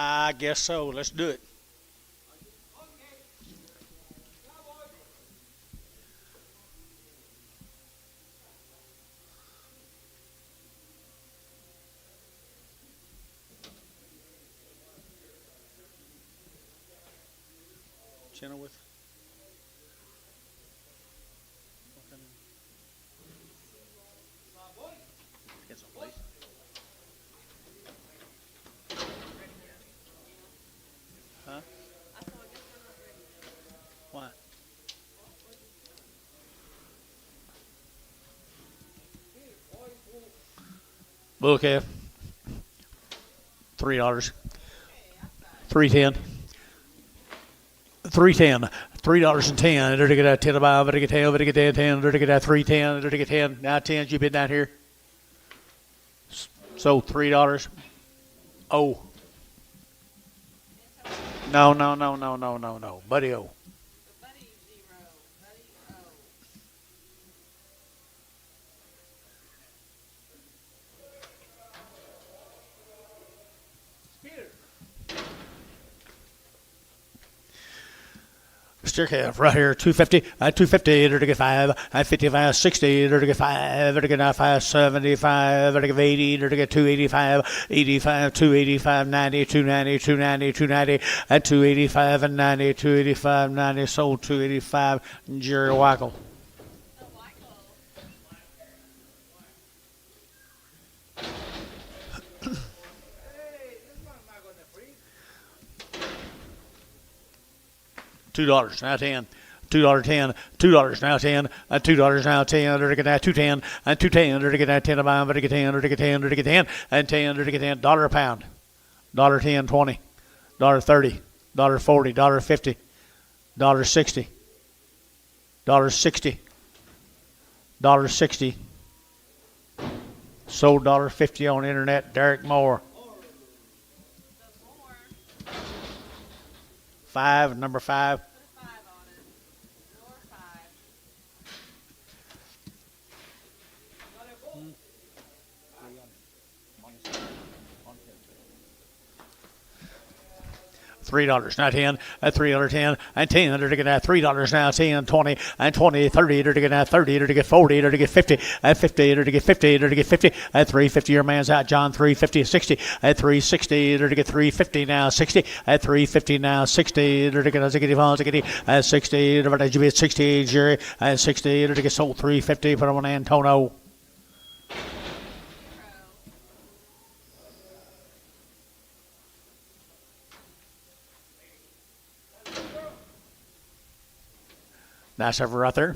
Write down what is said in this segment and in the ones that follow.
I guess so. Let's do it. Channel with. Get some place. Huh? Why? Okay. $3. 310. 310. $3.10. There to get that 10 about, there to get 10, there to get 10, there to get that 310, there to get 10. Now 10, you bid down here. So $3. Oh. No. Buddy O. Stick half right here, 250, 250, there to get 5, 55, 60, there to get 5, there to get 5, 75, there to get 80, there to get 285, 85, 285, 90, 290, 290, 290, at 285 and 90, 285, 90, sold 285, Jerry Wackel. $2 now 10. $2.10, $2 now 10, $2 now 10, or to get that 210, and 210, or to get that 10 a pound, or to get 10, or to get 10, or to get 10, and 10, or to get 10, dollar a pound, $1.10, 20, $30, $40, $50, $60, $60, $60, sold $1.50 on the internet, Derek Moore. 5, number 5. $3 now 10, at $3.10, and 10, to get that $3 now 10, 20, and 20, 30, to get that 30, to get 40, to get 50, at 50, to get 50, to get 50, at 350, your man's out, John, 350, 60, at 360, to get 350 now 60, at 350 now 60, to get a ziggity phone, ziggity, at 60, to get 60, Jerry, at 60, to get sold 350, put on Antonio. Nice ever right there.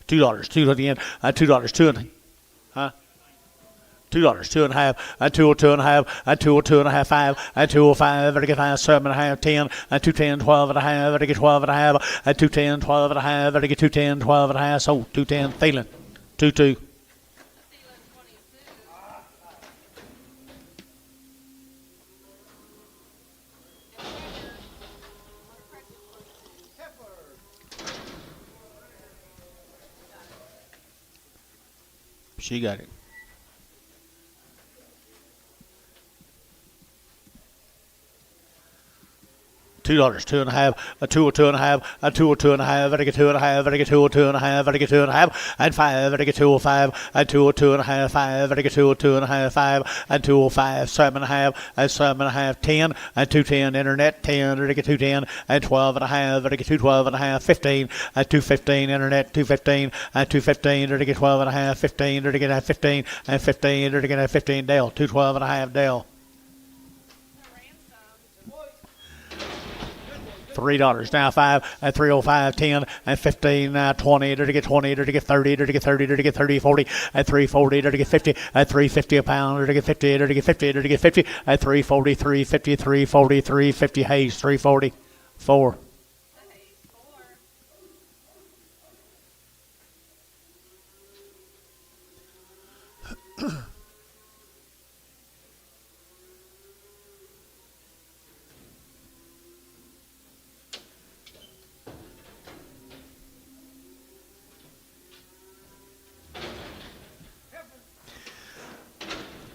$2, 2 at the end. $2, 2 and huh? $2, 2.5, at 202.5, at 202.5, 5, at 205, at get 5, 7.5, 10, at 210, 12.5, at get 12.5, at 210, 12.5, at get 210, 12.5, so 210, Thielen, 2-2. She got it. $2, 2.5, a 202.5, a 202.5, I get 2.5, I get 202.5, I get 2.5, and 5, I get 205, and 202.5, 5, I get 202.5, 5, and 205, 7.5, and 7.5, 10, and 210 internet, 10, I get 210, and 12.5, I get 212.5, 15, and 215 internet, 215, and 215, I get 12.5, 15, I get 15, and 15, I get 15 Dale, 212.5 Dale. $3 now 5 at 305 10 and 15 now 20 to get 20 to get 30 to get 30 to get 30 40 at 340 to get 50 at 350 a pound to get 50 to get 50 to get 50 at 340 350 340 350 Hayes 340 4.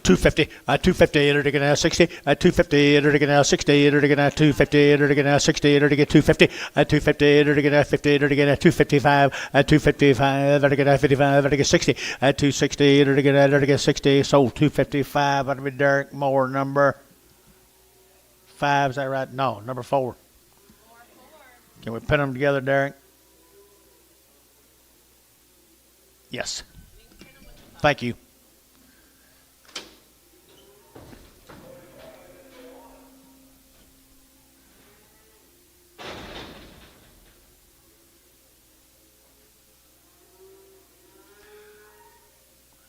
250, 250, enter again now 60, 250, enter again now 60, enter again now 250, enter again now 60, enter again 250, 250, enter again now 50, enter again now 255, 255, enter again now 55, enter again 60, 260, enter again 60, sold 255, that'll be Derek Moore, number 5, is that right? No, number 4. Can we pin them together, Derek? Yes. Thank you.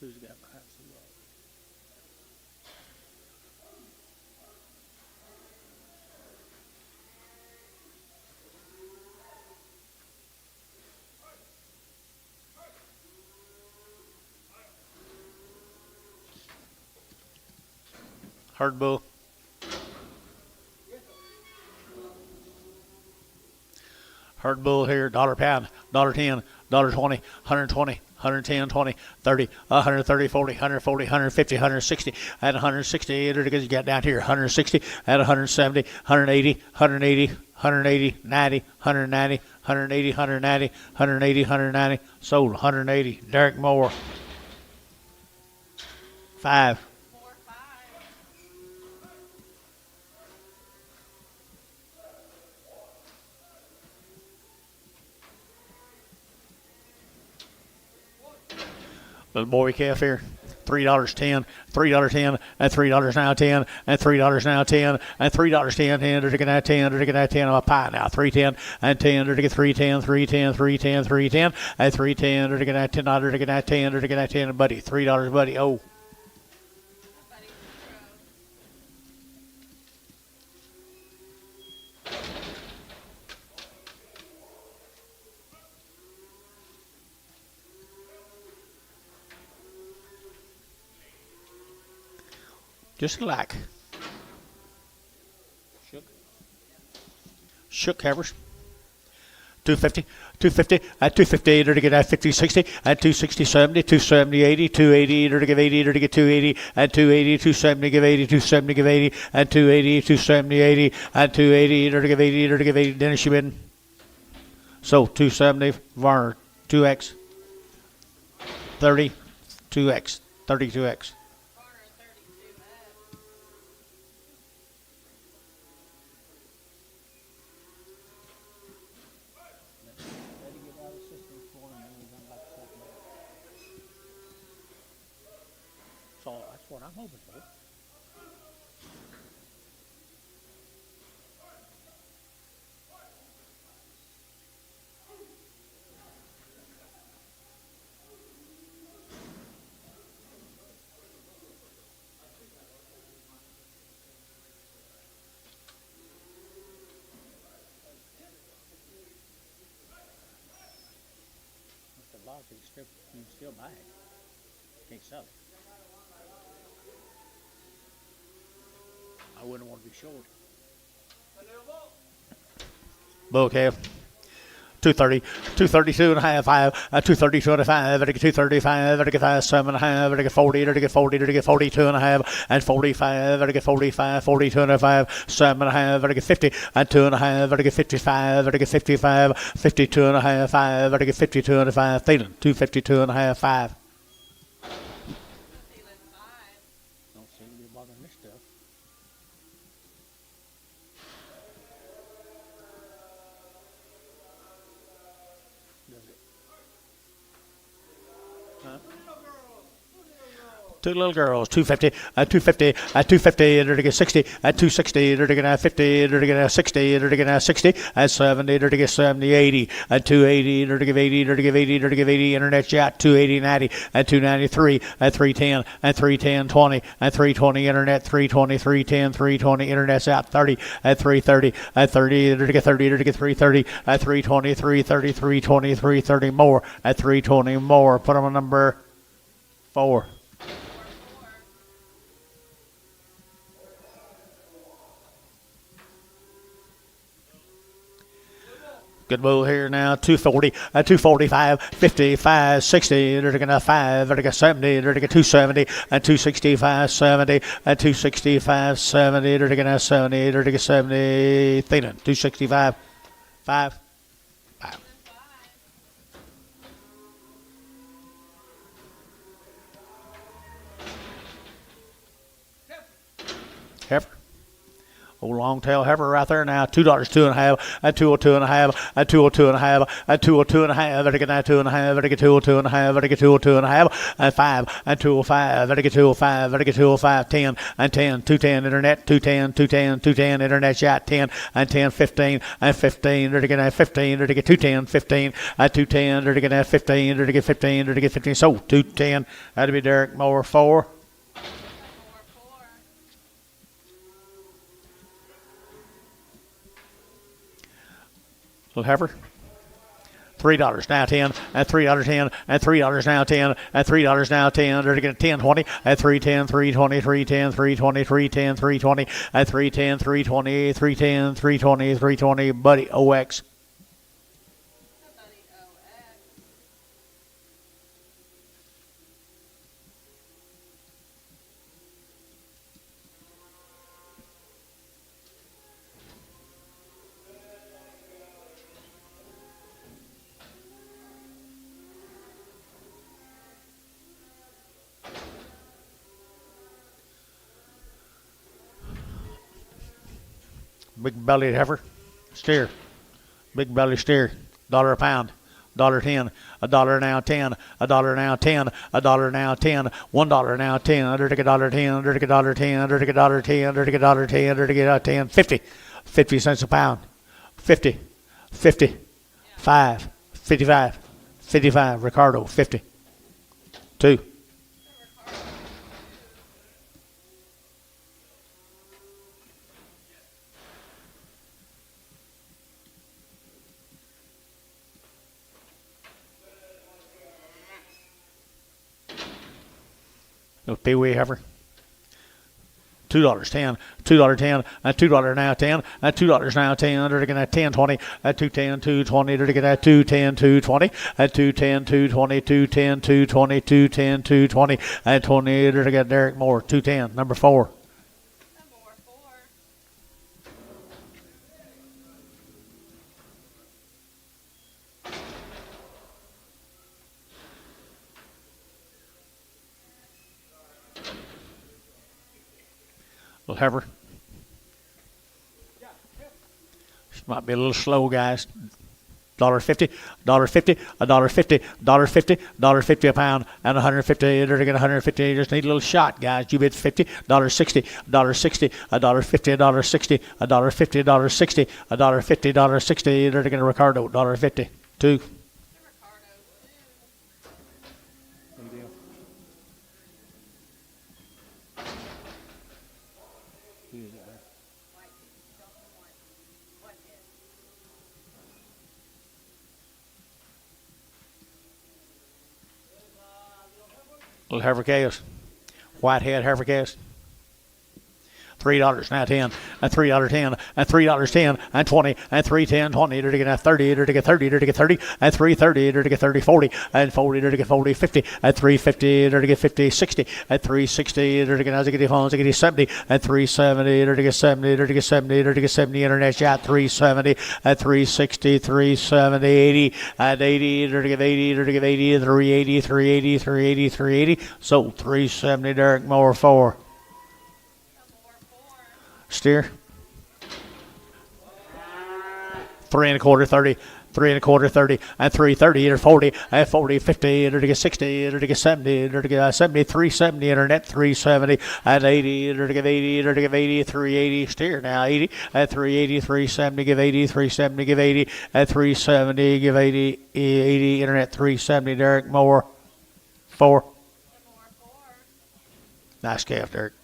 Who's got behind some love? Hard bull. Hard bull here, $1 pound, $1.10, $1.20, 120, 110, 20, 30, 130, 40, 140, 150, 160, at 160, you got down here, 160, at 170, 180, 180, 180, 90, 190, 180, 190, 180, 190, sold 180, Derek Moore. 5. Little boy calf here, $3.10, $3.10, and $3 now 10, and $3 now 10, and $3.10, and they're taking that 10, they're taking that 10 on a pie now, 310 and 10, they're taking 310, 310, 310, 310, and 310, they're taking that 10, they're taking that 10, they're taking that 10, buddy, $3, buddy, oh. Just like. Shook hammers. 250, 250, at 250, they're to get at 50, 60, at 260, 70, 270, 80, 280, they're to give 80, they're to get 280, at 280, 270, give 80, 270, give 80, at 280, 270, 80, at 280, they're to give 80, they're to give 80, Dennis, you been. So 270, Varner, 2X, 30, 2X, 32X. That's what I'm hoping for. Mr. Lodge, you can still buy it. Can't sell it. I wouldn't want to be short. Bull calf. 230, 232 and a half, 5, 232 and a 5, 235, 7 and a half, 40, 40, 42 and a half, and 45, 45, 42 and a 5, 7 and a half, 50, and 2 and a half, 55, 55, 52 and a half, 5, 52 and a 5, Thielen, 252 and a half, 5. Don't seem to be bothering this stuff. Two little girls, 250, 250, 250, they're to get 60, 260, they're to get 50, they're to get 60, they're to get 60, 70, they're to get 70, 80, 280, they're to give 80, they're to give 80, they're to give 80, internet chat, 280, 90, 293, 310, 310, 20, 320, internet, 320, 310, 320, internet's out, 30, 330, 30, they're to get 30, they're to get 330, 320, 330, 320, 330 more, 320 more, put them on number 4. Good bull here now. 240, 245, 55, 60, 5, 70, 270, and 265, 70, and 265, 70, 70, 70, thinning, 265, 5. Heifer. Old long tail heifer right there now. $2, 2.5, and 202.5, and 202.5, and 202.5, better get that 2.5, better get 202.5, better get 202.5, and 5, and 205, better get 205, better get 205, 10, and 10, 210 internet, 210, 210, 210 internet shot, 10, and 10, 15, and 15, better get that 15, better get 210, 15, and 210, better get that 15, better get 15, better get 15, so 210, that'd be Derek Moore 4. Heifer. $3 now 10, and $3 10, and $3 now 10, and $3 now 10. They're going to 10 20, and 310 320 310 320 310 320, and 310 320 310 320 320. Buddy OX. Big bellied heifer, steer, big belly steer, $1 a pound, $1.10, $1 now 10, $1 now 10, $1 now 10, $1 now 10, under take $1.10, under take $1.10, under take $1.10, under take $1.10, under take 10, 50 cents a pound, 50, 50, 5, 55, 55, Ricardo, 50, 2. Pee wee heifer. $2 10, $2 10, and $2 now 10, and $2 now 10. They're getting at 10 20, at 210 220. They're getting at 210 220, at 210 220, 210 220, 210 220, and 20. They're getting Derek Moore 210, number 4. Little heifer. She might be a little slow, guys. $1.50, $1.50, $1.50, $1.50, $1.50 a pound, and 150. They're getting 150. You just need a little shot, guys. You bid 50, $1.60, $1.60, $1.50, $1.60, $1.50, $1.60, $1.50, $1.60. They're getting Ricardo, $1.50. 2. Little heifer calves. Whitehead heifer calves. $3 now 10, and $3 10, and $3 10, and 20, and 310 20. They're to get 30. They're to get 30. They're to get 30, and 330. They're to get 30 40, and 40. They're to get 40 50, and 350. They're to get 50 60, and 360. They're to get 70, and 370. They're to get 70. They're to get 70. They're to get 70. Internet shot 370, and 360, 370, 80, and 80. They're to get 80. They're to get 80, 380, 380, 380, 380. So 370. Derek Moore 4. Steer. 3 1/4 30, 3 1/4 30, and 330 or 40, and 40 50, or to get 60, or to get 70, or to get 70, 370 internet 370, and 80, or to get 80, or to get 80, 380 steer now 80, and 380, 370 give 80, 370 give 80, and 370 give 80, 80 internet 370. Derek Moore 4. Nice calf, Derek.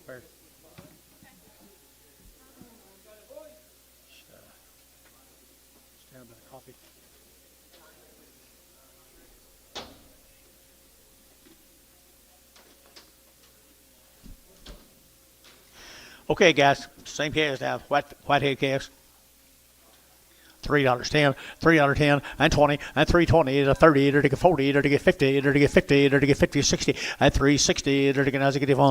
Where? Stand by the coffee. Okay, guys, same calves now. Whitehead calves. $3.10, $3.10, and 20, and 320, to 30, to get 40, to get 50, to get 50, to get 50, 60, and 360, to get 1,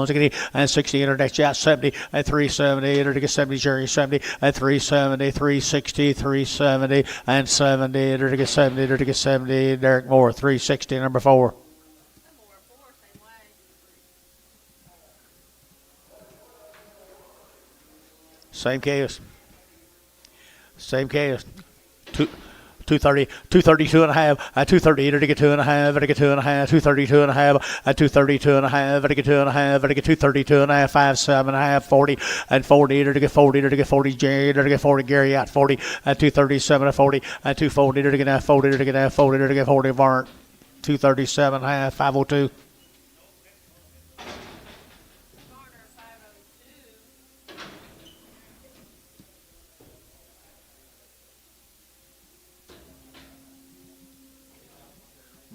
and 60, to get 70, and 370, to get 70, Jerry 70, and 370, 360, 370, and 70, to get 70, to get 70, Derek Moore, 360, number 4. Same case. Same case. 230, 232 and a half, 230, to get 2 and a half, to get 2 and a half, 232 and a half, 232 and a half, to get 2 and a half, to get 232 and a half, 5, 7 and a half, 40, and 40, to get 40, to get 40, Jerry, to get 40, Gary out 40, 237 and 40, 240, to get 40, to get 40, to get 40, Varnt, 237 and a half, 502.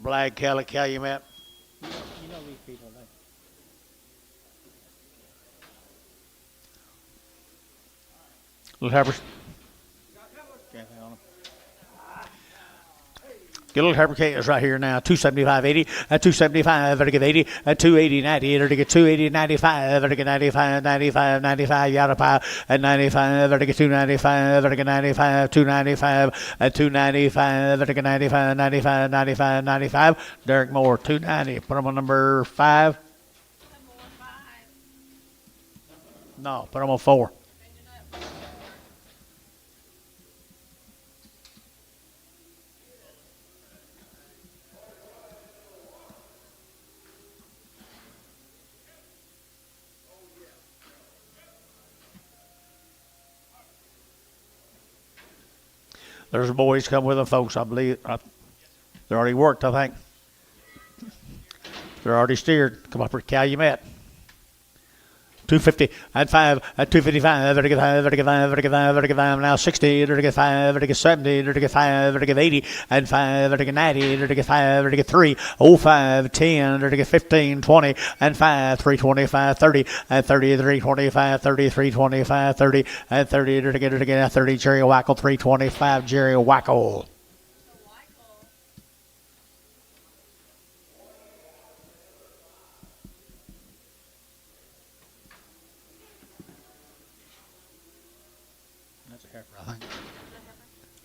Black Calumet. You know these people, don't you? Little Heifers. Get a little heifer calves right here now. 275.80, 275, to get 80, 280, 90, to get 280, 95, to get 95, 95, 95, Yada at 95, to get 295, to get 95, 295, 295, to get 95, 95, 95, 95. Derek Moore, 290. Put him on number 5. No, put him on 4. There's boys come with them, folks. I believe they're already worked, I think. They're already steered. Come up for Calumet. 250 at 5 at 255, to get 5, to get 5, to get 5, to get 5, now 60, to get 5, to get 70, to get 5, to get 80, and 5, to get 90, to get 5, to get 3, 05, 10, to get 15, 20, and 5, 325, 30, and 30, 325, 30, 325, 30, and 30, to get 30, Jerry Wackel, 325, Jerry Wackel.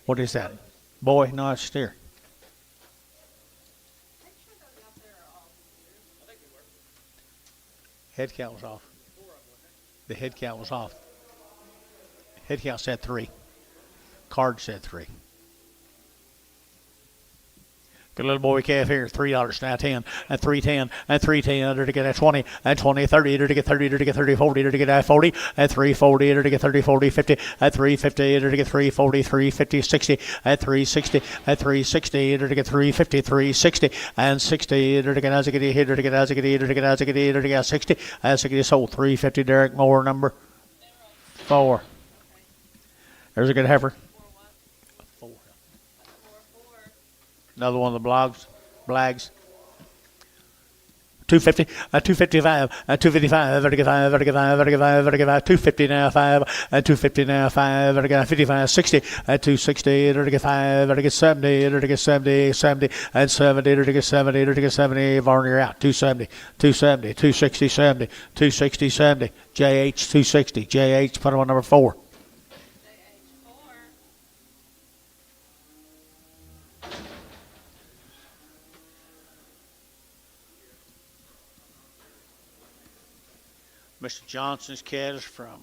What is that? Boy, no, it's steer. Head count was off. The head count was off. Head count said 3. Card said 3. Good little boy calf here, $3 now 10, and 310, and 310, to get 20, and 20, 30, to get 30, to get 30, 40, to get 40, and 340, to get 30, 40, 50, and 350, to get 340, 350, 60, and 360, and 360, to get 350, 360, and 60, to get as a giddy hit, to get as a giddy, to get as a giddy, to get 60, as a giddy sold 350, Derek Moore, number 4. There's a good heifer. Another one of the blags. 250, 255, 255, 35, 35, 35, 35, 250 now 5, 250 now 5, 55, 60, 260, 5, 70, 70, 70, and 70, 70, 70, Varner out, 270, 270, 260, 70, 260, 70, JH 260, JH, put him on number 4. Mr. Johnson's calves from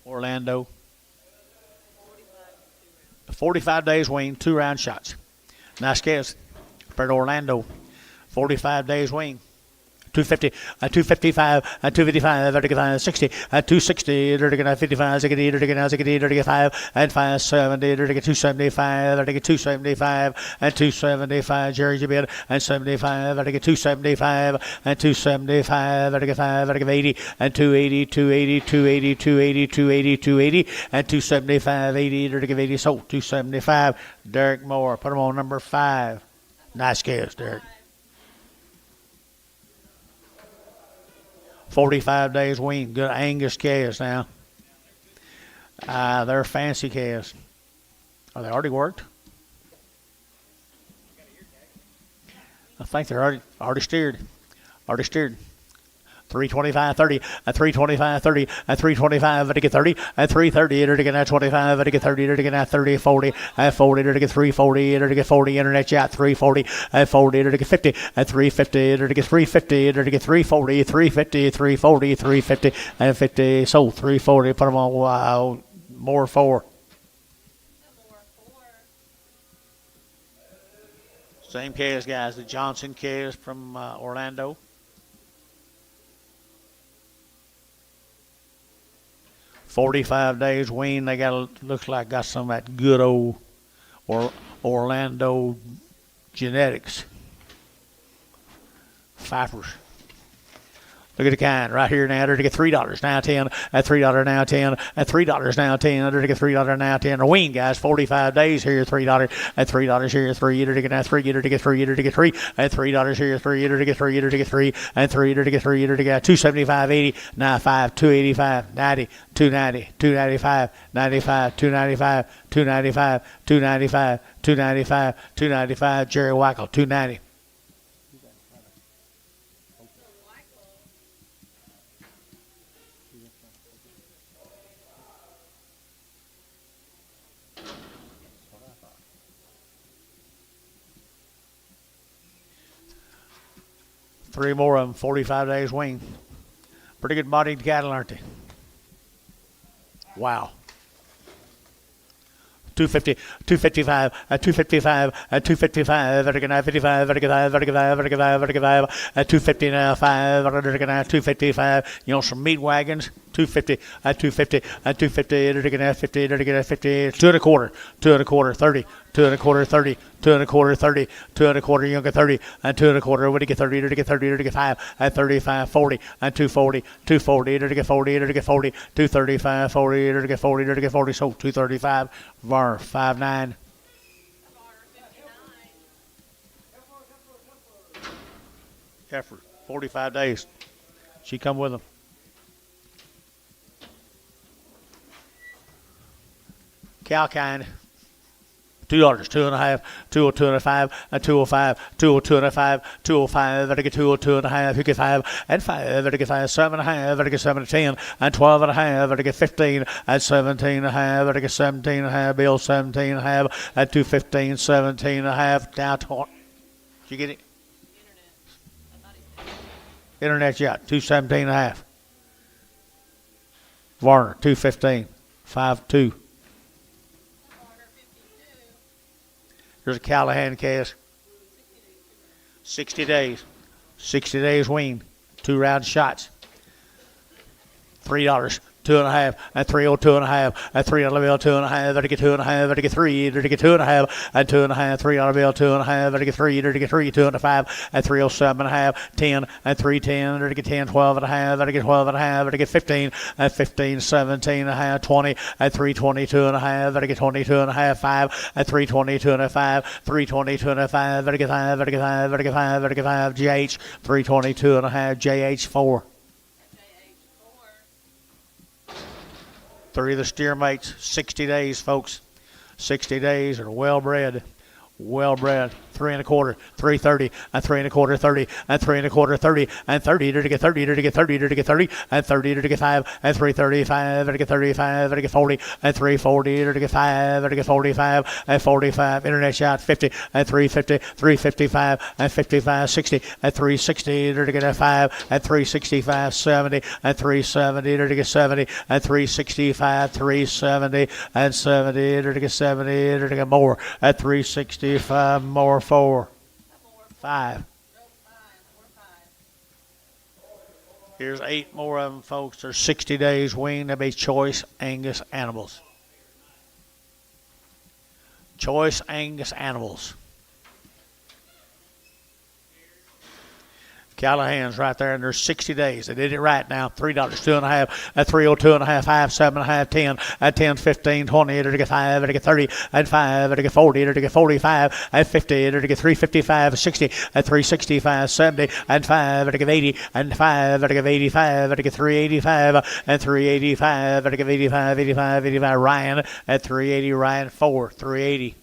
Orlando. 45 days wean, 2 round shots. Nice calves. Compared to Orlando, 45 days wean, 250, 255, 255, 60, 260, 55, 5, and 570, 275, 275, and 275, Jerry Jabin, and 75, 275, and 275, 80, and 280, 280, 280, 280, 280, 280, and 275, 80, 80, so 275. Derek Moore, put him on number 5. Nice guess, Derek. 45 days wean. Good Angus calves now. They're fancy calves. Oh, they already worked? I think they're already steered. 325, 30, 325, 30, 325, 30, 330, 25, 30, 30, 40, 40, 340, 40, internet chat, 340, 40, 50, 350, 350, 340, 350, 340, 350, and 50, so 340, put them on, wow, more 4. Same calves, guys, the Johnson calves from Orlando. $45 days wean. They looks like got some of that good old Orlando genetics. Fifers. Look at the kind right here now. They're to get $3 now 10. At $3 now 10. At $3 now 10. They're to get $3 now 10. A wean, guys. 45 days here. $3. At $3 here. 3. They're to get now 3. They're to get 3. They're to get 3. At $3 here. 3. They're to get 3. They're to get 3. And 3. They're to get 3. They're to get 275, 80, 95, 285, 90, 290, 295, 95, 295, 295, 295, 295, 295. Jerry Wackel, 290. Three more of them, 45 days wean. Pretty good bodied cattle, aren't they? Wow. 250, 255, 255, 255, 55, 250 now, 5, 255. You know, some meat wagons, 250, 250, 250, 50, 2 and a quarter, 2 and a quarter, 30, 2 and a quarter, 30, 2 and a quarter, 30, 2 and a quarter, you get 30, and 2 and a quarter, what do you get 30, to get 30, to get 5, and 35, 40, and 240, 240, to get 40, to get 40, 235, 40, to get 40, to get 40, so 235, VAR 5'9". Effort, 45 days. She come with them. Cow kind. $2, 2.5, 202.5, and 205, 202.5, 205, I get 202.5, 55, and 5, I get 5, 7.5, I get 7 to 10, and 12.5, I get 15, and 17.5, I get 17.5, Bill 17.5, and 215, 17.5, down to, did you get it? Internet, yeah, 217.5. Varner, 215, 5.2. Here's a Callahan cast. 60 days. 60 days wean. 2 round shots. $3. 2.5, and 302.5, and $3 bill 2.5, I get 2.5, I get 3, I get 2.5, and 2.5, $3 bill 2.5, I get 3, I get 3, 2.5, and 307.5, 10, and 310, I get 10, 12.5, I get 12.5, I get 15, and 15, 17.5, 20, and 322.5, I get 22.5, 5, and 322.5, 322.5, I get 5, I get 5, I get 5, I get 5, JH 322.5, JH 4. 3 of the steer mates, 60 days, folks. 60 days are well bred. 3 and a quarter, 330, and 3 and a quarter, 30, and 3 and a quarter, 30, and 30 to get 30, to get 30, to get 30, and 30 to get 5, and 335, to get 35, to get 40, and 340 to get 5, to get 45, and 45, internet shot 50, and 350, 355, and 55, 60, and 360 to get 5, and 365, 70, and 370 to get 70, and 365, 370, and 70 to get 70 to get more, at 365 more. 4, 5. Here's 8 more of them, folks. They're 60 days weaned. They'll be choice Angus animals. Choice Angus animals. Callahan's right there, and there's 60 days. They did it right now. $3, 2.5, at 302.5, 5, 7.5, 10, at 10, 15, 20, it'll get 5, it'll get 30, at 5, it'll get 40, it'll get 45, at 50, it'll get 355, 60, at 365, 70, and 5, it'll get 80, and 5, it'll get 85, it'll get 385, and 385, it'll get 85, 85, 85. Ryan at 380, Ryan 4, 380.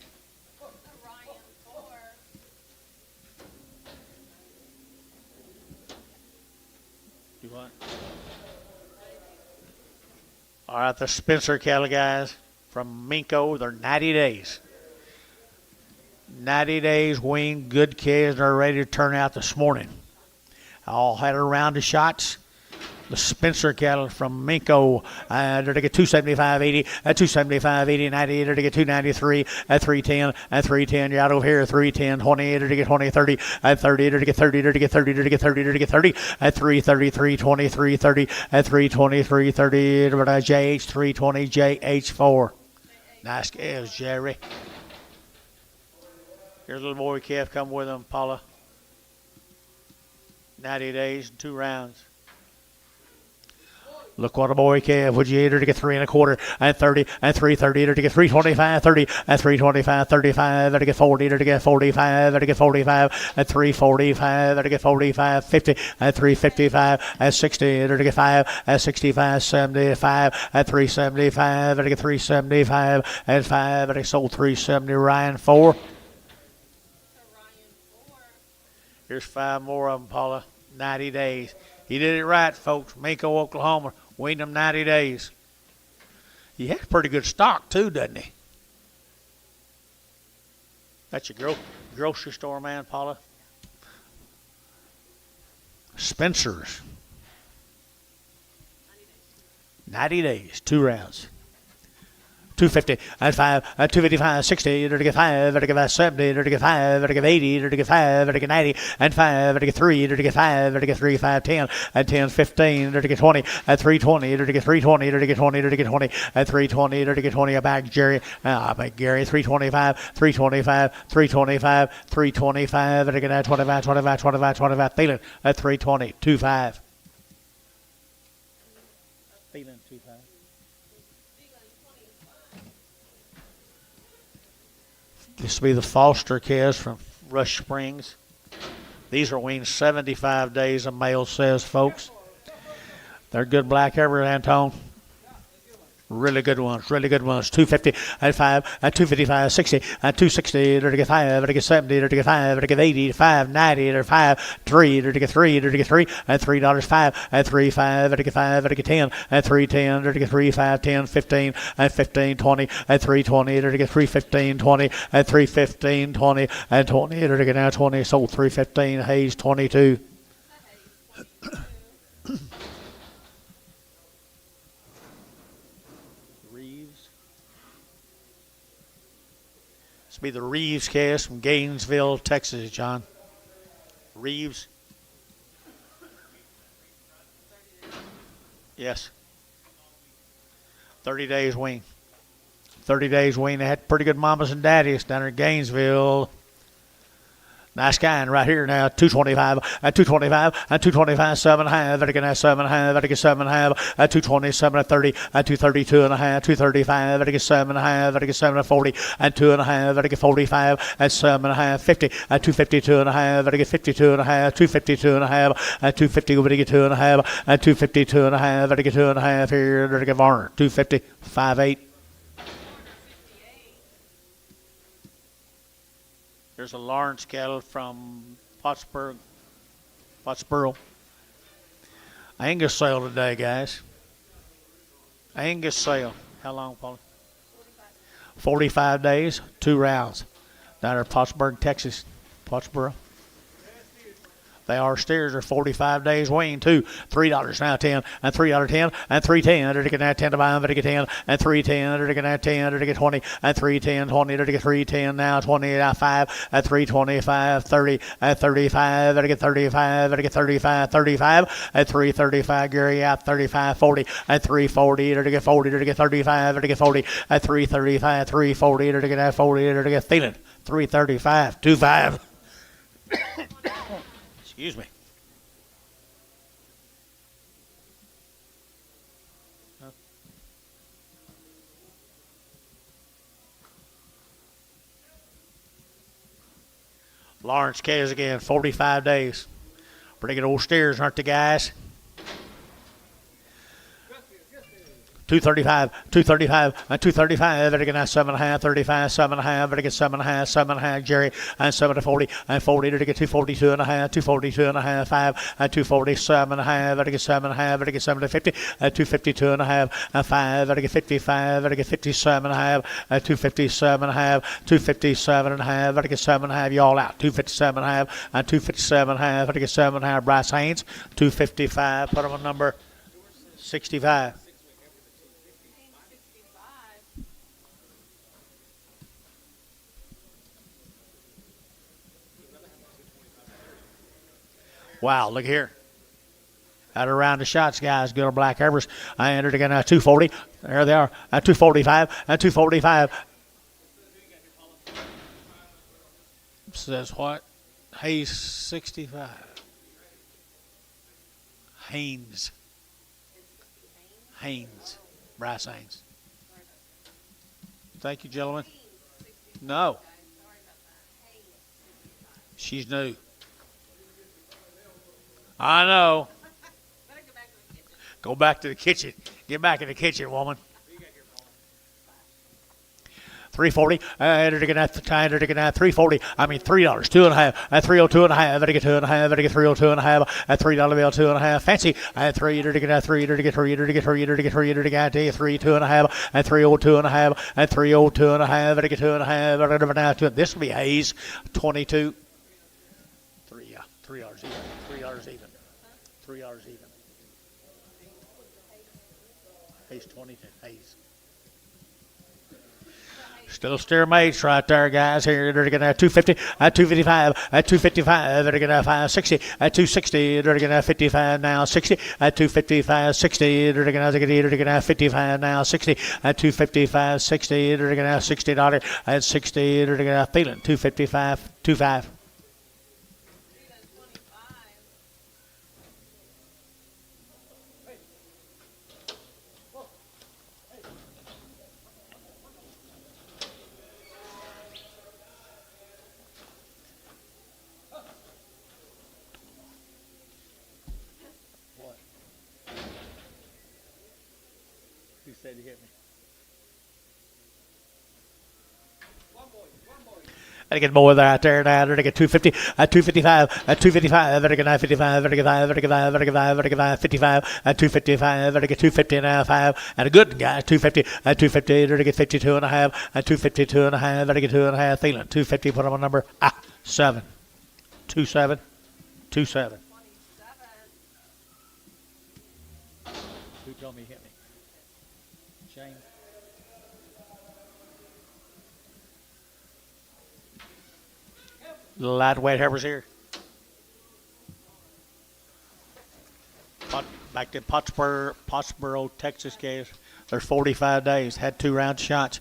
All right, the Spencer cattle guys from Minko, they're 90 days. 90 days weaned, good kids. They're ready to turn out this morning. All had a round of shots. The Spencer cattle from Minko, they're to get 275.80, at 275.80, 90, they're to get 293, at 310, at 310, you're out over here, 310, 20, they're to get 20, 30, at 30, they're to get 30, they're to get 30, they're to get 30, they're to get 30, at 333, 20, 330, at 323, 30, JH 320, JH 4. Nice calves, Jerry. Here's a little boy calf come with them, Paula. 90 days and 2 rounds. Look what a boy calf. Would you enter to get 3 1/4 and 30 and 330 to get 325, 30 and 325, 35 to get 40 to get 45 to get 45 and 345 to get 45, 50 and 355 and 60 to get 5 and 65, 75 and 375 to get 375 and 5 and they sold 370. Ryan 4. Here's 5 more of them, Paula. 90 days. He did it right, folks. Minko, Oklahoma. Weaned him 90 days. He has pretty good stock, too, doesn't he? That's your grocery store man, Paula. Spencer's. 90 days, 2 rounds. 250 and 5 and 255, 60, to get 5, to get 70, to get 5, to get 80, to get 5, to get 90, and 5, to get 3, to get 5, to get 3, 5, 10, and 10, 15, to get 20, and 320, to get 320, to get 20, to get 20, and 320, to get 20. I back Jerry, 325, 325, 325, 325, to get 25, 25, 25, 25, feeling at 320, 25. Feeling 25. This will be the Foster calves from Rush Springs. These are weaned 75 days, a male says, folks. They're good black every, Antone. Really good ones, really good ones. 250 and 5 and 255, 60 and 260, to get 5, to get 70, to get 5, to get 80, 5, 90, to 5, 3, to get 3, to get 3, and $3, 5, and 3, 5, to get 5, to get 10, and 310, to get 3, 5, 10, 15, and 15, 20, and 320, to get 3, 15, 20, and 3, 15, 20, and 20, to get now 20, sold 315, Hayes 22. Be the Reeves cast from Gainesville, Texas, John. Reeves. Yes. 30 days wean. 30 days wean. They had pretty good mamas and daddies down in Gainesville. Nice kind right here now. 225 and 225 and 225, 7.5. That again, 7.5. That again, 7.5. At 227 at 30. At 232 and a half. 235. That again, 7.5. That again, 7.40 and 2.5. That again, 45 at 7.5. 50 at 252 and a half. That again, 52 and a half. 252 and a half. At 250. That again, 2 and a half. At 252 and a half. That again, 2 and a half here. That again, Varner. 250. 5.8. There's a Lawrence cattle from Pottsboro. Angus sale today, guys. Angus sale. How long, Paula? 45 days, 2 rounds. Down there, Pottsboro, Texas. Pottsboro. They are steers are 45 days weaned too. $3 now 10 and $3.10 and $3.10. They're to get now 10 to buy them. They're to get 10 and $3.10. They're to get now 10. They're to get 20 and $3.10 20. They're to get $3.10 now 20 now 5 at $3.25 30 at 35. They're to get 35. They're to get 35 35 at $3.35. Gary out 35 40 at $3.40. They're to get 40. They're to get 35. They're to get 40 at $3.35 $3.40. They're to get that 40. They're to get Thielen $3.35 $2.5. Excuse me. Lawrence Cays again, 45 days. Pretty good old steers, aren't they, guys? 235, 235, and 235. Better get now 7.5, 35, 7.5. Better get 7.5, 7.5. Jerry and 7 to 40 and 40. Better get 242.5, 242.5, 5 and 247.5. Better get 7.5. Better get 7 to 50 and 252.5 and 5. Better get 55. Better get 57.5 and 257.5, 257.5. Better get 7.5. Y'all out 257.5 and 257.5. Better get 7.5. Bryce Haynes 255. Put him on number 65. Wow, look here. Out around the shots, guys. Good old Black Herbers. I entered again at 240. There they are at 245 and 245. Says what? Hayes 65. Haynes. Bryce Haynes. Thank you, gentlemen. No. She's new. I know. Go back to the kitchen. Get back in the kitchen, woman. 340. They're to get at the time. They're to get at 340. I mean $3. 2.5 at 302.5. Better get 2.5. Better get 302.5 at $3 bill 2.5. Fancy at 3. They're to get at 3. They're to get 3. They're to get 3. They're to get 3. They're to get 3. 2.5 at 302.5 at 302.5. Better get 2.5. This will be Hayes 22. $3 even. $3 even. $3 even. Hayes 22. Hayes. Still steer mates right there, guys. Here they're going to have 250 at 255 at 255. They're going to have 560 at 260. They're going to have 55 now 60 at 255 60. They're going to have 55 now 60 at 255 60. They're going to have $60 at 60. They're going to have Thielen 255 25. Said he hit me. Gotta get more out there now. They're to get 250 at 255 at 255. Better get 55. Better get 5. Better get 5. Better get 5. Better get 5. 55 at 255. Better get 250 now 5 and a good guy 250 at 250. They're to get 52.5 at 252.5. Better get 2.5. Thielen 250. Put him on number 7 27 27. Who told me he hit me? Shane. Lightweight Herbers here. Back to Pottsboro, Texas, guys. There's 45 days. Had 2 round shots.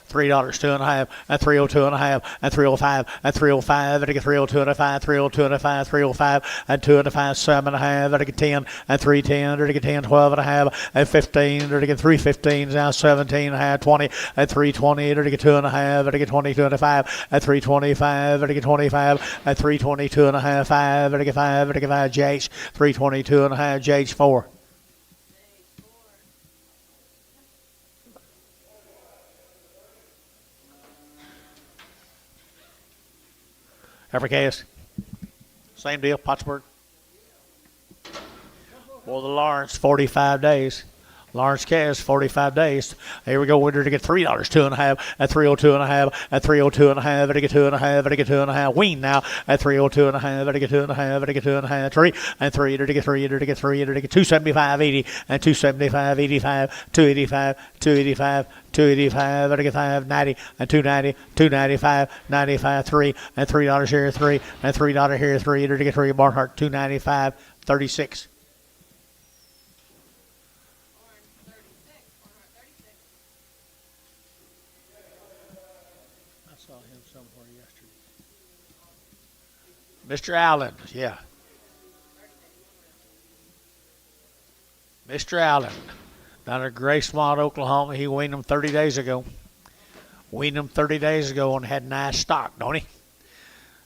$3, 2.5 at 302.5 at 305 at 305. Better get 302.5, 302.5, 305 at 2.5, 7.5. Better get 10 at 310. Better get 10, 12.5 at 15. Better get 315 now 17.5, 20 at 320. Better get 2.5. Better get 22.5 at 325. Better get 25 at 322.5, 5. Better get 5. Better get 5. JH 322.5. JH 4. Every case. Same deal, Pottsburg. Well, the Lawrence, 45 days. Lawrence Cass, 45 days. Here we go. Winner to get $3, 2.5 at 302.5 at 302.5 at 2.5 at 2.5. Wean now at 302.5 at 2.5 at 2.5. 3 and 3 to get 3 to get 3 to get 275.80 and 275.85 285 285 285 at 590 and 290 295 95 3 and $3 here 3 and $3 here 3 to get 3 Barnhart 295 36. Saw him somewhere yesterday. Mr. Allen, yeah. Mr. Allen, down at Gracemont, Oklahoma. He weaned them 30 days ago. Weaned them 30 days ago and had nice stock, don't he?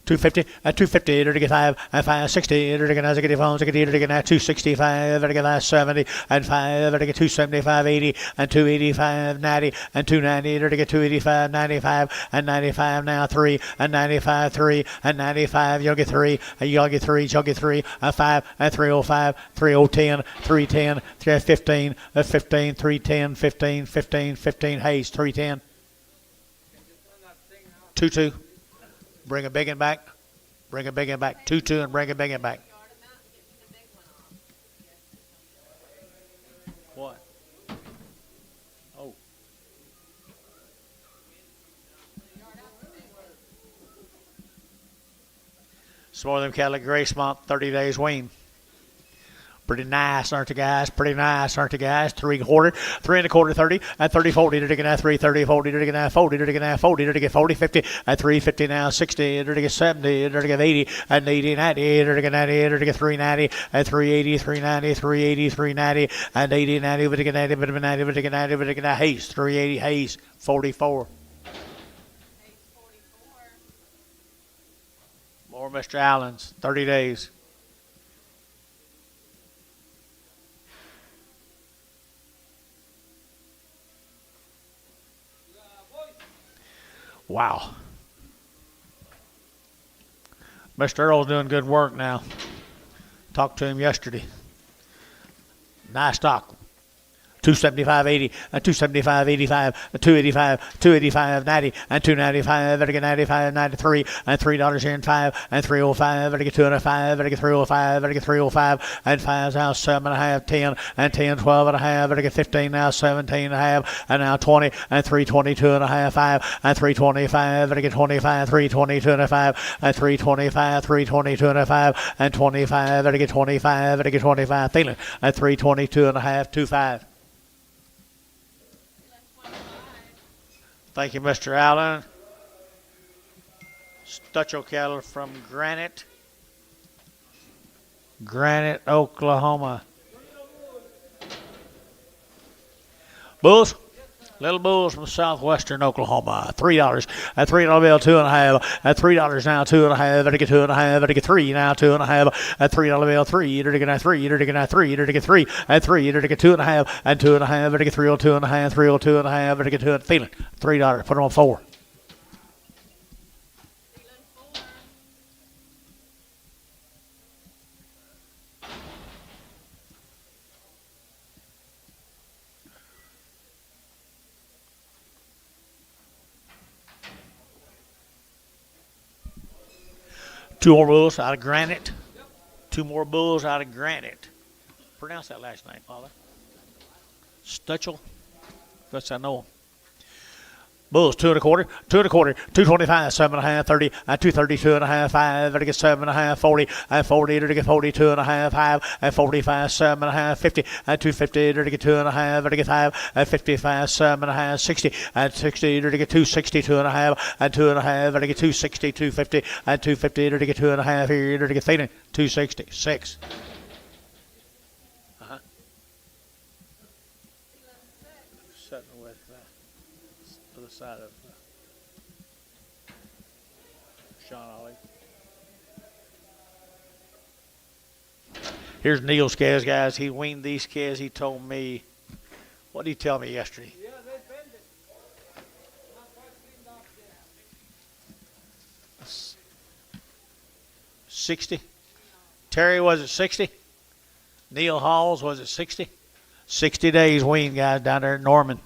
250 at 250 to get 5 and 560 to get 265 to get 70 and 5 to get 275 80 and 285 90 and 290 to get 285 95 and 95 now 3 and 95 3 and 95 you'll get 3 and you'll get 3 you'll get 3 and 5 and 305 3010 310 315 15 310 15 15 15 Hayes 310 22. Bring a big one back. Bring a big one back. 2-2 and bring a big one back. What? Oh. Some more of them cattle at Gracemont, 30 days wean. Pretty nice, aren't you guys? Pretty nice, aren't you guys? 3 1/4, 3 1/4, 30, and 30 40 to get 3 30 40 to get 40 to get 40 to get 40 50 and 3 50 now 60 to get 70 to get 80 and 80 90 to get 90 to get 390 and 380 390 380 390 and 80 90 to get 90 to get 90 to get 90 to get Hayes 380 Hayes 44. More Mr. Allen's 30 days. Wow. Mr. Earl's doing good work now. Talked to him yesterday. Nice stock. 275.80 and 275.85 and 285 285.90 and 295 at 95 93 and $3 here and 5 and 305 at 205 at 305 at 305 and 5 now 7.5 10 and 10 12 and a half at 15 now 17 and a half and now 20 and 322 and a half 5 and 325 at 25 322 and a 5 and 325 322 and a 5 and 25 at 25 at 25 Thielen at 322 and a half 25. Thank you, Mr. Allen. Stutchel cattle from Granite, Oklahoma. Bulls. Little bulls from southwestern Oklahoma. $3 at $3 bill, 2.5 at $3 now, 2.5 at 2.5 at 3 now, 2.5 at $3 bill, 3 to get 3 to get 3 to get 3 at 3 to get 2.5 and 2.5 at 302.5 302.5 at 2 at Thielen $3. Put them on 4. Two more bulls out of Granite. Two more bulls out of Granite. Pronounce that last name, Father. Stutchel. That's I know. Bulls 2 1/4, 2 1/4, 225, 7.5, 30, and 232 and a half, 5, and get 7.5, 40, and 40 to get 42 and a half, 5, and 45, 7.5, 50, and 250 to get 2.5, and get 5, and 55, 7.5, 60, and 60 to get 262 and a half, and 2.5, and get 260, 250, and 250 to get 2.5 here to get 266. Sitting with the other side of Sean Ollie. Here's Neil's calves, guys. He weaned these calves. He told me, what did he tell me yesterday? Yeah, they bend it. Not quite cleaned up yet. 60. Terry was at 60. Neil Halls was at 60. 60 days wean, guys, down there at Norman.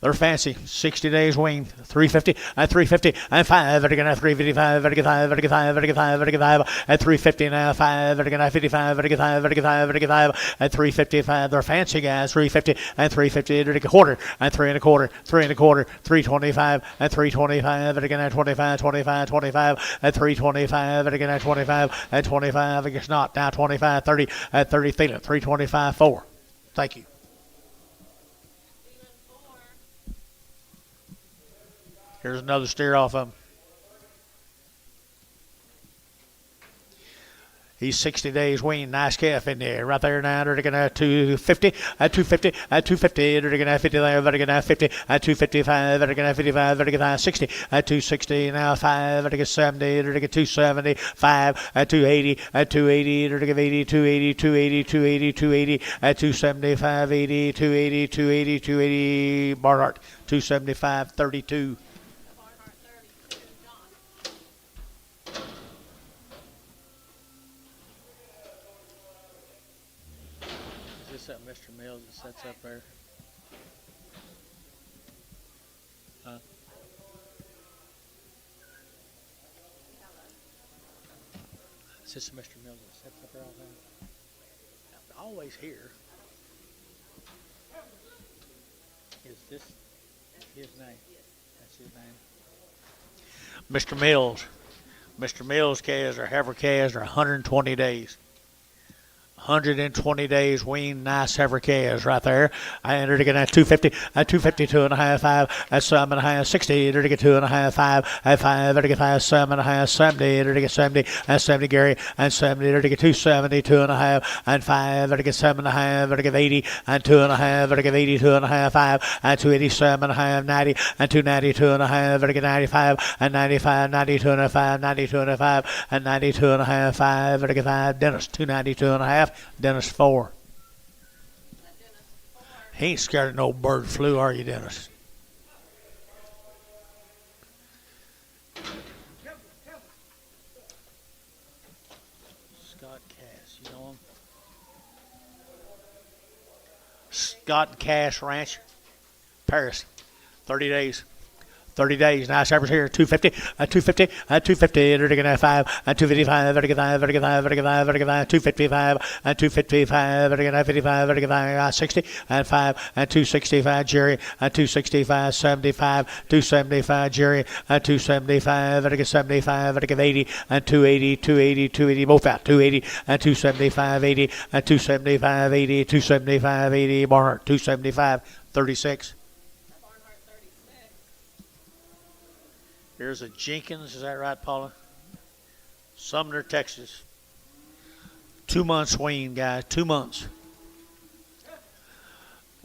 They're fancy. 60 days wean. 350 and 350 and 5. Vertigan at 355. Vertigan 5. Vertigan 5. Vertigan 5. Vertigan 5 at 350 now. 5. Vertigan at 55. Vertigan 5. Vertigan 5. Vertigan 5 at 355. They're fancy, guys. 350 and 350. Vertigan quarter and 3 1/4. 3 1/4. 325 and 325. Vertigan at 25. 25. 25 at 325. Vertigan at 25 and 25. I guess not. Now 25. 30 at 30. Thielen. 325. 4. Thank you. Here's another steer off of him. He's 60 days wean. Nice calf in there. Right there now. They're going to 250. At 250. At 250. They're going to 50 there. They're going to 50. At 255. They're going to 55. They're going to 60. At 260. Now 5. They're going to 70. They're going to 270. 5. At 280. At 280. They're going to 80. 280. 280. 280. 280. At 275. 80. 280. 280. 280. Barnhart. 275. 32. That Mr. Mills that sets up there. Is this Mr. Mills that sets up there all the time? I'm always here. Is this his name? That's his name. Mr. Mills. Mr. Mills calves or heifer calves are 120 days. 120 days wean, nice heifer calves right there. I entered again at 250, at 250, 2.5, 5, at 7.5, 60, entered again 2.5, 5, at 5, entered again 5, 7.5, 70, entered again 70, at 70 Gary, and 70, entered again 270, 2.5, and 5, entered again 7.5, entered again 80, and 2.5, entered again 80, 2.5, 5, and 287.5, 90, and 290, 2.5, entered again 95, and 95, 92 and a 5, 92 and a 5, and 92 and a half, 5, entered again 5, Dennis, 292.5. Dennis 4. He ain't scared of no bird flu, are you, Dennis? Scott Cass, you know him? Scott Cass Ranch, Paris, 30 days. 30 days. Nice average here. 250. At 250. At 250. They're going to 5. At 255. They're going to 5. They're going to 5. They're going to 5. They're going to 5. 255. At 255. They're going to 55. They're going to 60. At 5. At 265. Jerry. At 265. 75. 275. Jerry. At 275. They're going to 75. They're going to 80. At 280. 280. 280. Both out. 280. At 275. 80. At 275. 80. 275. 80. Barnhart. 275. 36. Here's a Jenkins, is that right, Paula? Sumner, Texas. 2 months wean, guys, 2 months.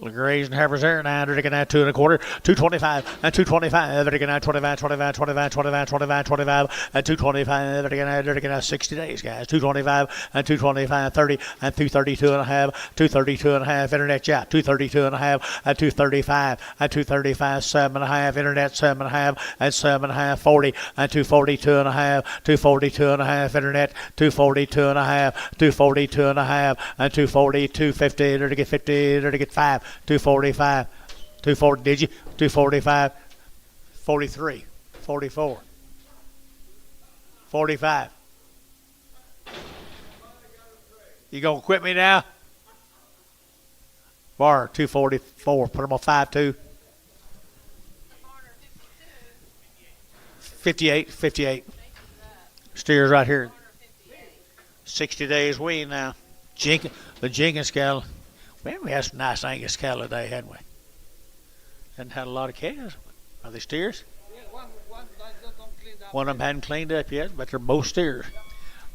LeGray's and Harper's there now. They're going at 2 1/4, 225, and 225. They're going at 25, 25, 25, 25, 25, 25, and 225. They're going at 60 days, guys. 225 and 225, 30, and 232 and a half, 232 and a half. Internet yacht, 232 and a half, and 235, and 235, 7.5. Internet 7.5, and 7.5, 40, and 242 and a half, 242 and a half. Internet 242 and a half, 242 and a half, and 240, 250. They're to get 50. They're to get 5. 245, 240, did you? 245, 43, 44, 45. You gonna quit me now? Bar 244, put them on 5-2. 58, 58. Steers right here. 60 days wean now. The Jenkins cattle. Man, we had some nice Angus cattle today, hadn't we? Hadn't had a lot of calves. Are they steers? Yeah, one of them hadn't cleaned up yet, but they're both steers.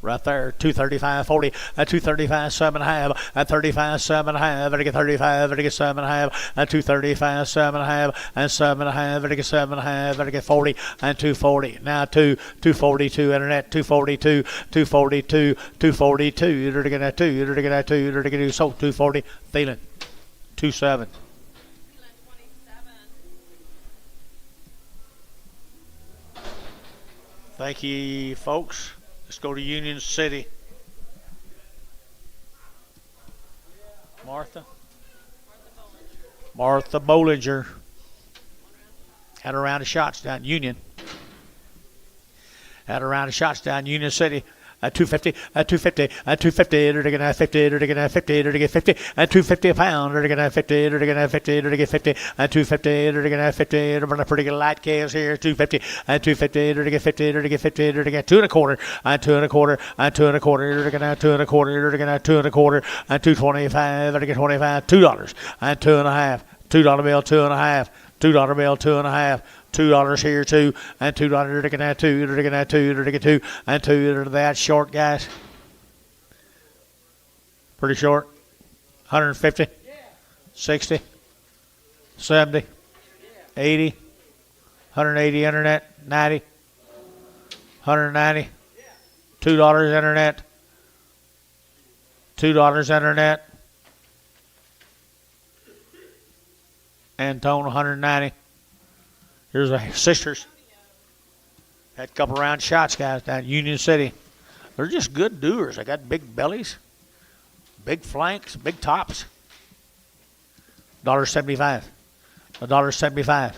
Right there, 235, 40, at 235, 7.5, at 35, 7.5, at 35, at 7.5, at 235, 7.5, and 7.5, at 7.5, at 40, and 240. Now 242, internet, 242, 242, 242. You're going to 2, you're going to 2, you're going to do so 240. Thielen, 27. Thank you, folks. Let's go to Union City. Martha. Martha Bollinger. Had a round of shots down Union. Had a round of shots down Union City. At 250, at 250, at 250, they're going to have 50, they're going to have 50, they're going to get 50, at 250 a pound, they're going to have 50, they're going to have 50, they're going to get 50, at 250, they're going to have 50, they're running a pretty good light case here, 250, at 250, they're going to get 50, they're going to get 50, they're going to get 2 1/4, at 2 1/4, at 2 1/4, they're going to have 2 1/4, they're going to have 2 1/4, at 225, they're going to get 25, $2, at 2 1/2, $2 bill, 2 1/2, $2 bill, 2 1/2. $2 here, 2, and $2, they're going to have 2, they're going to have 2, they're going to get 2, and 2, that short, guys. Pretty short. 150, 60, 70, 80, 180 internet, 90, 190, $2 internet, $2 internet, Antone 190. Here's a Sisters. Had a couple round shots, guys, down Union City. They're just good doers. They got big bellies, big flanks, big tops. $1.75. $1.75.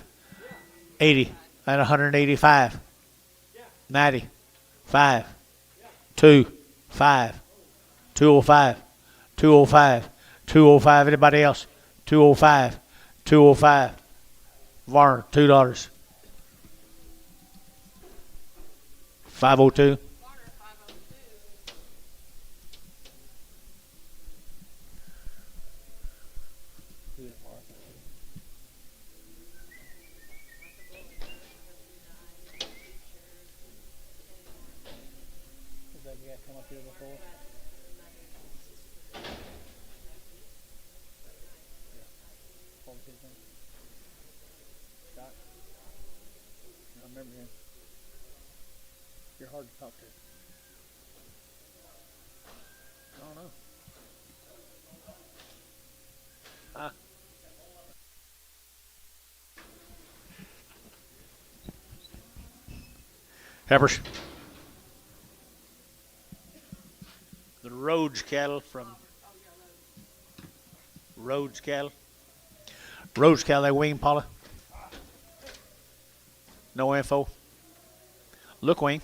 80 and 185. 90. 5. 2. 5. 205. 205. 205. Anybody else? 205. 205. Varner, $2. 502. You're hard to talk to. I don't know. Huh? Peppers. The Rhodes cattle from Rhodes cattle. Rhodes cattle, they wing, Paula. No info. Look wing.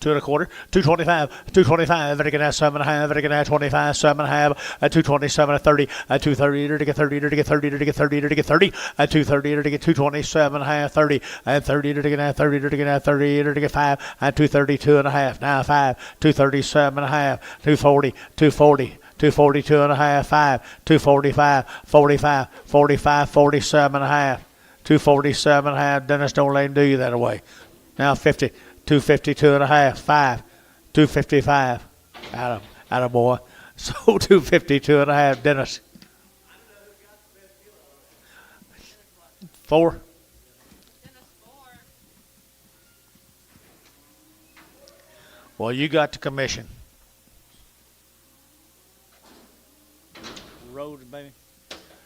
2 1/4, 225, 225, they're going to have 7.5, they're going to have 25, 7.5, at 227, at 30, at 230, they're to get 30, they're to get 30, they're to get 30, they're to get 30, at 230, they're to get 227.5, 30, at 30, they're to get 30, they're to get 30, they're to get 5, at 230, 2.5, now 5, 237.5, 240, 240. 242 and a half, 5, 245, 45, 45, 47.5, 247.5. Dennis, don't let him do you that away. Now 50, 252 and a half, 5, 255. Atta boy. So 252 and a half, Dennis. 4. Well, you got the commission. Rhodes, baby.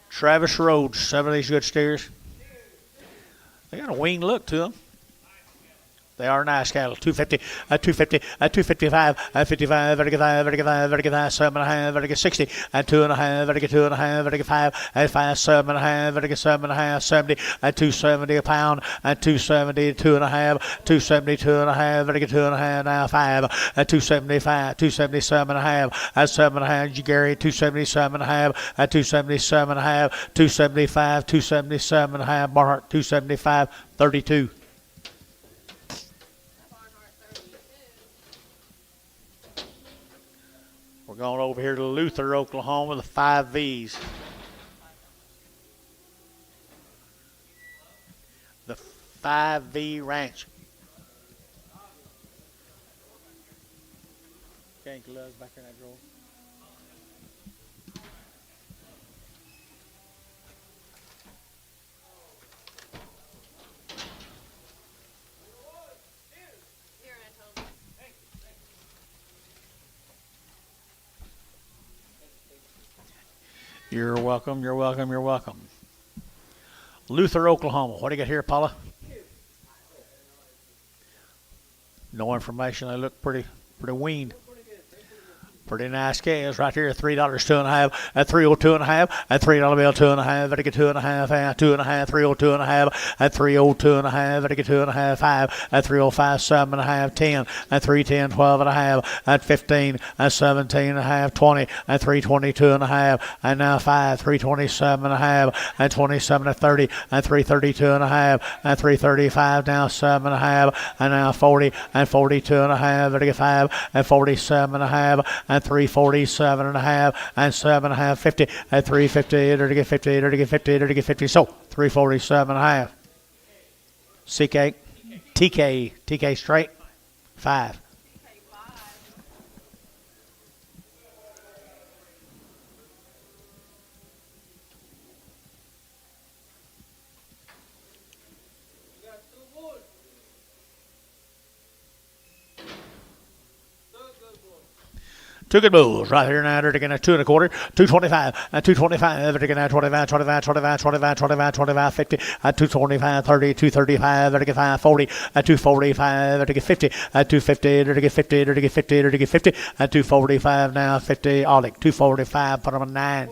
Travis Rhodes, 7 of these good steers. They got a wing look to them. They are nice cattle. 250, 250, 255, 55, 55, 55, 55, 7.5, 60, 2.5, 2.5, 5, 5, 7.5, 7.5, 70, 270 a pound, 270, 2.5, 270, 2.5, 2.5, now 5, 275, 277.5, 7.5, Gary, 277.5, 277.5, 275, 277.5, Barnhart, 275, 32. We're going over here to Luther, Oklahoma, the 5 Vs. The 5V Ranch. Okay, gloves back in that drawer. You're welcome, you're welcome, you're welcome. Luther, Oklahoma. What do you got here, Paula? No information. They look pretty weaned. Pretty nice case right here. $3, 2.5, at 302 and a half, at $3 bill, 2.5, at 2.5, at 2.5, 302 and a half, at 302 and a half, at 2.5, 5, at 305, 7.5, 10, at 310, 12 and a half, at 15, at 17 and a half, 20, at 322 and a half, and now 5, 327 and a half, at 27 at 30, at 332 and a half, at 335, now 7 and a half, and now 40, at 42 and a half, at 5, at 47 and a half, at 347 and a half, and 7.5, 50, at 350, to get 50, to get 50, to get 50, so 347 and a half. CK, TK straight, 5. Two good bulls right here now. They're taking a 2 1/4, 225, and 225. They're taking a 25, 25, 25, 25, 25, 25, 50, at 225, 30, 235. They're taking 540, at 245. They're taking 50, at 250. They're taking 50, they're taking 50, they're taking 50, at 245 now 50. All like 245. Put them on 9.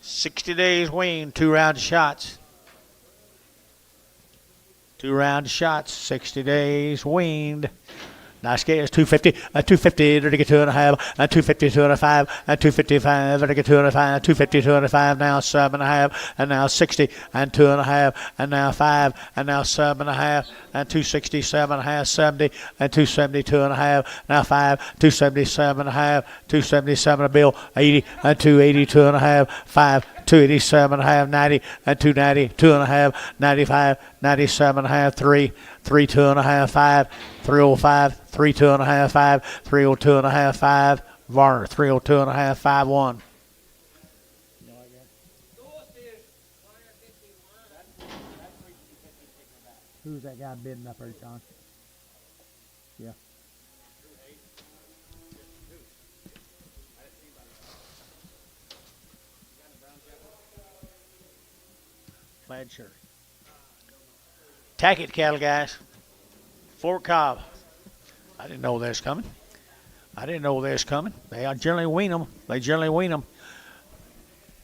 60 days weaned, 2 round shots. 2 round shots, 60 days weaned. Nice case, 250, at 250, to get 2.5, at 250, 2.5, at 255, to get 2.5, 250, 2.5, now 7.5, and now 60, and 2.5, and now 5, and now 7.5, and 260, 7.5, 70, and 270, 2.5, now 5, 277.5, 277 a bill, 80, and 280, 2.5, 5, 287.5, 90, and 290, 2.5, 95, 97.5, 3, 3, 2.5, 5, 305, 3, 2.5, 5, 302.5, 5, Varner, 302.5, 5, 1. Who's that guy bidding up there, John? Yeah. Plaid shirt. Tack it, cattle guys. Fort Cobb. I didn't know they was coming. They generally wean them.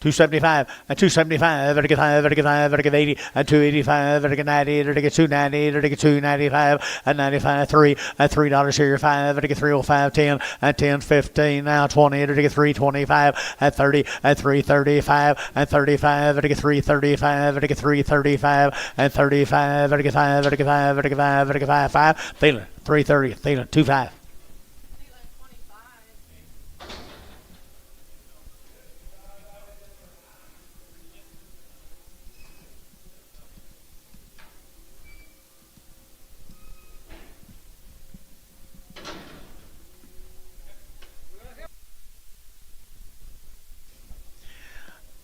275, and 275, to get 5, to get 5, to get 80, and 285, to get 90, to get 290, to get 295, and 95, 3, and $3 here, 5, to get 305, 10, and 10, 15, now 20, to get 325, and 30, and 335, and 35, to get 335, to get 335, and 35, to get 5, to get 5, to get 5, to get 5, 5, Thielen, 330, Thielen, 25.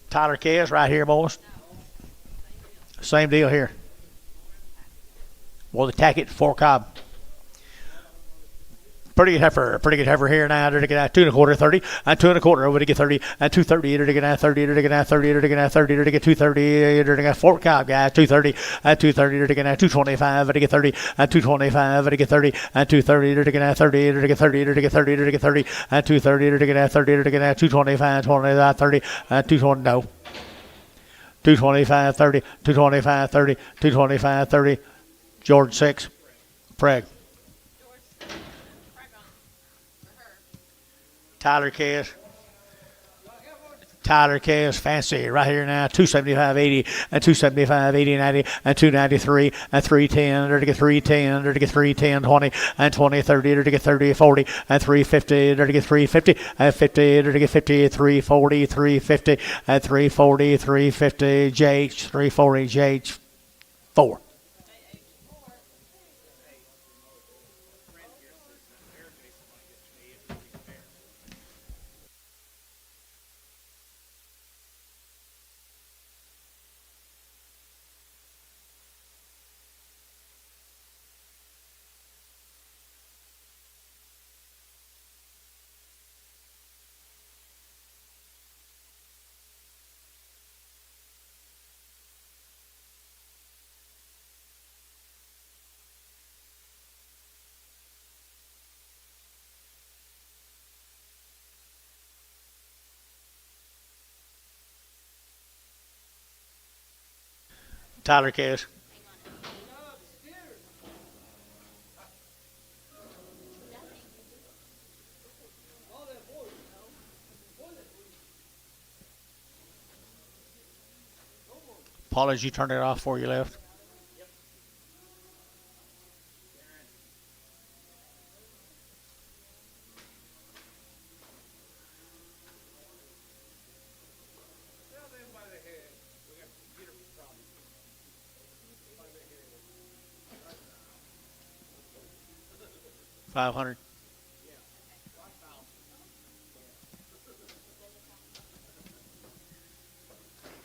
Tyler Kez right here, boys. Same deal here. Well, the tack it, Fort Cobb. Pretty good heifer here now. To get 2 1/4, 30, and 2 1/4 over to get 30, and 230, to get 30, to get 30, to get 30, to get 230, to get Fort Cobb, guys, 230, and 230, to get 225, to get 30, and 225, to get 30, and 230, to get 30, to get 30, to get 30, to get 30, and 230, to get 30, to get 225, 25, 30, and 220, no. 225, 30, 225, 30, 225, 30, George 6, Preg. Tyler Kez, fancy right here now. 275, 80, and 275, 80, 90, and 293, and 310, to get 310, to get 310, 20, and 20, 30, to get 30, 40, and 350, to get 350, and 50, to get 50, 340, 350, and 340, 350, JH, 340, JH, 4. Tyler Cash. Paul, you turned it off before you left. $500.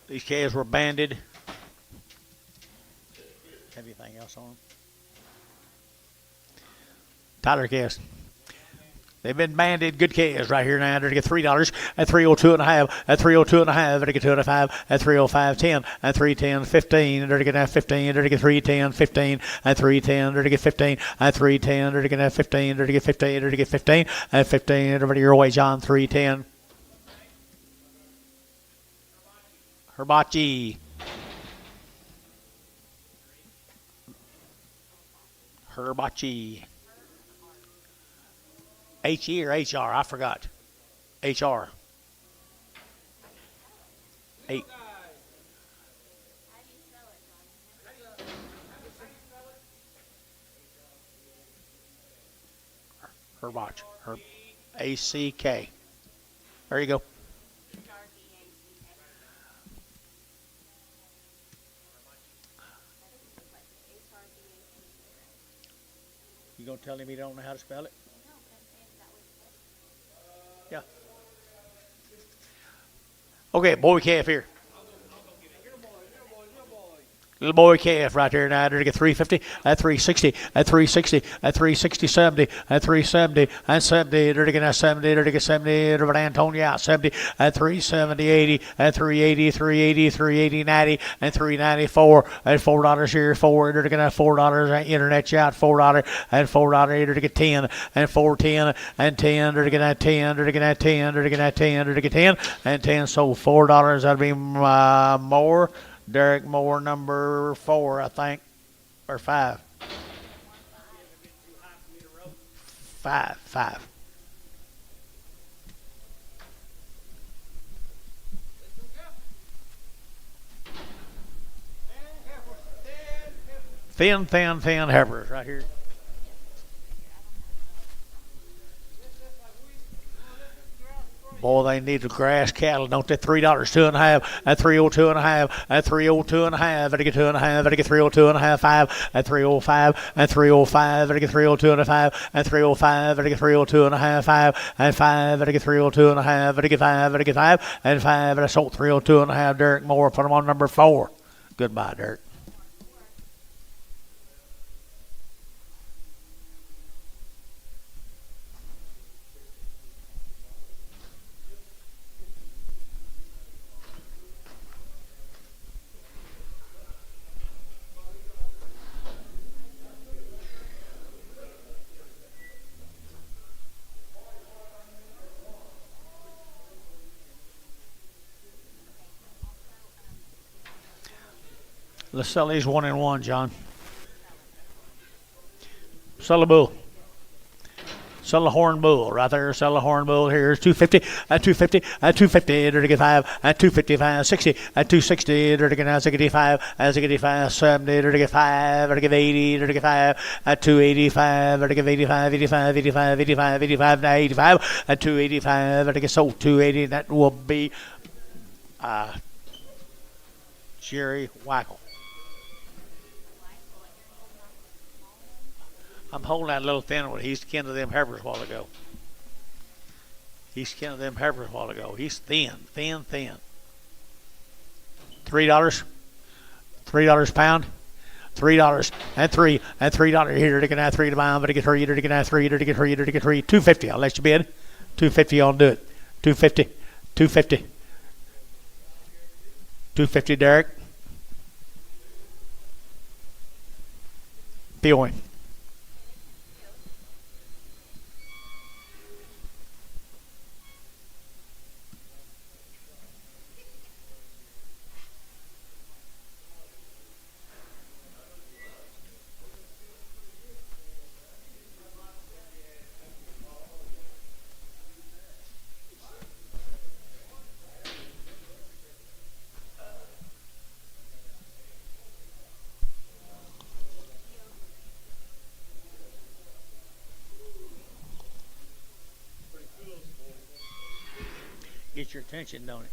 These calves were banded. Have anything else on them? Tyler Cass. They've been banded. Good calves right here now. They're to get $3 at 302 and a half. At 302 and a half. They're to get 205 at 305 10 at 310 15. They're to get 15. They're to get 310 15 at 310. They're to get 15 at 310. They're to get 15. They're to get 15. They're to get 15 at 15. Everybody your way, John. 310. Herbachi. Herbachi. H-E or H-R? I forgot. H-R. Eight. Herbach. Herb. A-C-K. There you go. You gonna tell him you don't know how to spell it? Yeah. Okay, boy calf here. Little boy calf right there now. They're to get 350 at 360 at 360 at 360 70 at 370 and 70. They're to get 70. They're to get 70. They're Antonio out 70 at 370 80 at 380 380 380 90 and 394 at $4 here. Four. They're to get $4 internet out $4 and $4. They're to get 10 and 410 and 10. They're to get 10. They're to get 10. They're to get 10. They're to get 10 and 10. So $4. That'd be more. Derek Moore, number 4, I think, or 5. 5. Thin heifers right here. Boy, they need the grass cattle, don't they? $3, 2 and a half at 302 and a half at 302 and a half. Better get 2 and a half. Better get 302 and a half. 5 at 305 at 305. Better get 302 and a half at 305. Better get 302 and a half. 5 at 5. Better get 302 and a half. Better get 5. Better get 5 and 5. Better sold 302 and a half. Derek Moore, put him on number 4. Goodbye, Derek. Let's sell these 1 and 1, John. Sell a bull. Sell a horn bull right there. Sell a horn bull. Here's 250 at 250 at 250. They're to get 5 at 255. 60 at 260. They're to get 65 at 65. 70. They're to get 5. They're to get 80. They're to get 5 at 285. They're to get 85, 85, 85, 85, 85, 85 at 285. They're to get sold 280. That will be Jerry Wackel. I'm holding that little thin one. He's kin to them heifers a while ago. He's thin. $3. $3 pound. $3 and 3 and $3 here. They can have 3 to buy. But to get 3. They can have 3. They get 3. They get 3. 250. I'll let you bid. 250. I'll do it. 250. 250. 250. Derek. Feel him. Get your attention, don't it?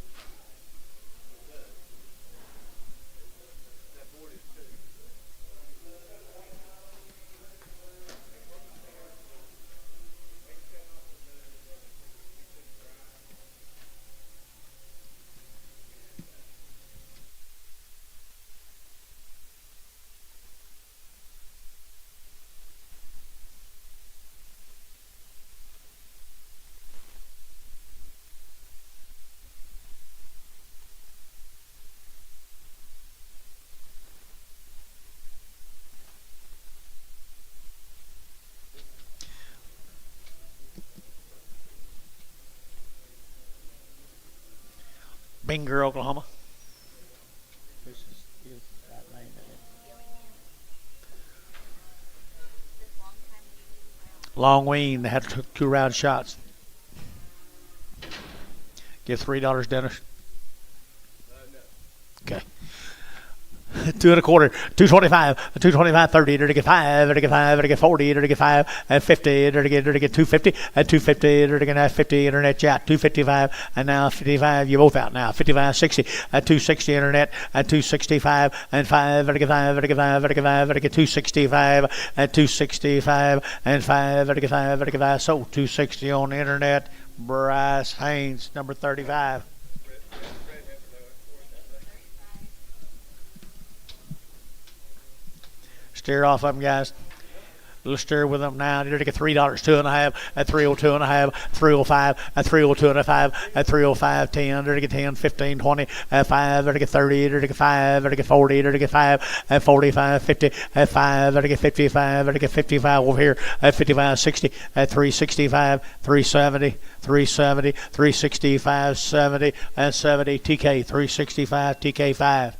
Binger, Oklahoma. This is that name, isn't it? Long Ween. They had 2 round shots. Give $3, Dennis. Okay. 2 1/4, 225, 225, 30, to get 5, to get 5, to get 40, to get 5, and 50, to get 250, and 250, to get 50, internet chat, 255, and now 55, you're both out now, 55, 60, and 260, internet, and 265, and 5, to get 5, to get 5, to get 5, to get 265, and 265, and 5, to get 5, to get 5, so 260 on the internet, Bryce Haynes, number 35. Steer off of them, guys. Let's steer with them now. You're to get $3, 2.5, at 302.5, 305, at 302.5, at 305, 10, to get 10, 15, 20, at 5, to get 30, to get 5, to get 40, to get 5, at 45, 50, at 5, to get 55, to get 55 over here, at 55, 60, at 365, 370, 370, 365, 70, and 70, TK, 365, TK 5.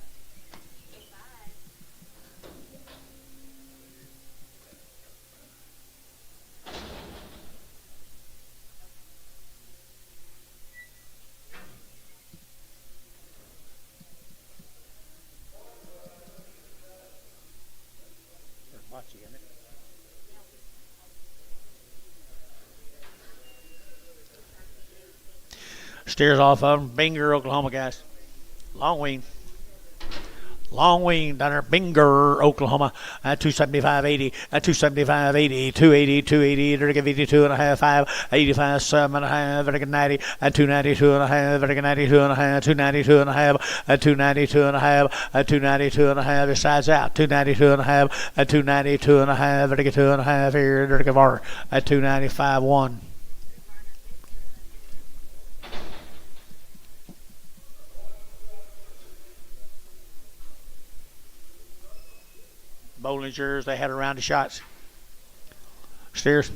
Steers off of them. Binger, Oklahoma, guys. Long Ween. Long Ween down there. Binger, Oklahoma. At 275.80. At 275.80. 280. 280. To get 52.5. 5. 85. 7.5. To get 90. At 292.5. To get 92.5. 292.5. At 292.5. At 292.5. This side's out. 292.5. At 292.5. To get 2.5 here. To get more. At 295.1. Bollingers, they had a round of shots. Steers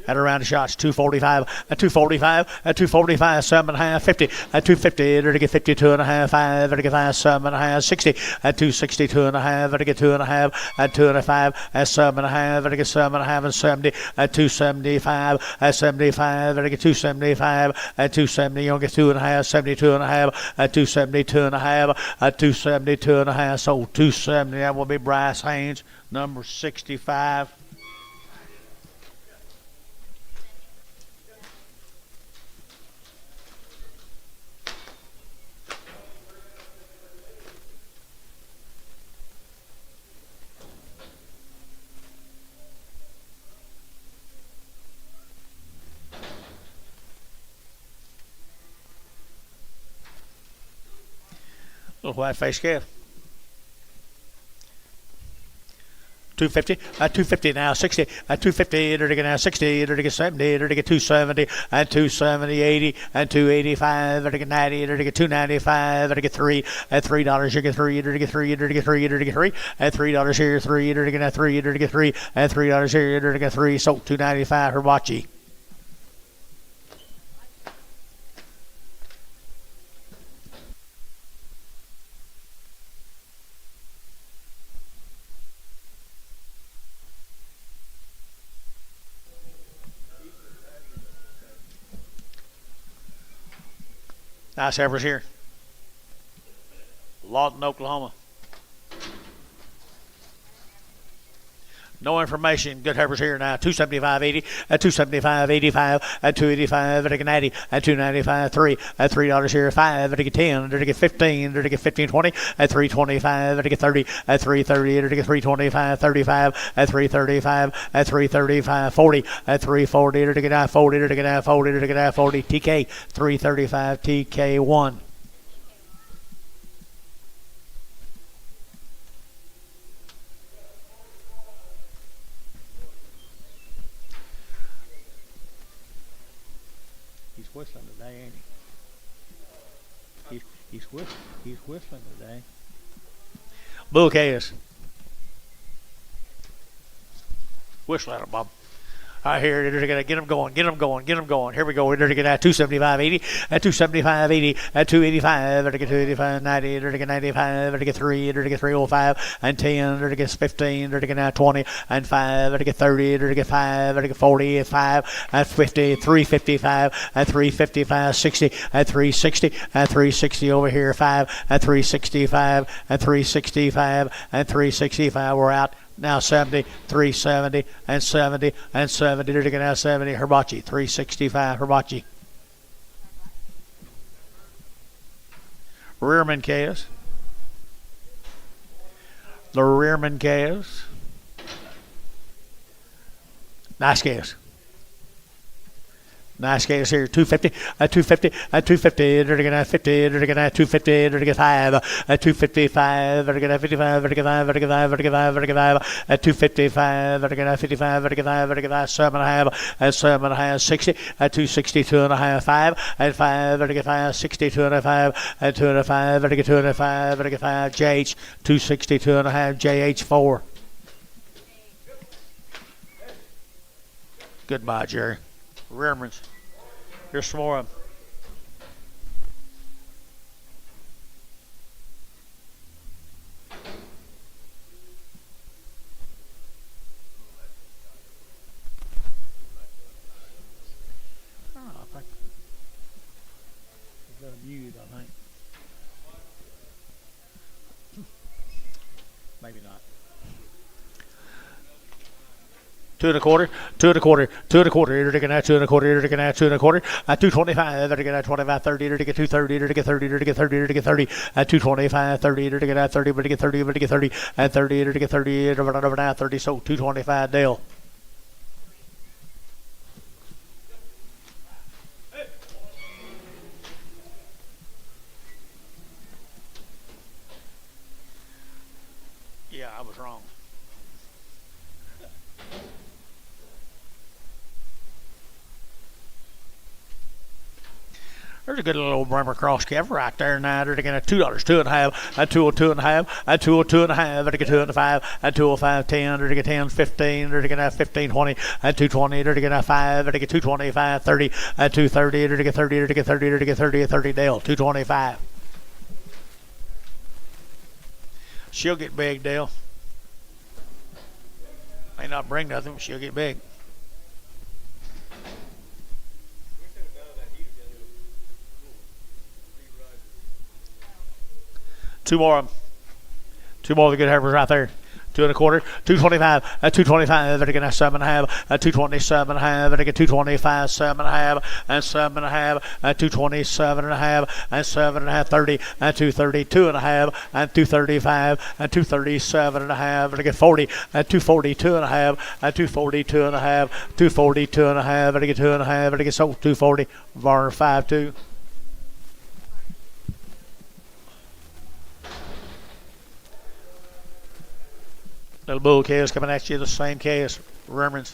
had a round of shots. 245, at 245, at 245, 7.5, 50, at 250, to get 52.5, 5, to get 5, 7.5, 60, at 262.5, to get 2.5, at 2.5, at 7.5, to get 7.5, and 70, at 275, at 75, to get 275, at 270, you'll get 2.5, 72.5, at 272.5, at 272.5, so 270, that will be Bryce Haynes, number 65. Little white face calf. 250, at 250 now, 60, at 250, to get now 60, to get 70, to get 270, at 270, 80, at 285, to get 90, to get 295, to get 3, at $3, you get 3, to get 3, to get 3, to get 3, at $3 here, 3, to get 3, to get 3, at $3 here, to get 3, so 295 Hibachi. Nice heifers here. Lawton, Oklahoma. No information. Good Heifers here now. 275.80 at 275.85 at 285 at a 90 at 295 3 at $3 here 5 at a 10 at a 15 at a 15.20 at 325 at a 30 at 330 at a 325 35 at 335 at 335 40 at 340 at a 40 at a 40 at a 40 TK 335 TK1. Whistling today, ain't he? He's whistling today. Bull Case. Whistle at him, Bob. All right, here, they're going to get him going. Here we go. We're going to get at 275.80, at 275.80, at 285, they're going to get 285, 90, they're going to get 95, they're going to get 3, they're going to get 305, and 10, they're going to get 15, they're going to get 20, and 5, they're going to get 30, they're going to get 5, they're going to get 40, and 5, and 50, 355, and 355, 60, and 360, and 360 over here, 5, and 365, and 365, and 365. We're out. Now 70, 370, and 70, and 70. They're going to now 70. Hibachi, 365. Hibachi. Rearman calves. The rearman calves. Nice calves. Nice case here, 250, at 250, at 250, they're going to 50, they're going to 250, they're going to 5, at 255, they're going to 55, they're going to 5, they're going to 5, they're going to 5, they're going to 5, at 255, they're going to 55, they're going to 5, they're going to 5, 7.5, at 7.5, 60, at 260, 2.5, 5, at 5, they're going to 5, 60, 2.5, at 2.5, they're going to 2.5, they're going to 5, JH, 260, 2.5, JH 4. Goodbye, Jerry. Rearmans. Here's some more of them. I think he's got a mute, I think. Maybe not. 2 1/4, 2 1/4, 2 1/4. You're taking that 2 1/4. You're taking that 2 1/4. At 225, they're taking that 25, 30. You're taking 230. You're taking 30. You're taking 30. You're taking 30. At 225, 30. You're taking that 30. But you get 30. But you get 30. At 30. You're taking 30. Over now 30. So 225. Dale. Yeah, I was wrong. There's a good little old Bremer cross calf right there now. They're taking at $2, 2.5, at 202.5, at 202.5, they're taking 205, at 205, 10, they're taking 10, 15, they're taking at 15, 20, at 220, they're taking at 5, they're taking 225, 30, at 230, they're taking 30, they're taking 30, they're taking 30, at 30, Dale, 225. She'll get big, Dale. May not bring nothing, but she'll get big. Two more of them. Two more of the good heifers right there. 2 1/4, 225, at 225, they're going to 7.5, at 227.5, they're going to 225, 7.5, and 7.5, at 227.5, and 7.5, 30, at 230, 2.5, and 235, and 237.5, they're going 40, at 242.5, at 242.5, 242.5, they're going 2.5, they're going so 240, bar 5.2. Little bull calves coming at you, the same calves, Rearmans.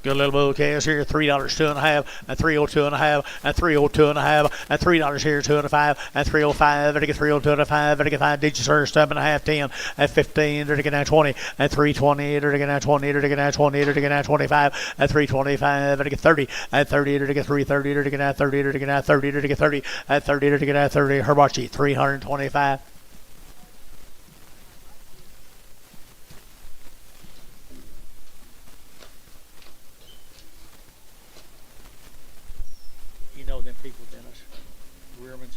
Good little bull calves here, $3, 2.5, and 302.5, and 302.5, and $3 here, 2.5, and 305, and 302.5, and 5 digits here, 7.5, 10, and 15, they're taking out 20, and 320, they're taking out 20, they're taking out 20, they're taking out 25, and 325, they're taking 30, and 30, they're taking 330, they're taking out 30, they're taking out 30, they're taking 30, and 30, they're taking out 30, Hibachi, 325. You know them people, Dennis. Rearmans.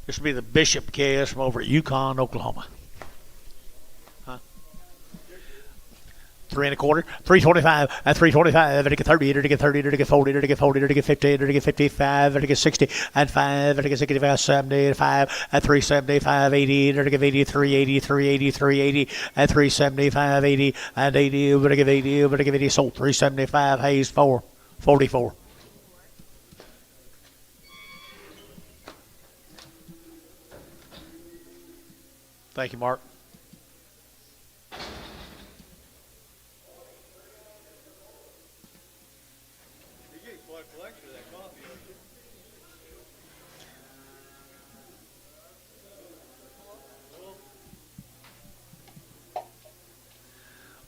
This will be the Bishop calves from over at Yukon, Oklahoma. 3 1/4, 325, and 325, and 30, and 30, and 40, and 40, and 50, and 55, and 60, and 5, and 65, 70, 5, and 375, 80, and 80, 380, 380, 380, and 375, 80, and 80, and 80, and 80, sold 375, Hayes 4, 44. Thank you, Mark.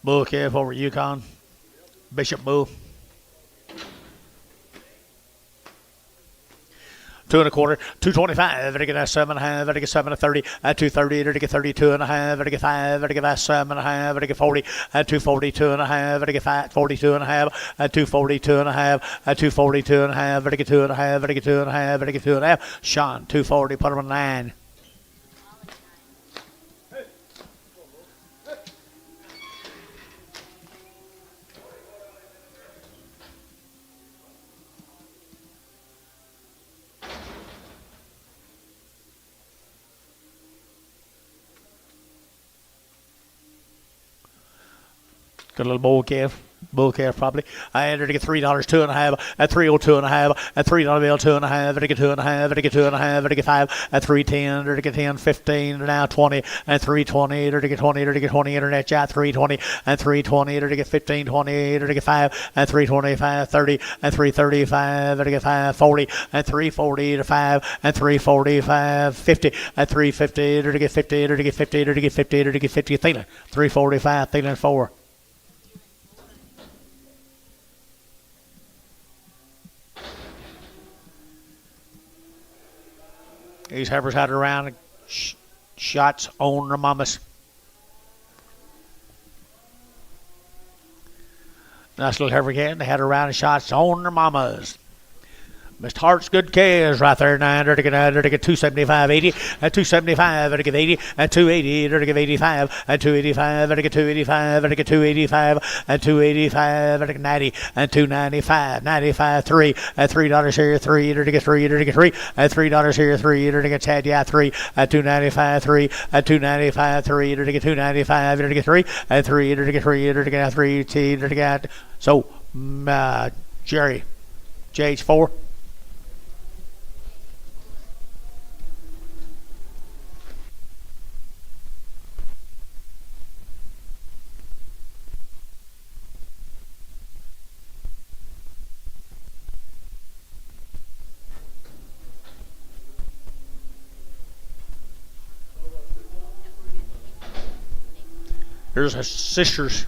Bull calf over Yukon. Bishop bull. 2 1/4, 225, and I get 7 1/2, and I get 7 30, and 230, and I get 32 1/2, and I get 5, and I get 7 1/2, and I get 40, and 242 1/2, and I get 42 1/2, and 242 1/2, and 242 1/2, and I get 2 1/2, and I get 2 1/2, and I get 2 1/2. Sean, 240, put him on 9. Got a little bull calf probably. I ended to get $3, 2 1/2, at 302 1/2, at $3 bill, 2 1/2, and I get 2 1/2, and I get 2 1/2, and I get 5, at 310, and I get 10, 15, and now 20, and 320, and I get 20, and I get 20, internet chat, 320, and 320, and I get 15, 20, and I get 5, and 325, 30, and 335, and I get 540, and 340 to 5, and 345, 50, and 350, and I get 50, and I get 50, and I get 50, and I get 50, Thielen, 345, Thielen 4. These heifers had around shots on their mamas. Nice little heifer can. They had around shots on their mamas. Mr. Hart's good calves right there. 9, to get 275, 80, and 275, and get 80, and 280, to get 85, and 285, and get 285, and get 285, and 285, and get 90, and 295, 95, 3, and $3 here, 3, to get 3, to get 3, and $3 here, 3, to get Tad, yeah, 3, and 295, 3, and 295, 3, to get 295, to get 3, and 3, to get 3, to get 3, T, to get. So, Jerry, JH4. Here's her sisters.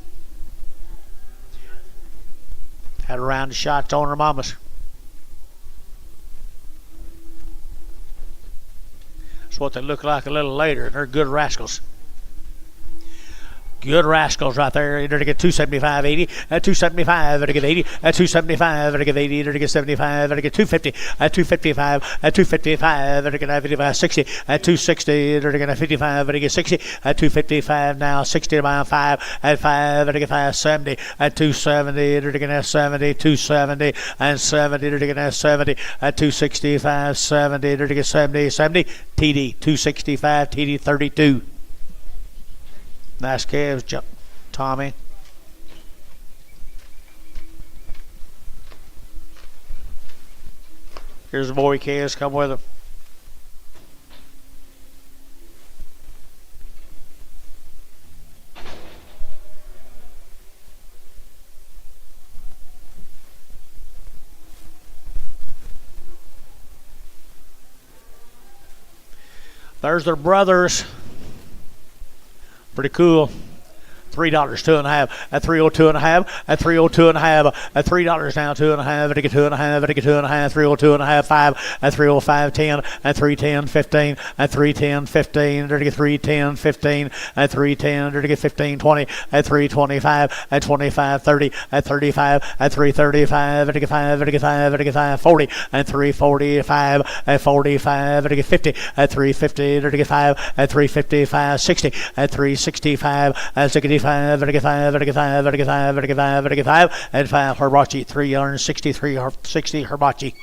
Had a round of shots on her mamas. That's what they look like a little later. They're good rascals. Good rascals right there. They're to get 275, 80, at 275, they're to get 80, at 275, they're to get 80, they're to get 75, they're to get 250, at 255, at 255, they're to get 55, 60, at 260, they're to get 55, they're to get 60, at 255 now, 60 to 5, at 5, they're to get 570, at 270, they're to get 70, 270, and 70, they're to get 70, at 265, 70, they're to get 70, 70, TD, 265, TD 32. Nice calves, Tommy. Here's the boy calves, come with them. There's their brothers. Pretty cool. $3, 2.5, at $3.02.5, at $3.02.5, at $3 now, 2.5, at $2.5, at $2.5, $3.02.5, 5, at $3.05.10, at $3.10, 15, at $3.10, 15, at $3.10, 15, at $3.10, at $15, 20, at $3.25, at $25, 30, at $35, at $3.35, at $5, at $5, at $5, 40, at $3.45, at $45, at $50, at $3.50, at $5, at $3.55, 60, at $3.65, at $65, at $5, at $5, at $5, at $5, at $5, at $5, Herbachi, $363.60 Herbachi.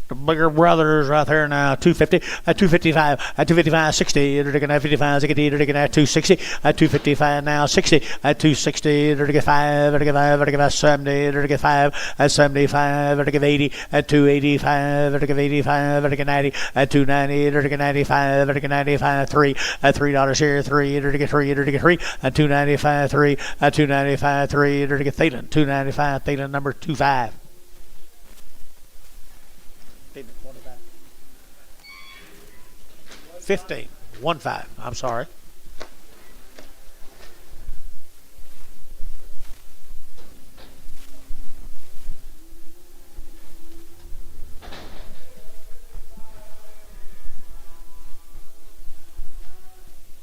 The bigger brothers right there now, 250, at 255, at 255, 60, they're taking at 55, 60, they're taking at 260, at 255 now, 60, at 260, they're taking 5, they're taking 5, they're taking 70, they're taking 5, at 75, they're taking 80, at 285, they're taking 85, they're taking 90, at 290, they're taking 95, they're taking 95, 3, at $3 here, 3, they're taking 3, they're taking 3, at 295, 3, at 295, 3, they're taking Thelen, 295, Thelen number 25. 15, 1-5, I'm sorry.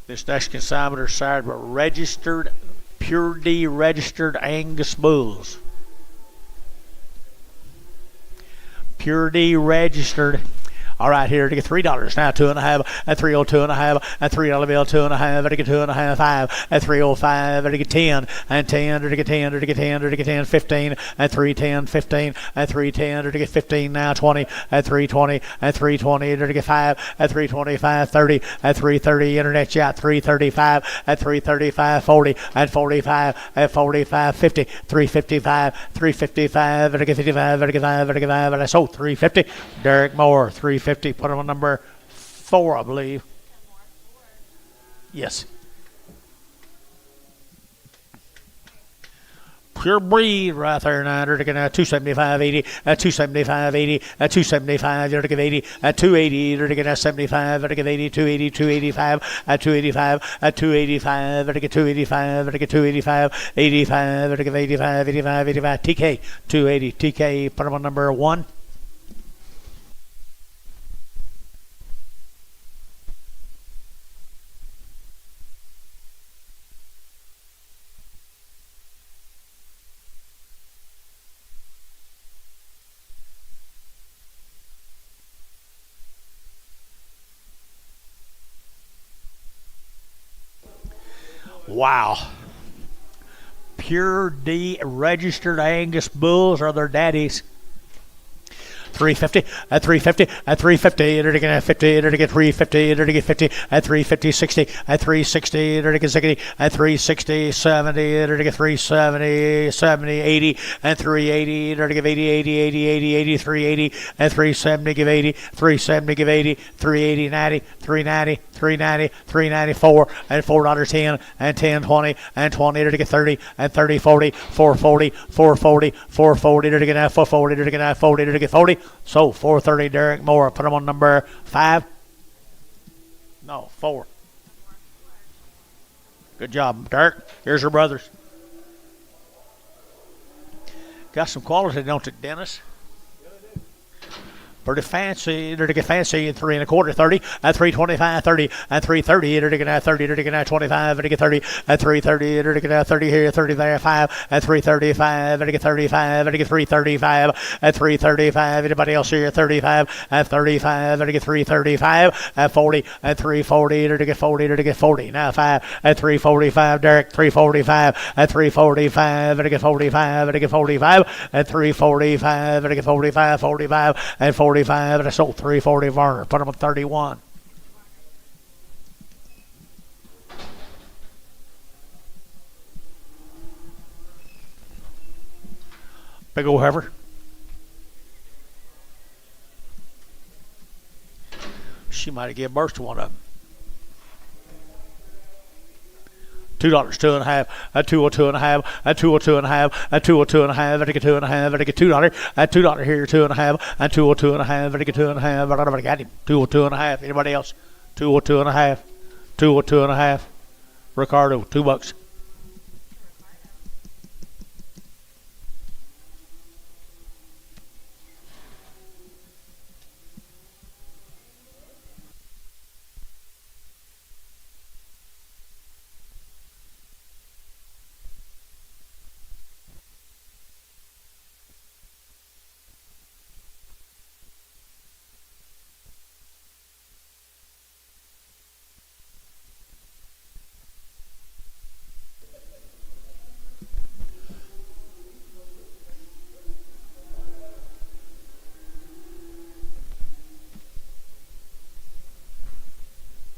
This next consignment is sired by registered, Pure D registered Angus bulls. Pure D registered. All right, here to get $3 now, 2.5, at $3.02.5, at $3 bill, 2.5, at get 2.5, 5, at $3.05, at get 10, and 10, at get 10, at get 10, at get 10, 15, at $3.10, 15, at $3.10, at get 15 now, 20, at $3.20, at $3.20, at get 5, at $3.25, 30, at $3.30, internet chat, $3.35, at $3.35, 40, at $45, at $45, 50, $3.55, $3.55, at get 55, at get 5, at get 5, and I sold $3.50. Derek Moore, $3.50. Put him on number 4, I believe. Yes. Pure breed right there now. They're taking 275.80, at 275.80, at 275. They're taking 80, at 280. They're taking 75. They're taking 80, 280, 285, at 285, at 285. They're taking 285. They're taking 285, 85. They're taking 85, 85, 85. TK 280. TK. Put him on number 1. Wow. Pure D registered Angus bulls are their daddies. 350, at 350, at 350, they're taking 50, they're taking 350, they're taking 50, at 350, 60, at 360, they're taking 60, at 360, 70, they're taking 370, 70, 80, and 380, they're taking 80, 80, 80, 80, 80, 380, and 370, give 80, 370, give 80, 380, 90, 390, 390, 394, and $4.10, and 10, 20, and 20, they're taking 30, and 30, 40, 440, 440, 440, they're taking 440, they're taking 40, they're taking 40. So 430, Derek Moore. Put him on number 5. No, 4. Good job, Derek. Here's your brothers. Got some quality, don't it, Dennis? Pretty fancy. They're to get fancy at 3 1/4, 30, at 325, 30, at 330, they're to get 30, they're to get 25, they're to get 30, at 330, they're to get 30 here, 30 there, 5, at 335, they're to get 35, they're to get 335, at 335, anybody else here, 35, at 35, they're to get 335, at 40, at 340, they're to get 40, they're to get 40, now 5, at 345, Derek, 345, at 345, they're to get 45, they're to get 45, at 345, they're to get 45, 45, at 45, and I sold 340 Varner. Put them at 31. Big old heifer. She might have given birth to one of them. $2, 2.5, a 2 or 2.5, a 2 or 2.5, a 2 or 2.5, I get 2.5, I get $2, a $2 here, 2.5, and 2 or 2.5, I get 2.5, I got him, 2 or 2.5. Anybody else? 2 or 2.5, 2 or 2.5. Ricardo, $2.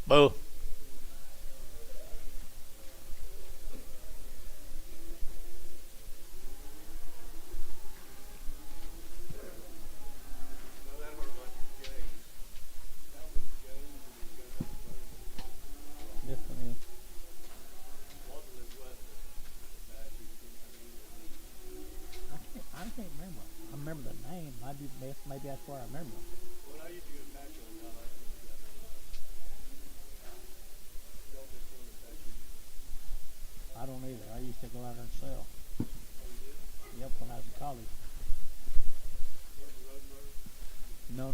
Boo. I can't remember. I remember the name. Maybe that's where I remember. I don't either. I used to go out there and sell. Yep, when I was in college. No.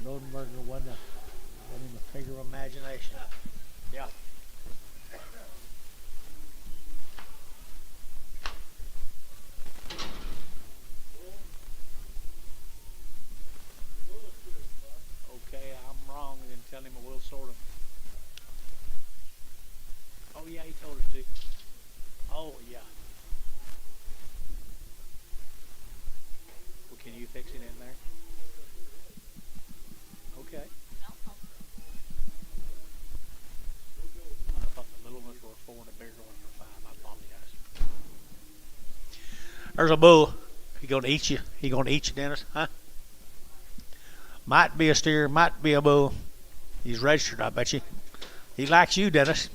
Rodenberger wasn't even a figure of imagination. Yeah. Okay, I'm wrong, and then tell him I will sort of. Oh yeah, he told us to. Oh yeah. Well, can you fix it in there? Okay. I thought the little ones were 4 and the bigger ones were 5. I apologize. There's a bull. He gonna eat you. He gonna eat you, Dennis, huh? Might be a steer, might be a bull. He's registered, I bet you. He likes you, Dennis.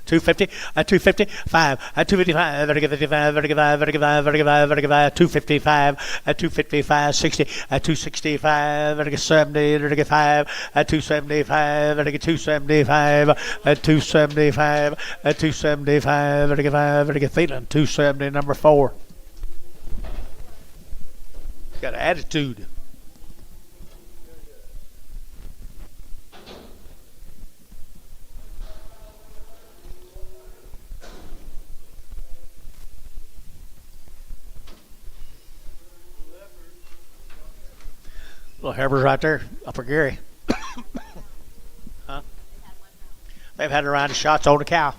250, a 250, 5, a 255, 255, a 255, 60, a 265, 70, 5, a 275, 275, a 275, a 275, feeling 270, number 4. Got an attitude. Little Herbers right there, Upper Gary. Huh? They've had a round of shots on the cow.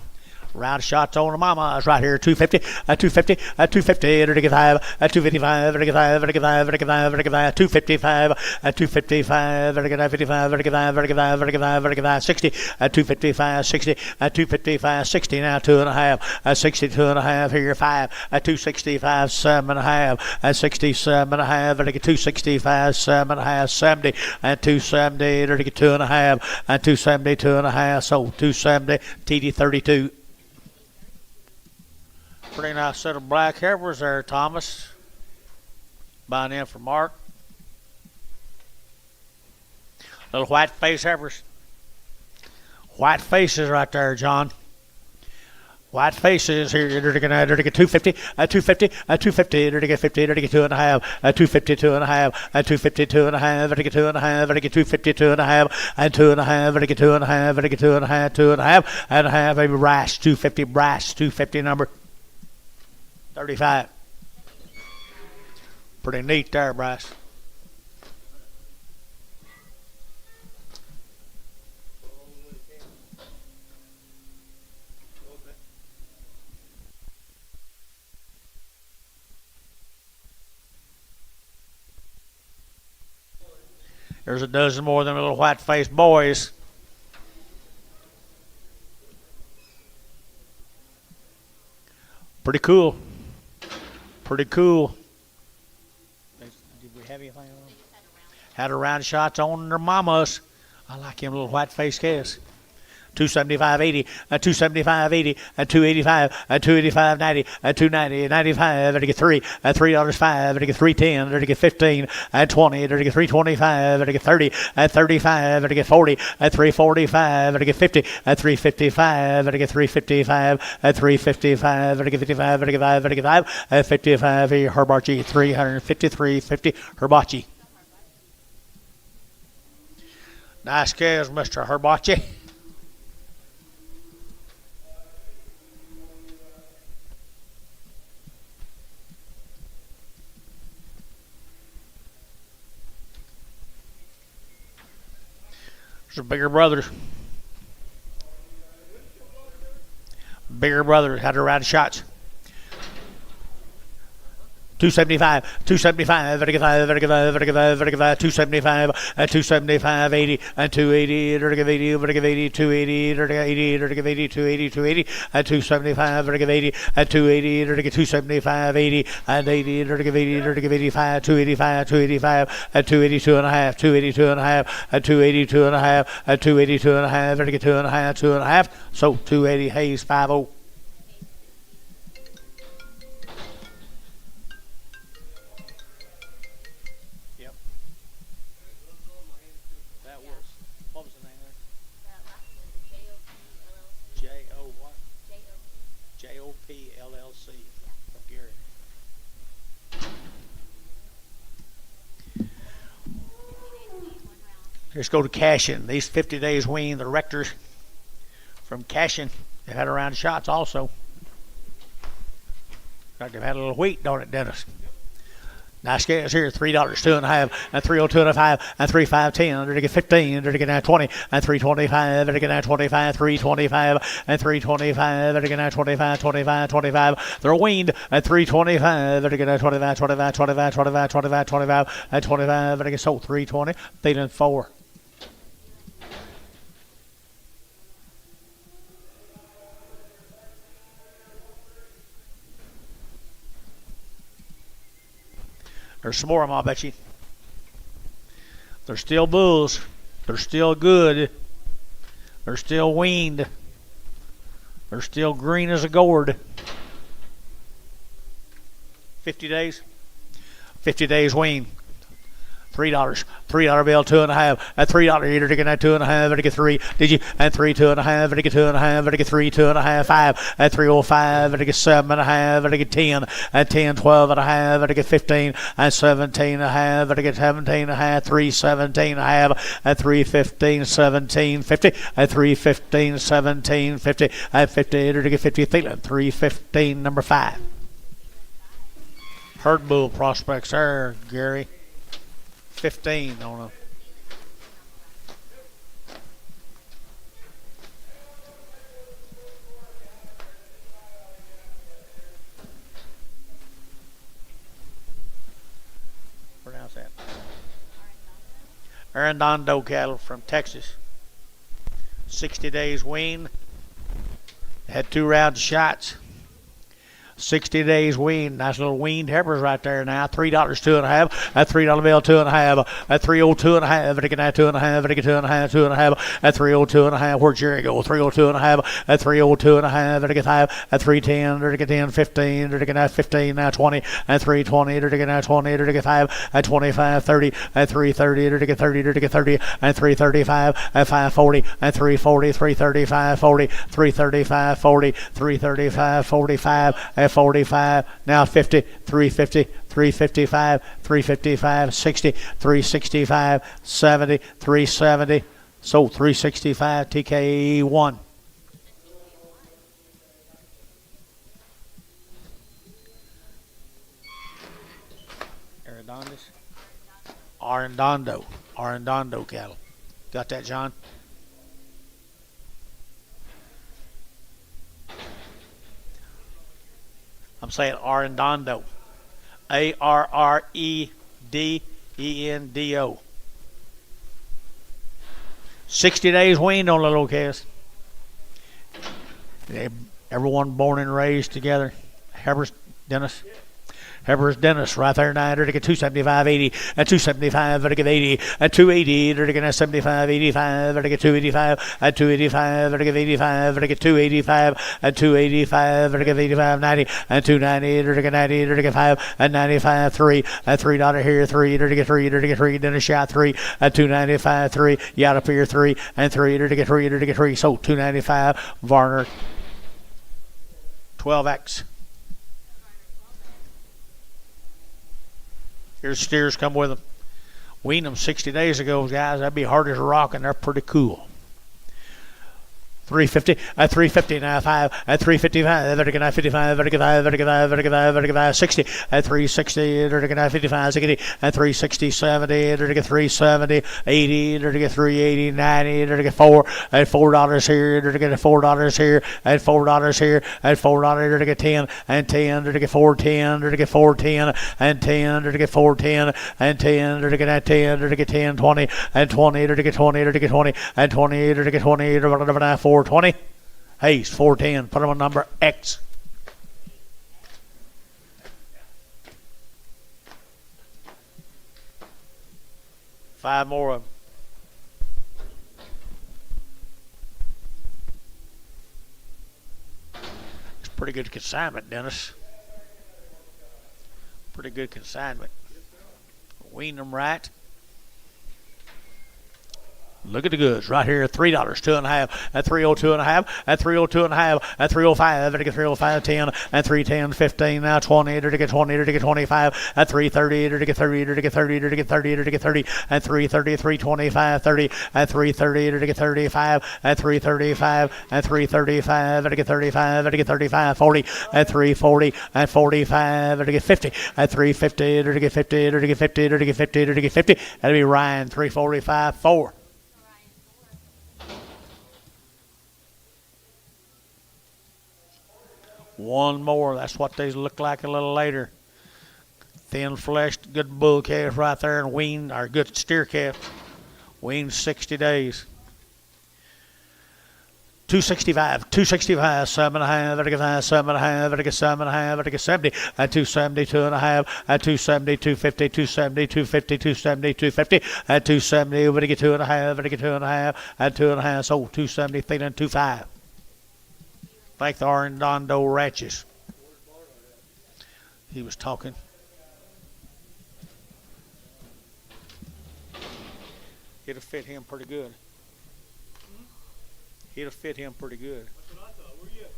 Round of shots on the mama is right here. 250, a 250, a 250, a 255, a 255, a 255, a 255, 255, a 255, a 255, a 255, a 255, 60, a 255, 60, a 255, 60, now 2.5, a 62.5 here, 5, a 265, 7.5, a 67.5, a 265, 7.5, 70, and 270, a 2.5, and 270, 2.5, so 270, TD 32. Pretty nice set of black heifers there, Thomas. Buying in for Mark. Little white face heifers. White faces right there, John. White faces here. They're going to 250, a 250, a 250, they're going to 50, they're going to 2.5, a 250, 2.5, a 250, 2.5, they're going to 2.5, they're going to 250, 2.5, and 2.5, they're going to 2.5, they're going to 2.5, 2.5, and a half, maybe brass, 250, brass, 250 number. 35. Pretty neat there, Bryce. There's a dozen more of them little white-faced boys. Pretty cool. Pretty cool. Did we have anything on? Had a round shots on their mamas. I like him little white-faced calves. 275.80, 275.80, 285, 285.90, 290, 95, I get $3, $3.05, I get $3.10, I get 15, 20, I get $3.25, I get 30, 35, I get 40, 345, I get 50, 355, I get 355, 355, I get 55, I get 5, I get 5, 55, Herbachi, 353.50, Herbachi. Nice calves, Mr. Herbachi. There's bigger brothers. Bigger brothers had to ride shots. 275, 275, 275, 275, 80, 280, 80, 80, 280, 80, 80, 280, 280, 275, 80, 280, 275, 80, and 80, 85, 285, 285, 282 and a half, 282 and a half, 282 and a half, 282 and a half, 2 and a half, 2 and a half. So 280 Hayes 50. JOP LLC from Gary. Let's go to Cashin. These 50 days wean, the rectors from Cashin. They've had around shots also. Like they've had a little wheat, don't it, Dennis? Nice scales here, $3, 2.5, and 302 and a 5, and 3.5, 10, to get 15, to get now 20, and 325, to get now 25, 325, and 325, to get now 25, 25, 25. They're weaned at 325, to get now 25, 25, 25, 25, 25, 25, and 25, to get sold 320, feeding 4. There's some more of them, I'll bet you. They're still bulls. They're still good. They're still weaned. They're still green as a gourd. 50 days. 50 days wean. $3, $3 bill, 2.5, at $3 eater to get that 2.5, to get 3, did you? And 3, 2.5, to get 2.5, to get 3, 2.5, 5, at 305, to get 7.5, to get 10, at 10, 12.5, to get 15, and 17.5, to get 17.5, 317.5, at 315, 17.50, at 315, 17.50, at 50 to get 50, feeling 315, number 5. Herd bull prospects there, Gary. 15 on them. Pronounce that. Arredondo cattle from Texas. 60 days wean. Had 2 rounds of shots. 60 days wean. Nice little weaned heifers right there now. $3, 2.5. At $3 bill, 2.5. At 302.5. At 2.5. At 2.5. 2.5. At 302.5. Where'd Jerry go? 302.5. At 302.5. At 5. At 310. At 10. 15. At 15. Now 20. At 320. At now 20. At 5. At 25. 30. At 330. At 30. At 30. At 335. At 540. At 340. 335. 40. 335. 40. 335. 45. At 45, now 50, 350, 355, 355, 60, 365, 70, 370, so 365, TK 1. Arredondo cattle. Got that, John? I'm saying Arredondo. ARREDENDO. 60 days weaned on the little calves. Everyone born and raised together. Heifers, Dennis. Heber's Dennis right there, 9, to get 275, 80, at 275, to get 80, at 280, to get 75, 85, to get 285, at 285, to get 85, to get 285, at 285, to get 85, 90, and 290, to get 90, to get 5, at 95, 3, at $3 here, 3, to get 3, to get 3, then a shot 3, at 295, 3, Yacht up here 3, and 3, to get 3, to get 3, so 295, Varner, 12X. Here's steers come with them. Weaned them 60 days ago, guys. That'd be hard as a rock, and they're pretty cool. 350 at 350 now 5 at 355 vertical 55 vertical 5 vertical 5 vertical 5 vertical 5 60 at 360 vertical 55 60 at 360 70 vertical 370 80 vertical 380 90 vertical 4 at $4 here vertical $4 here at $4 here at $4 vertical 10 and 10 vertical 410 vertical 410 and 10 vertical 410 and 10 vertical 10 vertical 10 20 and 20 vertical 20 vertical 20 and 20 vertical 20 vertical 420. Hayes 410. Put them on number X. Five more of them. It's pretty good consignment, Dennis. Pretty good consignment. Wean them right. Look at the goods right here. $3, 2.5 at 302.5 at 302.5 at 305 to get 305 10 and 310 15 now 20 to get 20 to get 25 at 330 to get 30 to get 30 to get 30 to get 30 at 330 325 30 at 330 to get 35 at 335 at 335 to get 35 to get 35 40 at 340 at 45 to get 50 at 350 to get 50 to get 50 to get 50 to get 50. That'll be Ryan 345 4. One more. That's what they look like a little later. Thin fleshed, good bull calf right there, and weaned, or good steer calf. Weaned 60 days. 265, 265, 7.5, vertical 5, 7.5, vertical 7.5, vertical 70, at 270, 2.5, at 270, 250, 270, 250, 270, 250, at 270, vertical 2.5, vertical 2.5, at 2.5, so 270, feeling 2.5. Like the Arredondo Ratches. He was talking. It'll fit him pretty good. It'll fit him pretty good. That's what I thought. Where you at,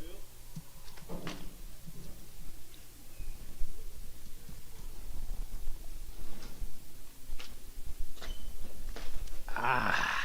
Bill? Ah.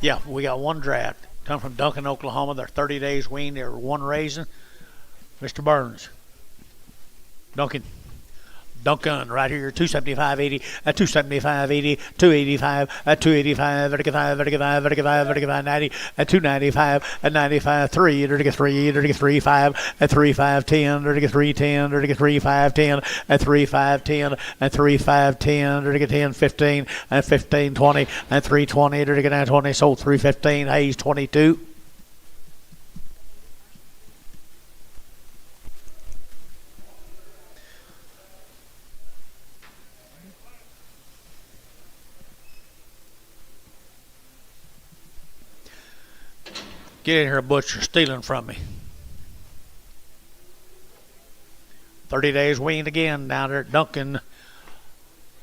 Yeah, we got one draft. Come from Duncan, Oklahoma. They're 30 days weaned. They're one raising. Mr. Burns. Duncan right here, 275.80 at 275.80, 285 at 285, vertical 5, vertical 5, vertical 5, vertical 5, 90 at 295 at 95, 3, vertical 3, vertical 3, 5 at 3, 5, 10, vertical 3, 10, vertical 3, 5, 10 at 3, 5, 10 at 3, 5, 10, vertical 10, 15 at 15, 20 at 320, vertical 9, 20, sold 315, Hayes 22. Get in here, Butcher, stealing from me. 30 days weaned again down there at Duncan.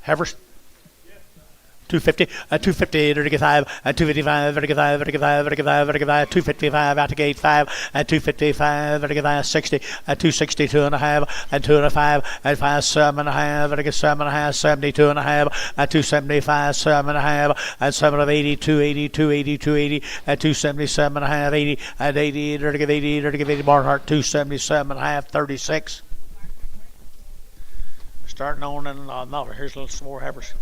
Heifers. 250 at 250 vertical 5 at 255 vertical 5 vertical 5 vertical 5 vertical 5 255 out to gate 5 at 255 vertical 5 60 at 260 2.5 at 2.5 at 5 7.5 vertical 7.5 72 2.5 at 275 7.5 at 7 of 80 280 280 280 at 277.5 80 at 80 vertical 80 vertical 80 Barnhart 277.5 36. starting on and no, here's a little some more heifers.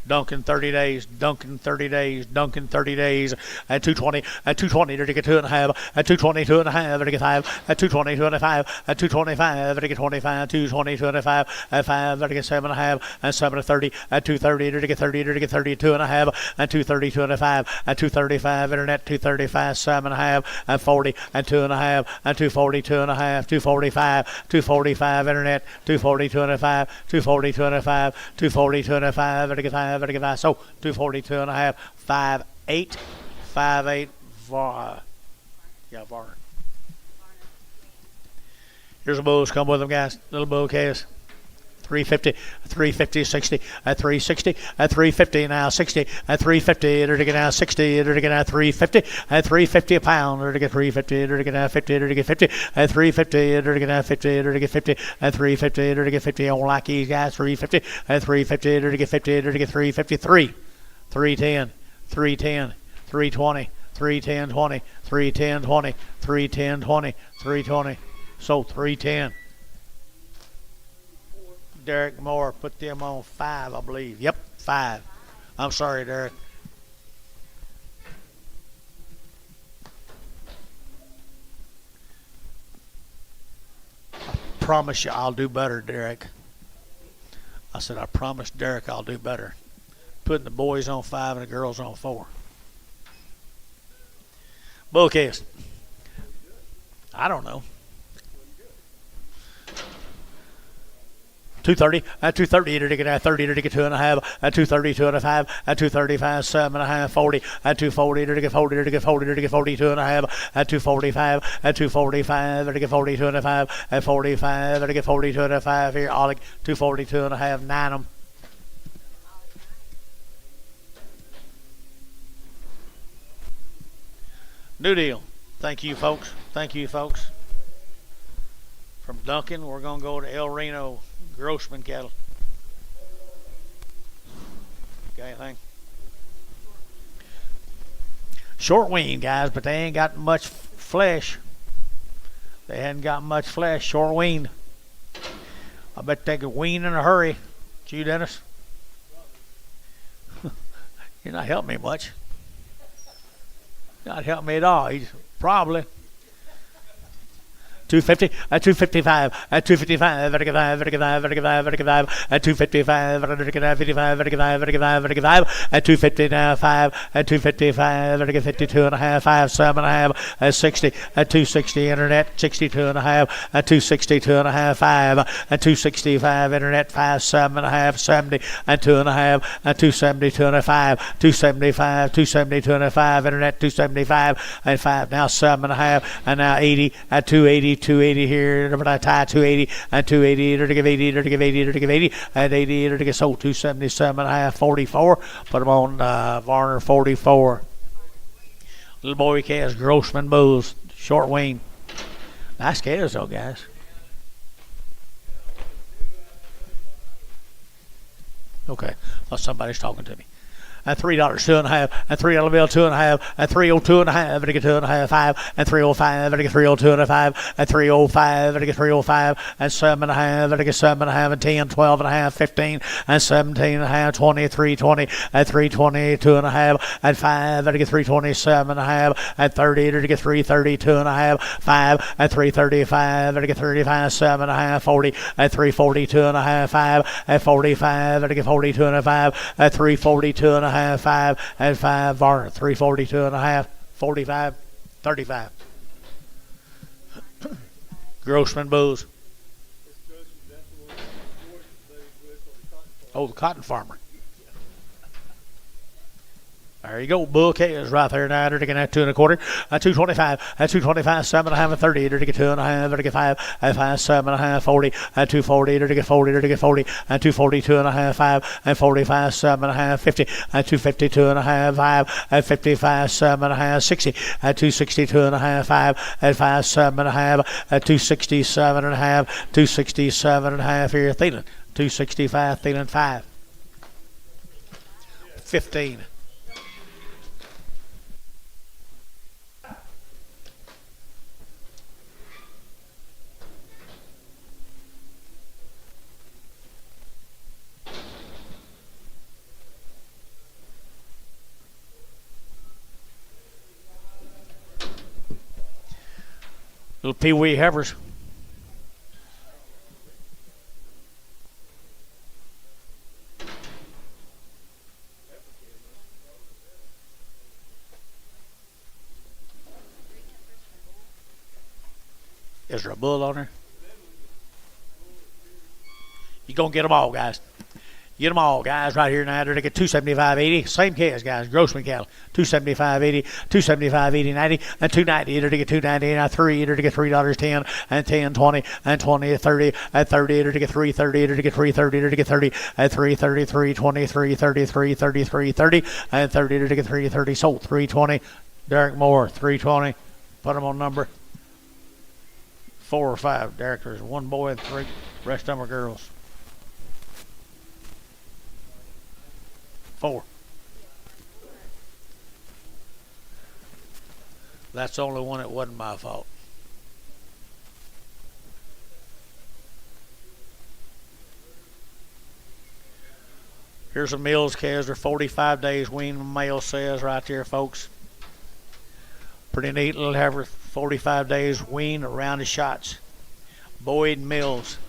Duncan 30 days, Duncan 30 days, Duncan 30 days, at 220, at 220, to get 2.5, at 220, 2.5, to get 5, at 220, 2.5, at 225, to get 25, 220, 2.5, at 5, to get 7.5, and 7 to 30, at 230, to get 30, to get 32.5, and 230, 2.5, at 235, internet, 235, 7.5, and 40, and 2.5, and 240, 2.5, 245, 245, internet, 240, 2.5, 240, 2.5, 240, 2.5, to get 5. So 242.5, 5.8, 5.8. Yeah, Varner. Here's the bulls. Come with them, guys. Little bull case. 350, 350, 60, at 360, at 350 now, 60, at 350, to get now 60, to get now 350, at 350 a pound, to get 350, to get now 50, to get 50, at 350, to get now 50, to get 50, at 350, to get 50. I don't like these guys. 350, at 350, to get 50, to get 353, 310, 310, 320, 310, 20, 310, 20, 310, 20, 320. So 310. Derek Moore put them on 5, I believe. Yep, 5. I'm sorry, Derek. I promise you I'll do better, Derek. I said, I promise Derek I'll do better. Putting the boys on 5 and the girls on 4. Bull case. I don't know. 230, at 230, to get at 30, to get 2.5, at 230, 2.5, at 235, 7.5, 40, at 240, to get 40, to get 40, to get 40, 2.5, at 245, at 245, to get 40, 2.5, at 45, to get 40, 2.5 here, Alec, 240, 2.5, 9 them. New deal. Thank you, folks. Thank you, folks. From Duncan, we're going to go to El Reno. Grossman cattle. Got anything? Short wean, guys, but they ain't got much flesh. They hadn't got much flesh. Short wean. I bet they could wean in a hurry. It's you, Dennis? You're not helping me much. You're not helping me at all. He's probably. 250, at 255, at 255, at 255, at 255, at 250 now 5, at 255, at 52 and a half, 5, 7.5, at 60, at 260 internet, 62.5, at 262 and a half, 5, at 265 internet, 5, 7.5, 70, at 2.5, at 272 and a 5, 275, 272 and a 5 internet, 275 and 5, now 7.5, and now 80, at 280. 280 here, but I tie 280 and 280 to give 80 to give 80 to give 80 and 80 to get sold 277.5, 44. Put them on Varner 44. Little boy calves, Grossman bulls, short wean. Nice calves though, guys. Okay, well, somebody's talking to me. At $3, 2.5, and $3 bill, 2.5, and 302.5, and get 2.5, 5, and 305, and get 302.5, and 305, and get 305, and 7.5, and get 7.5, and 10, 12.5, 15, and 17.5, 20, 320, and 320, 2.5, and 5, and get 327.5, and 30, and get 332.5, 5, and 335, and get 35, 7.5, 40, and 342.5, 5, and 45, and get 42.5, and 342.5. 5 and 5 Varner 342.5 45 35 Grossman bulls. Oh, the cotton farmer. There you go. Bull calves right there now. They're taking that 2 1/4. At 225. At 225, 7.5 and 30. They're taking 2.5. They're taking 5. At 5, 7.5, 40. At 240. They're taking 40. They're taking 40. At 240, 2.5, 5. And 45, 7.5, 50. At 250, 2.5, 5. At 55, 7.5, 60. At 260, 2.5, 5. At 5, 7.5. At 260, 7.5. 267 and a half here. Thielen. 265. Thielen 5. 15. Little pee-wee heifers. Is there a bull on there? You gonna get them all, guys. Get them all, guys, right here now. They're to get 275.80. Same case, guys. Grossman cattle. 275.80, 275.80, 90, and 290. They're to get 290 and 3. They're to get $3.10 and 10, 20, and 20, 30, and 30. They're to get 330. They're to get 330. They're to get 30 and 333, 23, 33, 33, 30, and 30. They're to get 330. Sold 320. Derek Moore 320. Put them on number 4 or 5. Derek, there's one boy and 3. Rest of them are girls. 4. That's the only one that wasn't my fault. Here's a Mills calves. They're 45 days wean, male says right there, folks. Pretty neat little heifer. 45 days wean around the shots. Boyd Mills.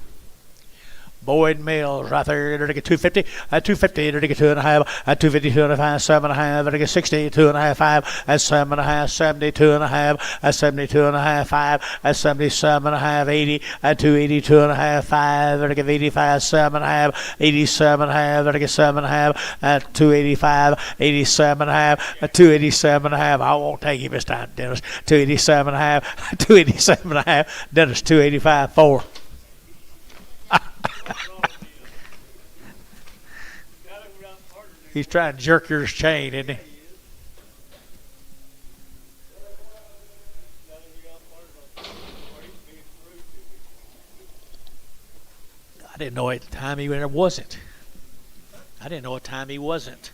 Boyd Mills right there. They're to get 250. At 250, they're to get 2.5. At 250, 2.5, 7.5. They're to get 60, 2.5, 5. At 7.5, 70, 2.5. At 72.5, 5. At 77.5, 80. At 280, 2.5, 5. They're to get 85, 7.5. 87.5. They're to get 7.5. At 285, 87.5. At 287.5. I won't take you this time, Dennis. 287.5. 287.5. Dennis, 285, 4. He's trying to jerk your chain, isn't he? I didn't know at the time he wasn't. I didn't know what time he wasn't.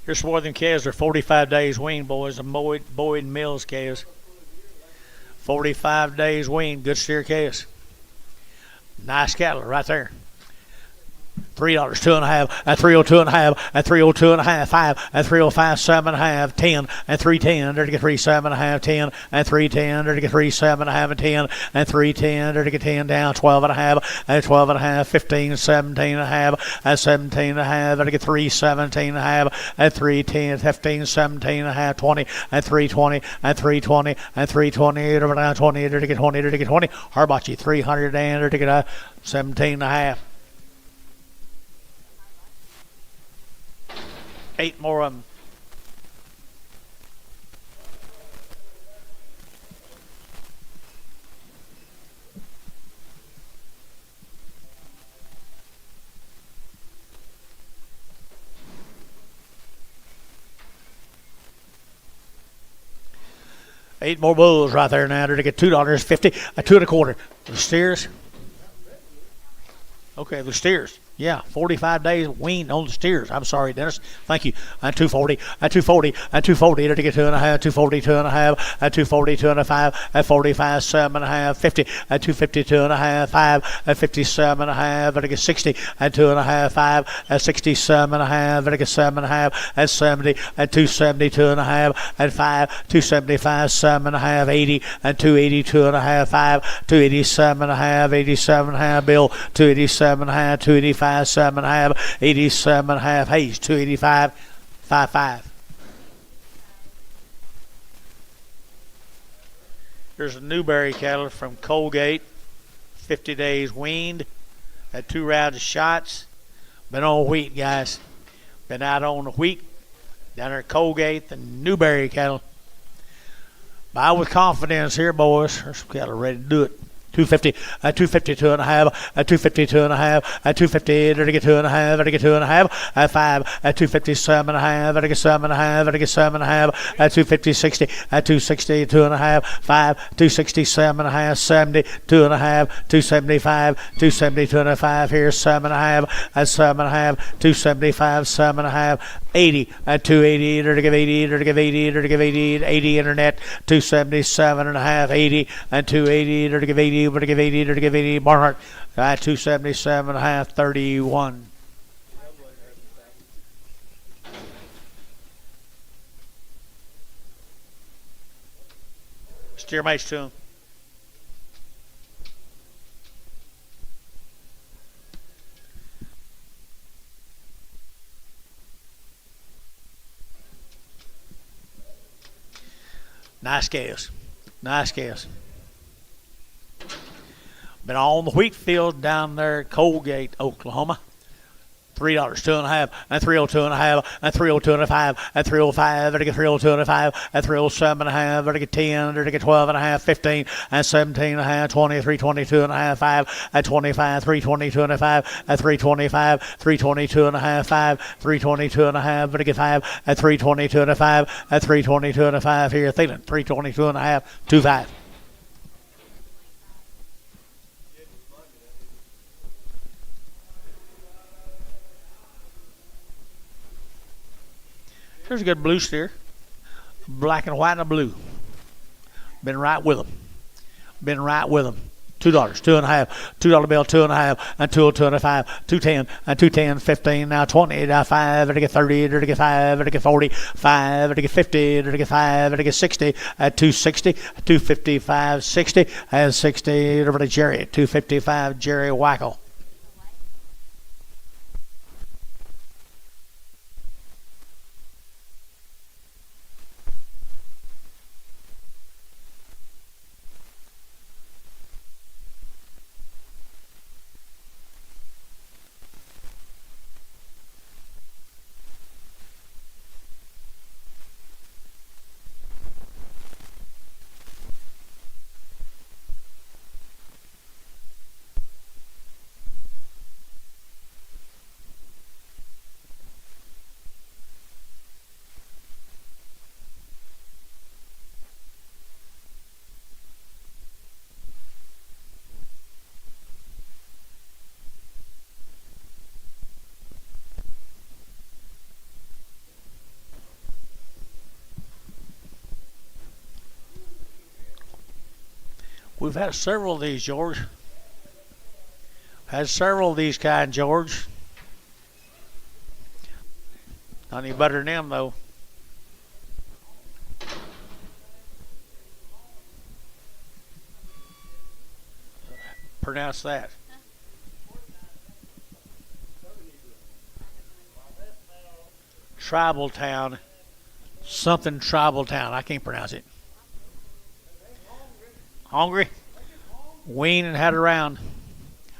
Here's some more of them calves. They're 45 days wean, boys. The Boyd Mills calves. 45 days wean. Good steer calves. Nice cattle right there. $3, 2.5, at 302.5, at 302.5, 5, at 305, 7.5, 10, and 310, they're to get 37.5, 10, and 310, they're to get 37.5, and 10, and 310, they're to get 10 down, 12.5, at 12.5, 15, 17.5, at 17.5, they're to get 317.5, at 310, 15, 17.5, 20, at 320, at 320, at 320, they're down 20, they're to get 20, they're to get 20, Harbachi 300, and they're to get 17.5. 8 more of them. Eight more bulls right there now. They're to get $2.50, a 2.25. The steers. Okay, the steers. Yeah, 45 days weaned on the steers. I'm sorry, Dennis. Thank you. At 240, at 240, at 240, to get 2.5, 240, 2.5, at 240, 2.5, at 45, 7.5, 50, at 250, 2.5, 5, at 57.5, to get 60, at 2.5, 5, at 67.5, to get 7.5, at 70, at 270, 2.5, at 5, 275, 7.5, 80, at 280, 2.5, 5, 287.5, 87.5, Bill, 287.5, 285. 7.5, 87.5, Hayes, 285, 5.5. Here's a Newberry cattle from Colgate, 50 days weaned, had 2 rounds of shots. Been on wheat, guys. Been out on the wheat down there at Colgate, the Newberry cattle. Buy with confidence here, boys. There's some cattle ready to do it. 250, at 250, 2.5, at 250, 2.5, at 250, to get 2.5, to get 2.5, at 5, at 250, 7.5, to get 7.5, to get 7.5, at 250, 60, at 260, 2.5, 5, 260, 7.5, 70, 2.5, 275, 270, 2.5, here's 7.5, at 7.5, 275, 7.5, 80, at 280, to give 80, to give 80, to give 80, 80 internet, 277.5, 80, at 280, to give 80, to give 80, to give 80, Barnhart, at 277.5, 31. Steer mates to him. Nice scales. Nice scales. Been on the wheat field down there at Colgate, Oklahoma. $3, 2.5, and 302.5, and 302.5, and 305, and 302.5, and 307.5, and 10, and 12.5, 15, and 17.5, 20, 322.5, 5, and 25, 322.5, and 325, 322.5, 5, 322.5, and 5, and 322.5, and 322.5 here, Thielen, 322.5, 25. Here's a good blue steer. Black and white and a blue. Been right with them. Been right with them. $2, 2.5, $2 bill, 2.5, and 202.5, 210, and 210, 15, now 20, now 5, and 30, and 5, and 40, 5, and 50, and 5, and 60, at 260, 255, 60, and 60, over to Jerry, 255, Jerry Wackel. We've had several of these, George. Had several of these kind, George. Not any better than them, though. Pronounce that. Tribal Town. Something Tribal Town. I can't pronounce it. Hungry? Wean and had around.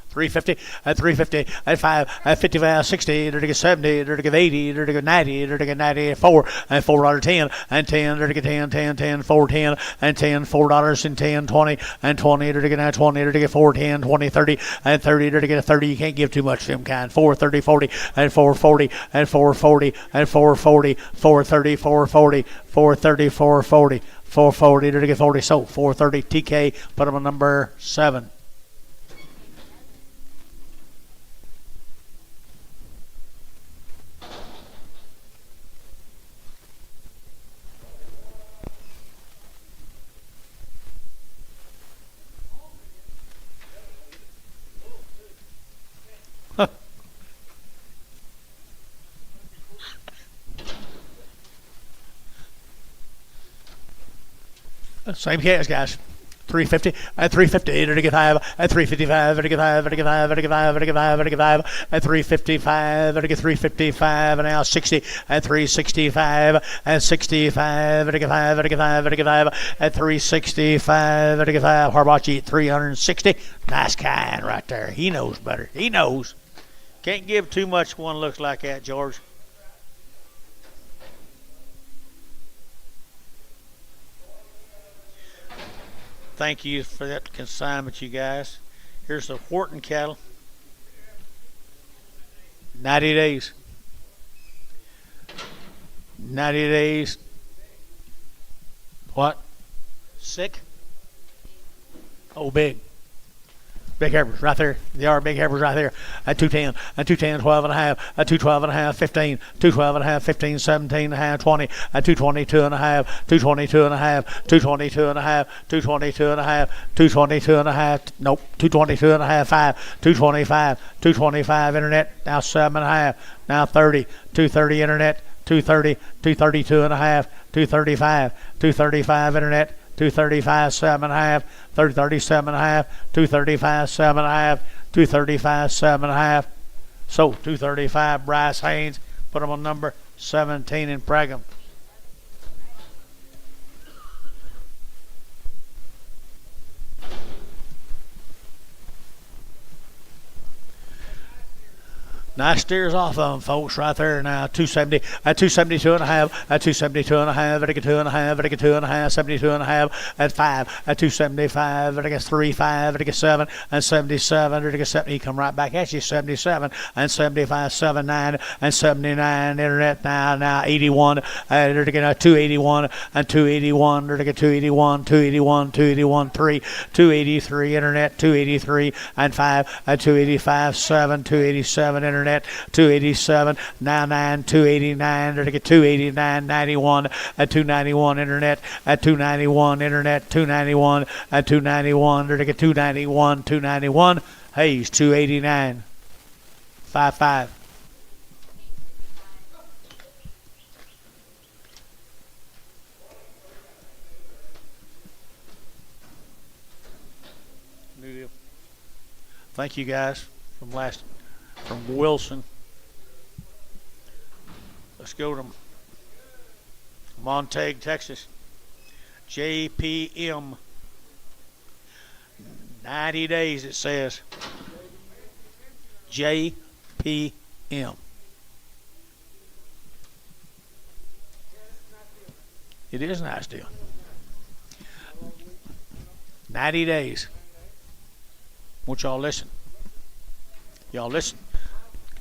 350, at 350, at 5, at 55, 60, to get 70, to get 80, to get 90, to get 94, and $4.10, and 10, to get 10, 10, 10, 410, and 10, $4, and 10, 20, and 20, to get 20, to get 410, 20, 30, and 30, to get 30. You can't give too much to them kind. 4, 30, 40, and 440, and 440, and 440, 430, 440, 430, 440, 440, to get 40. So 430 TK, put them on number 7. Same case, guys. 350, at 350, to get 5, at 355, to get 5, to get 5, to get 5, to get 5, to get 5, at 355, to get 355, and now 60, at 365, at 65, to get 5, to get 5, to get 5, at 365, to get 5. Harbaugh 360. Nice kind right there. He knows better. He knows. Can't give too much one looks like that, George. Thank you for that consignment, you guys. Here's the Wharton cattle. 90 days. 90 days. What? Sick? Oh, big. Big heifers right there. They are big heifers right there. At 210, at 210, 12 and a half, at 212 and a half, 15, 212 and a half, 15, 17 and a half, 20, at 222 and a half, 222 and a half, 222 and a half, 222 and a half, 222 and a half, nope, 222 and a half, 5, 225, 225 internet, now 7 and a half, now 30, 230 internet, 230, 232 and a half, 235, 235 internet, 235, 7.5, 237.5, 235, 7.5, 235, 7.5. So 235, Bryce Haynes. Put him on number 17 and preg him. Nice steers off of them, folks, right there now. 270, at 272.5, at 272.5, at 2.5, at 2.5, 72.5, at 5, at 275, at 3.5, at 7, and 77, at 7. He come right back at you, 77, and 75, 79, and 79. Internet now 81, at 281, and 281, at 281, 281, 281, 3, 283, internet 283, and 5, at 285, 7, 287, internet. 287, 99, 289, 289, 91, at 291, internet, at 291, internet, 291, at 291, 291, 291, Hayes, 289, 55. Thank you guys from Wilson. Let's go to Montague, Texas. JPM. 90 days it says. JPM. It is a nice deal. 90 days. Won't y'all listen? Y'all listen.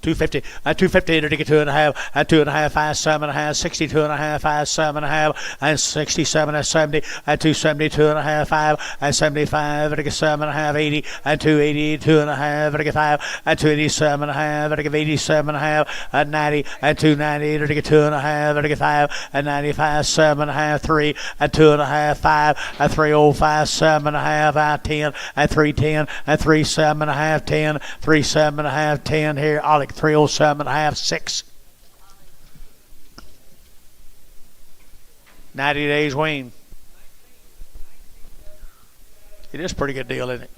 250, at 250, to get 2.5, at 2.5, 5, 7.5, 62.5, 5, 7.5, and 67 at 70, at 270, 2.5, 5, and 75, at 7.5, 80, and 280, 2.5, at 5, at 287.5, at 87.5, at 90, at 290, at 2.5, at 5, at 95, 7.5, 3, at 2.5, 5, at 305, 7.5, at 10, at 310, at 37.5, 10, 37.5, 10 here, Alec. 307.5, 6. 90 days wean. It is a pretty good deal, isn't it?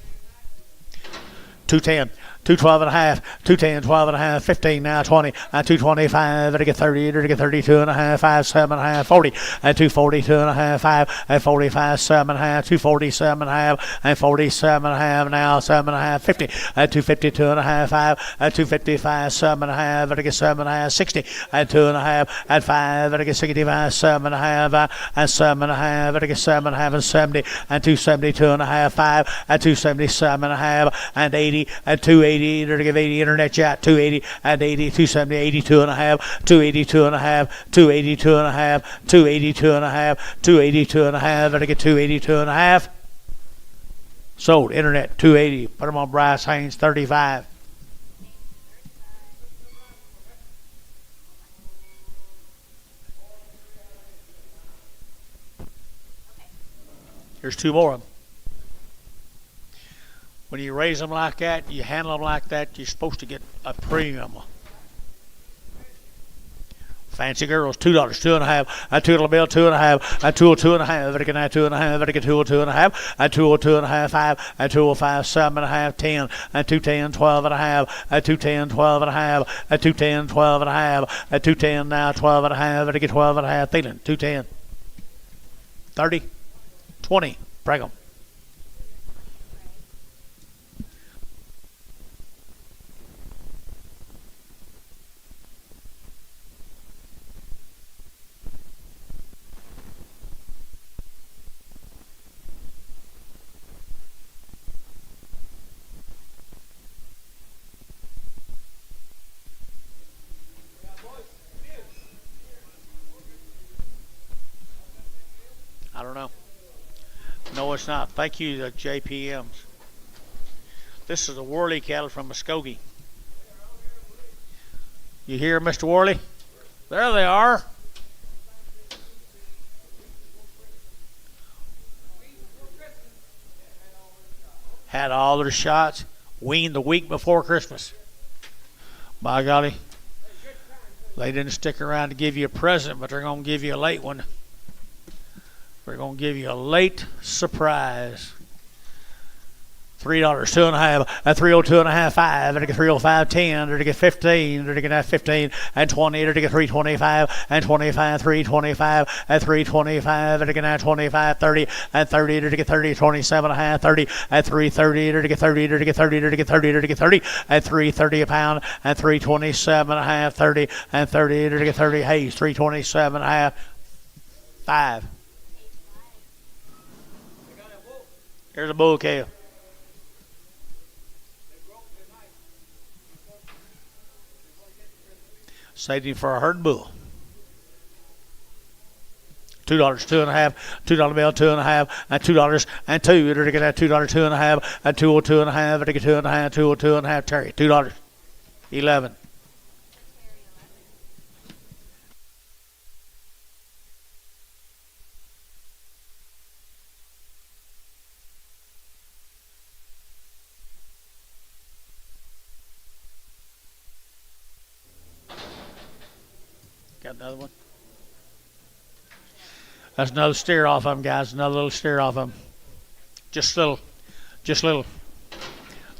210, 212.5, 210, 12.5, 15 now, 20, at 225, at 30, at 32.5, 5, 7.5, 40, at 242.5, 5, at 45, 7.5, 247.5, and 47.5 now, 7.5, 50, at 252.5, 5, at 255, 7.5, at 7.5, 60, at 2.5, at 5, at 65, 7.5, and 7.5, at 7.5, and 70, and 272.5, 5, at 277.5, and 80, at 280, at 80, internet chat, 280, at 80, 270, 82.5, 282.5, 282.5, 282.5, 282.5, at 282.5. Sold, internet, 280. Put them on Bryce Haynes, 35. Here's two more of them. When you raise them like that, you handle them like that, you're supposed to get a premium. Fancy girls, $2, 2.5, at $2 bill, 2.5, at 202.5, at 2.5, at 202.5, at 202.5, 5, at 205, 7.5, 10, at 210, 12.5, at 210, 12.5, at 210, 12.5, at 210 now, 12.5, at 12.5, feeling, 210, 30, 20, break them. I don't know. No, it's not. Thank you, the JPMs. This is a Worley cattle from Muskogee. You hear, Mr. Worley? There they are. Had all their shots. Weaned the week before Christmas. By golly. They didn't stick around to give you a present, but they're going to give you a late one. We're going to give you a late surprise. $3, 2.5, at 302.5, 5, and 305, 10, to get 15, to get 15, and 20, to get 325, and 25, 325, at 325, and get 25, 30, and 30, to get 30, 27.5, 30, at 330, to get 30, to get 30, to get 30, to get 30, at 330 a pound, and 327.5, 30, and 30, to get 30, Hayes, 327.5, 5. Here's a bull calf. Saved him for a herd bull. $2, 2.5, $2 bill, 2.5, and $2 and 2. To get that $2, 2.5, and 202.5, to get 2.5, 202.5. Terry, $2, 11. Got another one. That's another steer off of them, guys. Another little steer off of them. Just little. $3,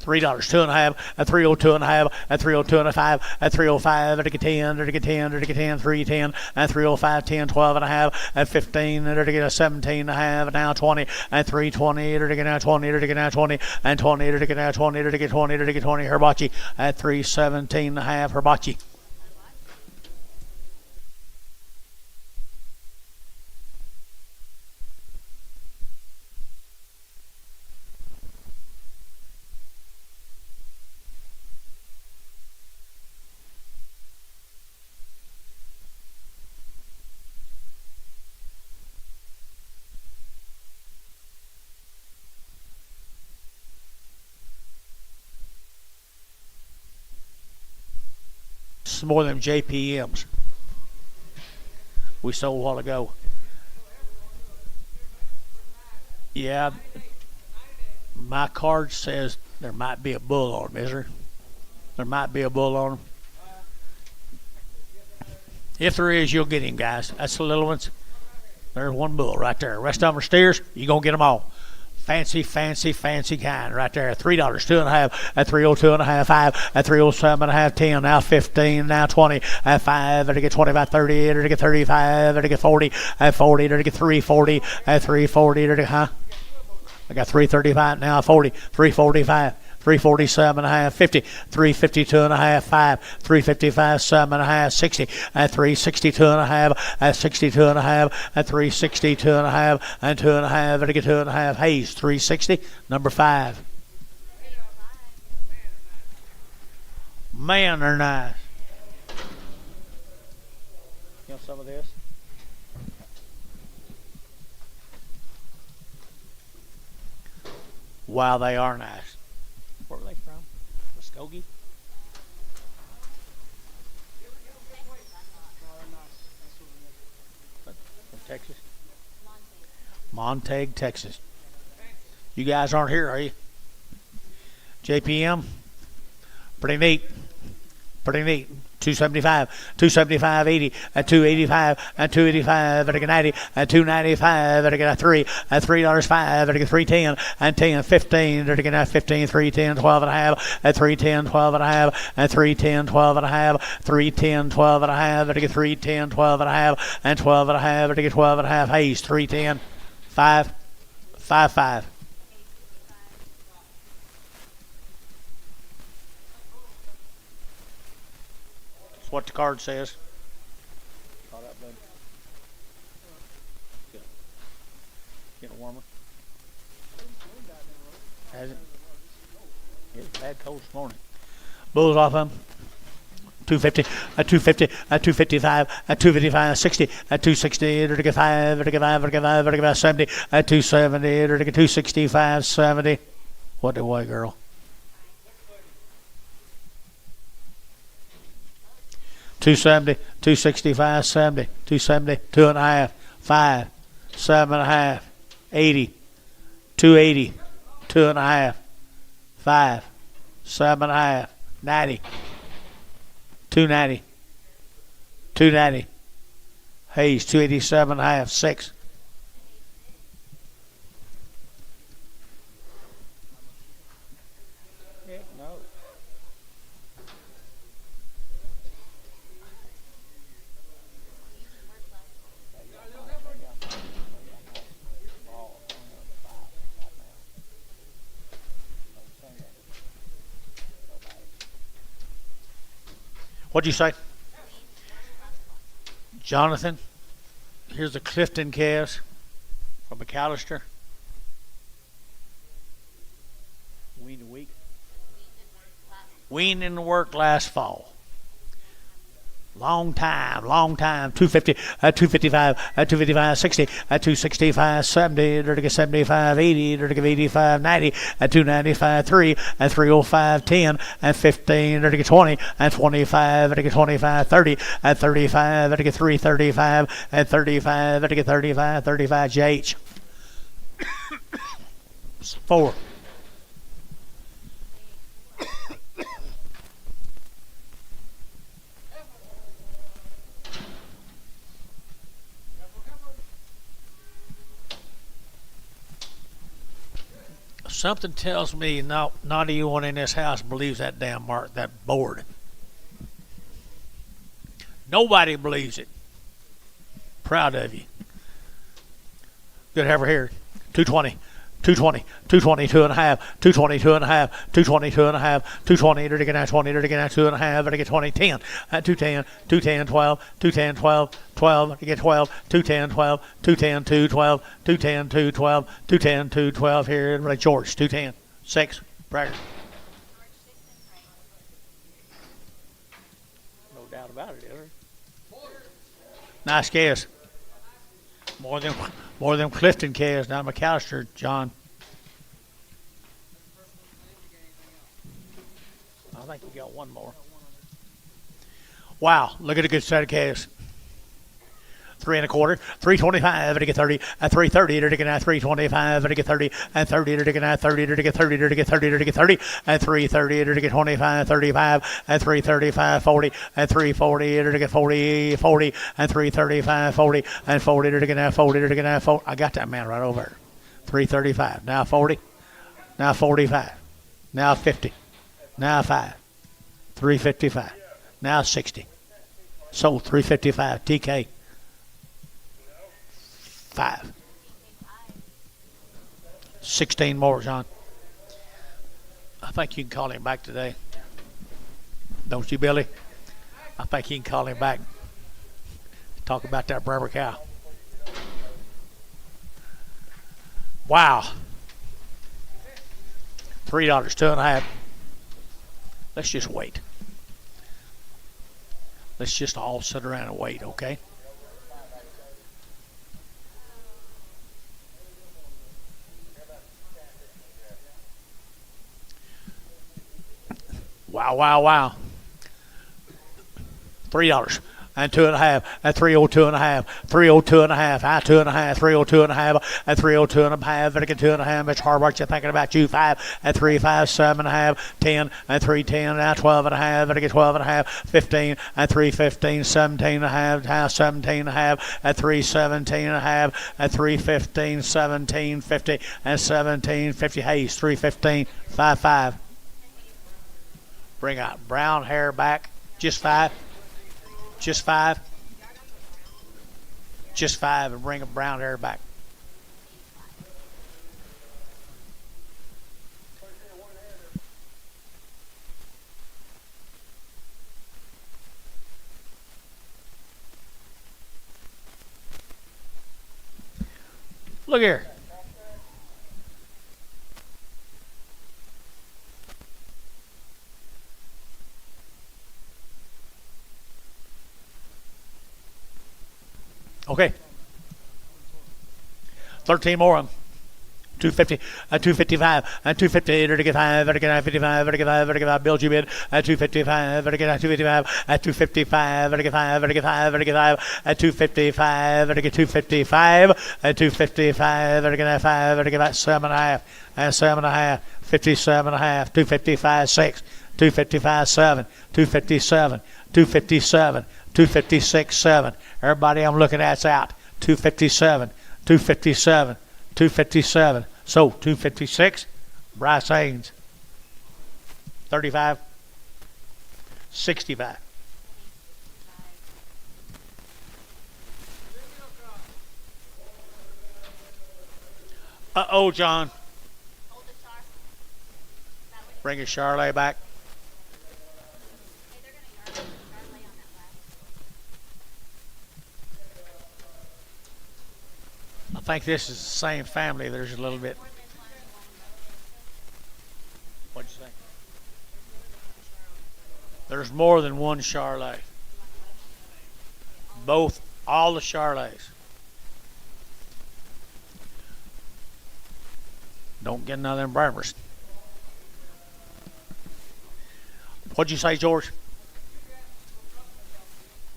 2.5, at 302.5, at 302.5, at 305, at 10, at 10, at 10, 310, at 305, 10, 12.5, at 15, at 17.5, now 20, at 320, at 20, at 20, and 20, at 20, at 20, at 20, Herbachi, at 317.5, Herbachi. More than JPMs we sold a while ago. Yeah, my card says there might be a bull on them, is there? There might be a bull on them. If there is, you'll get him, guys. That's the little ones. There's one bull right there. The rest of them are steers. You're going to get them all. Fancy kind right there. $3, 2.5, at 302.5, 5, at 307.5, 10, now 15, now 20, at 5, at 25, 30, at 35, at 40, at 40, at 340, at 340, huh? I got 335 now, 40, 345. 347.5, 50, 352.5, 5, 355, 7.5, 60, at 362.5, at 62.5, at 362.5, and 2.5, at 2.5. Hayes, 360, number 5. Man, they're nice. You want some of this? Wow, they are nice. Where were they from? Muskogee? From Texas? Montague, Texas. You guys aren't here, are you? JPM? Pretty neat. 275, 275, 80, at 285, at 285, at 90, at 295, at 3, at $3, 5, at 310, and 10, 15, at 15, 310, 12.5, at 310, 12.5, at 310, 12.5, 310, 12.5, at 310, 12.5, and 12.5, at 12.5. Hayes, 310, 5, 5, 5. That's what the card says. Caught up, bud. Get a warmer. Has it? It was bad cold this morning. Bulls off them. 250, at 250, at 255, at 255, 60, at 260, at 5, at 5, at 5, at 70, at 270, at 265, 70. What the way, girl? $270, $265, $70, $270, 2.5, 5, 7.5, 80, $280, 2.5, 5, 7.5, 90, $290, $290. Hayes, 287.5, 6. What'd you say? Jonathan, here's the Clifton calves from McAllister. Weaned a week. Weaned in the work last fall. Long time. 250, 255, 255, 60, 265, 70, 75, 80, 85, 90, 295, 3, 305, 10, 15, 20, 25, 25, 30, 35, 335, 35, 35, 35, JH. 4. Something tells me not anyone in this house believes that damn mark, that board. Nobody believes it. Proud of you. Good to have her here. 220. 220, 220, 2.5, 220, 2.5, 220, 2.5, 220, 20, 2.5, 20, 10, 210, 210, 12, 210, 12, 12, 12, 210, 12, 210, 212, 210, 212, 210, 212 here in George, 210, 6, Bragger. No doubt about it, is there? Nice guess. More than Clifton calves, not McAllister, John. I think we got one more. Wow, look at a good set of calves. 3 1/4, 325, 30, 330, 325, 30, and 30, 30, 30, 30, 30, and 330, 25, 35, and 335, 40, and 340, 40, 40, and 335, 40, and 40, 40, 40. I got that man right over there. 335, now 40, now 45, now 50, now 5, 355, now 60. Sold 355, TK. 5. 16 more, John. I think you can call him back today. Don't you, Billy? I think you can call him back. Talk about that Berber cow. Wow. $3, 2.5. Let's just wait. Let's just all sit around and wait, okay? Wow. $3 and 2.5 and 302.5, 302.5, I 2.5, 302.5, and 302.5, Vatican 2.5, Mitch Harbart, you're thinking about you 5 and 3, 5, 7.5, 10 and 310, now 12.5, Vatican 12.5, 15 and 315, 17.5, now 17.5, and 317.5, and 315, 17.50, and 17.50, Hayes 315, 5. Bring out brown hair back. Just 5. Just 5. Just 5 and bring a brown hair back. Look here. Okay. 13 more of them. 250, 255, 250, 35, 55, 55, build you bid, 255, 255, 255, 55, 55, 255, 255, 255, 7.5, and 7.5, 57.5, 255, 6, 255, 7, 257, 257, 256, 7. Everybody I'm looking at's out. 257, 257, 257. So 256. Bryce Haynes. 35, 65. Uh-oh, John. Bring your Charlet back. think this is the same family. There's a little bit. What'd you think? There's more than one Charolais. All the Charolais. Don't get none of them Brahmers. What'd you say, George?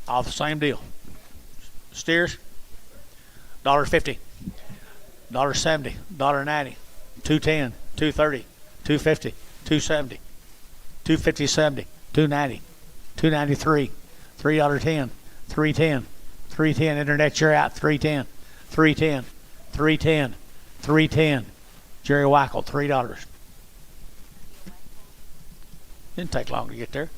All the same deal. Steers, $1.50, $1.70, $1.90, $2.10, $2.30, $2.50, $2.70, $2.50.70, $2.90, $2.93, $3.10, $3.10, $3.10. Internet, you're out. $3.10, $3.10, $3.10, $3.10. Jerry Wackel, $3. Didn't take long to get there.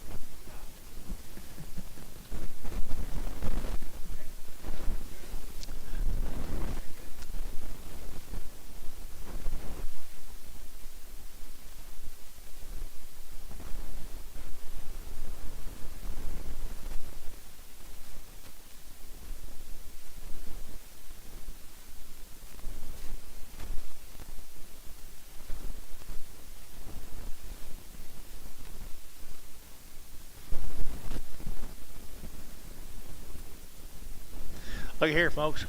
Look here, folks.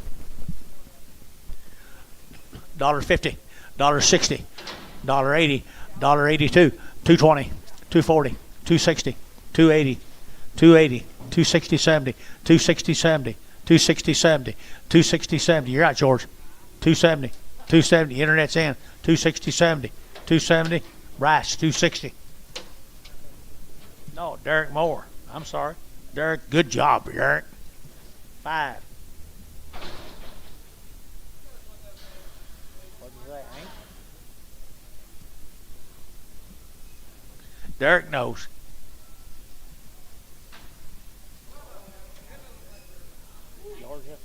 $1.50, $1.60, $1.80, $1.82, $2.20, $2.40, $2.60, $2.80, $2.80, $2.60.70, $2.60.70, $2.60.70, $2.60.70. You're out, George. $2.70, $2.70. Internet's in. $2.60.70, $2.70. Rice, $2.60. No, Derek Moore. I'm sorry. Derek, good job, Derek. 5. Derek knows. Georgia.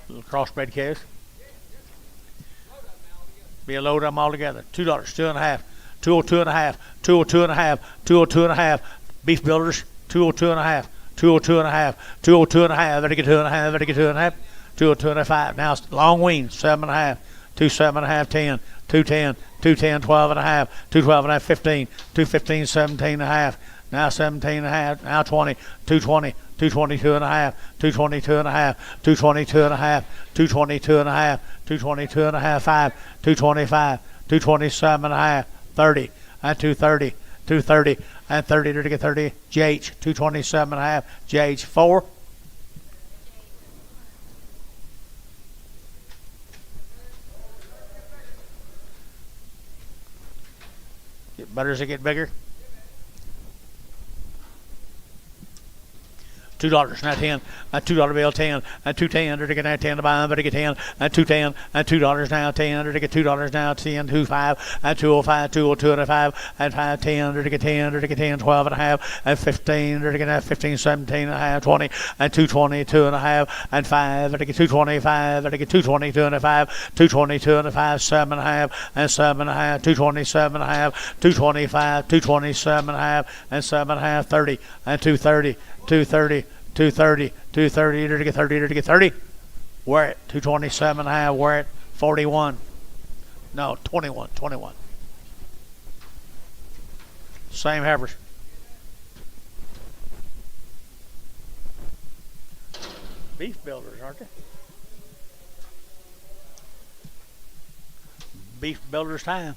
Little crossbred calves. Be a load of them all together. $2, 2.5, 202.5, 202.5, 202.5. Beef builders, 202.5, 202.5, 202.5. Better get 2.5. Better get 2.5. 202.5. Now long wean, 7.5, 2.7.5, 10. 210, 210, 12.5, 212.5, 15, 215, 17.5, now 17.5, now 20, 220, 222.5, 222.5, 222.5, 222.5, 222.5, 5, 225, 227.5, 30, and 230, 230, and 30 to get 30, JH, 227.5, JH, 4. Get better as they get bigger. $2, not 10, and $2 bill 10, and 2.10, to get that 10 to buy, better get 10, and 2.10, and $2 now 10, to get $2 now 10, 2.5, and 2.05, 2.02.5, and 5.10, to get 10, to get 10, 12.5, and 15, to get that 15, 17.5, 20, and 2.20, 2.5, and 5, to get 2.25, to get 2.20, 2.5, 2.20, 2.5, 7.5, and 7.5, 2.27.5, 2.25, 2.27.5, and 7.5, 30, and 2.30. 230, 230, 230, to get 30, to get 30. We're at 227.5. We're at 41. No, 21, 21. Same heifers. Beef builders, aren't they? Beef builders time.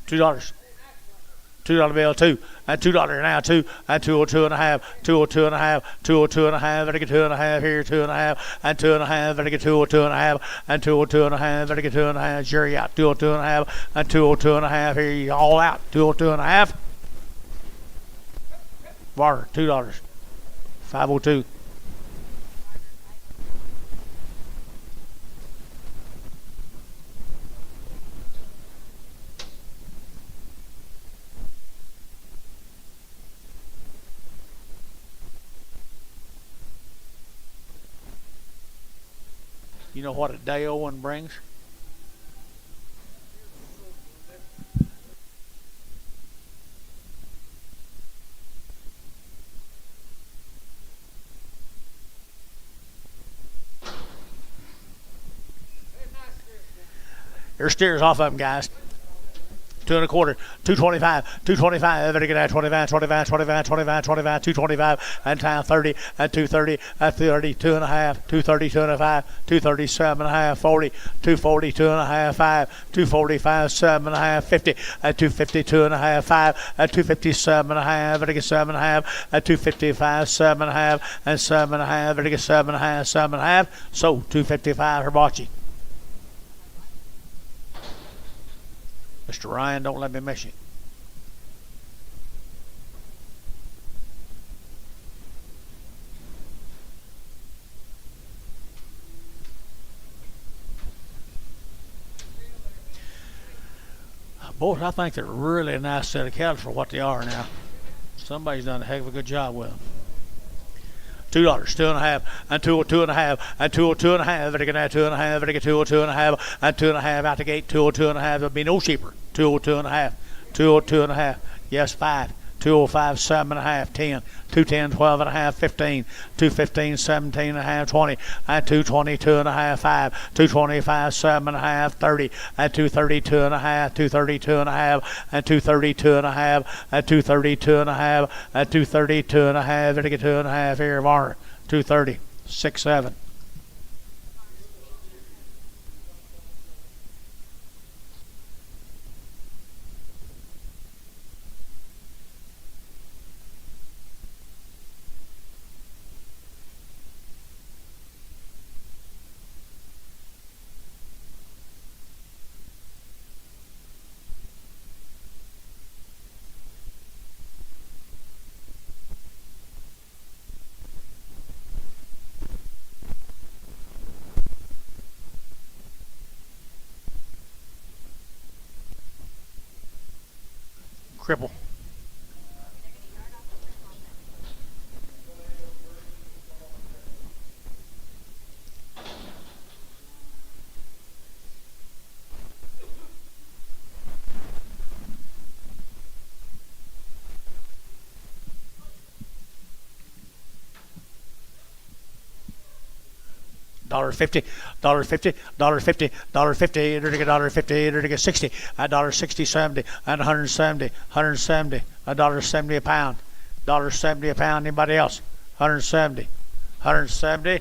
$2. $2 bill 2, and $2 now 2, and 202.5, 202.5, 202.5. Better get 2.5 here, 2.5, and 2.5. Better get 202.5, and 202.5. Better get 2.5. Jury out 202.5, and 202.5 here. You all out 202.5. Water $2, 502. You know what a day Owen brings? There's steers off of them, guys. 2 1/4, 225, 225, everybody get out, 25, 25, 25, 25, 25, 225, and time 30, and 230, and 30, 2 1/2, 230, 2 1/5, 237 1/2, 40, 240, 2 1/2, 5, 245, 7 1/2, 50, and 250, 2 1/2, 5, and 257 1/2, everybody get 7 1/2, and 255, 7 1/2, and 7 1/2, everybody get 7 1/2, 7 1/2, so 255 Hibachi. Mr. Ryan, don't let me miss you. Boys, I think they're really a nice set of cattle for what they are now. Somebody's done a heck of a good job with them. $2, 2 1/2, and 2 1/2, and 2 1/2, everybody get out 2 1/2, everybody get 2 1/2, and 2 1/2 out the gate, 2 1/2, there'll be no cheaper. 2 1/2, 2 1/2, yes, 5, 205, 7 1/2, 10, 210, 12 1/2, 15, 215, 17 1/2, 20, and 220, 2 1/2, 5, 225, 7 1/2, 30, and 230, 2 1/2, 230, 2 1/2, and 230, 2 1/2, and 230, 2 1/2, and 230, 2 1/2, better get 2 1/2 here, Varner, 230, 6, 7. Cripple. $1.50, $1.50, $1.50, $1.50, $1.50, $1.60, $1.60, 70, and 170, 170, $1.70 a pound, $1.70 a pound. Anybody else? 170, 170.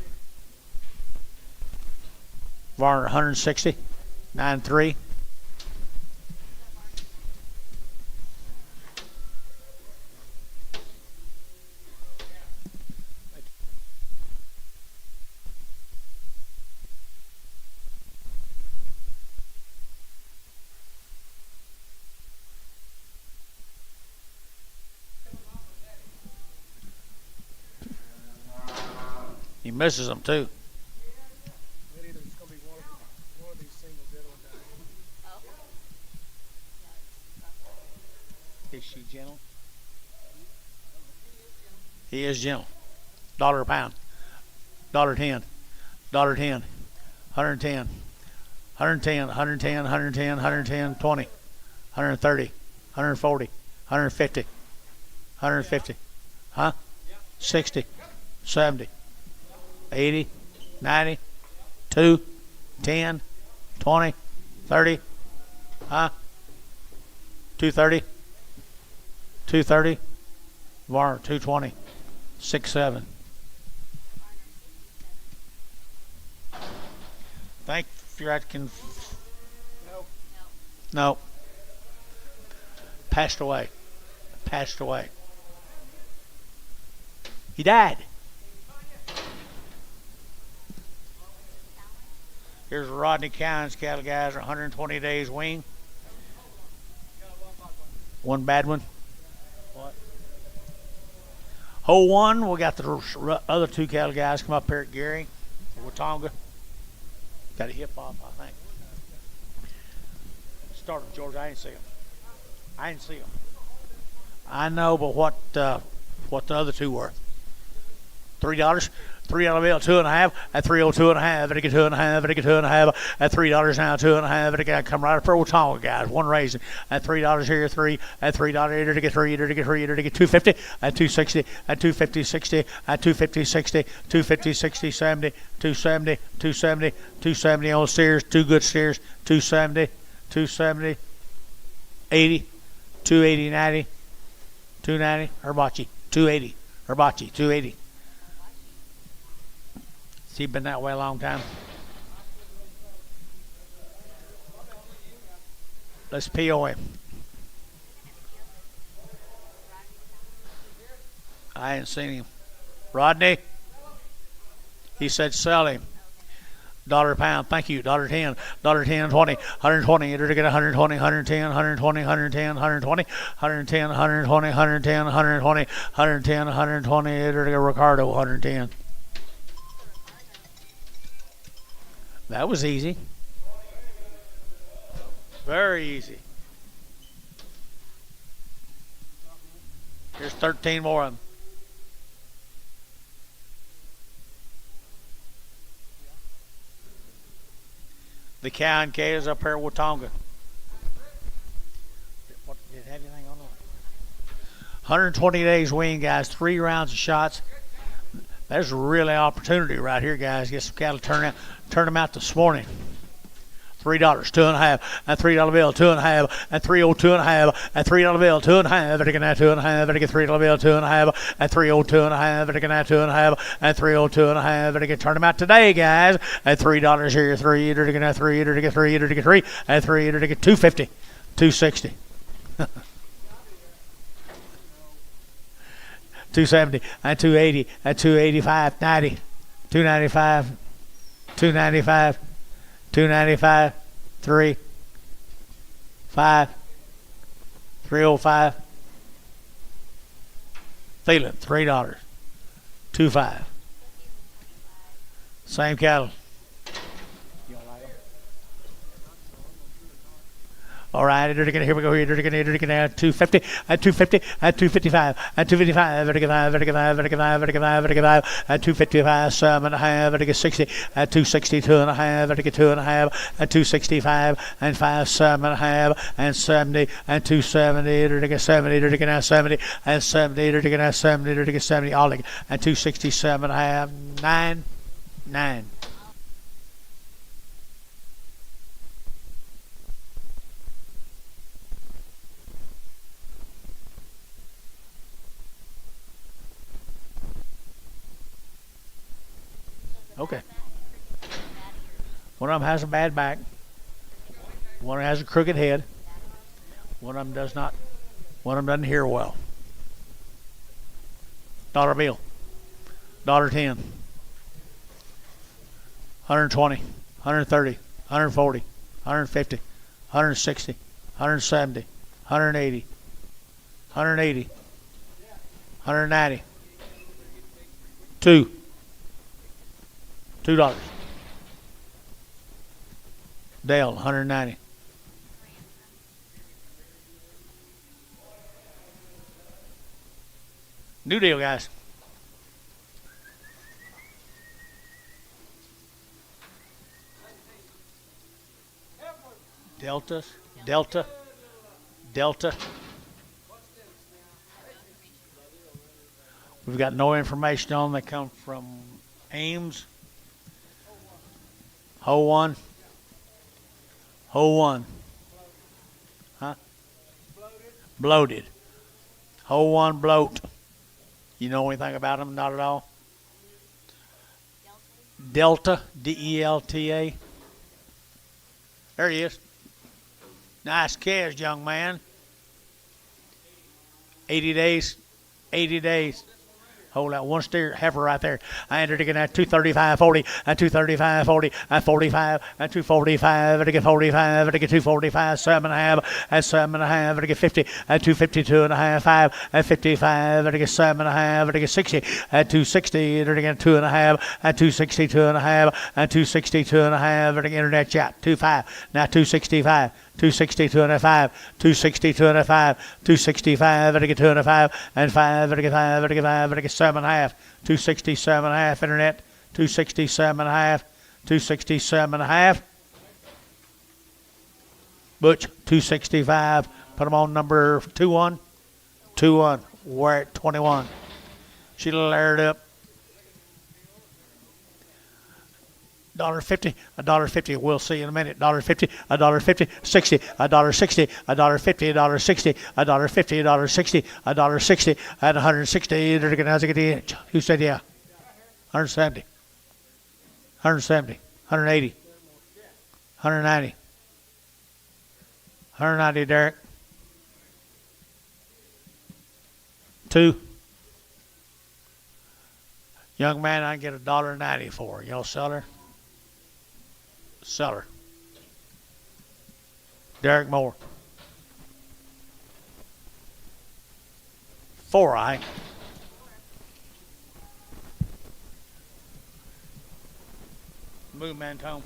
Varner 160, 9.3. He misses them too. Is she gentle? He is gentle. $1 a pound. $1.10. $1.10. 110. 110. 110. 110. 110. 20. 130. 140. 150. 150. Huh? 60. 70. 80, 90, 2, 10, 20, 30, huh? 230, 230, Varner 220, 6, 7. Think if you're at no. Passed away. Passed away. He died. Here's Rodney Cowan's cattle, guys. 120 days wean. One bad one. What? Hole one, we got the other two cattle guys come up here at Gary, Watonga. Got a hip off, I think. Start with George. I didn't see him. I didn't see him. I know, but what the other two were? $3. $3 bill, 2.5 at 302.5. It'll get 2.5. It'll get 2.5 at $3 now, 2.5. It'll get come right up for Watonga, guys. One raising at $3 here, 3 at $3. It'll get 3. It'll get 3. It'll get 250 at 260 at 250 60 at 250 60 250 60 70 270 270 270 on steers. Two good steers. 270 270 80 280 90 290 Herbachi 280 Herbachi 280. He been that way a long time. Let's PO him. I ain't seen him. Rodney? He said sell him. Dollar a pound. Thank you. $1.10. $1.10, 20. 120. It'll get 120, 110, 120, 110, 120, 110, 120, 110, 120, 110, 120. It'll get Ricardo 110. That was easy. Very easy. Here's 13 more of them. The cow and K is up here at Watonga. What, did it have anything on it? 120 days wean, guys. 3 rounds of shots. There's really an opportunity right here, guys. Get some cattle turn them out this morning. $3, 2.5, and $3 bill, 2.5, and 302.5, and $3 bill, 2.5, and again 2.5, and again $3 bill, 2.5, and 302.5, and again 2.5, and 302.5, and again turn them out today, guys. And $3 here, 3, and again 3, and again 3, and again 3, and 3, and again 250, 260. 270 and 280 and 285, 90, 295, 295, 295, 3, 5, 305. Feeling $3, 2.5. Same cattle. All right, here we go. Here, 250, at 250, at 255, at 255, at 255, 7.5, at 60, at 260, 2.5, at 2.5, at 265, and 5, 7.5, and 70, and 270, at 70, at 70, and 70, at 70, at 70, all at 267.5, 9, 9. Okay. One of them has a bad back. One has a crooked head. One of them does not. One of them doesn't hear well. $1 bill. $10. 120. 130. 140. 150. 160. 170. 180. 180. 190. 2. $2. Dale, 190. New deal, guys. Delta. We've got no information on them. They come from Ames. Hole one. Huh? Bloated. Hole one bloat. You know anything about them? Not at all. Delta, D-E-L-T-A. There he is. Nice calves, young man. 80 days. 80 days. Hold that one steer heifer right there. I entered again at 235.40, at 235.40, at 45, at 245, at 45, at 245, 7.5, at 7.5, at 50, at 252.5, 5, at 55, at 7.5, at 60, at 260, at 2.5, at 262.5, at 262.5, at internet chat 25, now 265. 262.5, 262.5, 265, at 205, and 5, at 5, at 5, at 7. 267 and a half, 267 and a half, internet, 267 and a half, 267 and a half. Butch, 265. Put them on number 2-1. 2-1. We're at 21. She layered up. $1.50, $1.50. We'll see in a minute. $1.50, $1.50, 60, $1.60, $1.50, $1.60, $1.50, $1.60, $1.60, and 160. They're gonna get the inch. Who said yeah? 170, 170, 180, 190, 190. Derek. 2. Young man, I can get $1.90 for. Y'all sell her? Sell her. Derek Moore. 4, I. Move, man, Tom.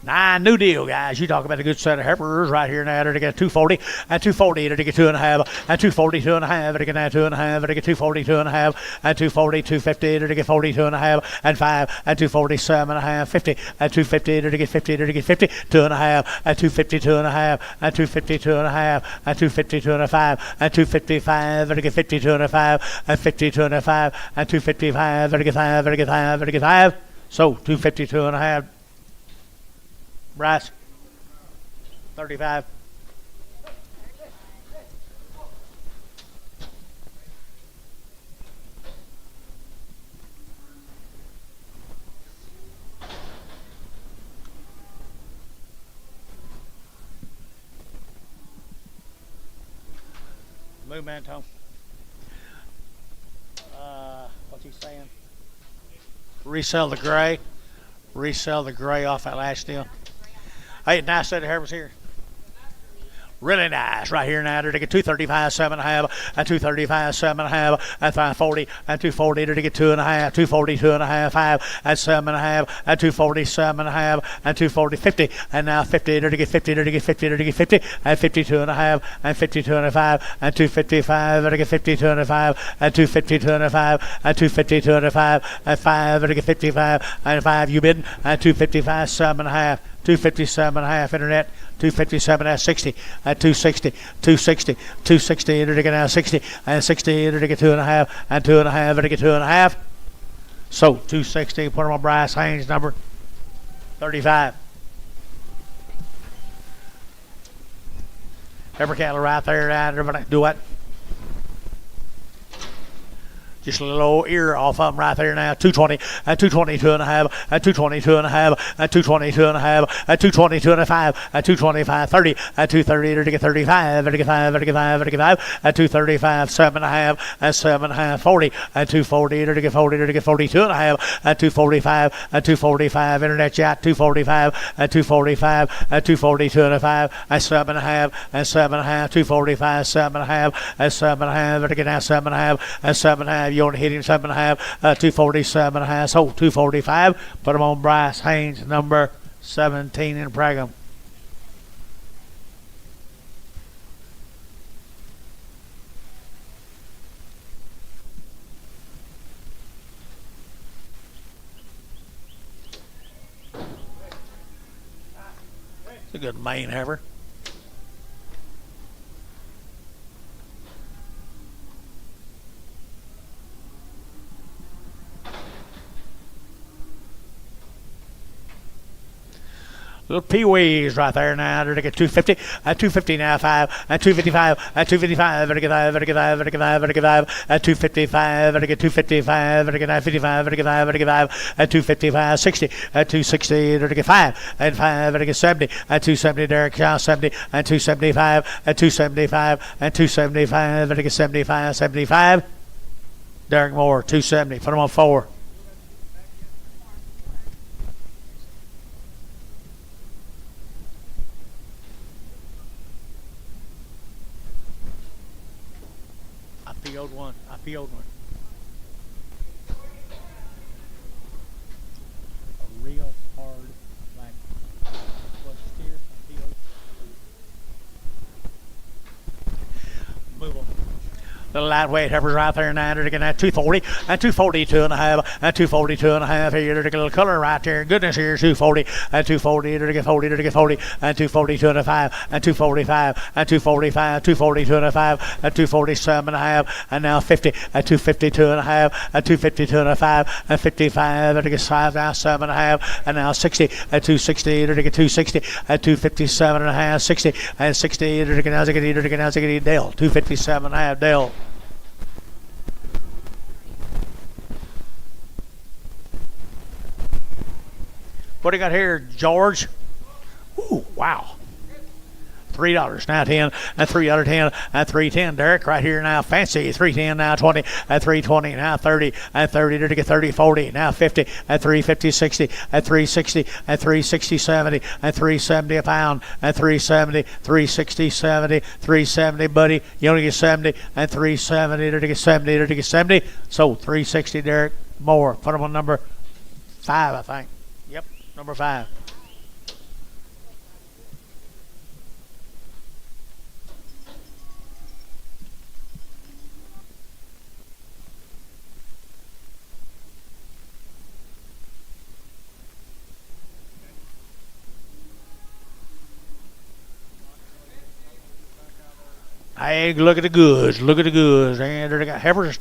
9, new deal, guys. You talk about a good set of heifers right here now. They're to get 240 and 240. They're to get 2.5 and 240, 2.5. They're to get 2.5. They're to get 240, 2.5 and 240, 250. They're to get 40, 2.5 and 5 and 247 and a half, 50 and 250. They're to get 50. They're to get 50, 2.5 and 250, 2.5 and 250, 2.5 and 250, 2.5 and 255. They're to get 50, 2.5 and 50, 2.5 and 255. They're to get 5. They're to get 5. They're to get 5. So 250, 2.5. Bryce, 35. Move, man, Tom. What's he saying? Resell the gray. Resell the gray off that last deal. Hey, nice set of heifers here. Really nice right here now. They're to get 235, 7.5, and 235, 7.5, and 540, and 240. They're to get 2.5, 240, 2.5, 5, and 7.5, and 240, 7.5, and 240, 50, and now 50. They're to get 50. They're to get 50. They're to get 50, and 52.5, and 52.5, and 255. They're to get 52.5, and 252.5, and 252.5, and 5. They're to get 55, and 5. You bidding, and 255, 7.5. 257.5 internet, 257 at 60, at 260, 260, 260, enter to get now 60, and 60, enter to get 2.5, and 2.5, enter to get 2.5. So 260, put them on Bryce Haynes, number 35. Every cattle right there, everybody do what? Just a little ear off of them right there now. 220 and 220, 2.5 and 220, 2.5 and 220, 2.5 and 220, 2.5 and 225, 30 and 230 to get 35, to get 5, to get 5, to get 5 and 235, 7.5 and 7.5, 40 and 240 to get 40, to get 42.5 and 245 and 245. Internet chat 245 and 245 and 242.5 and 7.5 and 7.5, 245, 7.5 and 7.5 to get now 7.5 and 7.5. You want to hit him 7.5, 247.5, so 245. Put him on Bryce Haynes, number 17 in Brigham. It's a good main heifer. Little pee-wees right there now. They're to get 250 and 250 now, 5 and 255 and 255. They're to get 5, they're to get 5, they're to get 5, they're to get 5 and 255. They're to get 255. They're to get 55. They're to get 5, they're to get 5 and 255, 60 and 260. They're to get 5 and 5. They're to get 70 and 270. Derek Shaw 70 and 275 and 275 and 275. They're to get 75, 75. Derek Moore 270. Put him on 4. I PO'd one. I PO'd one. A real hard, like, what steer I PO'd. Move on. Little lightweight heifers right there now. They're looking at 240 and 242 and a half and 242 and a half here. They're looking a little color right there. Goodness, here 240 and 240. They're looking 40. They're looking 40 and 242 and a 5 and 245 and 245, 242 and a 5 and 247 and a half and now 50 and 252 and a half and 252 and a 5 and 55. They're looking 5 now 7 and a half and now 60 and 260. They're looking 260 and 257 and a half, 60 and 60. They're looking now. They're looking now. Dale 257 and a half. Dale. What do you got here, George? Ooh, wow. $3 now 10 and $3.10 and $3.10. Derek right here now. Fancy $3.10 now 20 and $3.20 now 30 and 30 to get 30 40 now 50 and $3.50 60 and $3.60 and $3.60 70 and $3.70 a pound and $3.70 $3.60 70 $3.70 buddy. You only get 70 and $3.70 to get 70 to get 70. So $3.60 Derek. More. Put them on number 5 I think. Yep, number 5. Hey, look at the goods. Look at the goods. And they got heifers.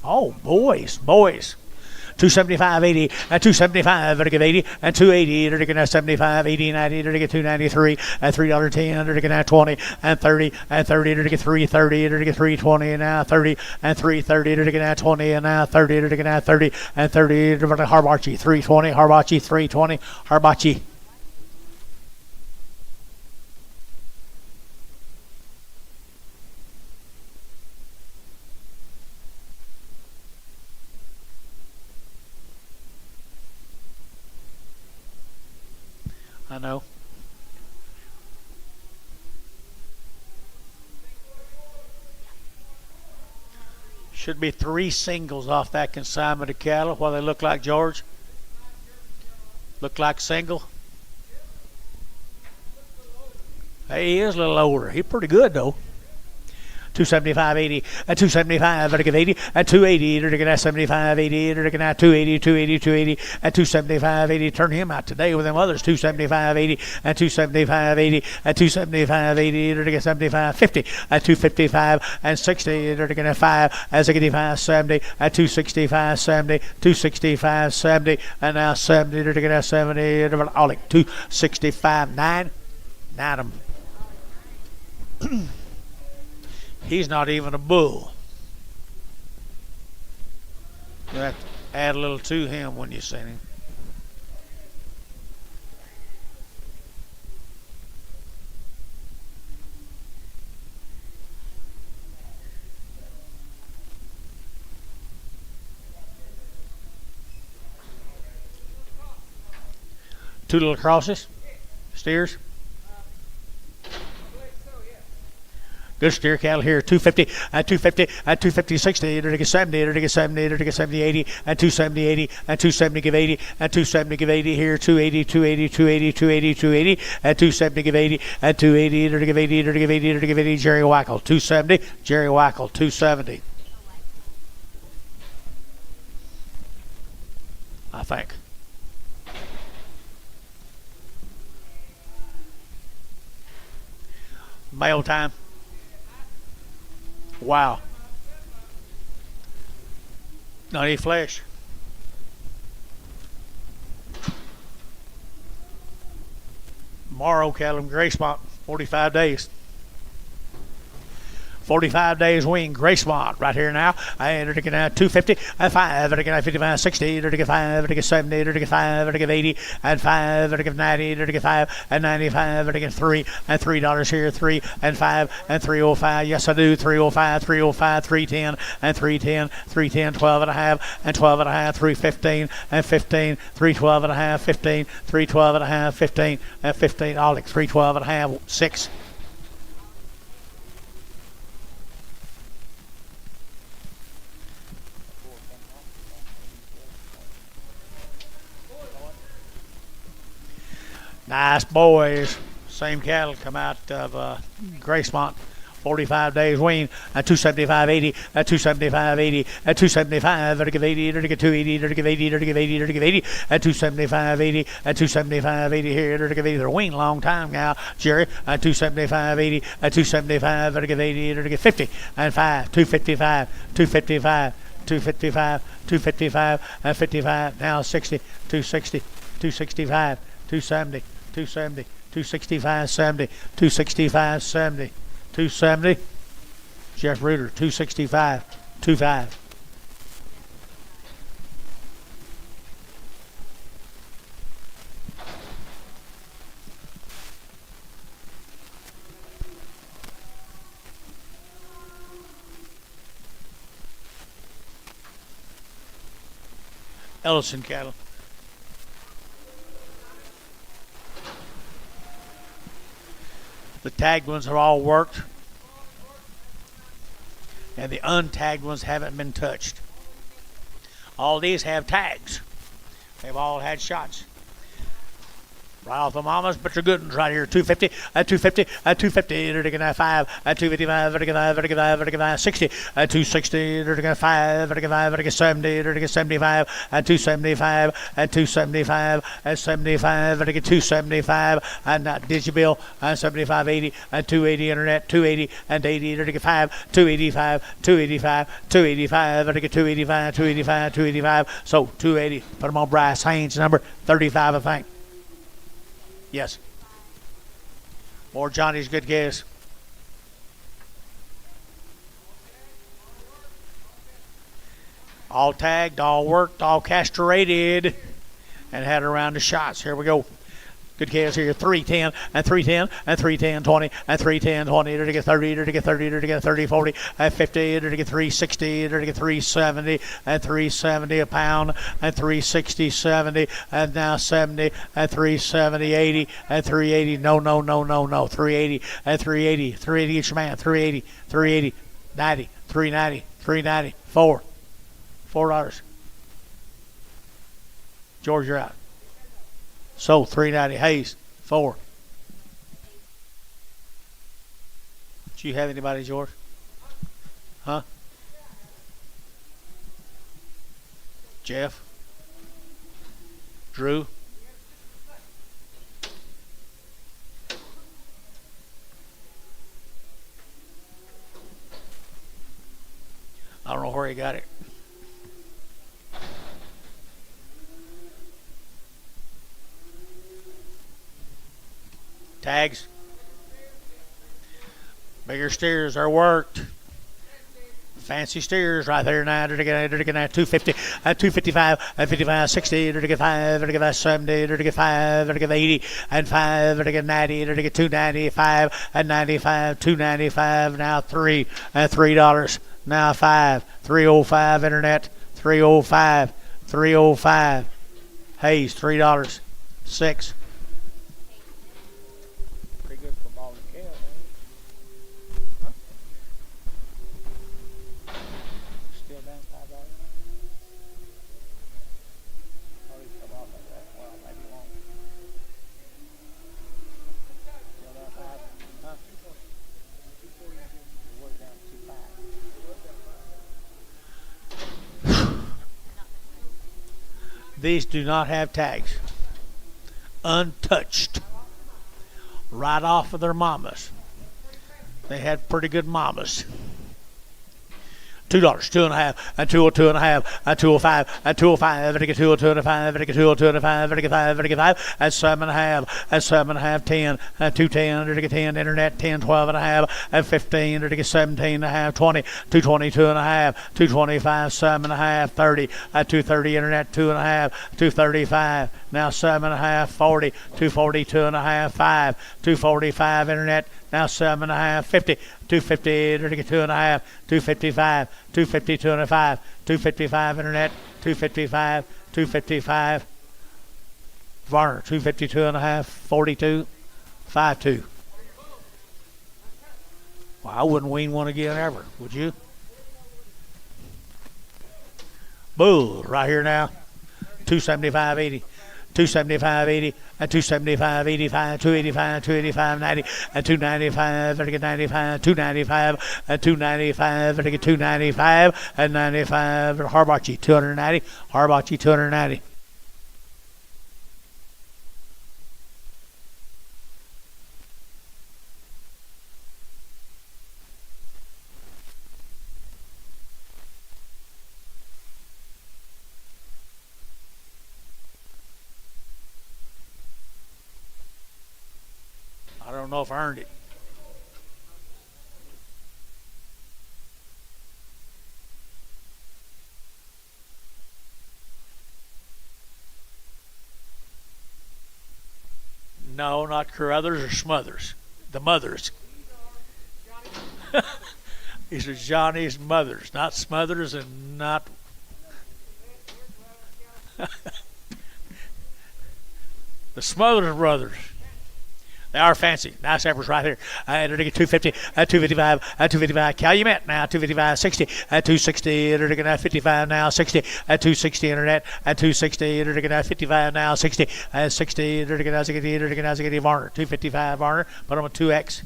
Oh, boys. 275, 80, and 275, they're going 80, and 280, they're going 75, 80, 90, they're going 293, and $3.10, they're going 20, and 30, and 30, they're going 330, they're going 320, and now 30, and 330, they're going 20, and now 30, they're going 30, and 30, they're going Harbachi, 320, Harbachi, 320, Harbachi. I know. Should be 3 singles off that consignment of cattle. What they look like, George? Look like single? Hey, he is a little older. He's pretty good, though. 275, 80, and 275, they're going 80, and 280, they're going 75, 80, they're going 280, 280, 280, and 275, 80. Turn him out today with them others. 275, 80, and 275, 80, and 275, 80, they're going 75, 50, and 255, and 60, they're going 5, and 65, 70, and 265, 70, 265, 70, and now 70, they're going 70, they're going 265, 9, 9 them. He's not even a bull. You have to add a little to him when you see him. Two little crosses, steers. Good steer cattle here, 250, and 250, and 250, 60, they're to get 70, they're to get 70, they're to get 70, 80, and 270, 80, and 270 give 80, and 270 give 80 here, 280, 280, 280, 280, 280, and 270 give 80, and 280, they're to give 80, they're to give 80, they're to give 80, Jerry Wackel, 270, Jerry Wackel, 270. I think. Mail time. Wow. Not any flesh. Morrow cattle in gray spot, 45 days. 45 days wing, gray spot right here now. And they're to get 250 and 5, they're to get 55, 60, they're to get 5, they're to get 70, they're to get 5, they're to get 80 and 5, they're to get 90, they're to get 5 and 95, they're to get 3 and $3 here, 3 and 5 and 305. Yes, I do. 305, 305, 310 and 310, 310, 12 and a half and 12 and a half, 315 and 15, 312 and a half, 15, 312 and a half, 15 and 15. All 312 and a half, 6. Nice boys. Same cattle come out of Gracemont. 45 days wean at 275.80 at 275.80 at 275 at 80 at 280 at 80 at 80 at 80 at 275.80 at 275.80 here at 80. They're weaned a long time now, Jerry. At 275.80 at 275 at 80 at 50 and 5 255 255 255 255 and 55 now 60 260 265 270 270 265 70 265 70 270. Jeff Reuter 265 25. Ellison cattle. The tagged ones are all worked, and the untagged ones haven't been touched. All these have tags. They've all had shots. Right off the mamas, but they're good ones right here. 250, at 250, at 250, they're taking 5, at 255, they're taking 5, they're taking 5, they're taking 5, 60, at 260, they're taking 5, they're taking 5, they're taking 70, they're taking 75, at 275, at 275, at 75, they're taking 275, and Digibill, at 75.80, at 280 internet, 280, and 80, they're taking 5, 285, 285, 285, they're taking 285, 285, 285, so 280. Put them on Bryce Haynes, number 35, I think. Yes. More Johnny's good guess. All tagged, all worked, all castrated, and had around the shots. Here we go. Good guess here. 310 and 310 and 310 20 and 310 20. To get 30. To get 30. To get 30 40 and 50. To get 360. To get 370 and 370 a pound and 360 70 and now 70 and 370 80 and 380. No. 380 and 380. 380 each man. 380 380 90 390 390 $4. George, you're out. So 390 Hayes 4. Do you have anybody, George? Huh? Jeff? Drew? I don't know where he got it. Tags. Bigger steers are worked. Fancy steers right there now. They're getting at 250, at 255, at 55, 60, they're getting 5, they're getting 70, they're getting 5, they're getting 80, and 5, they're getting 90, they're getting 295, and 95, 295, now 3, and $3, now 5, 305 internet, 305, 305, Hayes, $3, 6. These do not have tags. Untouched. Right off of their mamas. They had pretty good mamas. $2, 2.5, and 202.5, and 205, and 205, and 202.5, and 202.5, and 5, and 5, and 7.5, and 7.5, 10, and 210, and 10, internet, 10, 12.5, and 15, and 17.5, 20, 222.5, 225, 7.5, 30, and 230, internet, 2.5, 235, now 7.5, 40, 242.5, 5, 245, internet, now 7.5, 50, 250, 2.5, 255, 252.5, 255 internet, 255, 255. Varner, 252.5, 42, 52. Well, I wouldn't wean one again ever, would you? Bull, right here now, 275.80. 275.80, and 275.85, 285, 285.90, and 295, vertical 95, 295, and 295, vertical 295, and 95, Harbachi 290, Harbachi 290. I don't know if I earned it. No, not Carruthers or Smothers. The mothers. These are Johnny's mothers, not Smothers and not. The Smothers brothers. They are fancy. Nice efforts right here. They're going to get 250, 255, 255. Calumet now, 255, 60, 260. They're going to 55 now, 60, 260 internet, 260. They're going to 55 now, 60, 60. They're going to get Varner, 255 Varner. Put them on 2X.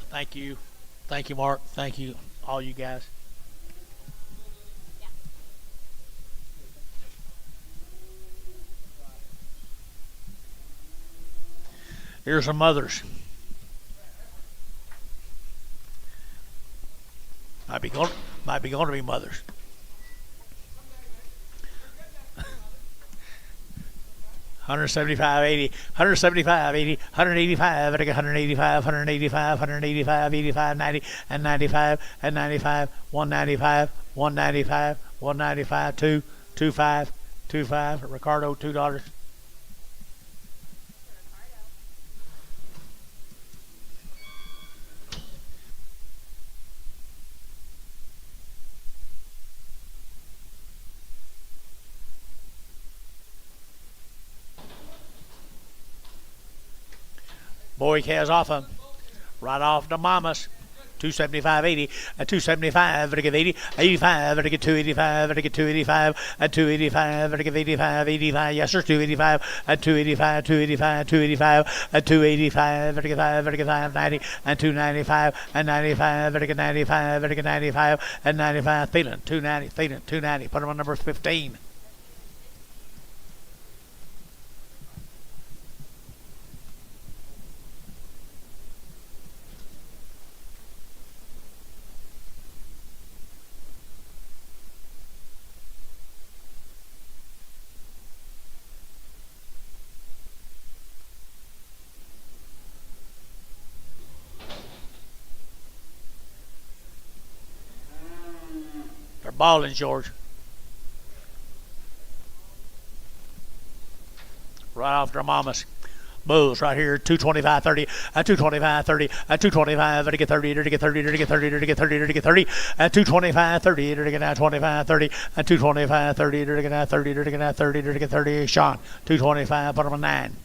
Thank you. Thank you, Mark. Thank you, all you guys. Here's some mothers. Might be going to be mothers. $175.80, $175.80, $185, $185, $185, $185, $85, $90, and $95, and $95, $195, $195, $195, $225, $25. Ricardo, $2. Boy has off him. Right off the mamas. 275.80, 275, vertical 80, 85, vertical 285, vertical 285, 285, vertical 85, 85, yes sir, 285, 285, 285, 285, 285, vertical 5, vertical 5, 90, and 295, and 95, vertical 95, vertical 95, and 95, Thielen, 290, Thielen, 290, put him on number 15. They're balling, George. Right off their mamas. Bulls right here, 225, 30, 225, 30, 225, to get 30, to get 30, to get 30, to get 30, to get 30, 225, 30, to get 25, 30, 225, 30, to get 30, to get 30, to get 30, Sean, 225, put them on 9.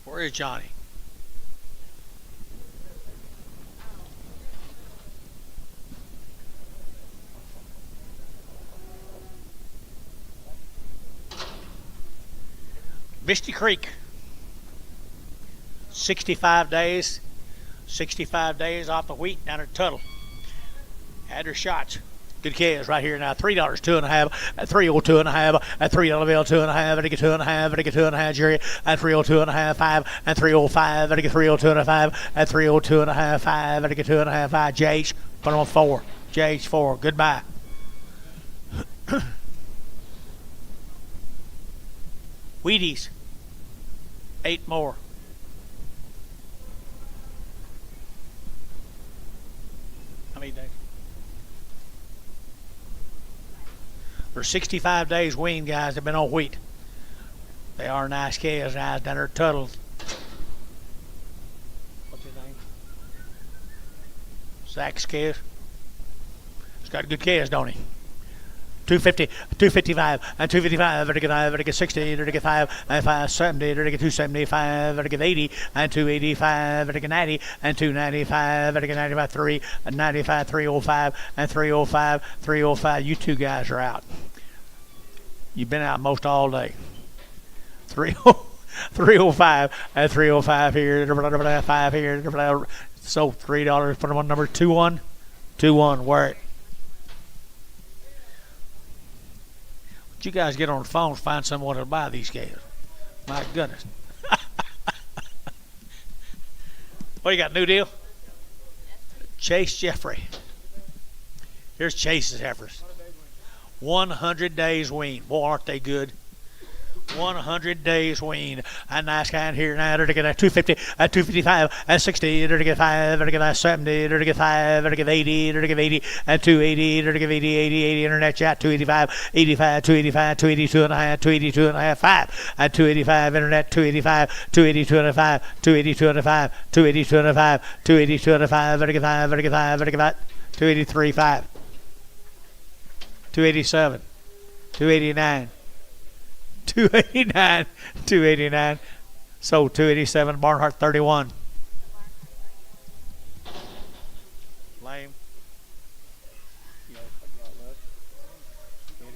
Where is Johnny? Misty Creek. 65 days. 65 days off the wheat down at Tuttle. Had their shots. Good kids right here now. $3, 2.5, at 302.5, at $3 bill, 2.5, at 2.5, at 2.5, Jerry, at 302.5, 5, at 305, at 302.5, at 302.5, 5, at 2.5, 5, JH, put them on 4, JH 4, goodbye. Wheaties, 8 more. How many days? For 65 days weaned, guys, have been on wheat. They are nice calves, guys, down there at Tuttle. What's his name? Zach's calves. He's got good calves, don't he? 250, 255, and 255, vertical 60, vertical 5, and 570, vertical 275, vertical 80, and 285, vertical 90, and 295, vertical 95, 3, and 95, 305, and 305, 305. You two guys are out. You've been out most all day. 305, and 305 here, 5 here, so $3, put them on number 21, 21, where it. You guys get on the phone and find someone to buy these calves. My goodness. What you got, new deal? Chase Jeffrey. Here's Chase's heifers. 100 days wean. Boy, aren't they good? 100 days wean. A nice kind here now. They're to get a 250, a 255, a 60, they're to get 5, they're to get 70, they're to get 5, they're to get 80, they're to get 80, and 280, they're to get 80, 80, 80, internet chat, 285, 85, 285, 282 and a half, 282 and a half, 5, and 285, internet, 285, 282 and a 5, 282 and a 5, 282 and a 5, 282 and a 5, they're to get 5, they're to get 5, they're to get 5, 283, 5, 287, 289, 289, 289. So 287, Barnhart 31. Lame. It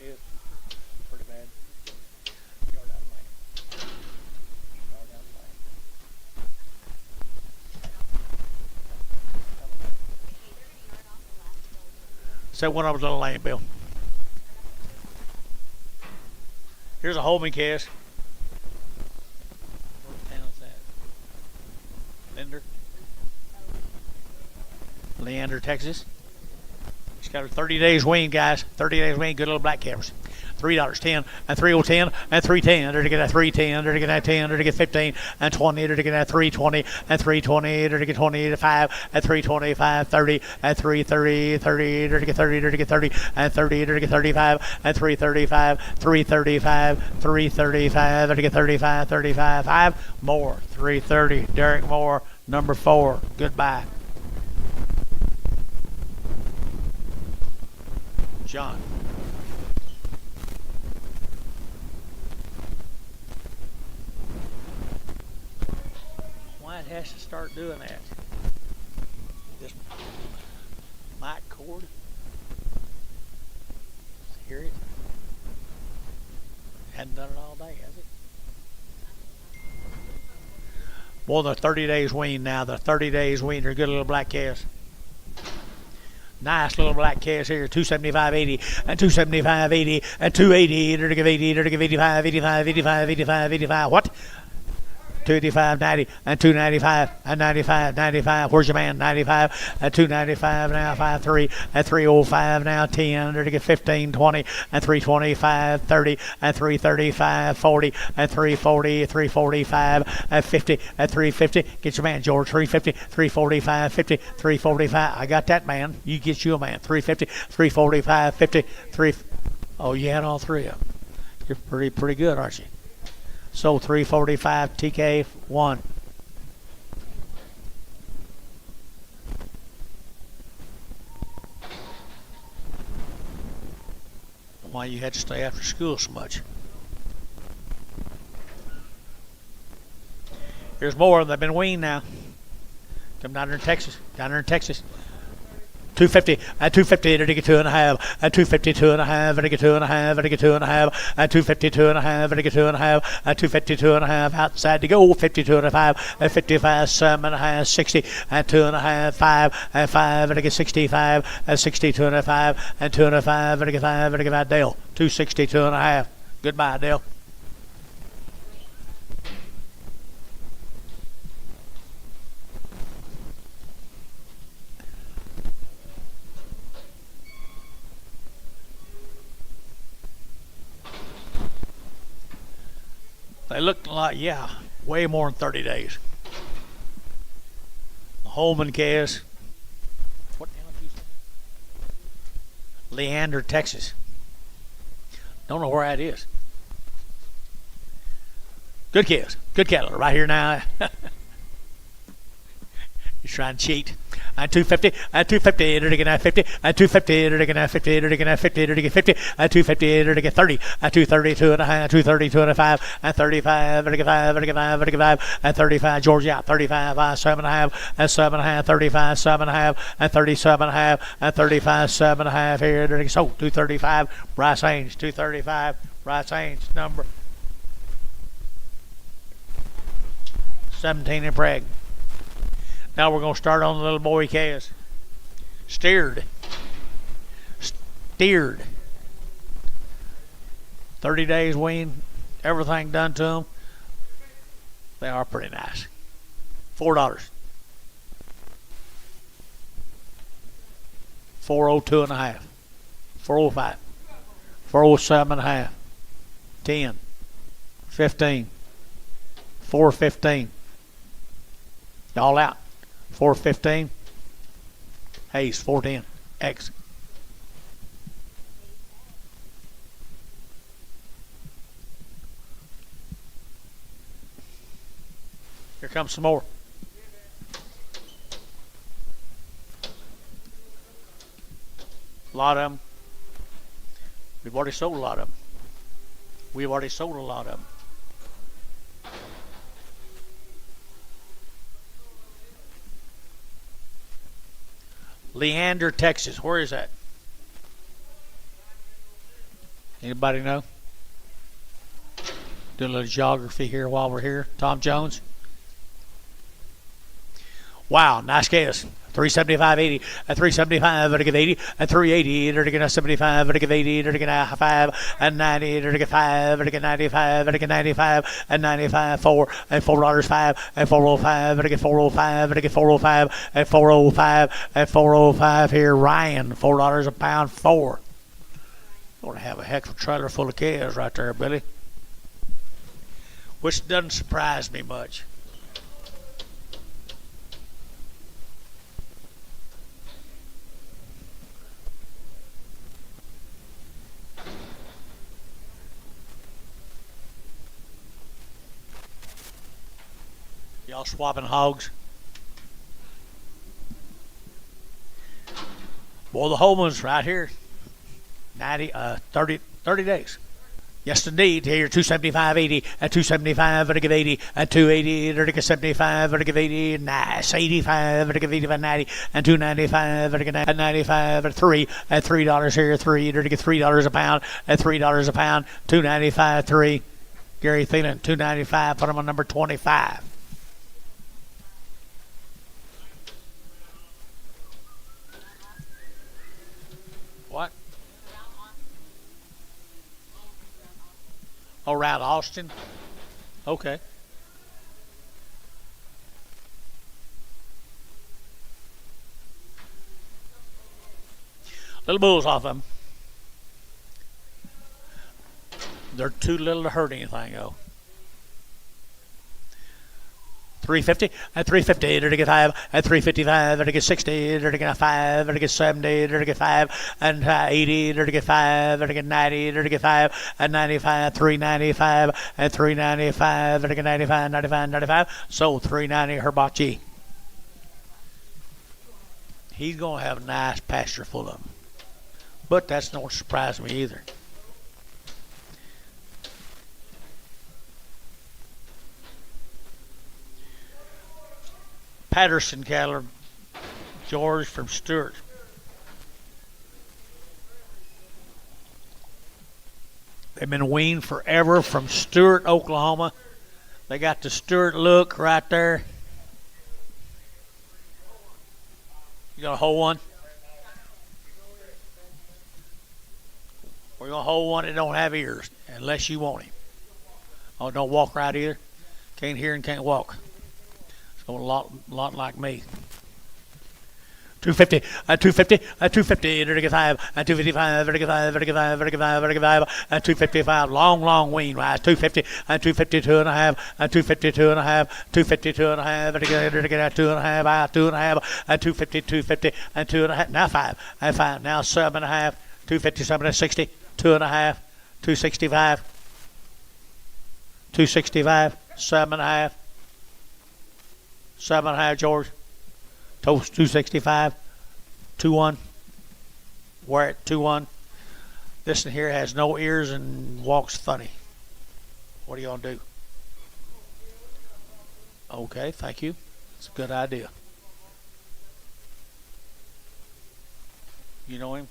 is pretty bad. Yard out of lane. Yard out of lane. So one of them's on the lane, Bill. Here's a Holman calf. What town is that? Linder? Leander, Texas. She's got her 30 days wean, guys. 30 days wean, good little black calves. $3, 10, and 3010, and 310. They're to get a 310, they're to get a 10, they're to get 15, and 20, they're to get a 320, and 320, they're to get 20 to 5, and 325, 30, and 330, 30, they're to get 30, they're to get 30, and 30, they're to get 35, and 335, 335, 335, they're to get 35, 35, 5 more, 330. Derek Moore, number 4. Goodbye. John. It has to start doing that. This mic cord. Hear it? Hadn't done it all day, has it? Well, the 30 days wean now. The 30 days wean are good little black calves. Nice little black calves here, 275.80 and 275.80 and 280. They're to give 80. They're to give 85, 85, 85, 85, 85. What? 285, 90, and 295, and 95, 95. Where's your man? 95, and 295 now, 53, and 305 now, 10, they're to get 15, 20, and 325, 30, and 335, 40, and 340, 345, and 50, and 350. Get your man, George, 350, 345, 50, 345. I got that, man. You get you a man. 350, 345, 50, 3. Oh, you had all three of them. You're pretty good, aren't you? So 345 TK1. Why you had to stay after school so much? Here's more of them. They've been weaned now. Come down there in Texas. Down there in Texas. 250, and 250, and to get 2.5, and 252 and a half, and to get 2.5, and to get 2.5, and 252 and a half, and to get 2.5, and 252 and a half, outside to go, 52 and a 5, and 55, 7.5, 60, and 2.5, 5, and 5, and to get 65, and 62 and a 5, and 2.5, and to get 5, and to get 5, Dale, 262 and a half. Goodbye, Dale. They looked like, yeah, way more than 30 days. The Holman calves. What town did you say? Leander, Texas. Don't know where that is. Good calves. Good cattle right here now. You're trying to cheat. and 250, and 250, and again 50, and 250, and again 50, and again 50, and again 50, and 250, and again 30, and 232 and a half, 232 and a 5, and 35, and again 5, and again 5, and again 5, and 35, Georgia, 35, 7 and a half, and 7 and a half, 35, 7 and a half, and 37 and a half, and 35, 7 and a half here, and so 235, Bryce Haynes, 235, Bryce Haynes, number 17 and preg. Now we're going to start on the little boy calves. Steered. 30 days wean. Everything done to them. They are pretty nice. $4. 402 and a half. 405. 407 and a half. 10. 15. 415. Y'all out. 415. Hayes, 410. X. Here comes some more. A lot of them. We've already sold a lot of them. We've already sold a lot of them. Leander, Texas. Where is that? Anybody know? Do a little geography here while we're here. Tom Jones. Wow, nice case. 375.80 and 375 to give 80 and 380 to get 75 to give 80 to get 5 and 90 to get 5 to get 95 to get 95 and 95 4 and $4.05 and 405 to get 405 to get 405 and 405 and 405 here. Ryan, $4 a pound 4. Going to have a heck of a trailer full of calves right there, Billy. Which doesn't surprise me much. Y'all swapping hogs? Boy, the whole one's right here. 30 days. Yes, indeed. Here, 275.80 and 275 to give 80 and 280 to give 75 to give 80. Nice. 85 to give 85 90 and 295 to give 95 and 3 and $3 here. 3 to give $3 a pound and $3 a pound. 295 3. Gary Thielen 295. Put him on number 25. What? Around Austin? Okay. Little bulls off them. They're too little to hurt anything, though. 350 and 350 to get 5 and 355 to get 60 to get 5 to get 70 to get 5 and 80 to get 5 to get 90 to get 5 and 95 395 and 395 to get 95 95. So 390 Herbachi. He's going to have a nice pasture full of them. But that's don't surprise me either. Patterson cattle, George from Stewart. They've been weaned forever from Stewart, Oklahoma. They got the Stewart look right there. You gonna hold one? We're gonna hold one that don't have ears, unless you want him. Oh, don't walk right either. Can't hear and can't walk. So a lot like me. 250, 250, 250, to get 5, 255, to get 5, to get 5, to get 5, to get 5, 255, long wean rise, 250, 252 and a half, 252 and a half, 252 and a half, to get 2 and a half, 2 and a half, 250, 250, and 2 and a half, now 5, and 5, now 7 and a half, 257 and 60, 2 and a half, 265, 265, 7 and a half, 7 and a half, George. Toast 265. 2-1. Wear it 2-1. This one here has no ears and walks funny. What are you gonna do? Okay, thank you. It's a good idea. You know him?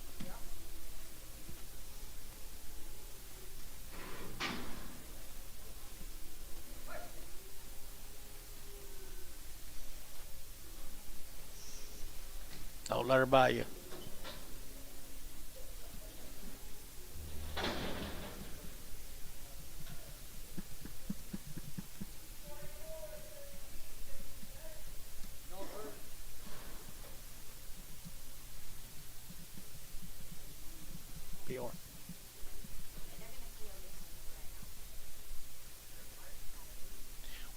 Don't let her buy you. Bjorn.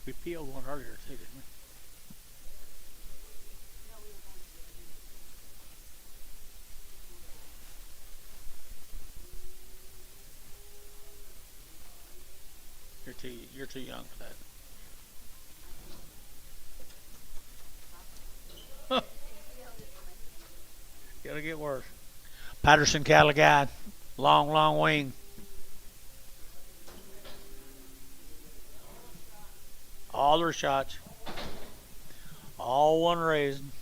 We PO'd one earlier too, didn't we? You're too young for that. It'll get worse. Patterson cattle guide. Long wing. All their shots. All one raising.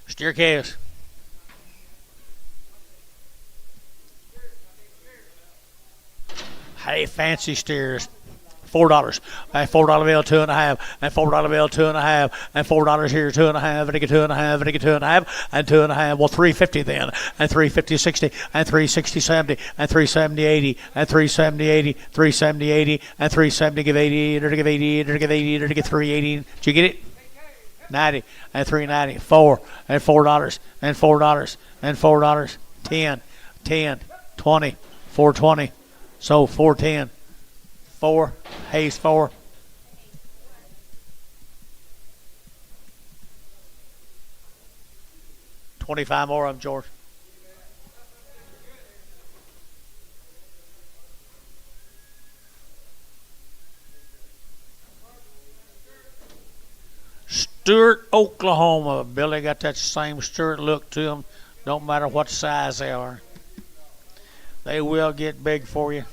Steer case. Hey, fancy steers. $4. And $4 bill, 2.5. And $4 bill, 2.5. And $4 here, 2.5. And I get 2.5. And I get 2.5. And 2.5. Well, $3.50 then. And $3.50, 60. And $3.60, 70. And $3.70, 80. And $3.70, 80. $3.70, 80. And $3.70, give 80. And give 80. And give 80. And give $3.80. Did you get it? 90. And $3.90. 4. And $4. And $4. And $4. 10. 10. 20. $4.20. So $4.10. 4. Hayes 4. $25 more of them, George. Stewart, Oklahoma. Billy got that same Stewart look to them. Don't matter what size they are. They will get big for you.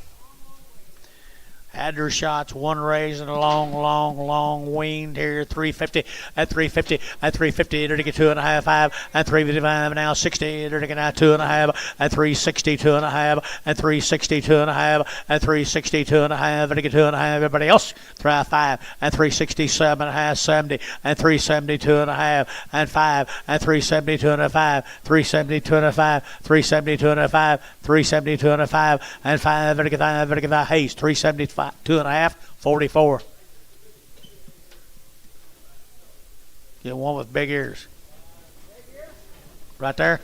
Had their shots, one raised and a long weaned here, 350 at 350 at 350. They're to get 2.5, 5 at 355 now 60. They're to get now 2.5 at 360, 2.5 at 360, 2.5 at 360, 2.5. They're to get 2.5. Everybody else try 5 at 367.5, 70 at 370, 2.5 and 5 at 370, 2.5, 370, 2.5, 370, 2.5, 370, 2.5 and 5. They're to get 5. They're to get 5. Hayes 375. 2.5, 44. Get one with big ears. Right there.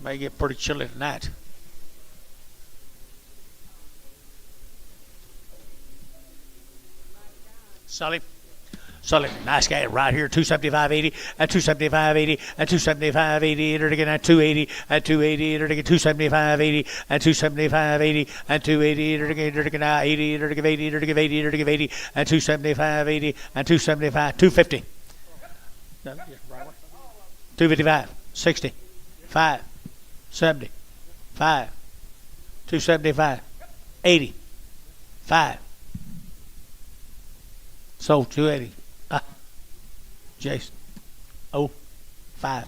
May get pretty chilly tonight. Sully, nice guy right here, 275.80 and 275.80 and 275.80. They're to get at 280 and 280. They're to get 275.80 and 275.80 and 280. They're to get now 80. They're to give 80. They're to give 80. They're to give 80 and 275.80 and 275. 250. 255. 60. 5. 70, 5, 275, 80, 5. So 280. Jason. 5.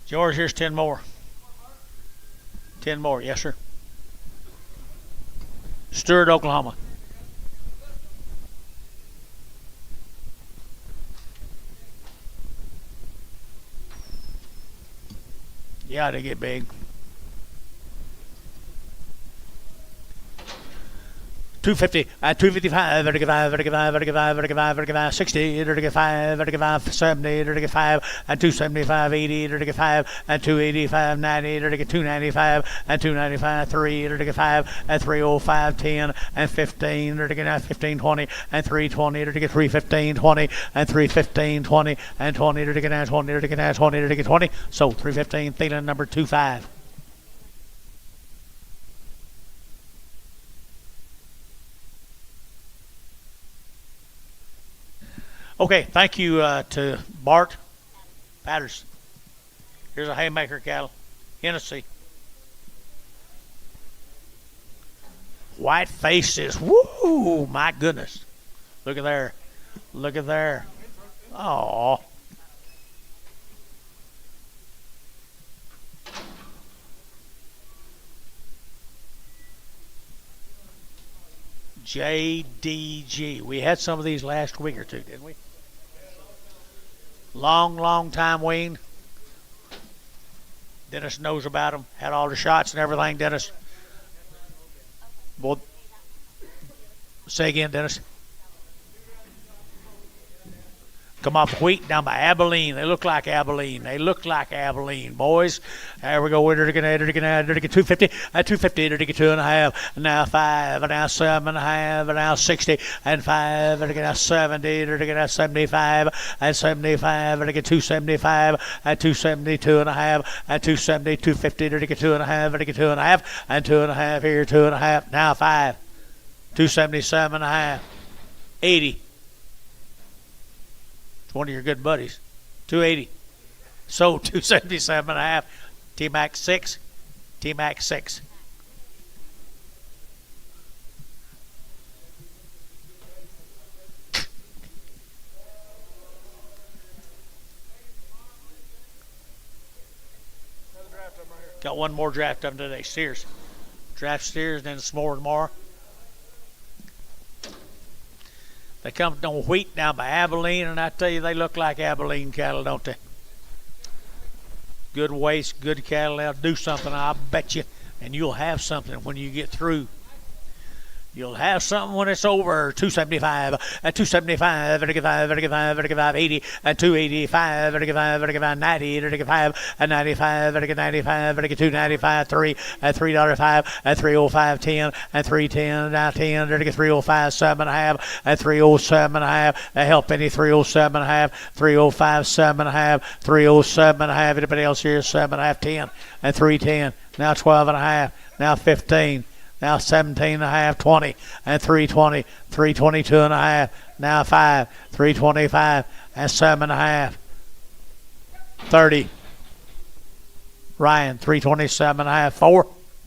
George, here's 10 more. 10 more, yes, sir. Stewart, Oklahoma. Yeah, they get big. 250, 255, 60, 70, 275, 80, 285, 90, 295, 295, 3, 305, 10, 15, 15, 20, 320, 315, 20, 315, 20, 20, 20. So 315, feeling number 25. Okay, thank you to Bart Patterson. Here's a haymaker cattle, Hennessy. White faces, woo, my goodness. Look at there, look at there. Oh. JDG. We had some of these last week or two, didn't we? Long time weaned. Dennis knows about them. Had all the shots and everything, Dennis. Well, say again, Dennis. Come off wheat down by Abilene. They look like Abilene. They look like Abilene, boys. There we go. We're going to get 250, 250, 2.5, now 5, now 7.5, now 60, and 5, now 70, 75, and 75, and 275, and 272.5, and 270, 250, 2.5, 2.5, and 2.5 here, 2.5, now 5, 277.5, 80. One of your good buddies, 280. So 277.5. T-Max 6. T-Max 6. Got one more draft of them today. Steers. Draft steers, then some more tomorrow. They come on wheat down by Abilene, and I tell you, they look like Abilene cattle, don't they? Good waist, good cattle. They'll do something, I'll bet you, and you'll have something when you get through. You'll have something when it's over. 275, 275, 80, 285, 90, 95, 95, 95, 295, 3, $3.05, 305, 10, 310, now 10, 305, 7.5, 307.5, help any 307.5, 305, 7.5, 307.5, anybody else here, 7.5, 10, and 310, now 12.5, now 15. Now 17.5, 20, and 320, 322.5, now 5, 325, and 7.5, 30. Ryan, 327.5, 4,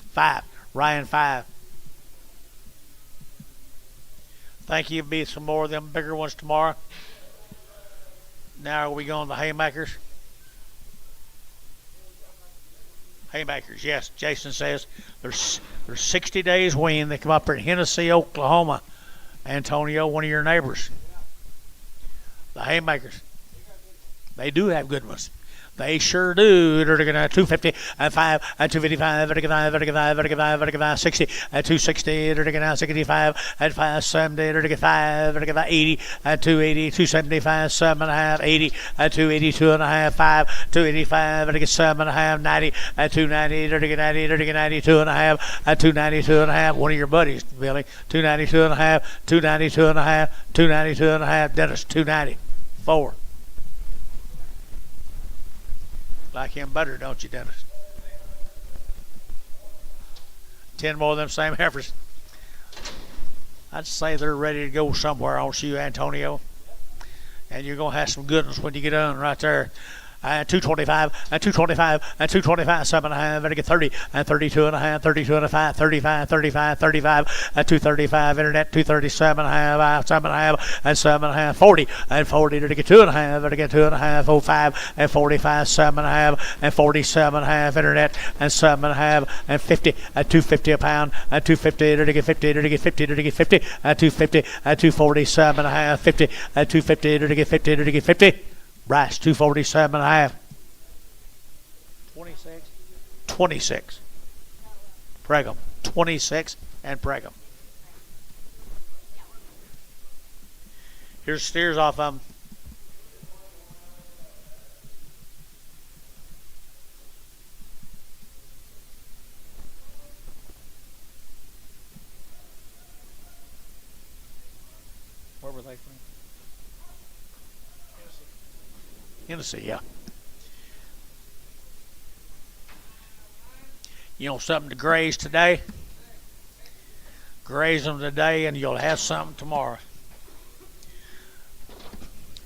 5. Ryan, 5. Think you'll be some more of them bigger ones tomorrow. Now are we going to the haymakers? Haymakers, yes. Jason says there's 60 days wean. They come up here in Hennessy, Oklahoma. Antonio, one of your neighbors. The haymakers. They do have good ones. They sure do. They're going to 250 and 5 and 255, 60 and 260, they're going to 65 and 570, they're 5, 80 and 280, 275, 7.5, 80 and 282.5, 5, 285, 7.5, 90 and 290, they're 90, 92.5 and 292.5. One of your buddies, Billy, 292.5, 292.5, 292.5. Dennis, 290, 4. Like him better, don't you, Dennis? 10 more of them same heifers. I'd say they're ready to go somewhere, aren't you, Antonio? And you're going to have some good ones when you get on right there. 225 and 225 and 225, 7.5, and get 30 and 32.5, 32.5, 35, 35, 35, and 235, internet 237.5, 7.5, and 7.5, 40 and 40 to get 2.5, and get 2.5, 05 and 45, 7.5, and 47.5, internet and 7.5, and 50 and 250 a pound, and 250 to get 50 to get 50 to get 50, and 250 and 247.5, 50 and 250 to get 50 to get 50. Rice, 247.5. 26. 26. Preg'em. 26 and Preg'em. Here's steers off of them. Where were they from? Tennessee, yeah. You know something to graze today? Graze them today and you'll have something tomorrow.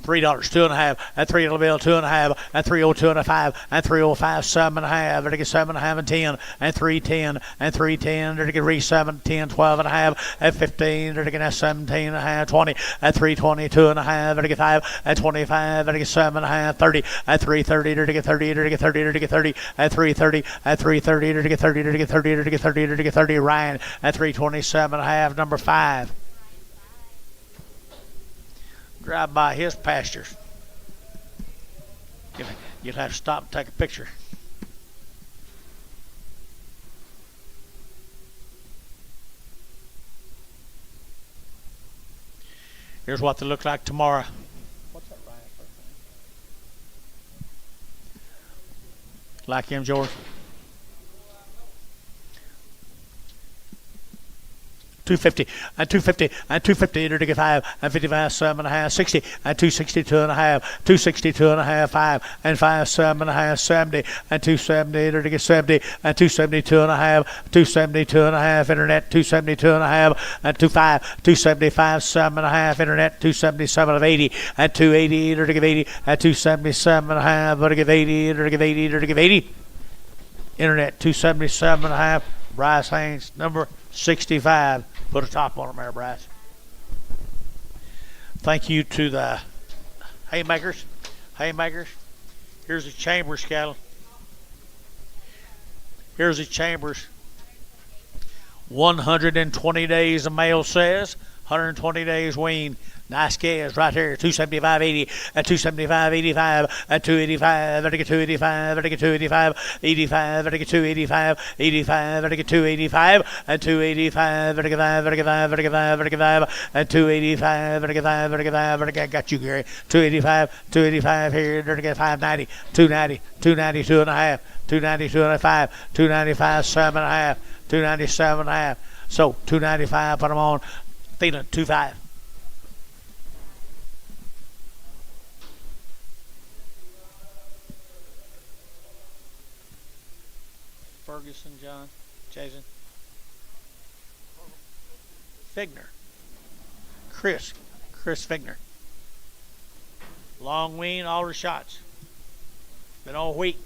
$3, 2.5, and $3 bill, 2.5, and 302 and a 5, and 305, 7.5, and 7.5 and 10, and 310, and 310, and get 7, 10, 12.5, and 15, and get 17.5, 20, and 322 and a half, and get 5, and 25, and get 7.5, 30, and 330, and get 30, and get 30, and get 30, and 330, and 330, and get 30, and get 30, and get 30, and get 30, Ryan, and 327.5, number 5. Drive by his pastures. You'll have to stop and take a picture. Here's what they look like tomorrow. What's that Ryan first name? Like him, George? 250 and 250 and 250 to get 5 and 55 7.5 60 and 262 and a half 262 and a half 5 and 5 7.5 70 and 270 to get 70 and 272 and a half 272 and a half internet 272 and a half and 25 275 7.5 internet 277 of 80 and 280 to give 80 and 277 and a half to give 80 to give 80 to give 80 internet 277 and a half. Bryce Haynes, number 65. Put a top on them there, Bryce. Thank you to the haymakers. Here's the Chambers cattle. Here's the Chambers. 120 days, the male says. 120 days wean. Nice calves right here. 275.80 and 275.85 and 285. I get 285. I get 285. 85. I get 285. 85. I get 285 and 285. I get 5. I get 5. I get 5. I get 5 and 285. I get 5. I get 5. I got you, Gary. 285. 285 here. I get 590. 290. 292 and a half. 292 and a 5. 295 7.5. 297 and a half. So 295. Put them on. Feeling 25. Ferguson, John, Jason, Figner, Chris Figner. Long wean, all the shots. Been all week.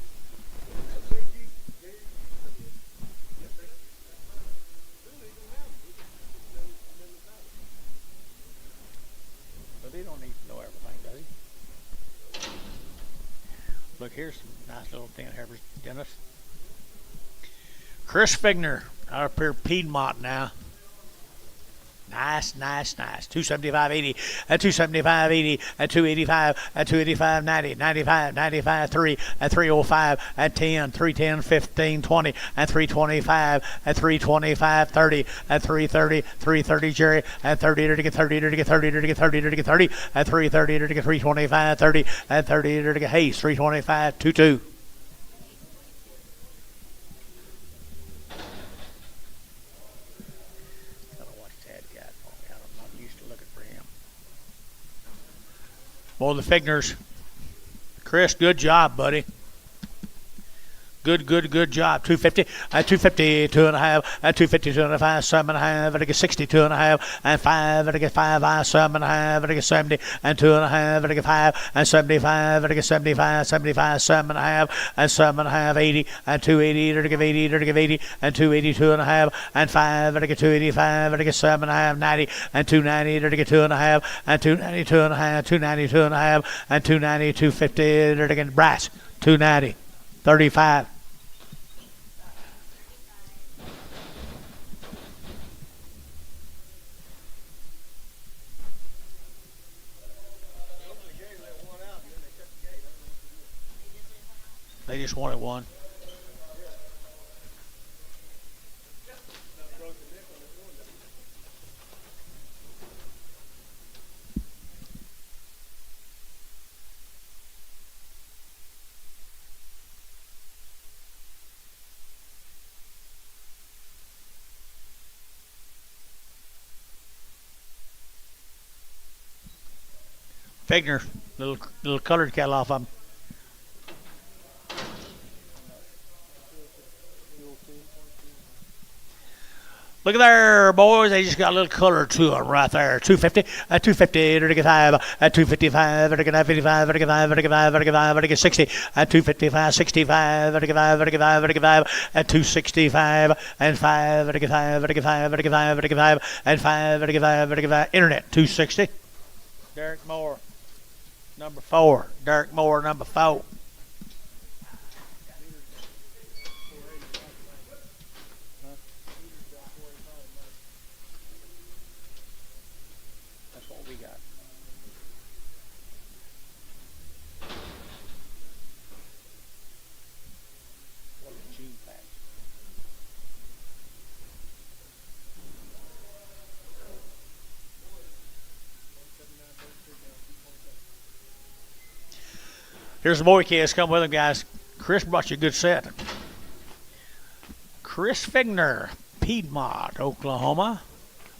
But he don't need to know everything, does he? Look, here's some nice little thin heifers, Dennis. Chris Figner, out up here Piedmont now. Nice. 275.80 and 275.80 and 285 and 285 90 95 95 3 and 305 and 10 310 15 20 and 325 and 325 30 and 330 330 Jerry and 30 to get 30 to get 30 to get 30 to get 30 and 330 to get 325 30 and 30 to get Hayes 325 22. Well, the Figners. Chris, good job, buddy. Good job. 250, 250, 2.5, 250, 2.5, 7.5, I get 62 and a half, and 5, I get 5, 7.5, I get 70, and 2.5, I get 5, and 75, I get 75, 75, 7.5, and 7.5, 80, and 280, I get 80, I get 80, and 282 and a half, and 5, I get 285, I get 7.5, 90, and 290, I get 2.5, and 292 and a half, 292 and a half, and 290, 250, I get Brass, 290, 35. They just wanted one. Figner, little colored cattle off of them. Look at there, boys. They just got a little color to them right there. 250, at 250, to get 5, at 255, to get 55, to get 5, to get 5, to get 5, to get 60, at 255, 65, to get 5, to get 5, to get 5, at 265, and 5, to get 5, to get 5, to get 5, to get 5, and 5, to get 5, to get 5. Internet, 260. Derek Moore, number 4. Derek Moore, number 4. That's what we got. What a Gene pack. Here's the boy kids. Come with them, guys. Chris brought you a good set. Chris Figner, Piedmont, Oklahoma.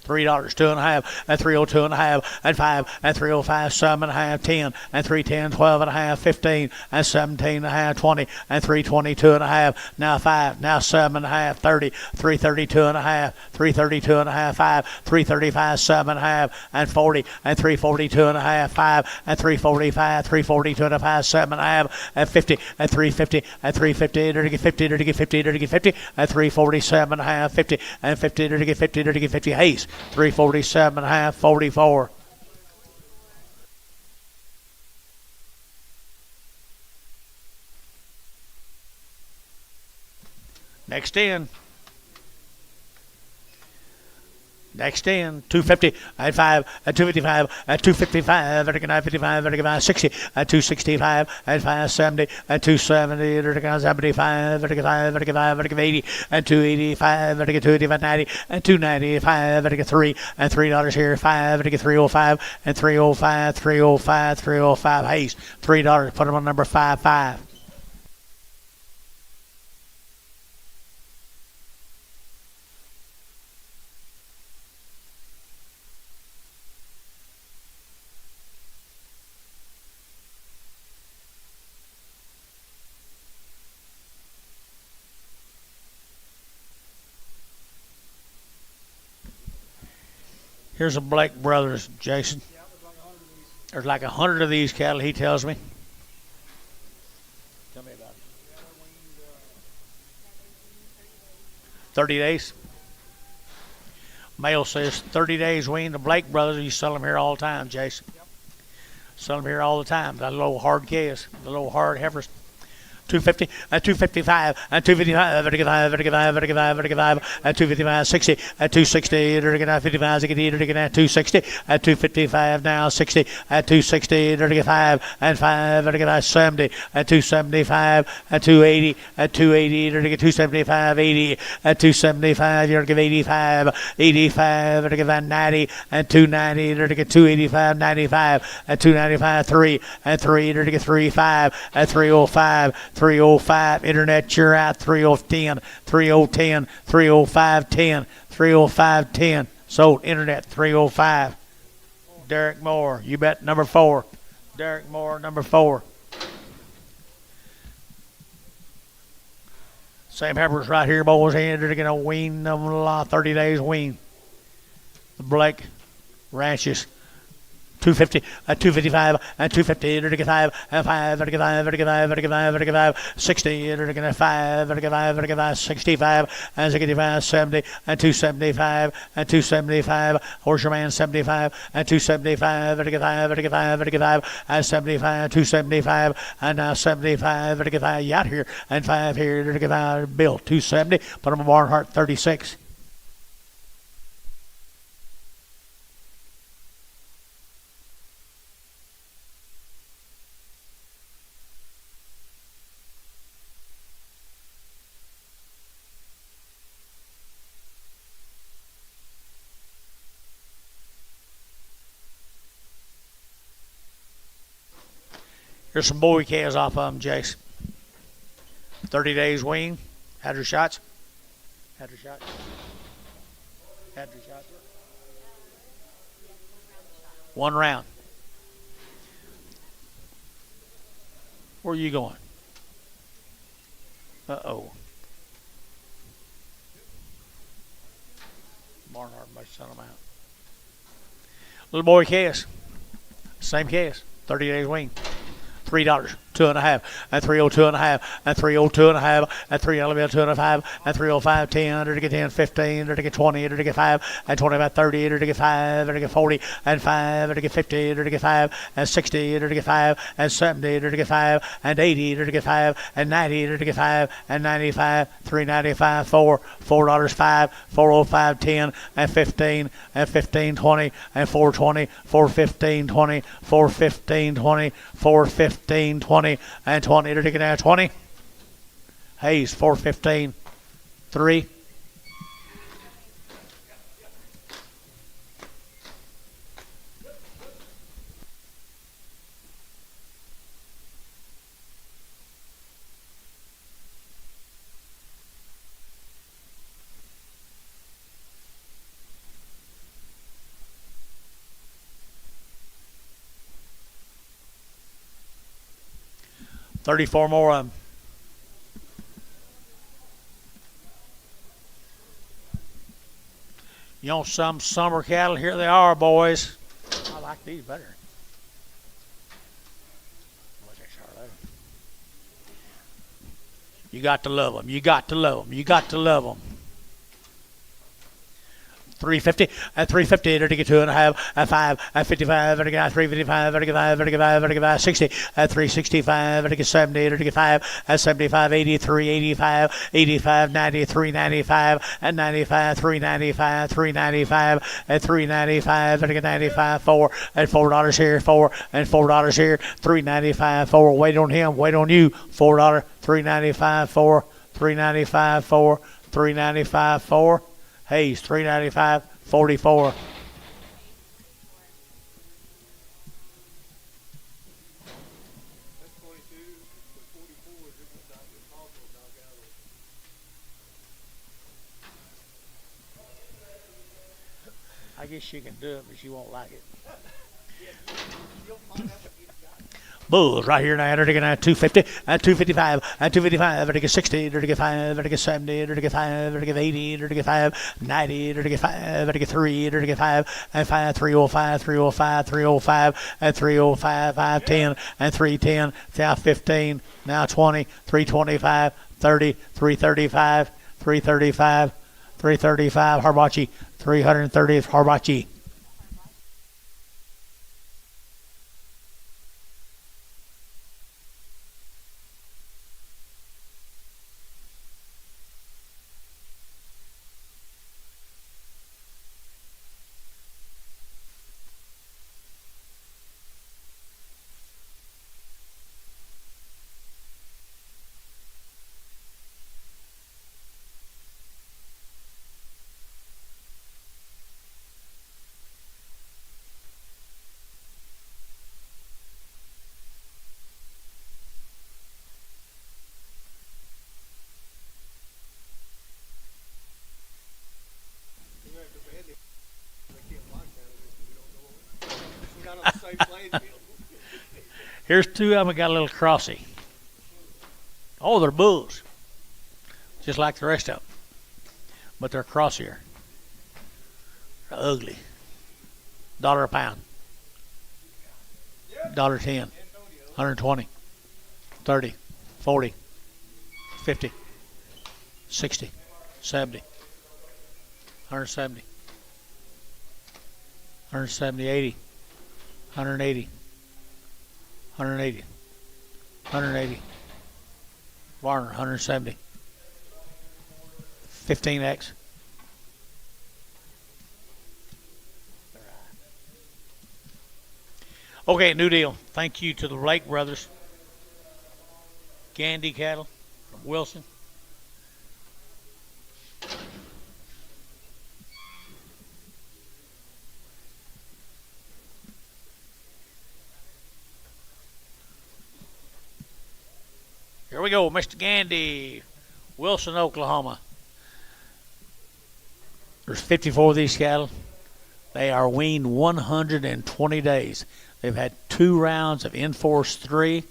$3, 2.5, and 302 and a half, and 5, and 305, 7.5, 10, and 310, 12 and a half, 15, and 17 and a half, 20, and 322 and a half, now 5, now 7 and a half, 30, 332 and a half, 332 and a half, 5, 335, 7 and a half, and 40, and 342 and a half, 5, and 345, 342 and a half, 7 and a half, and 50, and 350, and 350, to get 50, to get 50, to get 50, and 347 and a half, 50, and 50, to get 50, to get 50. Hayes. 347 and a half, 44. Next in. Next in, 250, at 5, at 255, at 255, at 55, at 60, at 265, at 570, at 270, at 75, at 5, at 80, at 285, at 285, 90, at 295, at 3, and $3 here, 5, at 305, and 305, 305, 305. Hayes, $3. Put them on number 55. Here's a Blake Brothers, Jason. There's like 100 of these cattle, he tells me. Tell me about it. 30 days. Mail says 30 days weaned. The Blake Brothers, you sell them here all the time, Jason. Sell them here all the time. That little hard calves, the little hard heifers. 250, at 255, at 255, at 55, at 55, at 55, at 55, at 255, 60, at 260, at 55, at 260, at 255, now 60, at 260, at 55, and 5, at 70, at 275, at 280, at 280, at 275, 80, at 275, you're going to give 85, 85, at 90, at 290, at 285, 95, at 295, 3, at 3, at 35, at 305, 305, internet, you're out, 3010, 3010, 305, 10, 305, 10. Sold, internet, 305. Derek Moore, you bet, number 4. Derek Moore, number 4. Same heifers right here, boys. They're going to wean them 30 days wean. The Blake ranches. 250, at 255, at 250, at 5, at 5, at 5, at 5, at 5, at 5, 60, at 5, at 5, at 5, 65, at 65, 70, at 275, at 275, Horse Your Man 75, at 275, at 5, at 5, at 5, at 75, 275, and now 75, at 5, you out here, and 5 here, at 5, Bill 270, put them on Barnhart 36. Here's some boy calves off of them, Jace. 30 days wean. Had her shots. Had her shots. Had her shots. 1 round. Where are you going? Uh-oh. Barnhart might send them out. Little boy case. Same case. 30 days wean. $3, 2.5, and 302.5, and 302.5, and 311.2.5, and 305, 10, to get 10, 15, to get 20, to get 5, and 25, 30, to get 5, to get 40, and 5, to get 50, to get 5, and 60, to get 5, and 70, to get 5, and 80, to get 5, and 90, to get 5, and 95, 395, 4, $4, 5, 405, 10, and 15, and 15, 20, and 420, 415, 20, 415, 20, 415, 20, and 20 to get out 20. Hayes 415, 3. $34 more of them. You want some summer cattle? Here they are, boys. I like these better. You got to love them. You got to love them. You got to love them. 350 and 350 to get 2.5 and 5 and 55 and get 355 and get 5 and get 5 and get 5 60 and 365 and get 70 to get 5 and 75 83 85 85 90 395 and 95 395 395 and 395 and get 95 4 and $4 here 4 and $4 here 395 4 wait on him wait on you $4 395 4 395 4 395 4 Hayes, 395, 44. That's 22, but 44 is not impossible to knock out. I guess you can do it, but you won't like it. You'll find out what you've got. Bulls right here now, they're getting 250 and 255 and 255, they're get 60, they're get 5, they're get 70, they're get 5, they're get 80, they're get 5, 90, they're get 5, they're get 3, they're get 5, and 5, 305, 305, 305, and 305, 510, and 310, now 15, now 20, 325, 30, 335, 335, 335, Harbachi, 330th Harbachi. Not on the same playing field. Here's two of them that got a little crossy. Oh, they're bulls. Just like the rest of them. But they're crossier. They're ugly. $1 a pound. $1.10. 120. 30. 40. 50. 60. 70. 170. 170. 80. 180. 180. 180. Warner, 170. 15X. Okay, new deal. Thank you to the Lake Brothers. Gandy cattle from Wilson. Here we go, Mr. Gandy, Wilson, Oklahoma. There's 54 of these cattle. They are weaned 120 days. They've had 2 rounds of Enforce 3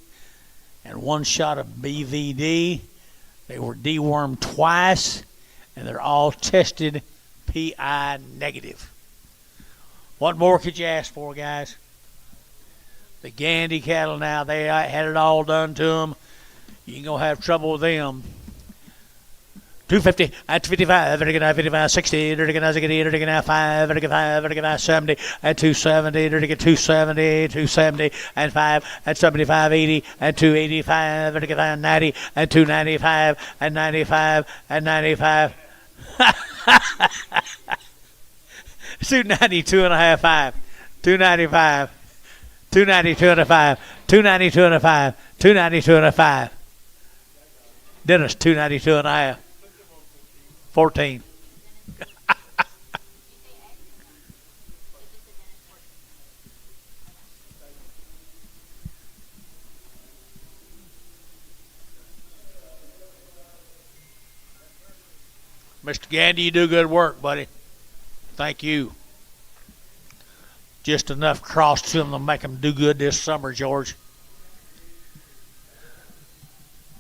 and 1 shot of BVD. They were dewormed twice, and they're all tested PI negative. What more could you ask for, guys? The Gandy cattle now, they had it all done to them. You ain't going to have trouble with them. 250 at 55, 55, 60, 5, 70, at 270, 270, 270, and 5, at 75, 80, at 285, 90, at 295, and 95, and 95. 290, 2.5, 5, 295, 290, 205, 290, 205, 290, 205. Dennis, 292 and a half. 14. Mr. Gandy, you do good work, buddy. Thank you. Just enough cross to them to make them do good this summer, George.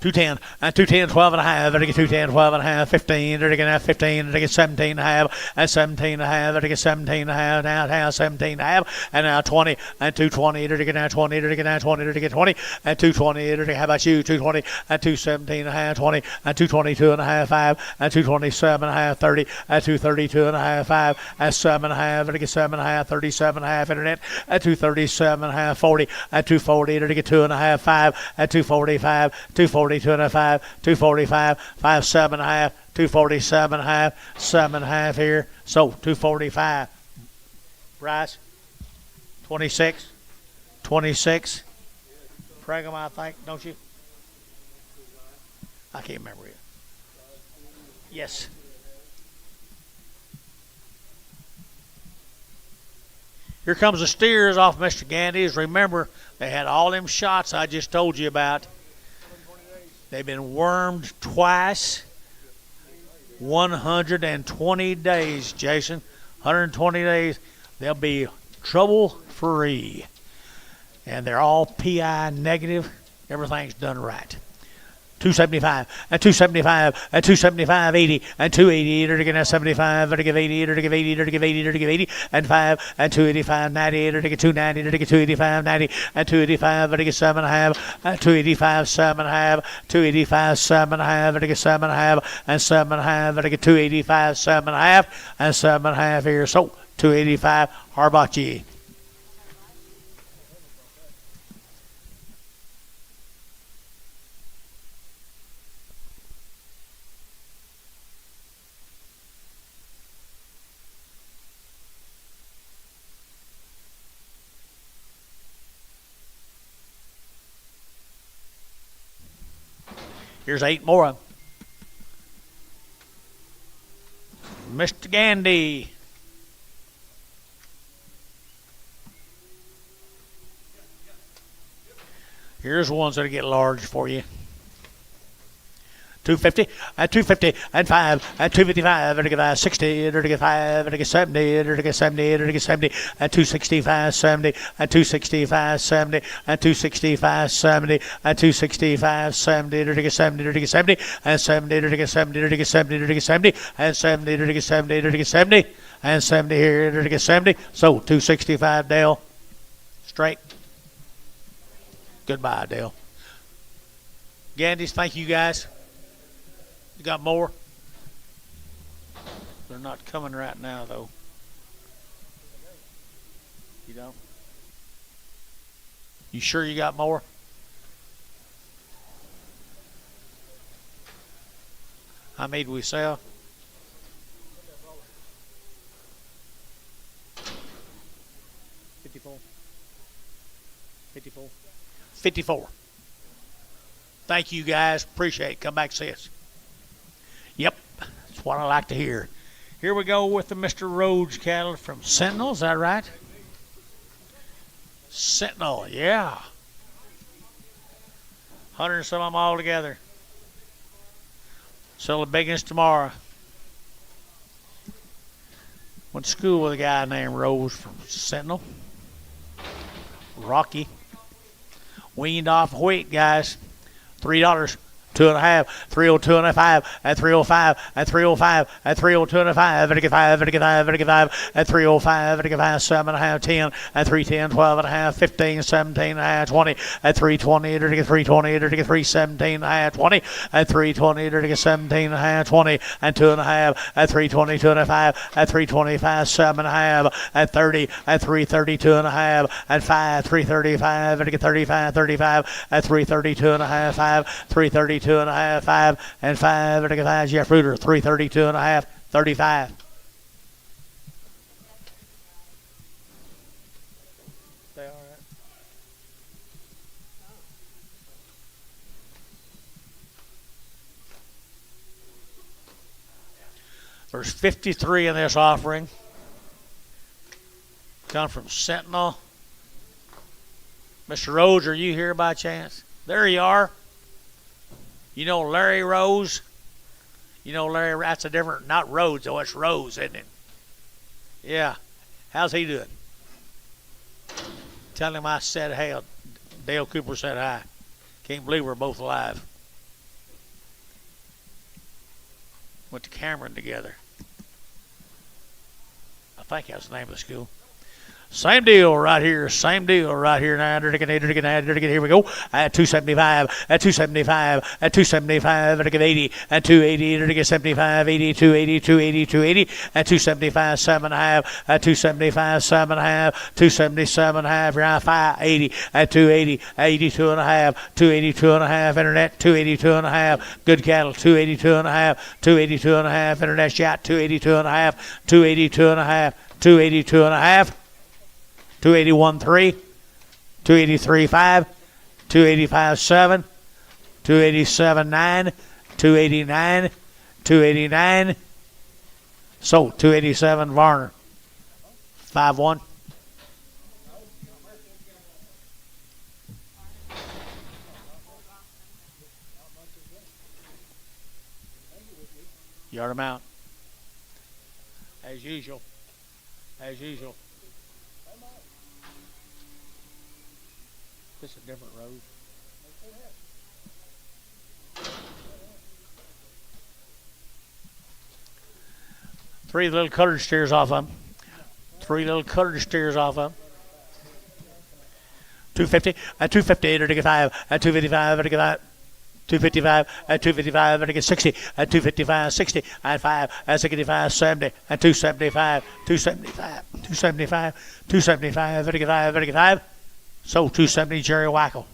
210, and 210, 12 and a half, 210, 12 and a half, 15, 15, 17 and a half, and 17 and a half, 17 and a half, now 17 and a half, and now 20, and 220, now 20, now 20, 20, and 220, how about you, 220, and 217 and a half, 20, and 222 and a half, 5, and 227 and a half, 30, and 232 and a half, 5, and 7 and a half, 7 and a half, 37 and a half, internet, and 237 and a half, 40, and 240, 2 and a half, 5, and 245, 240, 2 and a 5, 245, 5, 7 and a half, 247 and a half, 7 and a half here. So 245. Bryce, 26, 26. Pregum, I think, don't you? I can't remember it. Yes. Here comes the steers off Mr. Gandy's. Remember, they had all them shots I just told you about. They've been wormed twice. 120 days, Jason. 120 days. They'll be trouble-free. And they're all PI negative. Everything's done right. 275, and 275, and 275, 80, and 280, 75, 80, 80, and 5, and 285, 90, 290, 285, 90, and 285, 7 and a half, and 285, 7 and a half, 285, 7 and a half, 7 and a half, and 7 and a half, 285, 7 and a half, and 7 and a half here. So 285, Harbachi. Here's 8 more. Mr. Gandy. Here's ones that'll get large for you. 250, and 250, and 5, and 255, 60, 35, 70, 70, 70, and 265, 70, and 265, 70, and 265, 70, and 265, 70, 70, 70, and 70, 70, 70, 70, and 70, 70, 70, and 70 here, 70. So 265, Dale. Straight. Goodbye, Dale. Gandys, thank you guys. You got more? They're not coming right now, though. You don't? You sure you got more? How many do we sell? 54. 54. 54. Thank you, guys. Appreciate it. Come back and see us. Yep, that's what I like to hear. Here we go with the Mr. Rhodes cattle from Sentinel. Is that right? Sentinel, yeah. 100 and some of them all together. Sell the biggest tomorrow. Went to school with a guy named Rose from Sentinel. Rocky. Weaned off wheat, guys. $3. 2.5, 302 and a 5, at 305, at 305, at 302 and a 5, at 5, at 5, at 5, at 305, at 5, 7 and a half, 10, at 310, 12 and a half, 15, 17 and a half, 20, at 320, at 320, at 317 and a half, 20, at 320, at 17 and a half, 20, and 2 and a half, at 320, 2 and a 5, at 325, 7 and a half, at 30, at 332 and a half, at 5, 335, at 35, 35, at 332 and a half, 5, 332 and a half, 5, and 5, at 5, Jeff Reuter, 332 and a half, 35. They all right? There's 53 in this offering. Come from Sentinel. Mr. Rhodes, are you here by chance? There you are. You know Larry Rose? You know Larry, that's a different, not Rhodes, though, it's Rose, isn't it? Yeah. How's he doing? Tell him I said hey. Dale Cooper said hi. Can't believe we're both alive. Went to Cameron together. I think that's the name of the school. Same deal right here. Same deal right here. Now, here we go. At 275. At 275. At 275. At 80. At 280. At 75. 80. 280. 280. 280. At 275. 7.5. At 275. 7.5. 277.5. You're on 580. At 280. 82.5. 282.5. Internet. 282.5. Good cattle. 282.5. 282.5. Internet shot. 282.5. 282.5. 282.5. 281.3, 283.5, 285.7, 287.9, 289, 289. So 287 Varner. 5-1. Yard them out. As usual. As usual. This is a different road. Three little cutter steers off of them. 3 little cutter steers off of them. 250 at 258 or to get 5 at 255 or to get 5. 255 at 255 and I get 60 at 255 60 at 5 at 65 70 at 275 275 275 275 at 5 at 5. So 270 Jerry Wackel.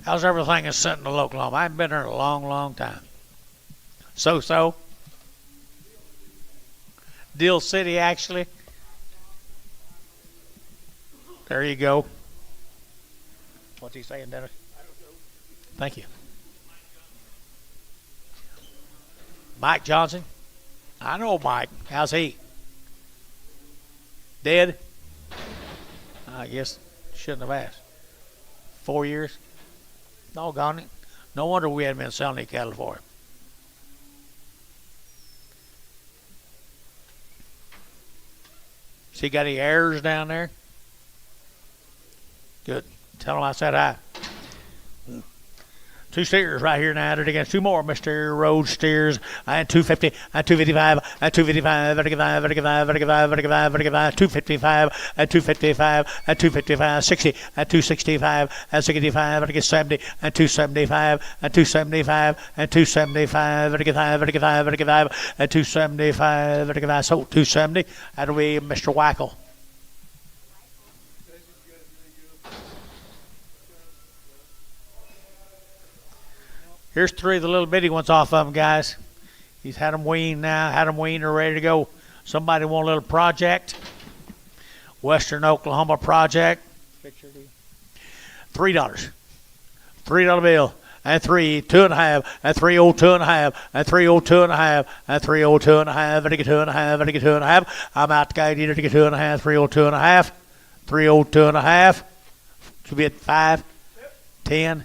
How's everything in Sentinel, Oklahoma? I haven't been there in a long, long time. So. Deal City, actually. There you go. What's he saying, Dennis? Thank you. Mike Johnson? I know Mike. How's he? Dead? I guess shouldn't have asked. 4 years? Doggone it. No wonder we hadn't been selling any cattle for him. See, got any heirs down there? Good. Tell him I said hi. 2 steers right here now. Against 2 more Mr. Road steers. And 250 and 255 and 255 and 55 and 55 and 55 and 55 and 55 255 and 255 and 255 60 and 265 and 65 and 70 and 275 and 275 and 275 and 55 and 55 and 55 and 275 and 55. So 270. That'll be Mr. Wackel. Here's 3 of the little bitty ones off of them, guys. He's had them weaned now. Had them weaned. They're ready to go. Somebody want a little project. Western Oklahoma project. $3. $3 bill. And 3, 2.5, and 302.5, and 302.5, and 302.5, and I get 2.5, and I get 2.5. I'm out to guide you to get 2.5, 302.5, 302.5. Should be at 5, 10,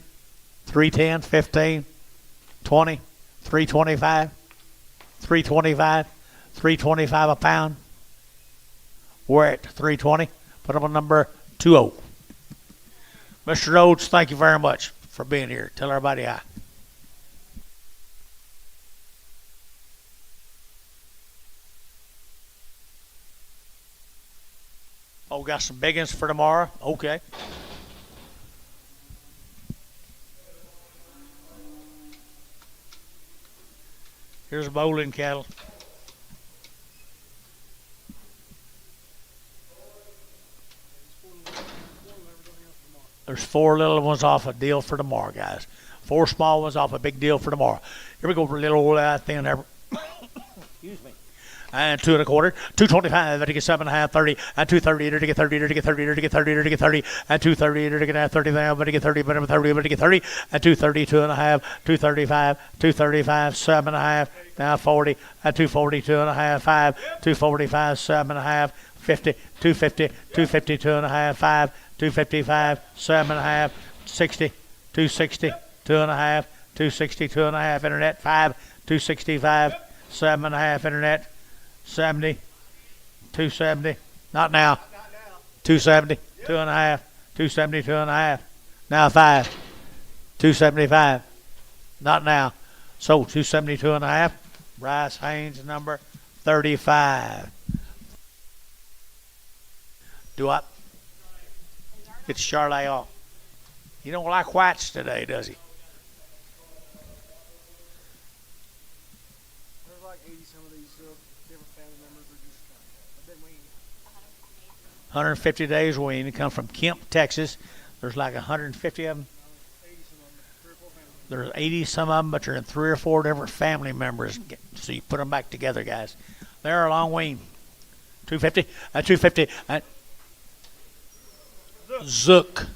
310, 15. 20, 325, 325, 325 a pound. We're at 320. Put him on number 20. Mr. Rhodes, thank you very much for being here. Tell everybody hi. Oh, got some big ones for tomorrow? Okay. Here's bowling cattle. There's 4 little ones off a deal for tomorrow, guys. 4 small ones off a big deal for tomorrow. Here we go for a little old thing there. Excuse me. And 2 1/4, 225, to get 7 1/2, 30, and 230, to get 30, to get 30, to get 30, to get 30, and 230, to get 30, to get 30, but 30, to get 30, and 230, 2 1/2, 235, 235, 7 1/2, now 40, and 240, 2 1/2, 5, 245, 7 1/2, 50, 250, 250, 2 1/2, 5, 255, 7 1/2, 60, 260, 2 1/2, 260, 2 1/2, internet, 5, 265, 7 1/2, internet, 70, 270, not now, 270, 2 1/2, 270, 2 1/2, now 5, 275, not now, so 272 1/2, Bryce Haynes, number 35. Do what? It's Charlie off. He don't like whites today, does he? There's like 80 some of these different family members are just I've been weaning. 150 days wean. They come from Kemp, Texas. There's like 150 of them. 80 some of them, 3 or 4 families. There's 80 some of them, but they're in 3 or 4 different family members. So you put them back together, guys. They're a long wean. 250, 250, Zook.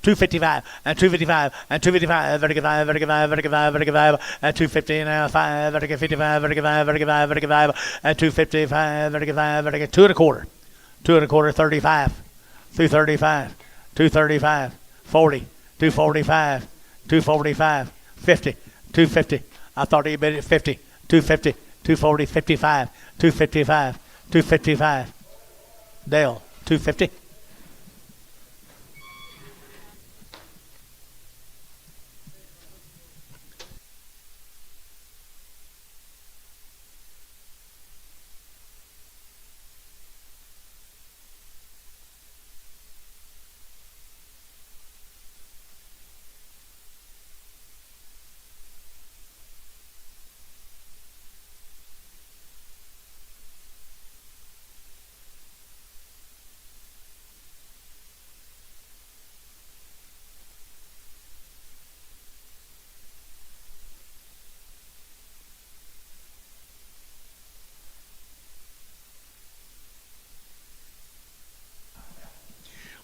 255 and 255 and 255, vertical 5, vertical 5, vertical 5, vertical 5, and 250 now 5, vertical 55, vertical 5, vertical 5, vertical 5, and 255, vertical 5, vertical 2 1/4, 2 1/4, 35, 235, 235, 40, 245, 245, 50, 250. I thought he bid at 50, 250, 240, 55, 255, 255. Dale, 250.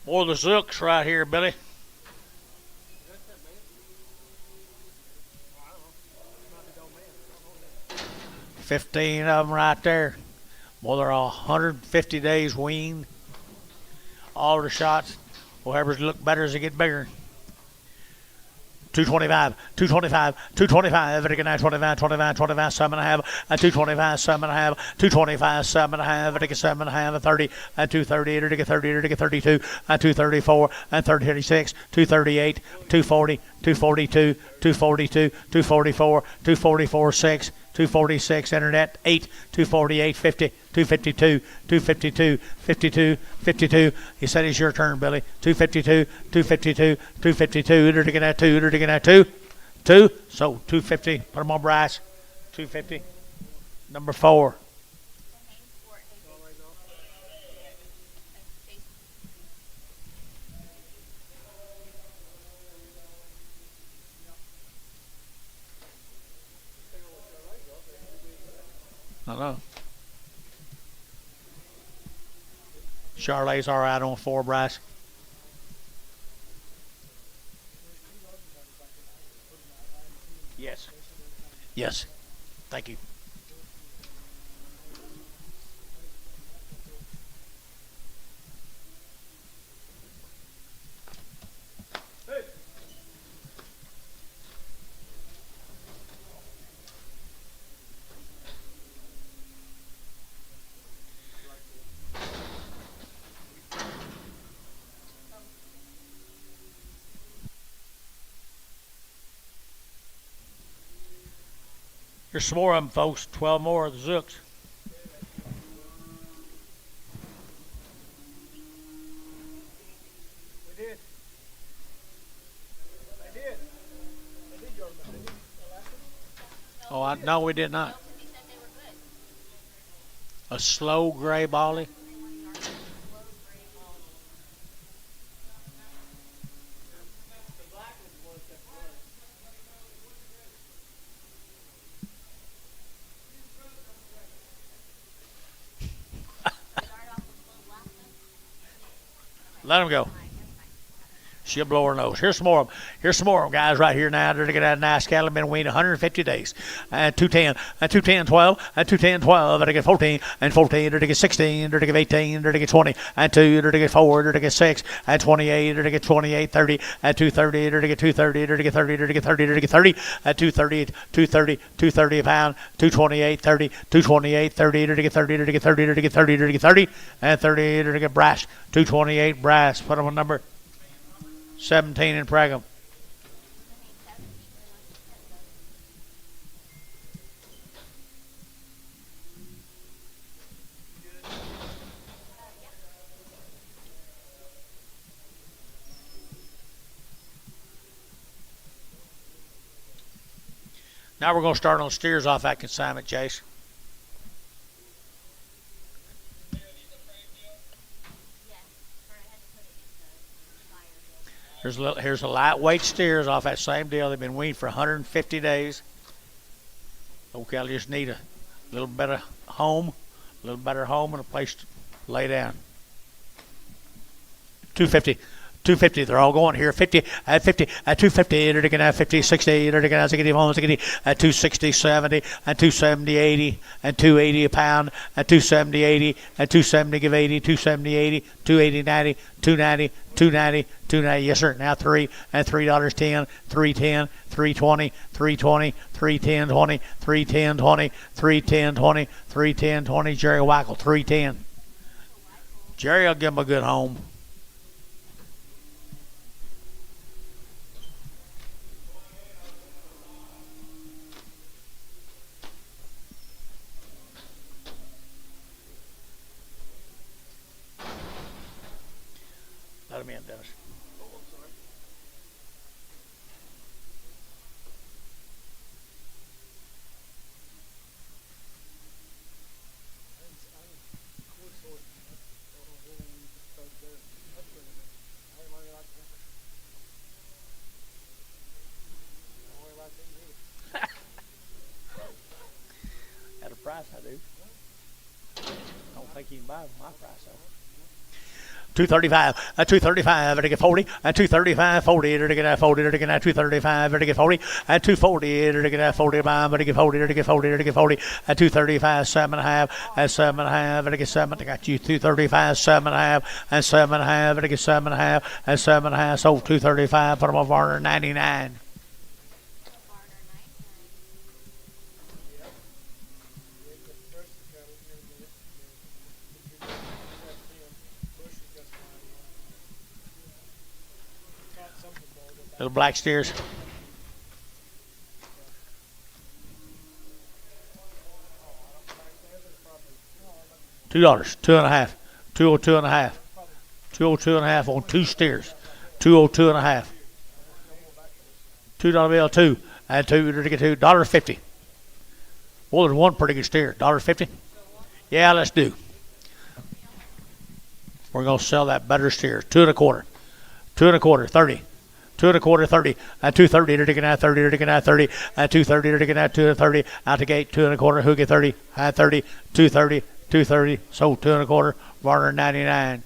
More of the Zooks right here, Billy. 15 of them right there. Well, they're all 150 days weaned. All the shots, whoever's look better as they get bigger. 225, 225, 225, vertical 9, 25, 25, 25, 7 1/2, and 225, 7 1/2, 225, 7 1/2, vertical 7 1/2, and 30, and 230, vertical 30, vertical 32, and 234, and 36, 238, 240, 242, 242, 244, 244, 6, 246, internet 8, 248, 50, 252, 252, 52, 52. He said it's your turn, Billy. 252, 252, 252. They're taking that 2. They're taking that 2. 2. So 250. Put them on Bryce. 250. Number 4. I know. Charlotte's all right on 4, Bryce. Yes. Yes. Thank you. Here's some more of them, folks. 12 more of the Zooks. We did. They did. They did go to the last one. Oh, no, we did not. A slow gray Bolly. The black was one step away. Let him go. She'll blow her nose. Here's some more of them. Here's some more of them, guys, right here now. They're going to get a nice cattle. Been weaned 150 days. And 210, and 210, 12, and 210, 12. They're going to get 14, and 14. They're going to get 16. They're going to get 18. They're going to get 20, and 2. They're going to get 4. They're going to get 6, and 28. They're going to get 28, 30, and 230. They're going to get 230. They're going to get 30. They're going to get 30. They're going to get 30, and 230, 230, 230 a pound, 228, 30, 228, 30. They're going to get 30. They're going to get 30. They're going to get 30. They're going to get 30, and 30. They're going to get brass, 228 brass. Put them on number 17 in Pragum. Now we're going to start on steers off that consignment, Chase. Here's a lightweight steers off that same deal. They've been weaned for 150 days. Okay, I just need a little better home, and a place to lay down. 250. 250, they're all going here. 50 at 50 at 250. They're going to have 50, 60. They're going to have 60 homes. They're going to at 260, 70, and 270, 80, and 280 a pound, at 270, 80, and 270 give 80, 270, 80, 280, 90, 290, 290, 290. Yes, sir. Now 3 and $3.10, 310, 320, 320, 310, 20, 310, 20, 310, 20, 310, 20. Jerry Wackel, 310. Jerry will give him a good home. Let him in, Dennis. Oh, I'm sorry. At a price, I do. I don't think you can buy my price, though. 235, at 235, to get 40, at 235, 40, to get 40, to get 235, to get 40, at 240, to get 40, to get 40, to get 40, to get 40, at 235, 7.5, at 7.5, to get 7, I got you 235, 7.5, and 7.5, to get 7.5, and 7.5, so 235, put them on Varner 99. Little black steers. $2, 2.5, 202.5, 202.5 on 2 steers, 202.5. $2 bill, 2, and 2 to get $2.50. Well, there's one pretty good steer, $1.50. Yeah, let's do. We're gonna sell that better steer, 2 1/4, 2 1/4, 30. 2 1/4, 30, at 230, they're taking out 30, they're taking out 30, at 230, they're taking out 230, out the gate, 2 1/4, who get 30, at 30, 230, 230, sold 2 1/4, Varner 99.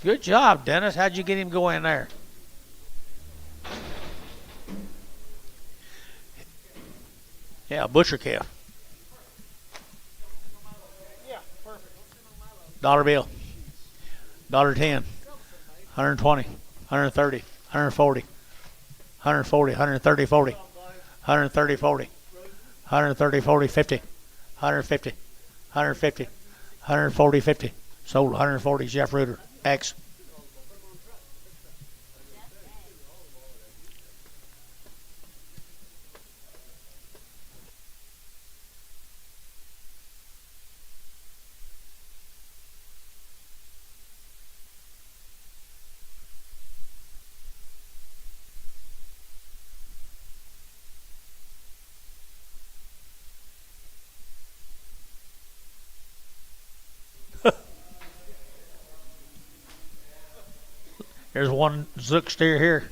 Good job, Dennis. How'd you get him going there? Yeah, butcher calf. Dollar bill, $1.10, 120, 130, 140, 140, 130, 40, 130, 40, 130, 40, 50, 150, 150, 140, 50. Sold 140, Jeff Reuter, X. There's one Zook steer here.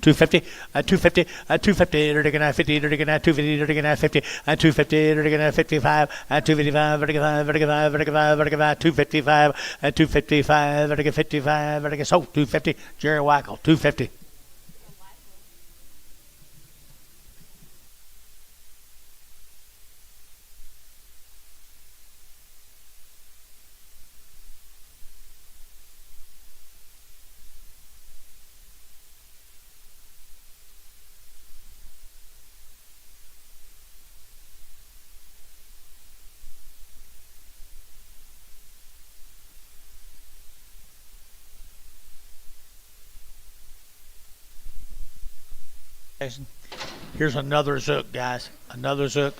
250, 250, 250, vertical 50, vertical 250, vertical 50, 250, vertical 55, 255, vertical 5, vertical 5, vertical 5, vertical 5, 255, 255, vertical 55, vertical so 250, Jerry Wackel, 250. Here's another Zook, guys. Another Zook.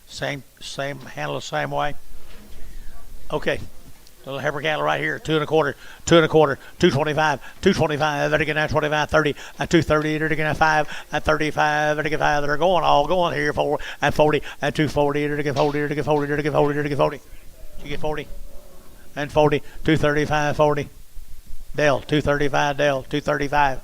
Same handle the same way. Okay. Little heifer cattle right here. 2 1/4, 2 1/4, 225, 225, vertical 25, 30, 230, vertical 5, 35, vertical 5. They're going here 4 and 40 and 240, vertical 40, vertical 40, vertical 40, vertical 40. You get 40 and 40, 235, 40. Dale, 235, Dale, 235.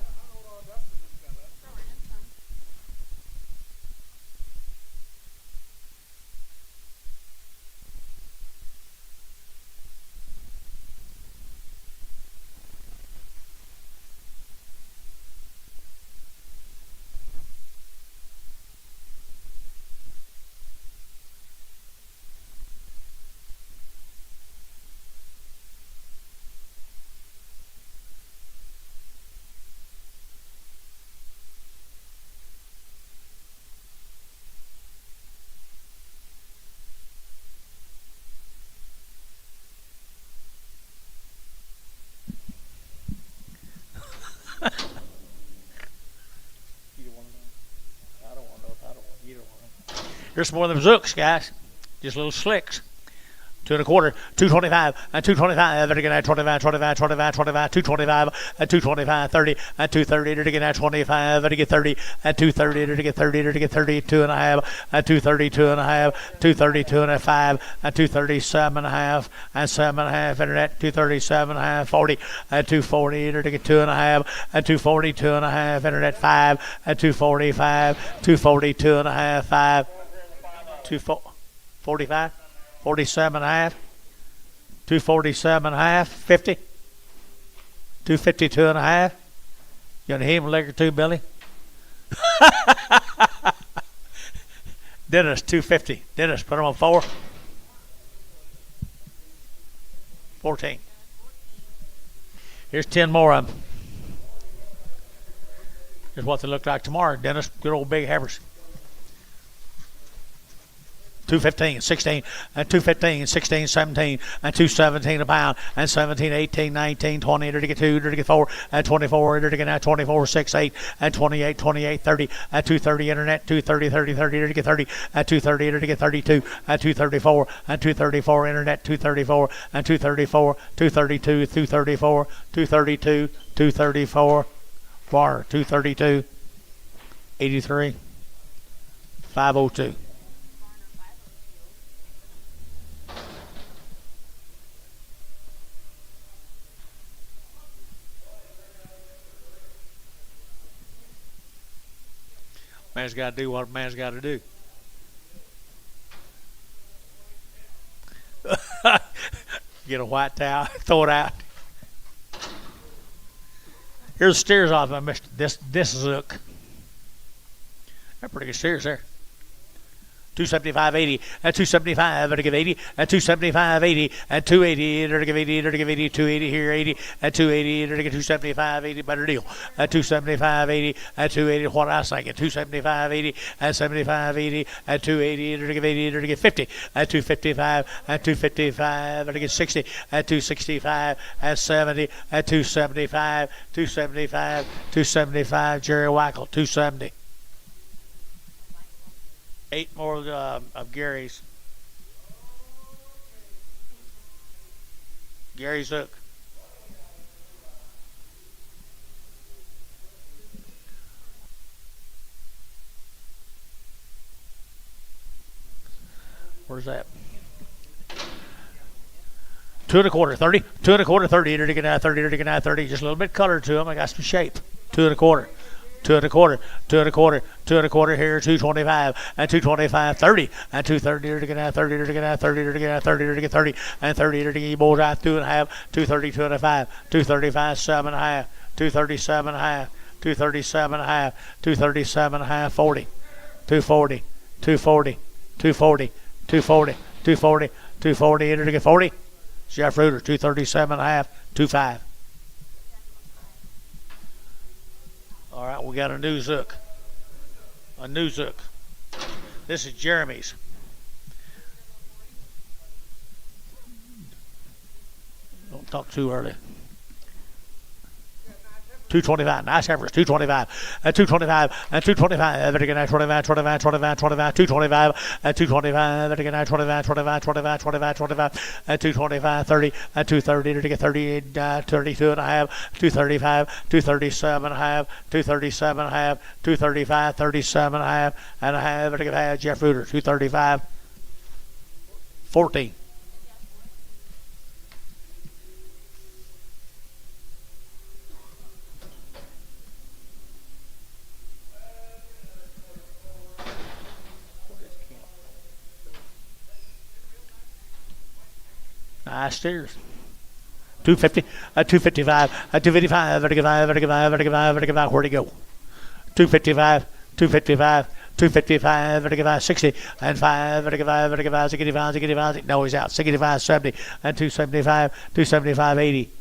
Here's some more of them Zooks, guys. Just little slicks. 2 1/4, 225, and 225, vertical 25, 25, 25, 25, 225, and 225, 30, and 230, vertical 25, vertical 30, and 230, vertical 30, vertical 32 and a half, and 232 and a half, 232 and a 5, and 237 and a half, and 7 and a half, internet, 237 and a half, 40, and 240, vertical 2 and a half, and 242 and a half, internet 5, and 245, 242 and a half, 5, 245. 47 and a half, 247 and a half, 50, 252 and a half. You want to hear him a leg or two, Billy? Dennis, 250. Dennis, put him on 4. 14. Here's 10 more of them. Here's what they look like tomorrow, Dennis. Good old big heifers. 215, 16, and 215, 16, 17, and 217 a pound, and 17, 18, 19, 20, 32, 34, and 24, 24, 6, 8, and 28, 28, 30, and 230 internet, 230, 30, 30, 30, and 230, 32, and 234, and 234 internet, 234, and 234, 232, 234, 232, 234, bar, 232, 83, 502. Man's got to do what a man's got to do. Get a white towel, throw it out. Here's the steers off I missed. This Zook. They're pretty good steers there. 275, 80, and 275, vertical 80, and 275, 80, and 280, vertical 80, vertical 80, 280 here, 80, and 280, vertical 275, 80, better deal. And 275, 80, and 280, what I was thinking, 275, 80, and 75, 80, and 280, vertical 80, vertical 50, and 255, and 255, vertical 60, and 265, and 70, and 275, 275, 275, Jerry Wackel, 270. 8 more of Gary's. Gary Zook. Where's that? 2 1/4, 30, 2 1/4, 30, to get out 30, to get out 30, just a little bit color to them. I got some shape. 2 1/4, 2 1/4, 2 1/4, 2 1/4 here, 225, and 225, 30, and 230 to get out 30, to get out 30, to get out 30, to get 30, and 30 to get you boys out 2 1/2, 230, 205, 235, 7 1/2, 237 1/2, 237 1/2, 237 1/2, 40, 240, 240, 240, 240, 240, 240, enter to get 40. Jeff Reuter, 237 1/2, 25. All right, we got a new zook. A new zook. This is Jeremy's. Don't talk too early. 225, nice average, 225, and 225, and 225, and again, 25, 25, 25, 25, 225, and 225, and again, 25, 25, 25, 25, 25, and 225, 30, and 230, to get 30, 32 and a half, 235, 237 and a half, 237 and a half, 235, 37 and a half, and a half, and again, Jeff Reuter, 235, 14. Nice steers. 250, 255, 255, 255, 255, 255, where'd he go? 255, 255, 255, 255, 60, and 5, 255, 255, 65, 65, no, he's out, 65, 70, and 275, 275, 80,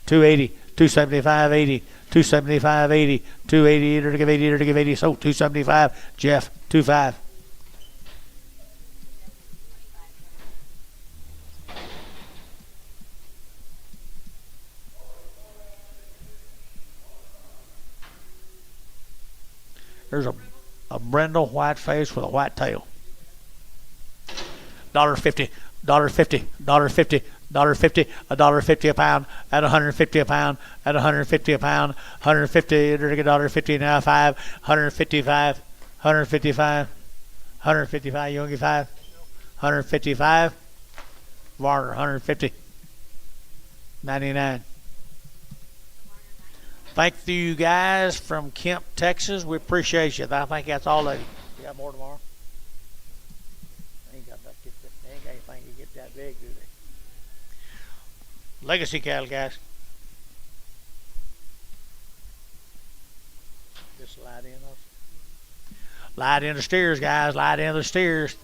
280, 275, 80, 275, 80, 280, to give 80, to give 80, so 275, Jeff, 25. There's a brindle white face with a white tail. $1.50, $1.50, $1.50, $1.50, $1.50 a pound, at $150 a pound, at $150 a pound, $150, $1.50 now, 5, $155, $155, $155, you want to get 5? $155, Varner, $150, $99. Thank you guys from Kemp, Texas. We appreciate you. I think that's all of you. You got more tomorrow? They ain't got anything to get that big, do they? Legacy cattle, guys. Just slide in those. Light in the steers, guys. Light in the steers.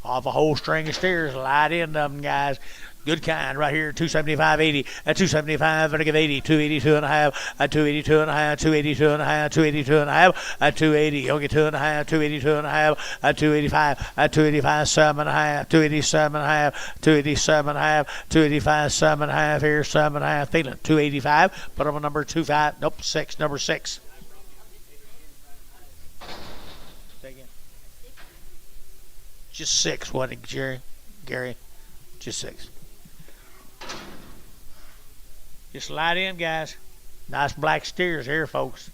Off a whole string of steers. Light in them, guys. Good kind right here, 275, 80, at 275, and I give 80, 282 and a half, at 282 and a half, 282 and a half, 282 and a half, at 280, you'll get 2 and a half, 282 and a half, at 285, at 285, 7 and a half, 287 and a half, 287 and a half, 285, 7 and a half, here, 7 and a half, feeling 285, put them on number 25, nope, 6, number 6. Say again. Just 6, wasn't it, Gary? Just 6. Just light in, guys. Nice black steers here, folks.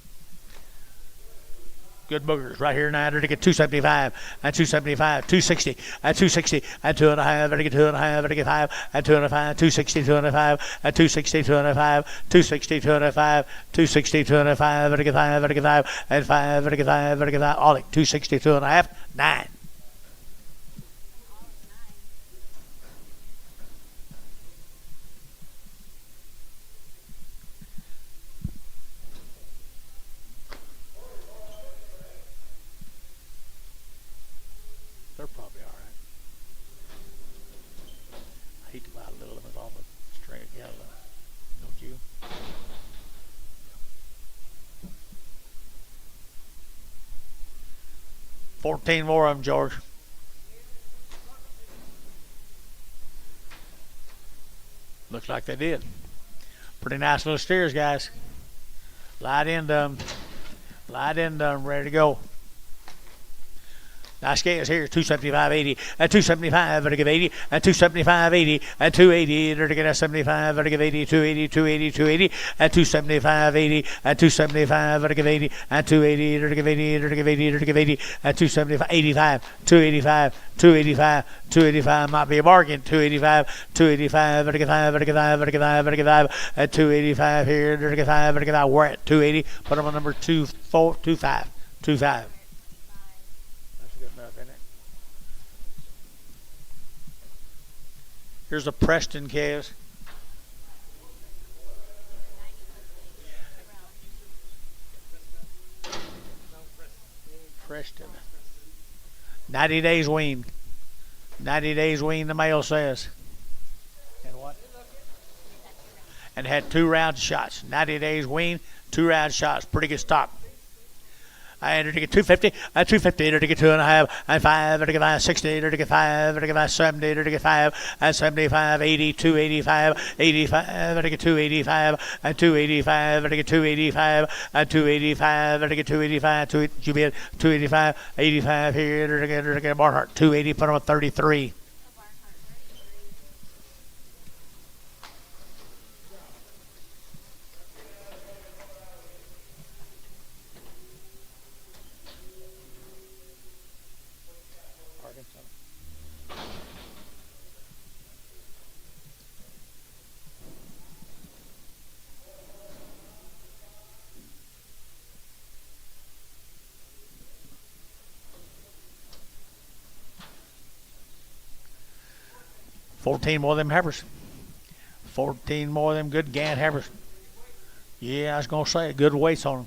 Good boogers right here now. To get 275 and 275, 260 and 260 and 2.5. And to get 2.5 and to get 5 and 2.5, 260, 2.5 and 260, 2.5, 260, 2.5, 260, 2.5 and to get 5 and to get 5 and 5 and to get 5 and to get 5. All 260, 2.5, 9. They're probably all right. I hate to buy little limits off a string of cattle, don't you? 14 more of them, George. Looks like they did. Pretty nice little steers, guys. Light end them. Light end them, ready to go. Nice scales here, 275.80 and 275, vertical 80 and 275.80 and 280, vertical 75, vertical 80, 280, 280, 280 and 275.80 and 275, vertical 80 and 280, vertical 80, vertical 80, vertical 80 and 275, 85, 285, 285, 285 might be a bargain, 285, 285, vertical 5, vertical 5, vertical 5, vertical 5 and 285 here, vertical 5, vertical 5. We're at 280. Put them on number 2425, 25. Here's the Preston calves. Preston. 90 days weaned. 90 days weaned, the male says. And what? And had 2 round shots. 90 days weaned, 2 round shots. Pretty good stock. I entered to get 250, 250, entered to get 2.5, and 5, entered to get 5, 60, entered to get 5, entered to get 70, entered to get 5, and 75, 80, 285, 85, entered to get 285, and 285, entered to get 285, and 285, entered to get 285, 285, 85 here, entered to get Barnhart, 280, put on 33. $14 more of them heifers. 14 more of them good Gant heifers. Yeah, I was going to say, good weights on them.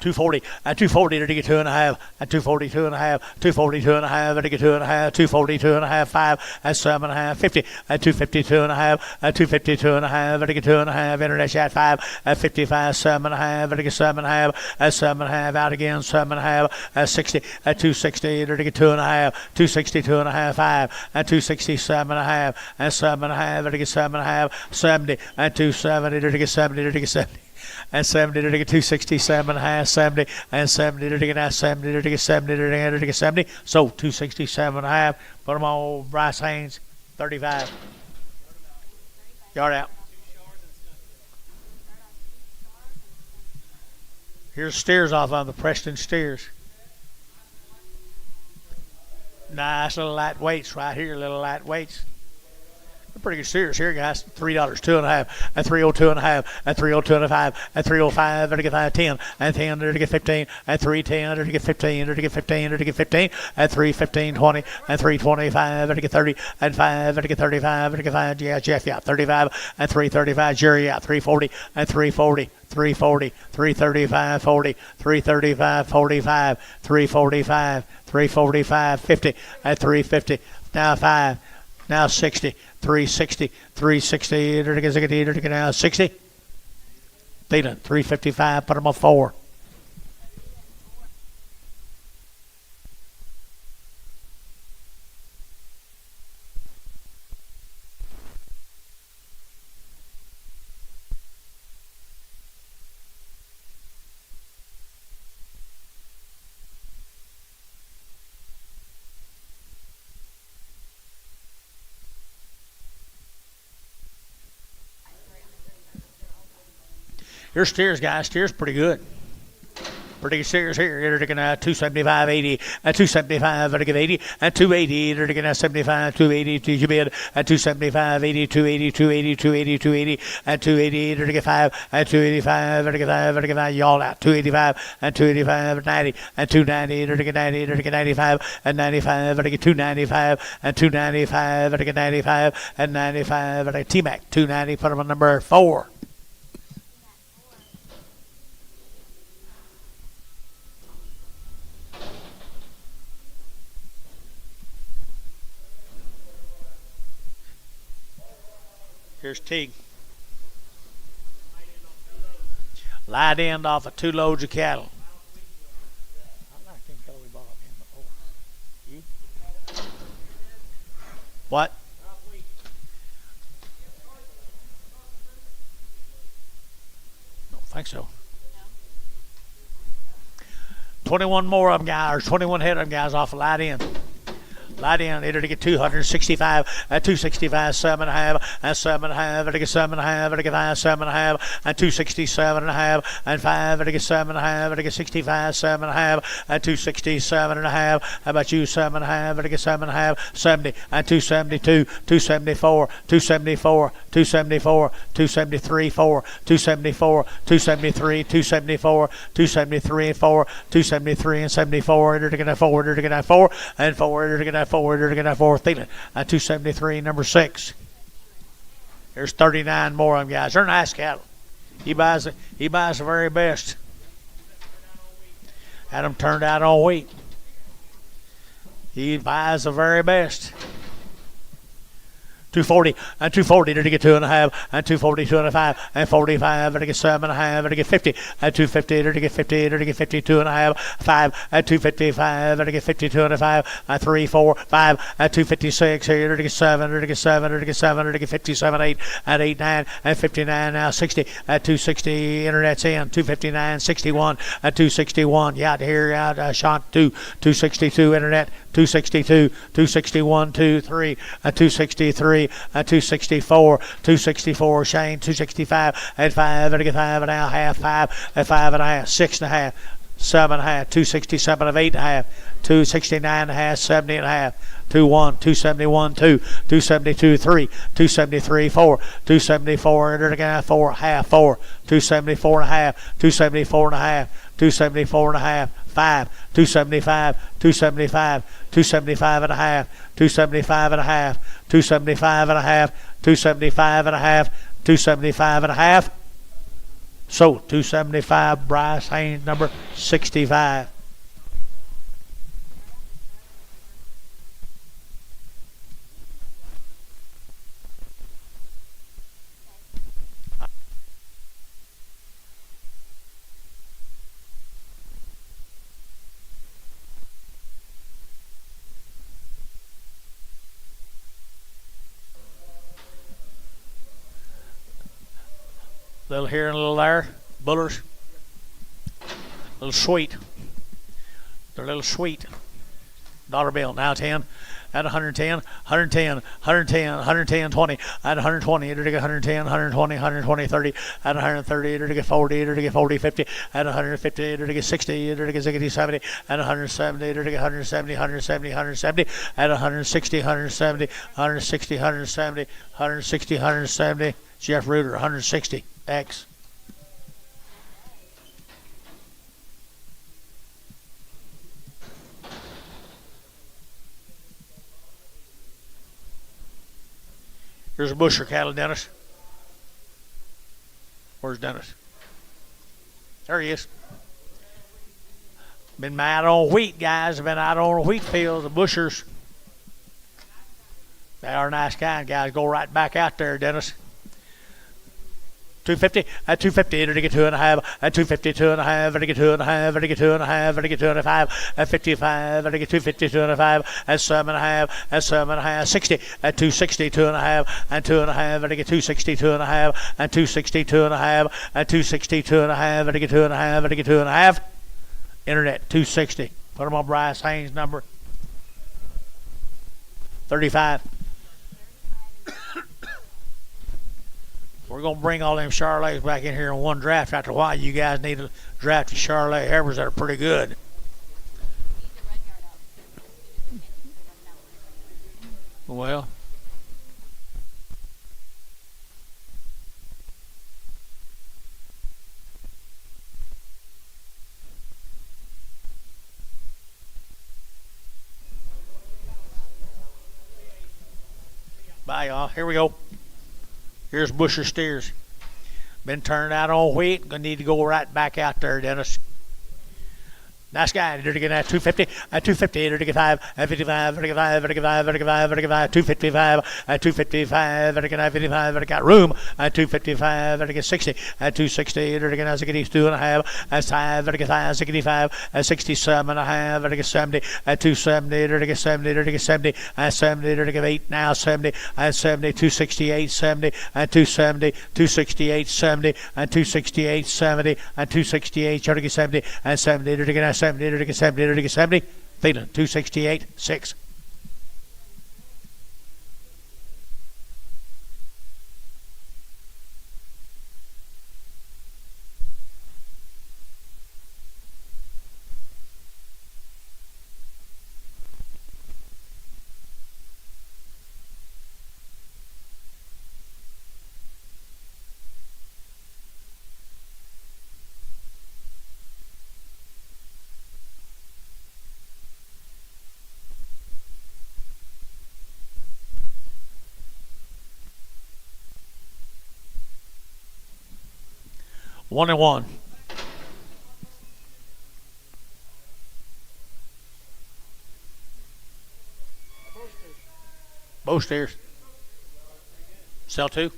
240, and 240 to get 2.5, and 240, 2.5, 240, 2.5, to get 2.5, 240, 2.5, 5, and 7.5, 50, and 250, 2.5, and 250, 2.5, to get 2.5, international at 5, and 55, 7.5, to get 7.5, and 7.5, out again, 7.5, and 60, and 260, to get 2.5, 260, 2.5, 5, and 260, 7.5, and 7.5, to get 7.5, 70, and 270, to get 70, to get 70. And 70 to get 267 and a half, 70 and 70 to get 70 to get 70 to get 70. So 267 and a half. Put them on Bryce Haynes, 35. Yard out. Here's steers off on the Preston steers. Nice little light weights right here, little light weights. Pretty good steers here, guys. $3, 2.5, and 302.5, and 302.5, and 305, to get 10, and 10 to get 15, and 310 to get 15, to get 15, to get 15, and 315, 20, and 325 to get 30, and 5 to get 35, to get 5. Yeah, Jeff, yeah, 35, and 335. Jerry, yeah, 340, and 340. 340, 335, 40, 335, 45, 345, 345, 50, and 350. Now 5, now 60, 360, 360, now 60. Thielen, 355, put them on 4. Here's steers, guys. Steers pretty good. Pretty good steers here. They're taking 275, 80, and 275, they're taking 80, and 280, they're taking 75, 280, to your bid, and 275, 80, 280, 280, 280, 280, and 280, they're taking 5, and 285, they're taking 5, they're taking 5, y'all out, 285, and 285, 90, and 290, they're taking 90, they're taking 95, and 95, they're taking 295, and 295, they're taking 95, and 95, they're taking T-Mac, 290, put them on number 4. Here's Teague. Light end off of 2 loads of cattle. I like them color we bought in before. You? What? Don't think so. 21 more of them guys, 21 head of them guys off the light end. Light in, it'll get 265, 265, 7.5, and 7.5, it'll get 7.5, it'll get 5, 7.5, and 267.5, and 5, it'll get 7.5, it'll get 65, 7.5, and 267.5. How about you, 7.5, it'll get 7.5, 70, and 272, 274, 274, 274, 273, 4, 274, 273, 274, 273, 4, 273, and 74, it'll get 4, it'll get 4, and 4, it'll get 4, they're going to have 4 Thielen. 273, number 6. There's 39 more of them guys. They're nice cattle. He buys the very best. Had them turned out on wheat. He buys the very best. 240, and 240, to get 2.5, and 240, 2.5, and 45, to get 7.5, to get 50, and 250, to get 50, to get 52.5, 5, and 255, to get 52.5, and 3, 4, 5, and 256, here to get 7, to get 7, to get 7, to get 57, 8, and 8, 9, and 59, now 60, at 260, internet's in, 259, 61, and 261, yeah, here, out, Sean, 262, internet, 262, 261, 23, and 263, and 264, 264, Shane, 265, and 5, and 5 and a half, 5, and 5 and a half, 6 and a half, 7 and a half, 267 of 8 and a half, 269 and a half, 70 and a half, 21, 271, 2, 272, 3, 273, 4, 274, and again 4, half, 4, 274 and a half, 274 and a half, 274 and a half, 5, 275, 275, 275 and a half, 275 and a half, 275 and a half, 275 and a half, 275 and a half. So 275, Bryce Haynes, number 65. Little here and a little there. Bullers. Little sweet. They're a little sweet. Dollar bill. Now 10. At 110, 110, 110, 110, 20. At 120, it'll get 110, 120, 120, 30. At 130, it'll get 40, it'll get 40, 50. At 150, it'll get 60, it'll get 60, 70. At 170, it'll get 170, 170, 170. At 160, 170, 160, 170, 160, 170. Jeff Reuter, 160. X. Here's a busher cattle, Dennis. Where's Dennis? There he is. Been out on wheat, guys. Been out on wheat fields, the bushers. They are nice kind, guys. Go right back out there, Dennis. 250, at 250, it'll get 2.5, at 250, 2.5, it'll get 2.5, it'll get 2.5, it'll get 2.5, at 55, it'll get 250, 2.5, at 7.5, at 7.5, 60, at 260, 2.5, and 2.5, it'll get 260, 2.5, and 260, 2.5, at 260, 2.5, it'll get 2.5, it'll get 2.5. Internet, 260. Put them on Bryce Haynes' number. 35. We're going to bring all them Charolais back in here in one draft. After a while, you guys need to draft the Charolais Heifers that are pretty good. Well, bye, y'all. Here we go. Here's Busher steers. Been turned out on wheat. Gonna need to go right back out there, Dennis. Nice guy. Did it get at 250? At 250, did it get 5? At 55, did it get 5? Did it get 5? Did it get 5? Did it get 5? 255. At 255, did it get 55? Did it got room? At 255, did it get 60? At 260, did it get 2.5? At 5, did it get 5? 65. At 67.5, did it get 70? At 270, did it get 70? Did it get 70? At 70, did it get 8? Now 70. At 70, 268, 70. At 270, 268, 70. At 268, 70. At 268, did it get 70? At 70, did it get 70, dirty 70, dirty 70. Feeling 268, 6. One and one. Both stairs. Sell two.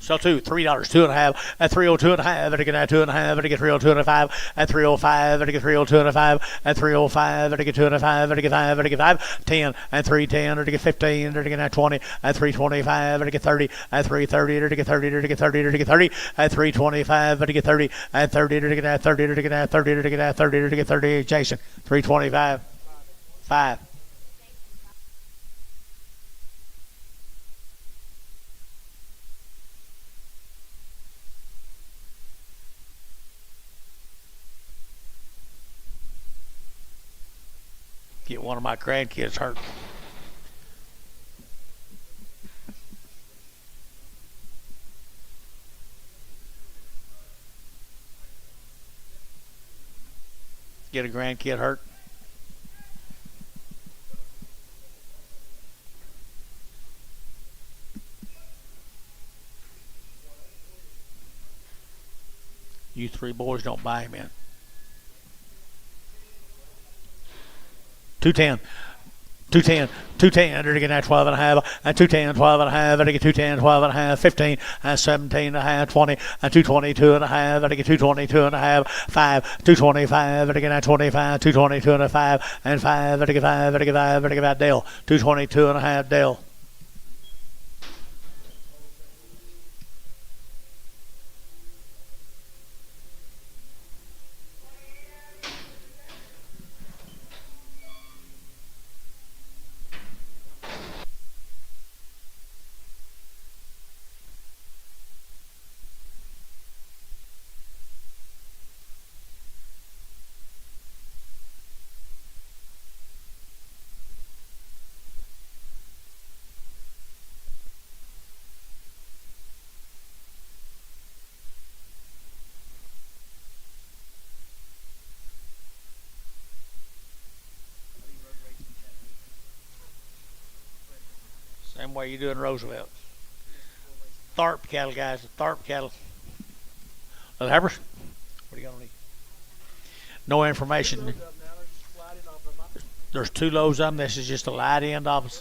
Sell two. $3. 2.5 at 302 and a half. Better get that 2.5. Better get 302 and a 5 at 305. Better get 302 and a 5 at 305. Better get 2 and a 5. Better get 5. Better get 5. 10 and 310. Better get 15. Better get that 20 at 325. Better get 30 at 330. Better get 30. Better get 30. Better get 30 at 325. Better get 30 at 30. Better get that 30. Better get that 30. Better get that 30. Better get 30. Jason. 325. 5. Get one of my grandkids hurt. Get a grandkid hurt. You three boys don't buy him in. 210. 210, 210, they're getting at 12 and a half, and 210, 12 and a half, they're getting 210, 12 and a half, 15, and 17 and a half, 20, and 222 and a half, they're getting 222 and a half, 5, 225, they're getting at 25, 222 and a 5, and 5, they're getting 5, they're getting 5, they're getting that Dale, 222 and a half, Dale. Same way you do in Roosevelt. Tharp cattle, guys. Tharp cattle. Little Hebbers? What are you going to need? No information. There's 2 loads of them. This is just a light end of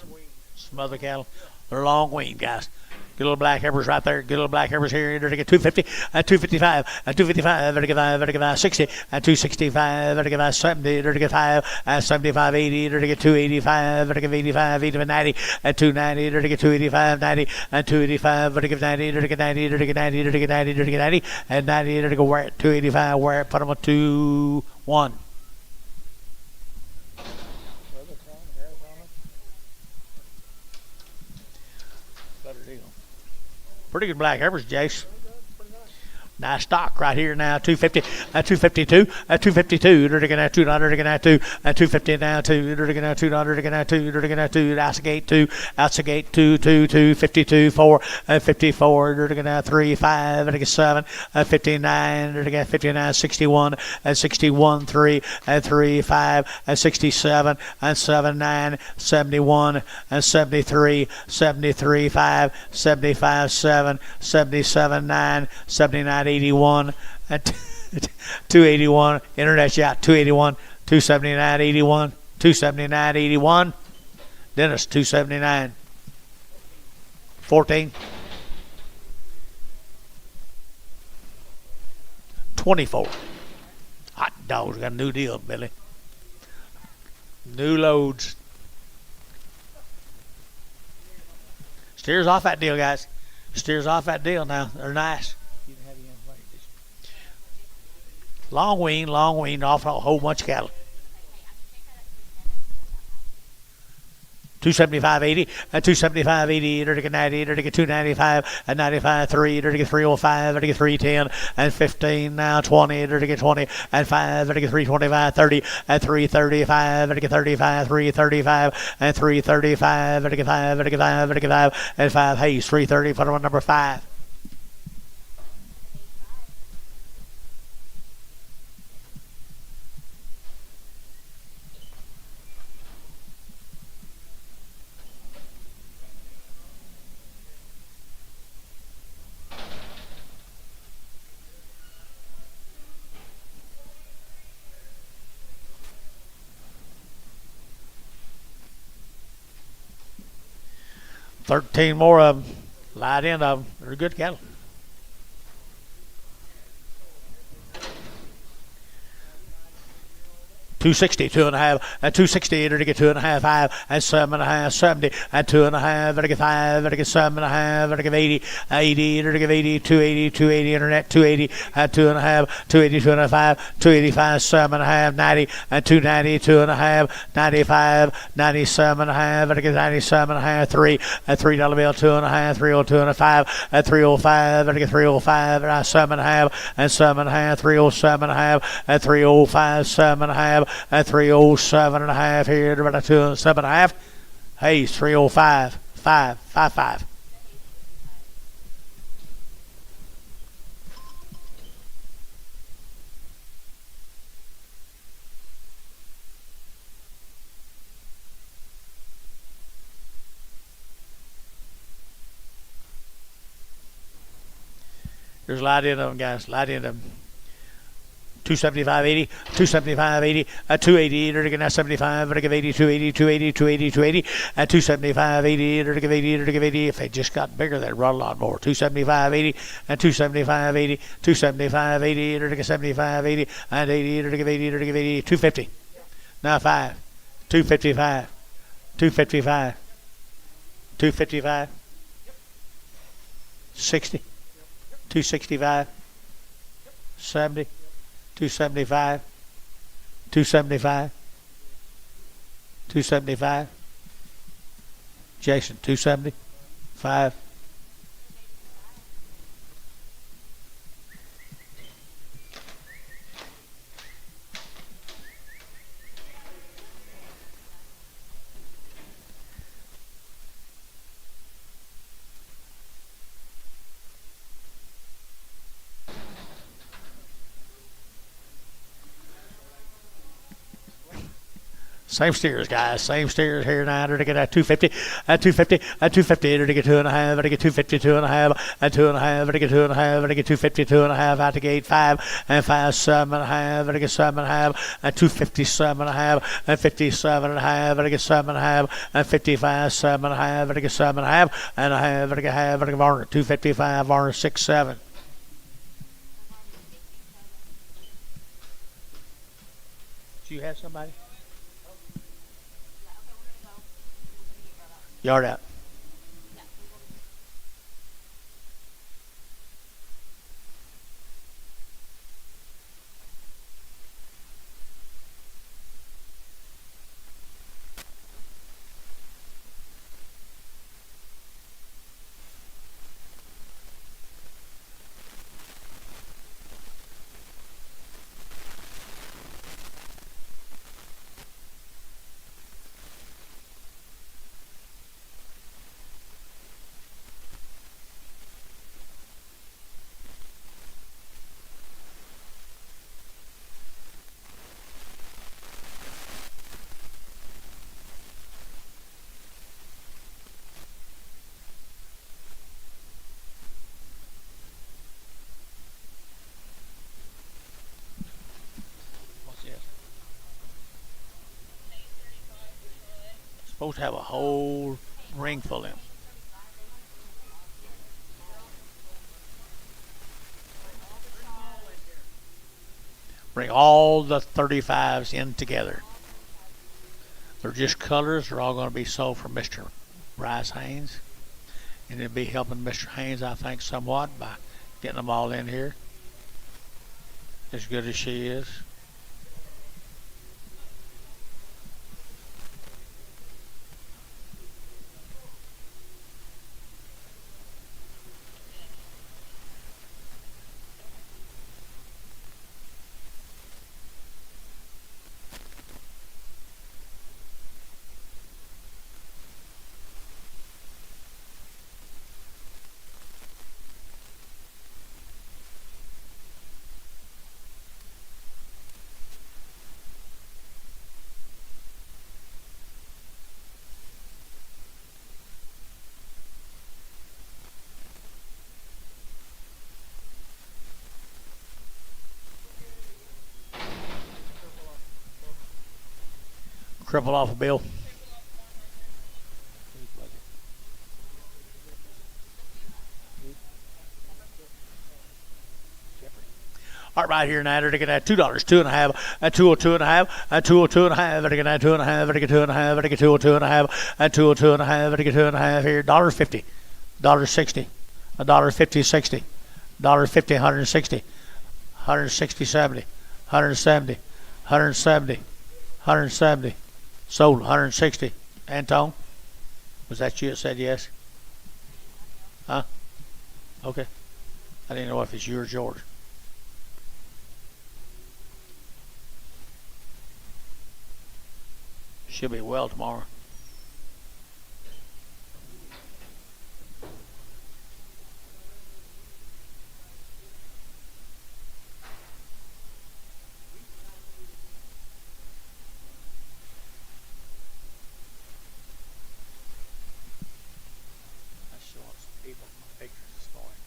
some other cattle. They're long weaned, guys. Get a little black Hebbers right there. Get a little black Hebbers here. They're to get 250 and 255 and 255. They're to get 5. They're to get 60 and 265. They're to get 70. They're to get 5 and 75, 80. They're to get 285. They're to get 85, 80 and 90 and 290. They're to get 285, 90 and 285. They're to get 90. They're to get 90. They're to get 90. They're to get 90. They're to get 90 and 90. They're to go where at 285. Where put them on 2-1. Pretty good black Hebbers, Jace. Nice stock right here now. 250 at 252 at 252. They're looking at 200. They're looking at 2 at 250 now. 2. They're looking at 200. They're looking at 2. They're looking at 2. Outside 2. Outside 2. 2. 2. 52 4 at 54. They're looking at 3 5. They're looking at 7 at 59. They're looking at 59 61 at 61 3 at 3 5 at 67 and 7 9 71 and 73 73 5 75 7 77 9 79 81 and 281. Internet shot 281 279 81 279 81. Dennis 279 14 24. Hot dogs, got a new deal, Billy. New loads. Steers off that deal, guys. Steers off that deal now. They're nice. Long wean, off a whole bunch of cattle. 275.80 and 275.80, 90, 295 and 95, 3, 305, 310 and 15, now 20, 20 and 5, 325, 30 and 335, 35, 335 and 335, 5 and 5 Hayes, 330 for number 5. $13 more of them. Light end of them. They're good cattle. $260, 2.5, and $260, 2.5, 5, and 7.5, 70, and 2.5, 5, 7.5, 80, 80, 280, internet, 280, and 2.5, 280, 2.5, 285, 7.5, 90, and 290, 2.5, 95, 97.5, 97.5, 3, and $3 bill, 2.5, 302 and 5, and 305, 305, 7.5, and 7.5, 307.5, and 305, 7.5. At 307.5 here, about 207.5. Hayes 305, 5. There's light in them, guys. Light in them. 275.80, 275.80, 280, 75, 80, 280, 280, 280, 280, and 275.80, 80. If they just got bigger, they'd run a lot more. 275.80 and 275.80, 275.80, 75.80, and 80, 80, 250. Now 5, 255, 255, 255, 60, 265, 70. 275, 275, 275. Jason, 275. Same steers, guys. Same steers here now. To get at 250, at 250, at 250. To get 2.5, to get 250, 2.5, at 2.5, to get 2.5, to get 250, 2.5, out to gate 5, and 5, 7.5, to get 7.5, and 257.5, and 57.5, to get 7.5, and 55, 7.5, to get 7.5, and a half, to get half, to get Varner, 255, Varner 6, 7. Do you have somebody? Yard out. Supposed to have a whole ring full of them. Bring all the 35s in together. They're just colors. They're all going to be sold for Mr. Bryce Haynes. And it'll be helping Mr. Haynes, I think, somewhat by getting them all in here. as good as she is. Cripple off a bill. All right, here now, they're going to have $2, 2.5, and 202.5, and 202.5, they're going to have 2.5, they're going to 2.5, they're going to 202.5, and 202.5, they're going to 2.5 here, $1.50, $1.60, $1.50, 60, $1.50, 160, 160, 70, 170, 170, 170, sold 160. Antone, was that you that said yes? Huh? Okay. I didn't know if it's you or George. She'll be well tomorrow. I saw some people in my pictures this morning.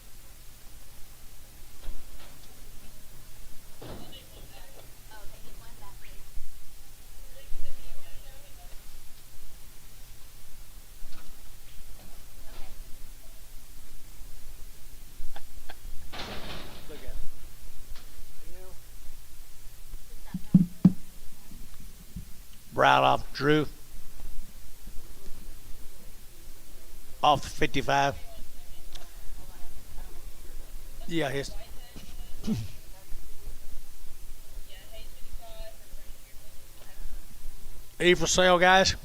Look at it. Brown off Drew. Off 55. Yeah, his. Any for sale, guys?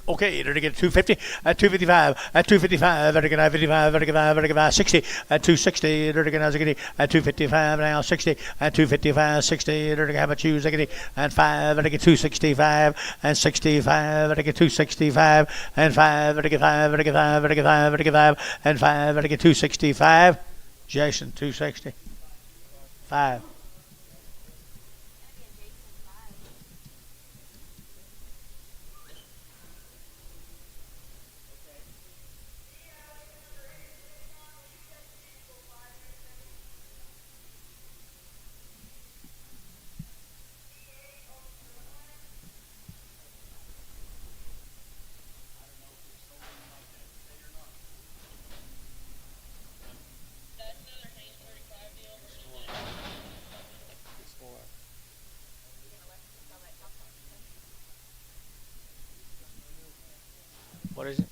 Okay, they're going to get 250 at 255 at 255. They're going to have 55, they're going to have 55, 60 at 260. They're going to have at 255 now, 60 at 255, 60. They're going to have a choose and 5. They're going to get 265 and 65. They're going to get 265 and 5. They're going to get 5. They're going to get 5. They're going to get 5. They're going to get 5 and 5. They're going to get 265. Jason, 260. 5. What is it?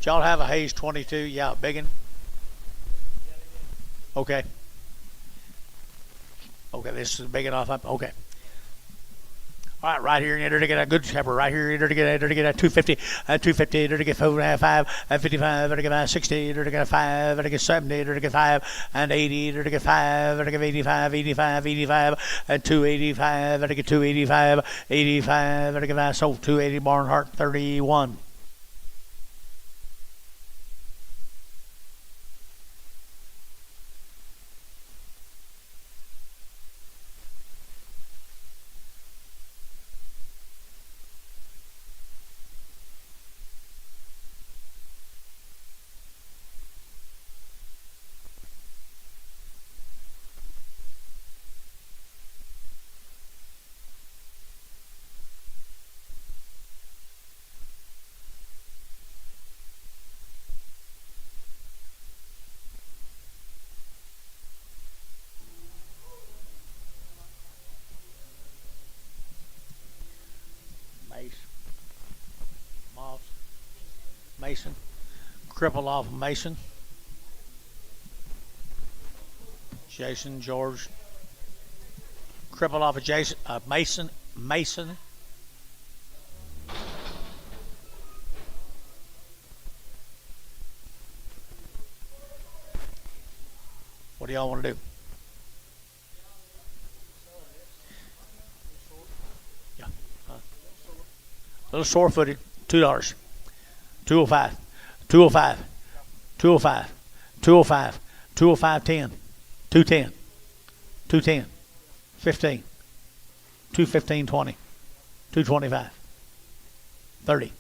Do y'all have a Hayes 22? Yeah, big one. Okay. Okay, this is big enough. Okay. All right, right here, enter to get a good shepherd. Right here, enter to get a 250, 250, enter to get 4.5, 5, 55, enter to get 60, enter to get 5, enter to get 70, enter to get 5, and 80, enter to get 5, enter to get 85, 85, 85, and 285, enter to get 285, 85, enter to get 5, sold 280, Barnhart 31. Mason, cripple off Mason, Jason George, cripple off of Jason Mason. What do y'all want to do? Yeah, little sore-footed, $2. 205, 205, 205, 205, 205, 10, 210, 210, 15, 215, 20, 225, 30,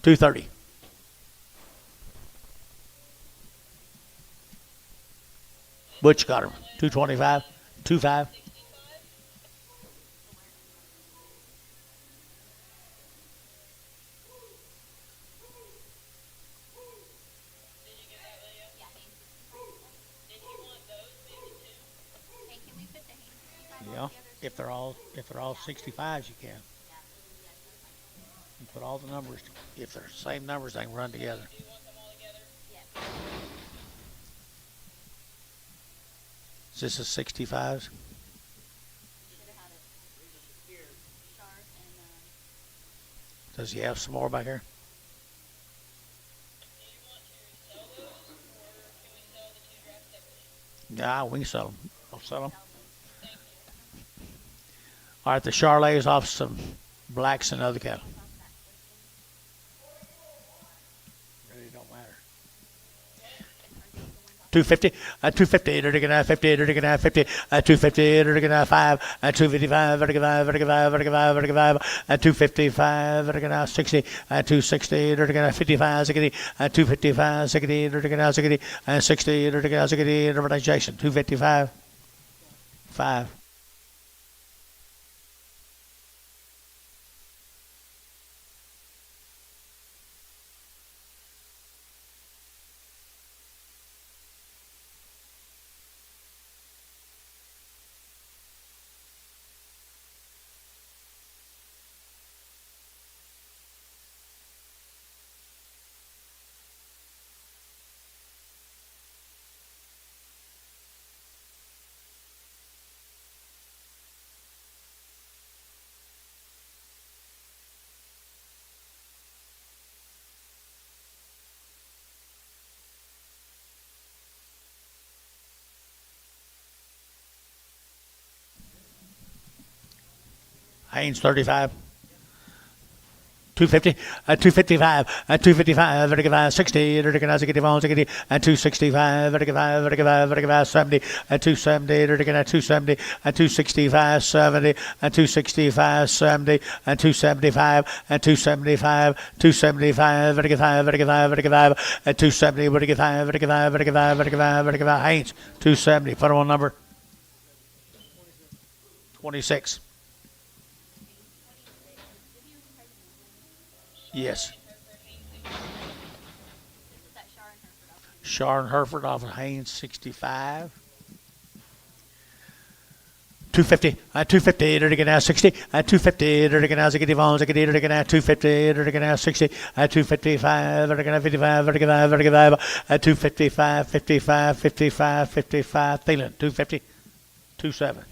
230. Butch got him. 225, 25. Yeah, if they're all 65s, you can. You put all the numbers. If they're the same numbers, they can run together. Is this a 65s? Does he have some more back here? Yeah, we can sell them. I'll sell them. All right, the Charolais off some blacks and other cattle. Really don't matter. 250, 250, they're going to 50, they're going to 50, 250, they're going to 5, 255, they're going to 5, they're going to 5, they're going to 5, they're going to 5, 255, they're going to 60, 260, they're going to 55, 60, 255, 60, they're going to 60, 60, they're going to 60, and Jason, 255, 5. Haynes 35. 250, 255, 255, 60, 265, 70, 270, 270, 265, 70, 265, 70, 275, 275, 275, 270, Haynes 270. Put him on number 26. Yes. Sharon Herford off of Haynes 65. 250, 250, they're going to 60, 250, they're going to 60, 250, they're going to 60, 255, they're going to 55, they're going to 255, 55, 55, 55, Thielen, 250, 27.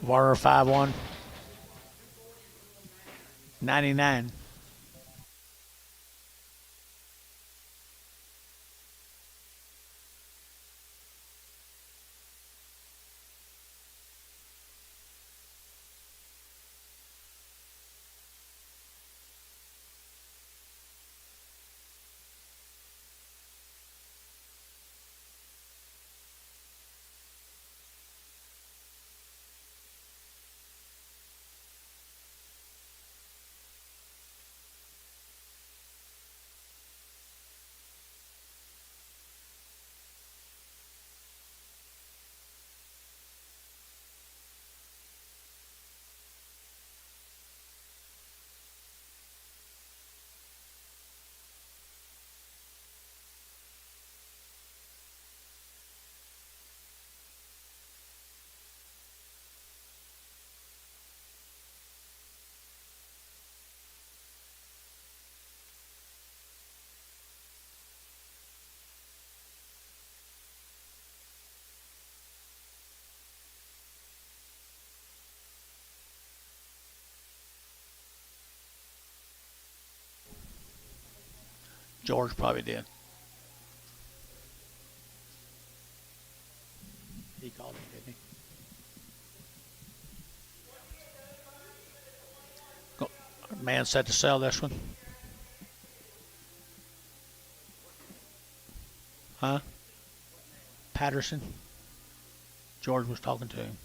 Warner 5-1. 99. George probably did. He called him, didn't he? Man said to sell this one. Huh? Patterson. George was talking to him.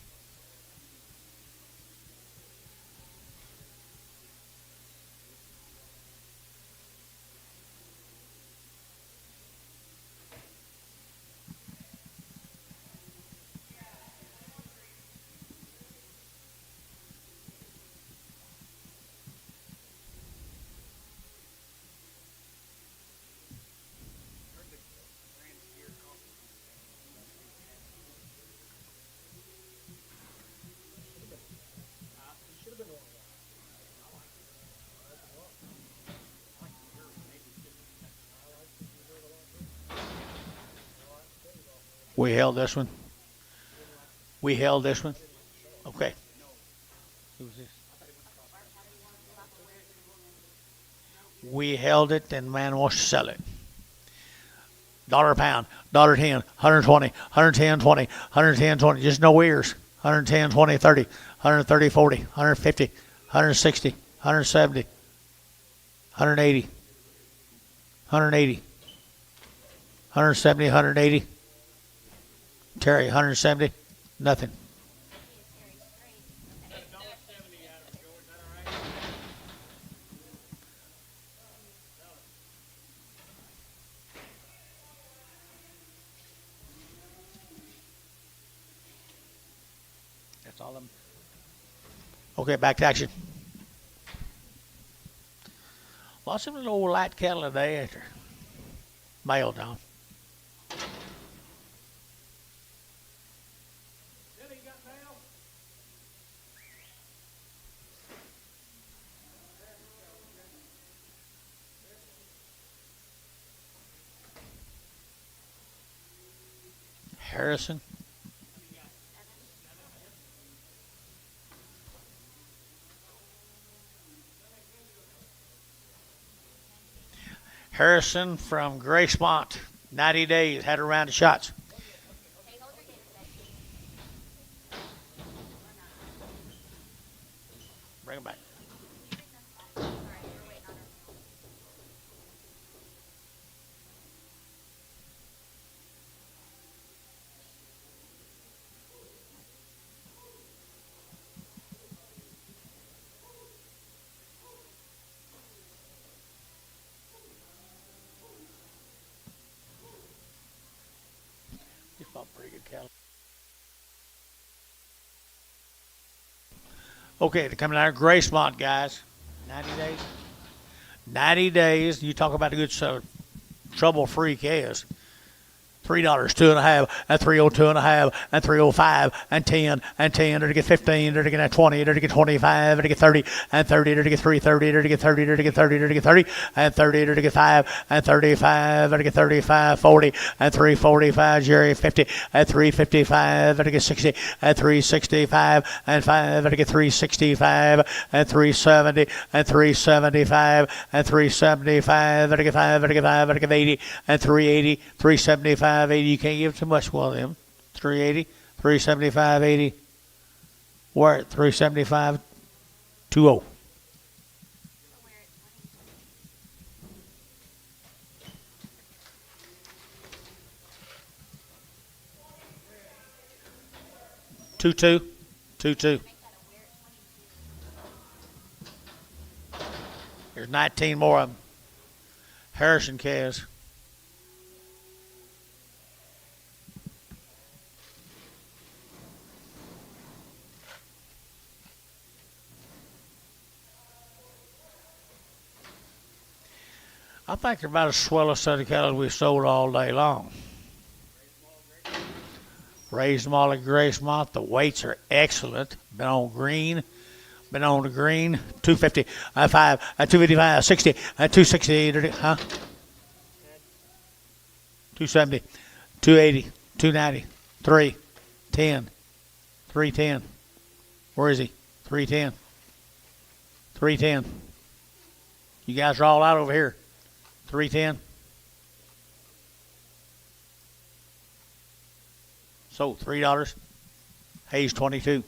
We held this one. We held this one. Okay. Who's this? We held it, and the man wants to sell it. Dollar a pound, dollar 10, 120, 110, 20, 110, 20. Just no ears. 110, 20, 30, 130, 40, 150, 160, 170, 180, 180, 170, 180. Terry, 170, nothing. That's all of them. Okay, back to action. Lots of little light cattle today after mail down. Harrison. Harrison from Gracemont, 90 days, had a round of shots. Bring him back. He fought pretty good cattle. Okay, they're coming out of Gracemont, guys. 90 days. 90 days. You talk about a good trouble-free calves. $3, 2.5, and 302 and a half, and 305, and 10, and 10, to get 15, to get 20, to get 25, to get 30, and 30, to get 330, to get 30, to get 30, to get 30, and 30, to get 5, and 35, to get 35, 40, and 345, Jerry 50, and 355, to get 60, and 365, and 5, to get 365, and 370, and 375, and 375, to get 5, to get 5, to get 80, and 380, 375, 80. You can't give too much for them. 380, 375, 80. We're at 375, 20. Two. There's 19 more of them. Harrison calves. I think they're about as swell a set of cattle we've sold all day long. Raised them all at Gracemont. The weights are excellent. Been on the green. 250, 5, 255, 60, 260, 270, 280, 290, 310, 310. Where is he? 310. 310. You guys are all out over here. 310. So $3. Hayes 22.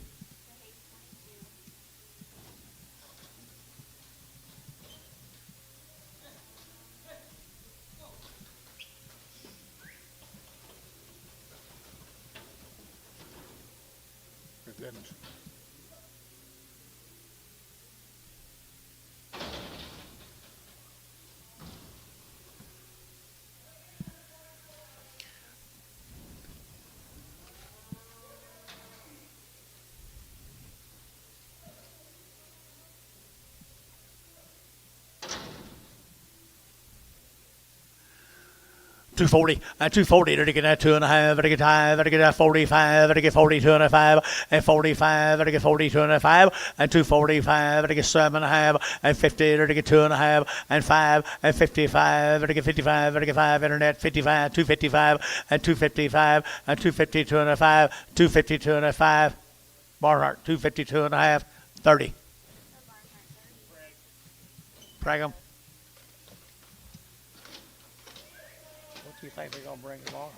For goodness. $240, and $240, to get that 2.5, to get 5, to get that 45, to get 42 and a 5, and 45, to get 42 and a 5, and 245, to get 7.5, and 50, to get 2.5, and 5, and 55, to get 55, to get 5, internet 55, 255, and 255, and 252 and a 5, 252 and a 5, Barnhart 252 and a half, 30. Pragum. What do you think they're going to bring tomorrow?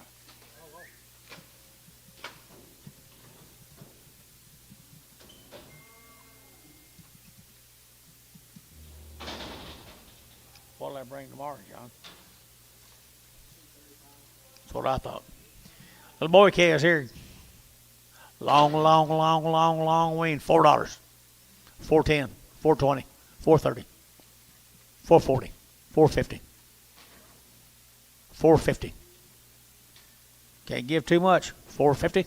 What'll they bring tomorrow, John? That's what I thought. Little boy calves here. Long wean. $4. 410, 420, 430, 440, 450. 450. Can't give too much. 450.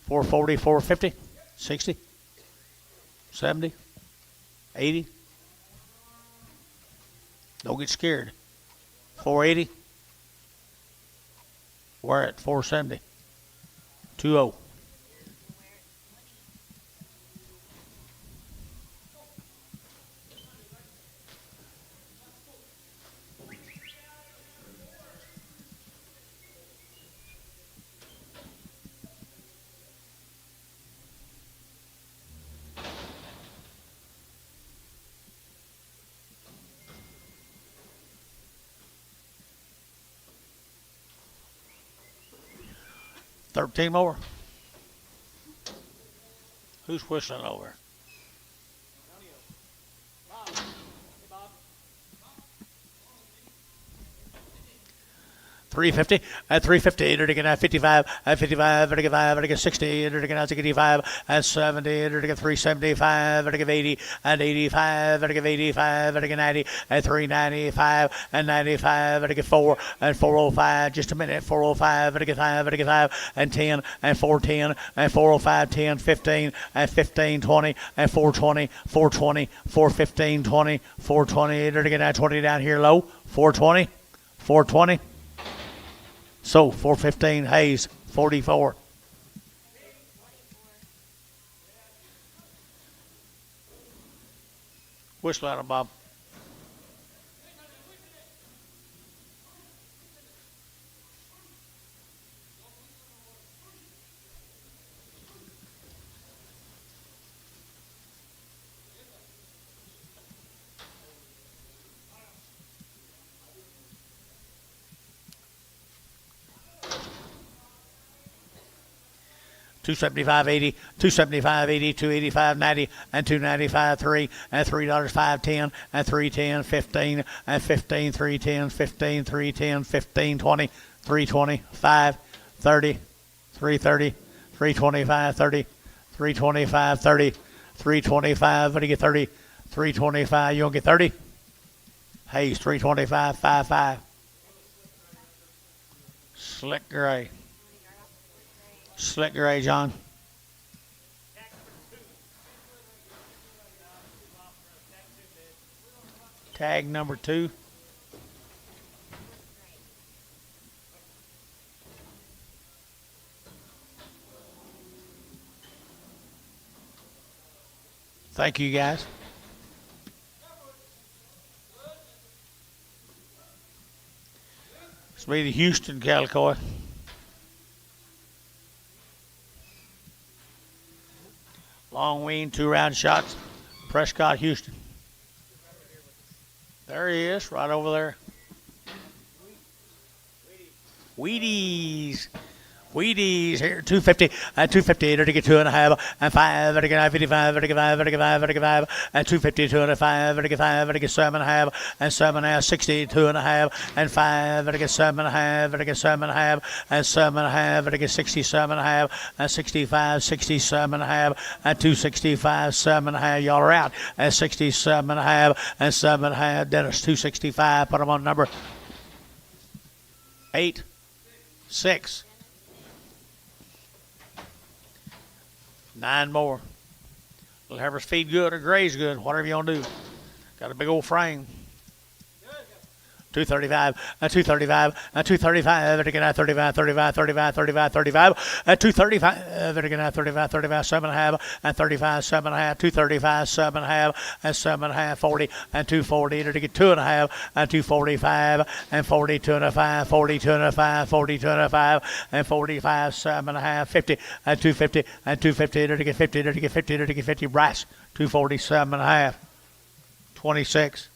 440, 450. 60. 70. 80. Don't get scared. 480. We're at 470. 20. $13 more. Who's whistling over? $350 at $350 to get 55 at 55 to get 5 to get 60 to get 85 at 70 to get 375 to get 80 at 85 to get 85 to get 90 at 395 and 95 to get 4 and 405. Just a minute. 405 to get 5 to get 5 and 10 and 410 and 405 10 15 and 15 20 and 420 420 415 20 420 to get 20 down here low. 420 420. So 415 Hayes 44. Whistle at him, Bob. $275.80, $275.80, $285.90, and $295.3, and $3.510, and $310.15, and $15 $310, $15 $310, $15 $20, $320, $5 $30, $330, $325 $30, $325 $30, $325. What do you get? $30, $325. You don't get 30. Hayes $325, 5 Slick gray. Slick gray, John. Tag number 2. Thank you, guys. This will be the Houston Calicoy. Long wing, 2 round shots. Prescott, Houston. There he is, right over there. Wheaties. Wheaties here, 250, and 250, to get 2.5, and 5, to get 55, to get 5, to get 5, to get 5, and 250, 205, to get 5, to get 7.5, and 7.5, 60, 2.5, and 5, to get 7.5, to get 7.5, and 7.5, to get 67.5, and 65, 67.5, and 265, 7.5. Y'all are out, and 67.5, and 7.5. Dennis, 265. Put them on number 8, 6. 9 more. Little Harvest feed good or graze good, whatever you want to do. Got a big old frame. 235, 235, 235, to get 35, 35, 35, 35, 35, 235, to get 35, 35, 7.5, and 35, 7.5, 235, 7.5, and 7.5, 40, and 240, to get 2.5, and 245, and 40, 2.5, 40, 2.5, 40, 2.5, and 45, 7.5, 50, and 250, and 250, to get 50, to get 50, to get 50, brass, 247.5, 26.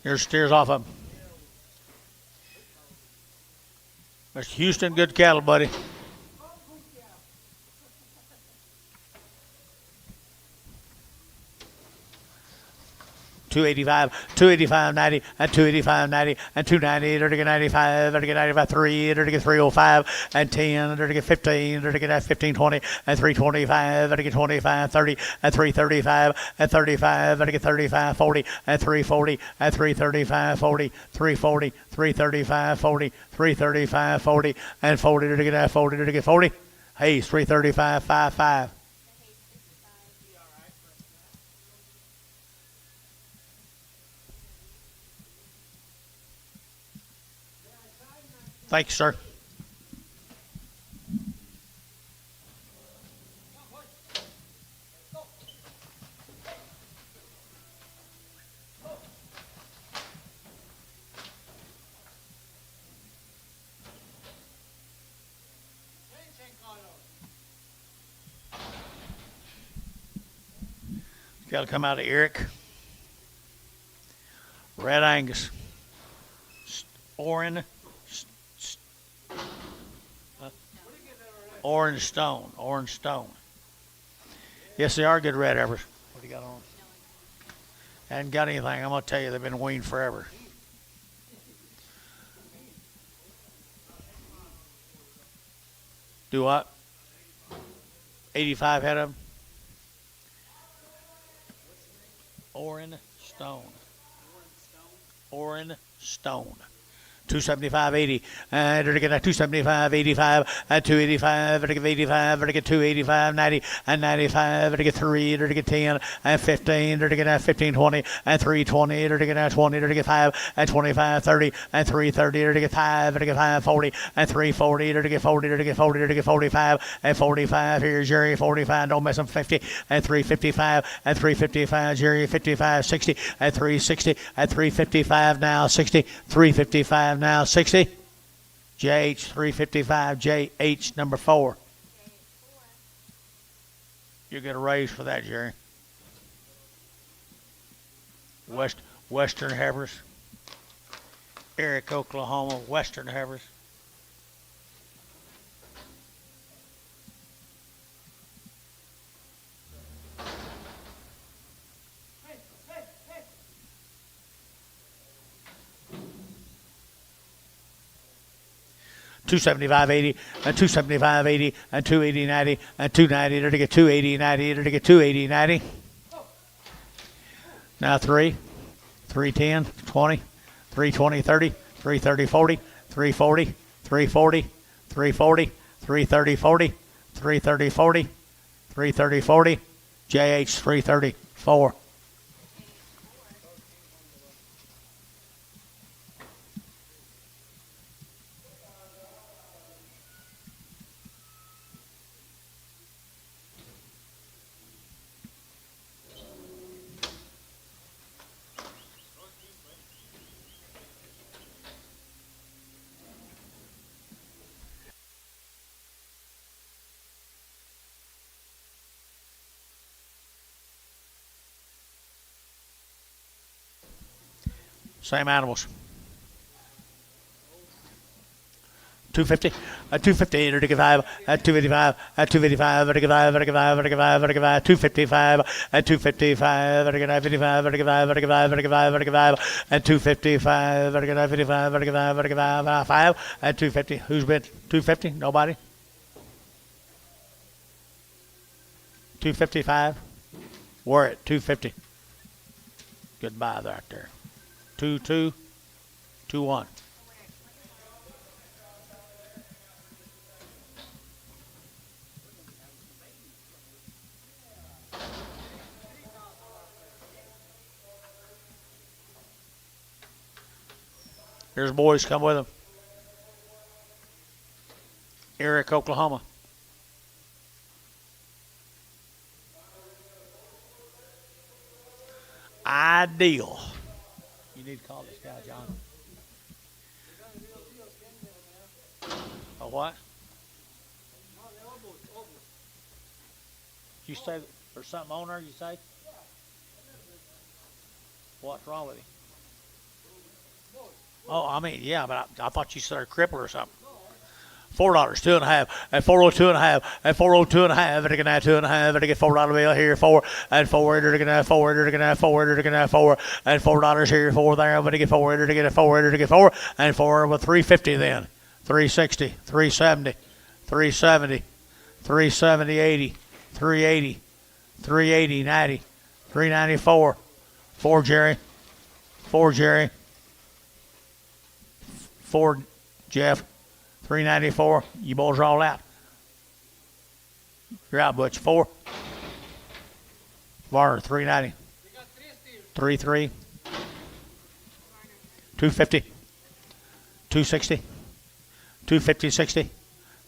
Here's steers off of him. Mr. Houston, good cattle, buddy. $285, $285.90, and $285.90, and $290, to get 95, to get 95, 3, to get 305, and 10, to get 15, to get 15, 20, and 325, to get 25, 30, and 335, and 35, to get 35, 40, and 340, and 335, 40, 340, 335, 40, 335, 40, and 40, to get 40, to get 40. Hayes, 335, 5. Thank you, sir. Got to come out of Eric. Red Angus. Orin. Orange Stone. Orange Stone. Yes, they are good red heifers. What do you got on? Hadn't got anything. I'm going to tell you, they've been weaned forever. Do what? 85 head of them. Orange Stone. Orange Stone. 275.80, and 275.85, and 285, 85, 285, 90, and 95, 3, 10, and 15, 15, 20, and 320, 20, 5, and 25, 30, and 330, 5, 5, 40, and 340, 40, 40, 45, and 45. Here's Jerry, 45, don't miss him, 50, and 355, and 355, Jerry, 55, 60, and 360, and 355, now 60, 355. Now 60. JH 355. JH number 4. You get a raise for that, Jerry. Western heifers. Eric, Oklahoma. Western heifers. $275.80 and $275.80 and $280.90 and $290 to get $280.90 to get $280.90. Now 3, 310, 20, 320, 30, 330, 40, 340, 340, 340, 330, 40, 330, 40, 330, 40, JH 330, 4. Same animals. 250, 250, 255, 285, 285, 255, 255, 255, 255, 255, 5, and 250. Who's bid 250? Nobody? 255. We're at 250. Goodbye right there. 2, 2, 2, 1. Here's boys, come with them. Eric, Oklahoma. Ideal. You need to call this guy, John. A what? You say there's something on her, you say? What's wrong with him? Oh, I mean, yeah, but I thought you said a cripple or something. $4, 2.5, and 402.5, and 402.5, and I can have 2.5, and I get $4 bill here, 4, and 4, and I can have 4, and I can have 4, and I can have 4, and $4 here, 4 there, but I get 4, and I get a 4, and I get 4, and 4 with 350 then, 360, 370, 370, 370, 80, 380, 380, 90, 394, 4 Jerry, 4 Jerry, 4 Jeff. 394. You boys are all out. You're out, Butch. 4. Varner, 390. 3-3. 250. 260. 250, 60.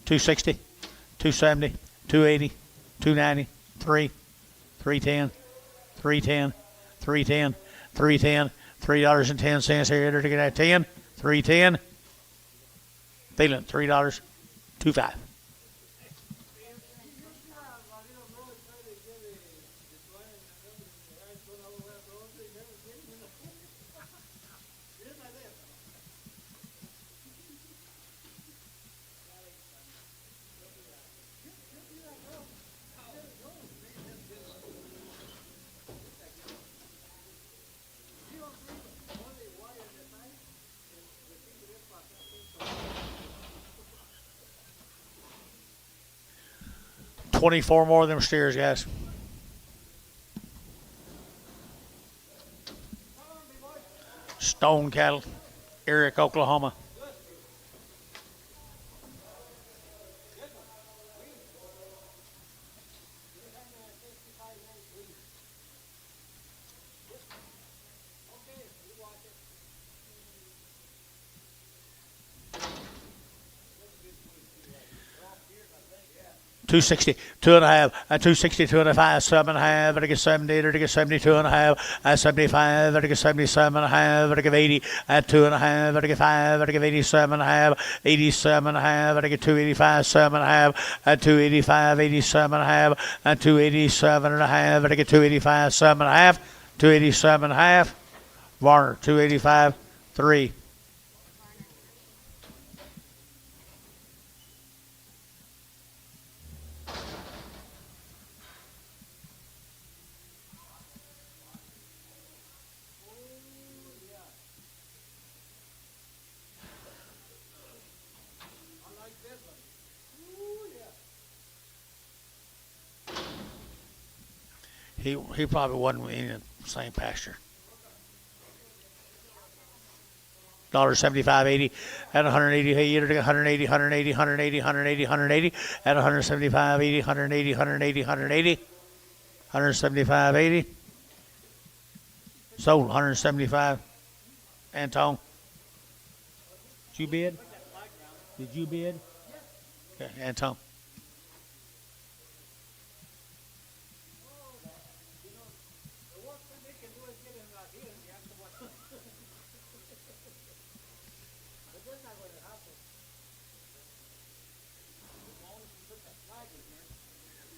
260. 270. 280. 290. 3. 310. 310. 310. 310. $3.10 here to get that 10. 310. Thielen, $3, 2.5. 24 more of them steers, guys. Stone cattle, Eric, Oklahoma. $260, 2.5, and $260, 2.5, 7.5, and I get 70, and I get 72.5, and 75, and I get 77.5, and I get 80, and 2.5, and I get 5, and I get 87.5, 87.5, and I get 285, 7.5, and 285, 87.5, and 287.5, and I get 285, 7.5, 287.5, Varner, 285, 3. He probably wasn't in the same pasture. $75.80 and 180, 180, 180, 180, 180, 180, and 175.80, 180, 180, 180, 175.80. Sold 175. Antone. Did you bid? Did you bid? Okay, Antone.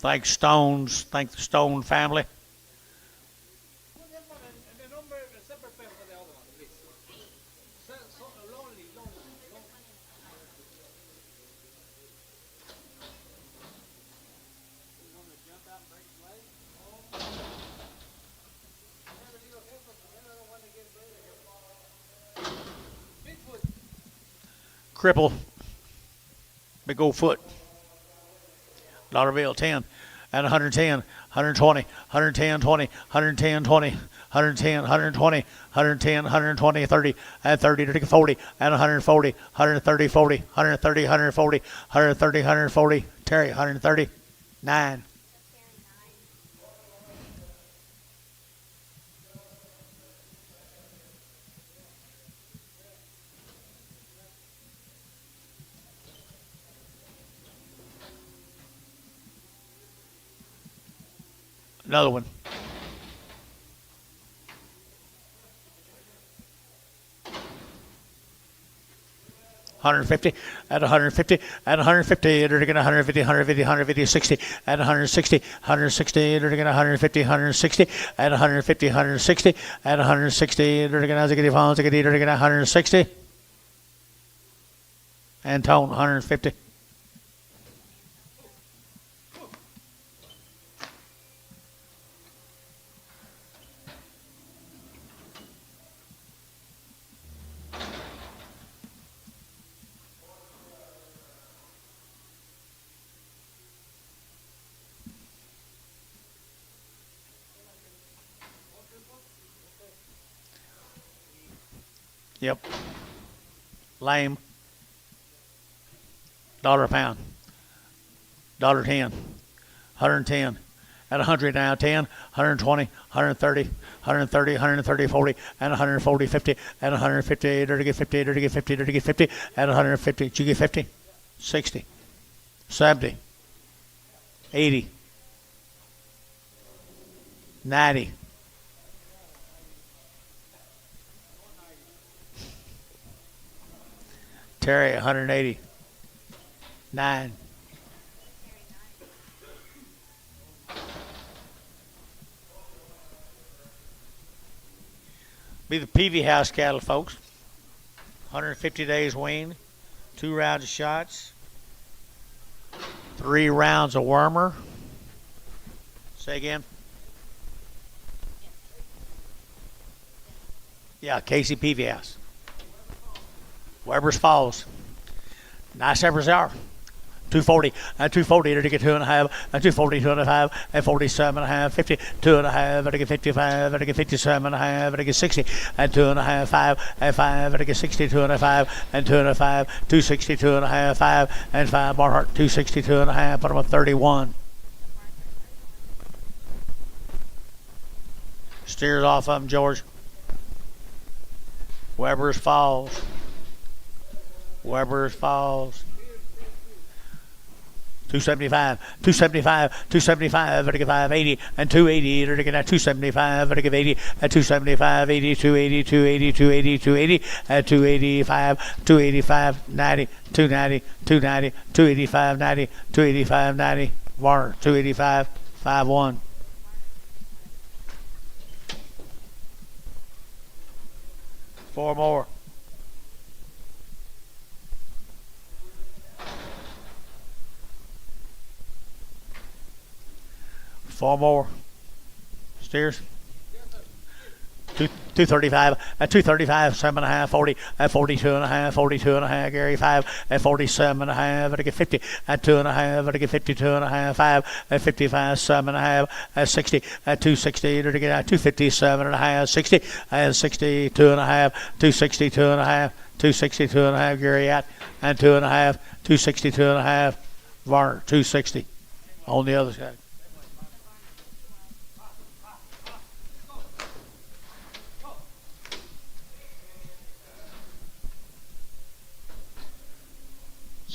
Thanks, Stones. Thank the Stone family. Cripple. Big old foot. Dollar bill, 10, and 110, 120, 110, 20, 110, 20, 110, 120, 110, 120, 30, and 30, 40, and 140, 130, 40, 130, 140, 130, 140, Terry, 130, 9. Another one. $150 at $150 at $150. They're going to $150, $150, $150, $60 at $160, $160. They're going to $150, $160 at $150, $160 at $160. They're going to get phones. They're going to $160. And Tone $150. Yep. Lame. $1 a pound. $1.10. 110. At 100 now, 10, 120, 130, 130, 130, 40, and 140, 50, and 150, to get 50, to get 50, to get 50, and 150. Did you get 50? 60, 70, 80, 90. Terry, 180. 9. Be the PV house cattle, folks. 150 days weaned. 2 rounds of shots. 3 rounds of wormer. Say again. Yeah, Casey PV house. Weber's Falls. Nice heifers are. 240, and 240 to get 2.5, and 240, 2.5, and 47.5, 50, 2.5, and get 55, and get 57.5, and get 60, and 2.5, 5, and 5, and get 60, 2.5, and 2.5, 260, 2.5, 5, and 5, Barnhart, 260, 2.5, put him up 31. Steers off of him, George. Weber's Falls. Weber's Falls. 275, 275, 275, vertical 580, and 280, vertical 275, vertical 80, and 275, 80, 280, 280, 280, 280, and 285, 285, 90, 290, 290, 285, 90, 285, 90, Warner, 285, 51. Four more. Four more. Steers. 235, 235, 7.5, 40, 42.5, 42.5, Gary 5, 47.5, and get 50, 2.5, and get 52.5, 5, 55, 7.5, 60, 260, and get 257.5, 60, 62.5, 262.5, 262.5, Gary out, and 2.5, 262.5, Varner 260 on the other side.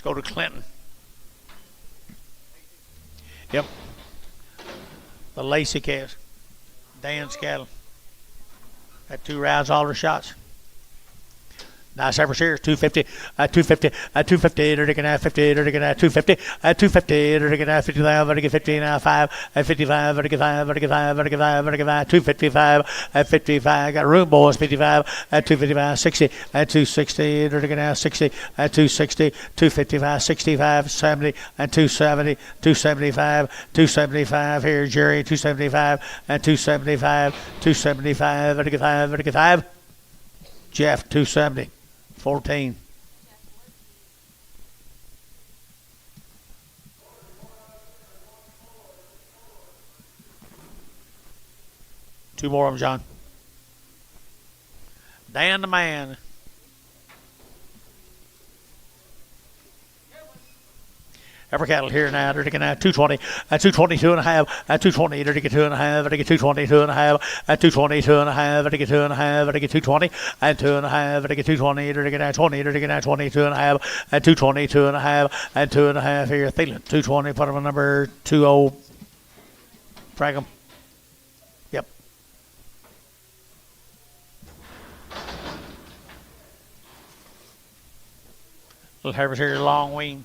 Go to Clinton. Yep. The Lacey calves. Dan's cattle. Had 2 rounds, all their shots. Nice effort here. 250, 250, 250, they're taking out 50, they're taking out 250, 250, they're taking out 59, they're taking 50 now, 5, 55, they're taking 5, they're taking 5, they're taking 5, they're taking 5, 255, 55, got room boys, 55, 255, 60, 260, they're taking out 60, 260, 255, 65, 70, 270, 275, 275 here, Jerry, 275, 275, 275, they're taking 5, they're taking 5, Jeff, 270. 14. Two more of them, John. Dan the man. Every cattle here now, they're taking out 220, 222.5, 220, they're taking 2.5, they're taking 222.5, 222.5, they're taking 2.5, they're taking 220, 2.5, they're taking 220, they're taking out 20, they're taking out 22.5, 222.5, 2.5 here, Thielen, 220, put them on number 20, frag them. Yep. Little Harvest here, long wing.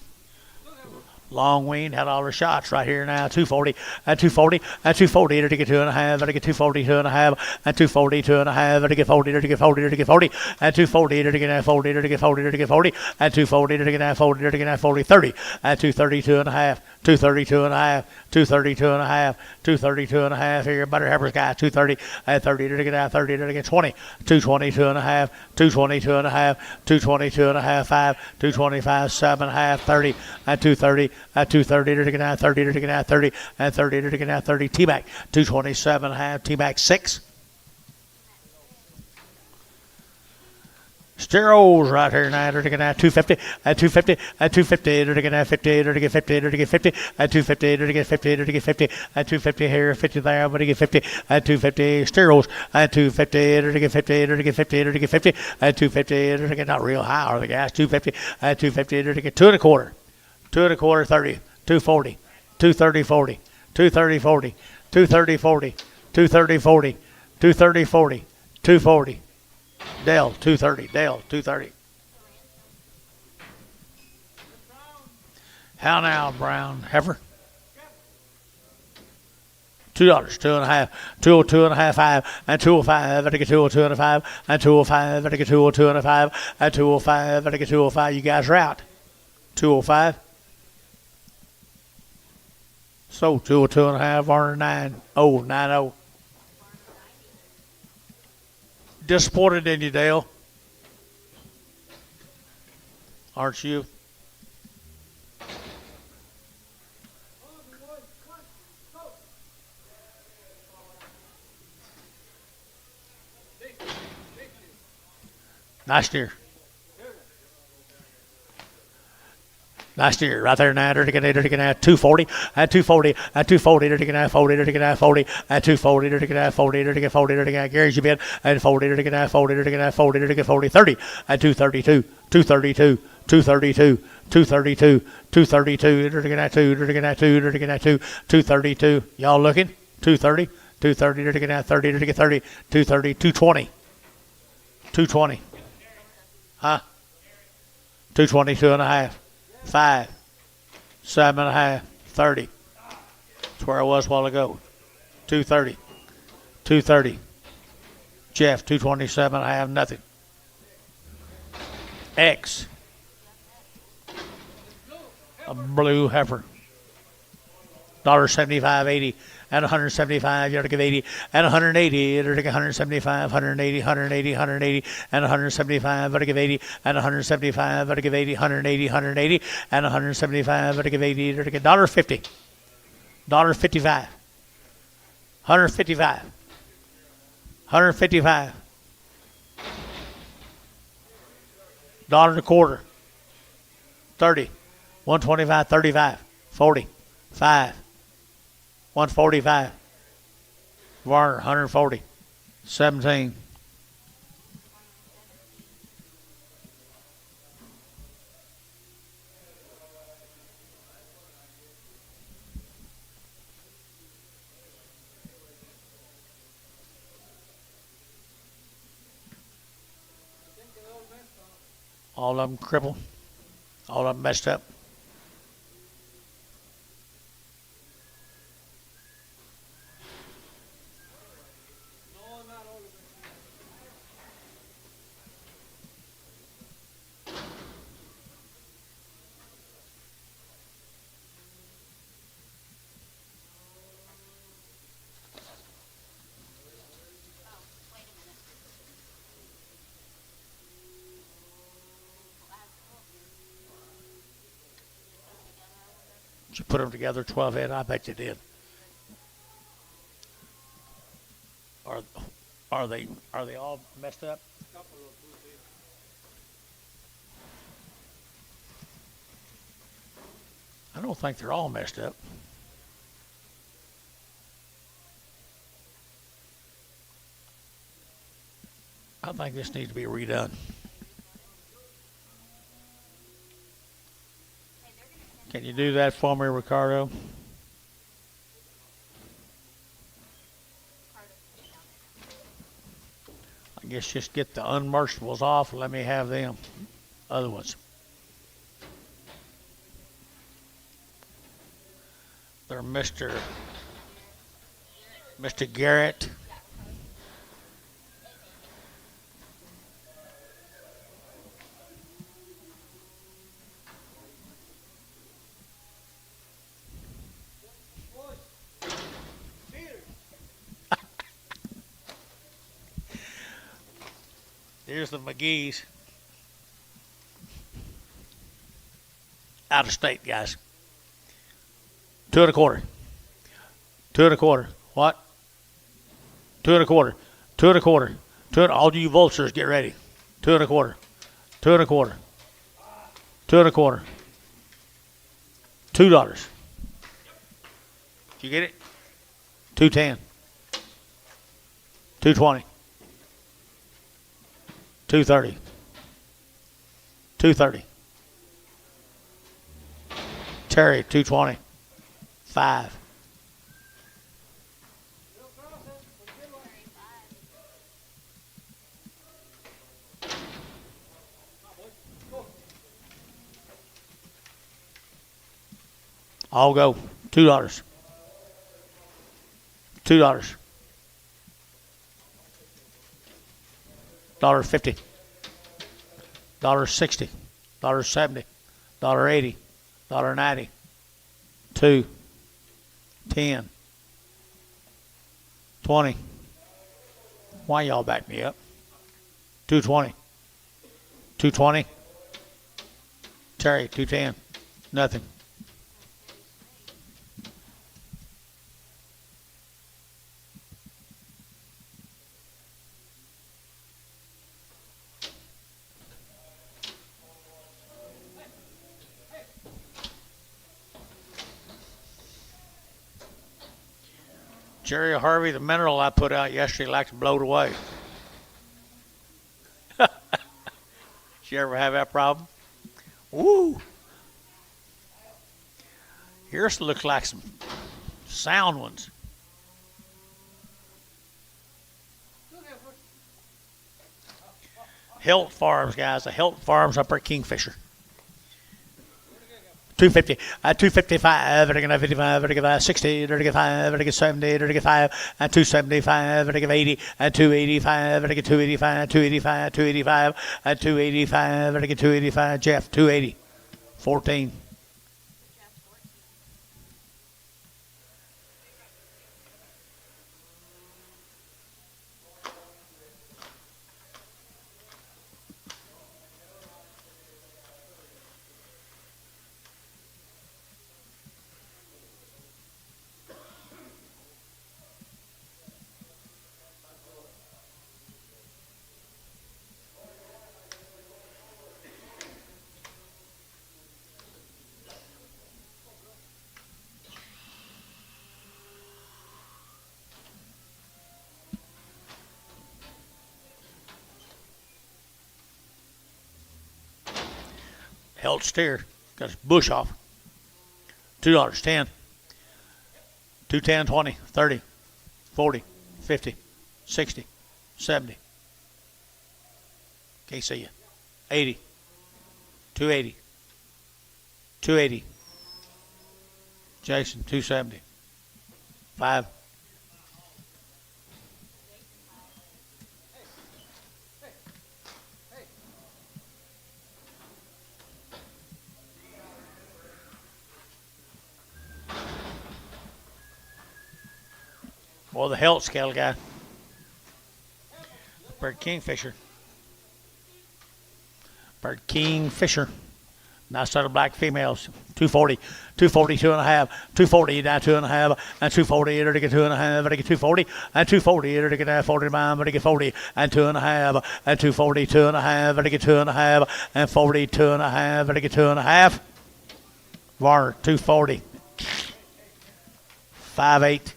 Long Wayne had all her shots right here now. 240, 240, 240, to get 2.5, to get 240, 2.5, 240, 2.5, to get 40, to get 40, to get 40, 240, to get 40, to get 40, to get 40, 240, to get 40, to get 40, 30, 232 and a half, 232 and a half, 232 and a half, 232 and a half here. Butter Heifer's got 230, 30 to get out, 30 to get 20, 222 and a half, 222 and a half, 222 and a half, 5, 225, 7.5, 30, 230. 230 to get out, 30 to get out, 30, and 30 to get out, 30. T-Mac, 227.5, T-Mac 6. Steros right here now, to get out 250, 250, 250, to get out 50, to get 50, to get 50, 250, to get 50, to get 50, 250 here, 50 there, but to get 50, 250 Steros, 250, to get 50, to get 50, to get 50, 250, to get not real high, are the guys, 250, 250 to get 2.25. 2.25, 30, 240, 230, 40, 230, 40, 230, 40, 230, 40, 230, 40, 240. Dale, 230, Dale, 230. How now, Brown Heifer? $2, 2.5, 202.5, 5, and 205, I think 202.5, and 205, I think 202.5, and 205, I think 205. You guys are out. 205. So 202.5, Varner 90. Disappointed in you, Dale. Aren't you? Nice steer. Nice steer right there now. Dirty at 240, at 240, at 240, dirty at 40, dirty at 40, at 240, dirty at 40, dirty at 40, dirty at Gary's you bid, at 40, dirty at 40, dirty at 40, dirty at 40, 30, at 232, 232, 232, 232, 232, dirty at 2, dirty at 2, dirty at 2, 232. Y'all looking? 230, 230, dirty at 30, dirty at 30, 230, 220, 220. Huh? 220, 2.5. 5, 7.5, 30. That's where I was a while ago. 230, 230. Jeff, 227. I have nothing. X, a blue heifer. $1.75.80 and 175. You're to give 80 and 180. You're to give 175, 180, 180, 180 and 175. You're to give 80 and 175. You're to give 80, 180, 180 and 175. You're to give 80. You're to give $1.50, $1.55, 155, 155. $1.25. 30, 125, 35, 40, 5. 145. Varner, 140. 17. All of them crippled. All of them messed up. You put them together, 12 head. I bet you did. Are they all messed up? I don't think they're all messed up. I think this needs to be redone. Can you do that for me, Ricardo? I guess just get the unmerciables off and let me have them other ones. They're Mr. Garrett. Here's the McGee's. Out of state, guys. 2 1/4. 2 1/4. What? 2 1/4. 2 1/4. All you vultures, get ready. 2 1/4. 2 1/4. 2 1/4. $2. Did you get it? 210. 220. 230. 230. Terry, 220. 5. I'll go. $2. $2. $1.50. $1.60. $1.70. $1.80. $1.90. 2. 10. 20. Why y'all back me up? 220. 220. Terry, 210. Nothing. Jerry Harvey, the mineral I put out yesterday, like to blow it away. Did you ever have that problem? Woo! Yours look like some sound ones. Helt Farms, guys. The Helt Farms up at Kingfisher. 250, 255, 55, 60, 65, 70, 35, 275, 80, 285, 285, 285, 285, 285, 285, Jeff, 280, 14. Held steer, got his bush off. $2, 10, 210, 20, 30, 40, 50, 60, 70. Can't see you. 80, 280, 280. Jason, 270. 5. Or the Helt scale guy. Bird Kingfisher. Bird Kingfisher. Nice set of black females. 240, 240, 2.5, 240 down 2.5, and 240, to get 2.5, to get 240, and 240, to get 40 mile, to get 40, and 2.5, and 240, 2.5, to get 2.5, and 40, 2.5, to get 2.5. Varner, 240, 5.8.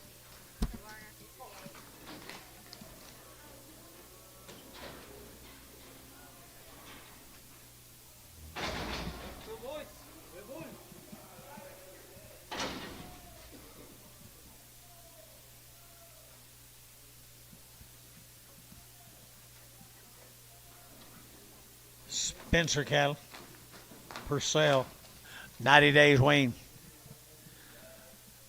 Spencer cattle, Purcell, 90 days wean.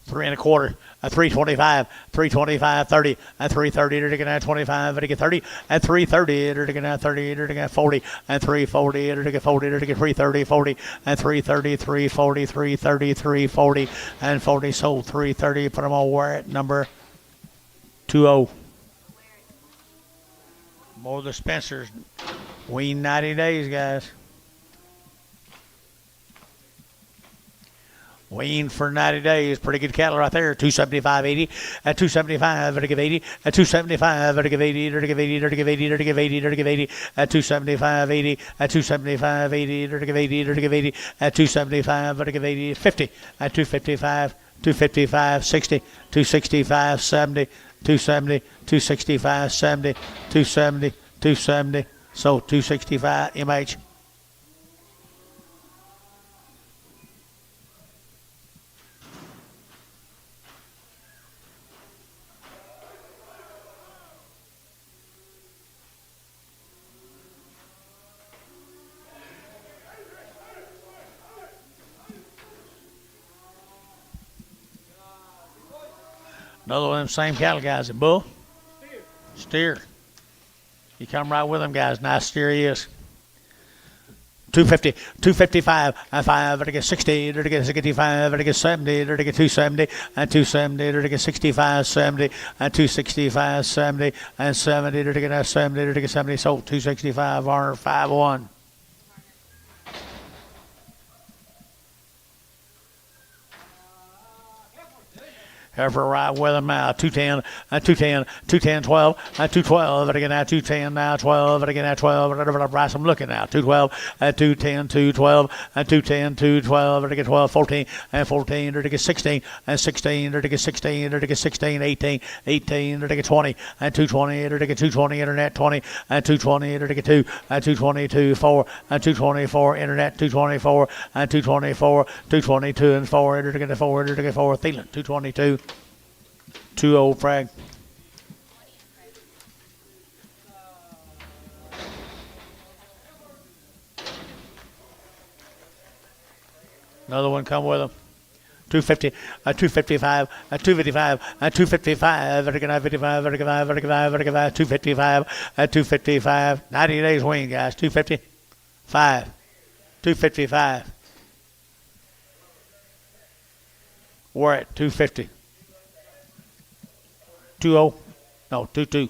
3 1/4, a 325, 325, 30, and 330, to get 25, to get 30, and 330, to get 30, to get 40, and 340, to get 40, to get 330, 40, and 330, 340, 330, 340, and 40 sold 330. Put them all where at number 20. More of the Spencers. Wean 90 days, guys. Wean for 90 days. Pretty good cattle right there. 275.80 at 275 to give 80 at 275 to give 80 to give 80 to give 80 to give 80 to give 80 at 275.80 at 275.80 to give 80 to give 80 at 275 to give 80 50 at 255 255 60 265 70 270 265 70 270 270. So 265 MH. Another one of them same cattle guys. A bull? Steer. You come right with them, guys. Nice steer he is. 250, 255, and 5, to get 60, to get 65, to get 70, to get 270, and 270, to get 65, 70, and 265, 70, and 70, to get 70, to get 70. So 265, Varner, 5-1. Heifer right with him now. 210, 210, 210, 12, 212. But again now 210 now 12. But again now 12. Bryce, I'm looking now. 212, 210, 212, 210, 212. But again 12, 14, 14. But again 16, 16. But again 16. But again 16, 18, 18. But again 20, 220. But again 220. Internet 20, 220. But again 2, 222, 4, 224. Internet 224, 224, 222 and 4. Internet 4. Internet 4. Thielen 222. 2-0 frag. Another one come with him. 250, 255, 255, 255, 55, 55, 55, 255, 255. 90 days wing, guys. 255, 255. We're at 250. 2-0. No, 2-2.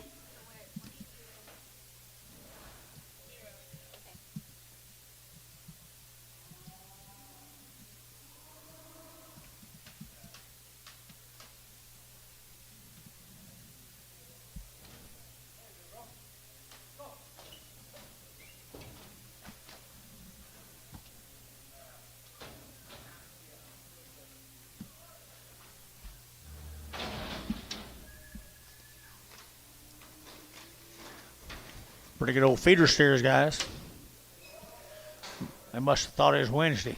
Pretty good old feeder steers, guys. They must have thought it was Wednesday.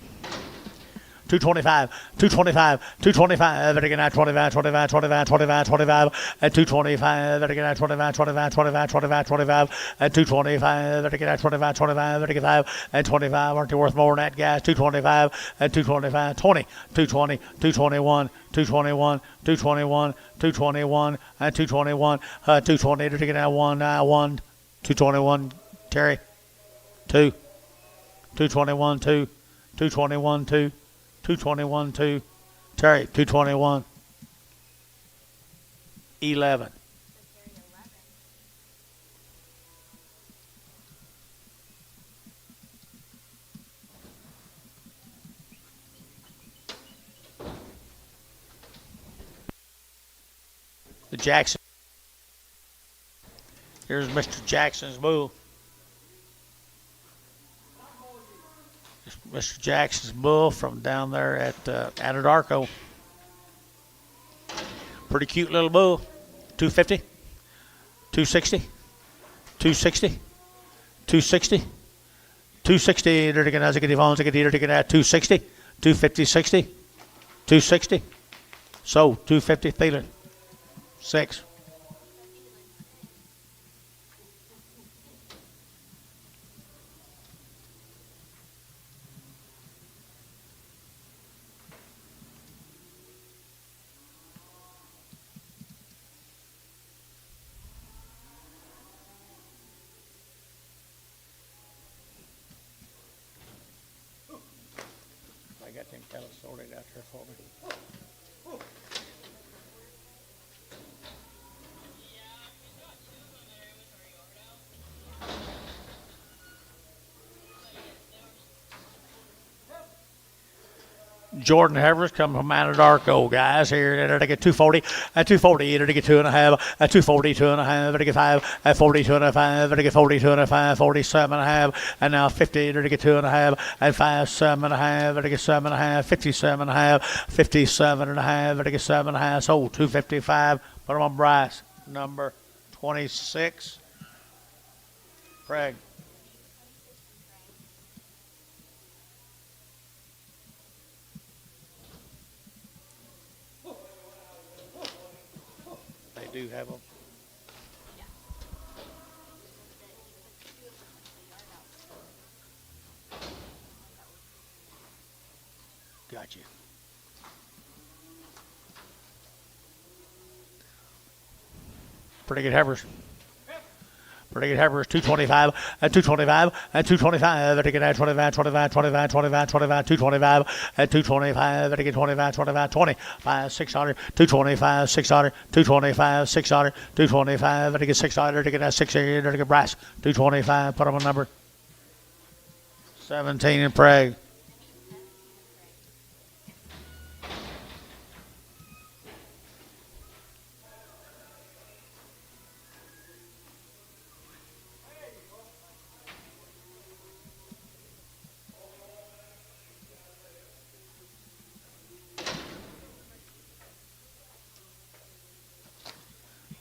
225, 225, 225, again at 25, 25, 25, 25, 25, at 225, again at 25, 25, 25, 25, 25, at 225, again at 25, 25, at 5, at 25, aren't they worth more than that, guys? 225, at 225, 20, 220, 221, 221, 221, 221, at 221, 220, again at 1, 1, 221, Terry, 2, 221, 2, 221, 2, 221, 2, Terry, 221, 11. The Jackson. Here's Mr. Jackson's bull. Mr. Jackson's bull from down there at Anadarko. Pretty cute little bull. 250, 260, 260, 260, 260. They're going to get phones. They're going to 260, 250, 60, 260. So 250 Thielen. 6. I got them fellas sorted out there for me. Jordan Havers coming from Anadarko, guys. Here, they get 240, 240, they get 2.5, 240, 2.5, they get 5, 40, 2.5, they get 40, 2.5, 47.5, and now 50, they get 2.5, and 5, 7.5, they get 7.5, 57.5, 57.5, they get 7.5, so 255. Put them on Bryce, number 26. Craig. Do have them. Gotcha. Pretty good heifers. Pretty good heifers. 225, 225, 225. They get 25, 25, 25, 25, 25, 225, 225. They get 25, 25, 25, 600, 225, 600, 225, 600, 225. They get 600. They get 600. They get Bryce. 225. Put them on number 17 in Prague.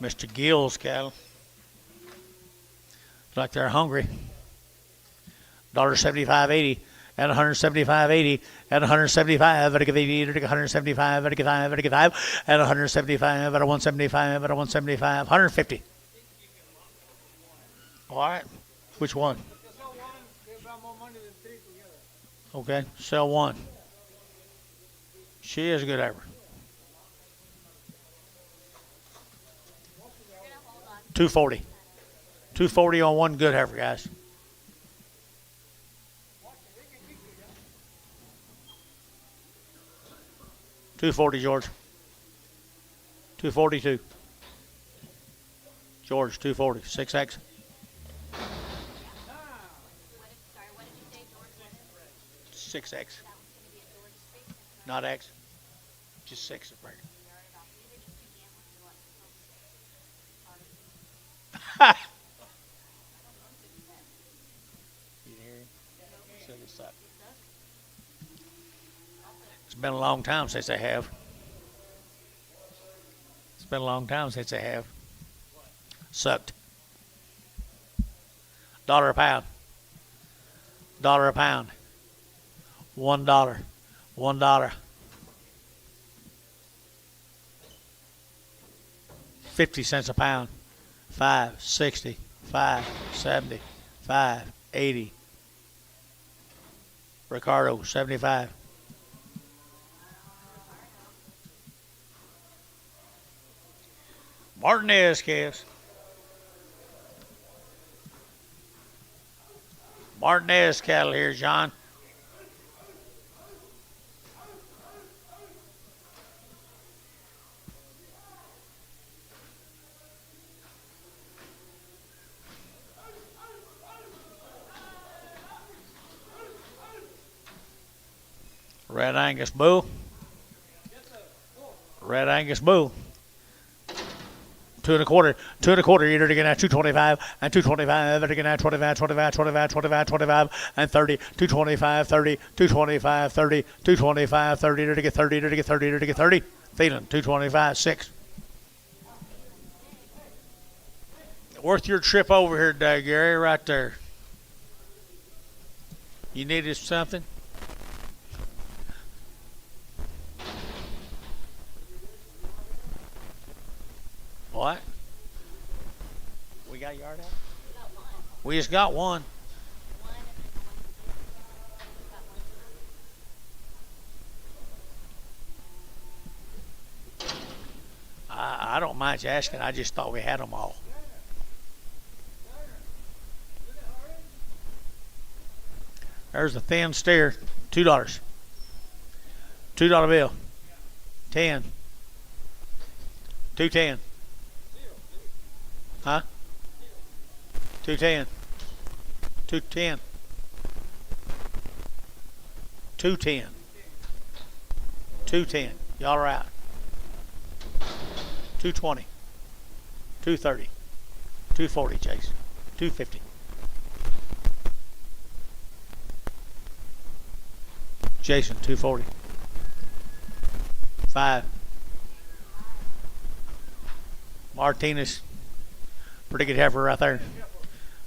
Mr. Gill's cattle. Like they're hungry. $1.75.80 and $175.80 and $175 at a 80 at a 175 at a 5 at a 5 and $175 at a 175 at a 175 $150. All right. Which one? Sell one, give about more money than three together. Okay. Sell one. She is a good heifer. 240. 240 on one good heifer, guys. $240, George. 242. George, 240. 6X. What did you say, George? 6X. Not X. Just 6 is right. You hear him? Said it sucked. It's been a long time since they have. It's been a long time since they have. Sucked. $1 a pound. $1 a pound. $1. $1. 50 cents a pound. 5.60. 5.70. 5.80. Ricardo, 75. Martinez calves. Martinez cattle here, John. Red Angus bull. Red Angus bull. 2 1/4. 2 1/4. You're to get at 225 and 225. You're to get at 25, 25, 25, 25, 25, and 30. 225, 30, 225, 30, 225, 30. You're to get 30. You're to get 30. You're to get 30. Feeling 225, 6. Worth your trip over here today, Gary, right there. You needed something? What? We got yard out? We just got one. I don't mind you asking. I just thought we had them all. There's a thin steer. $2. $2 bill. 10. 210. Huh? 210. 210. 210. 210. Y'all are out. 220. 230. 240, Chase. 250. Jason, 240. 5. Martinez. Pretty good heifer right there.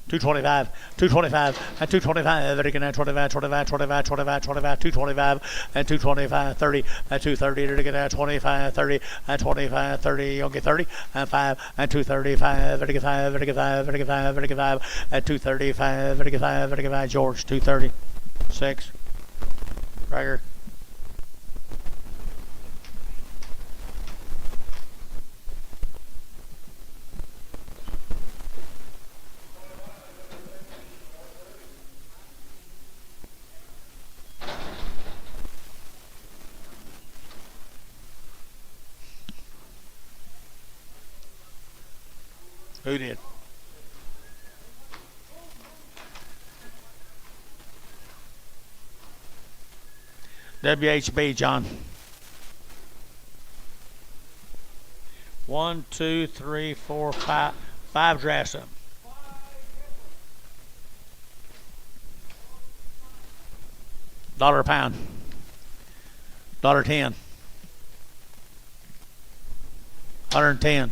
225, 225, and 225. Again, 25, 25, 25, 25, 25, 225, and 225, 30, and 230. Again, 25, 30, and 25, 30. You'll get 30, and 5, and 235. Again, 5, again, 5, again, 5, again, 5, and 235. Again, 5, again, 5. George, 230. 6. Rager. Who did? WHB, John. 1, 2, 3, 4, 5. 5 drafts up. $1 a pound. $1.10. 110.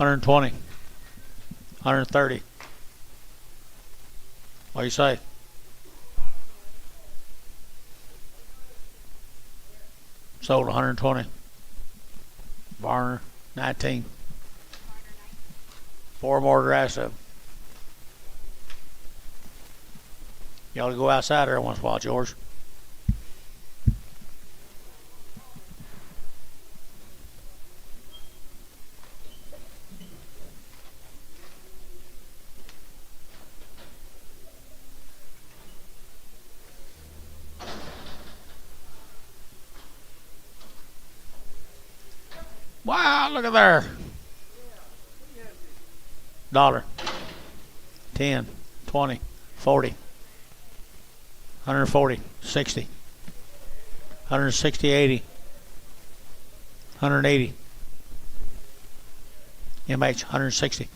120. 130. What do you say? Sold 120. Varner 19. Four more grass up. You ought to go outside there once in a while, George. Wow, look at there. Dollar. 10, 20, 40. 140, 60. 160, 80. 180. MH, 160.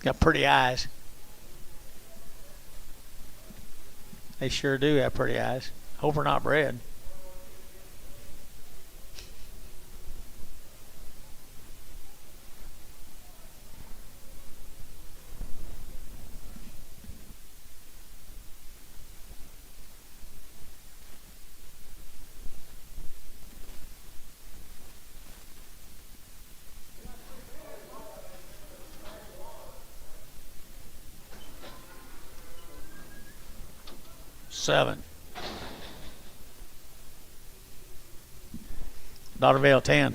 Got pretty eyes. They sure do have pretty eyes. Hope they're not bred. Seven. Daughterville 10.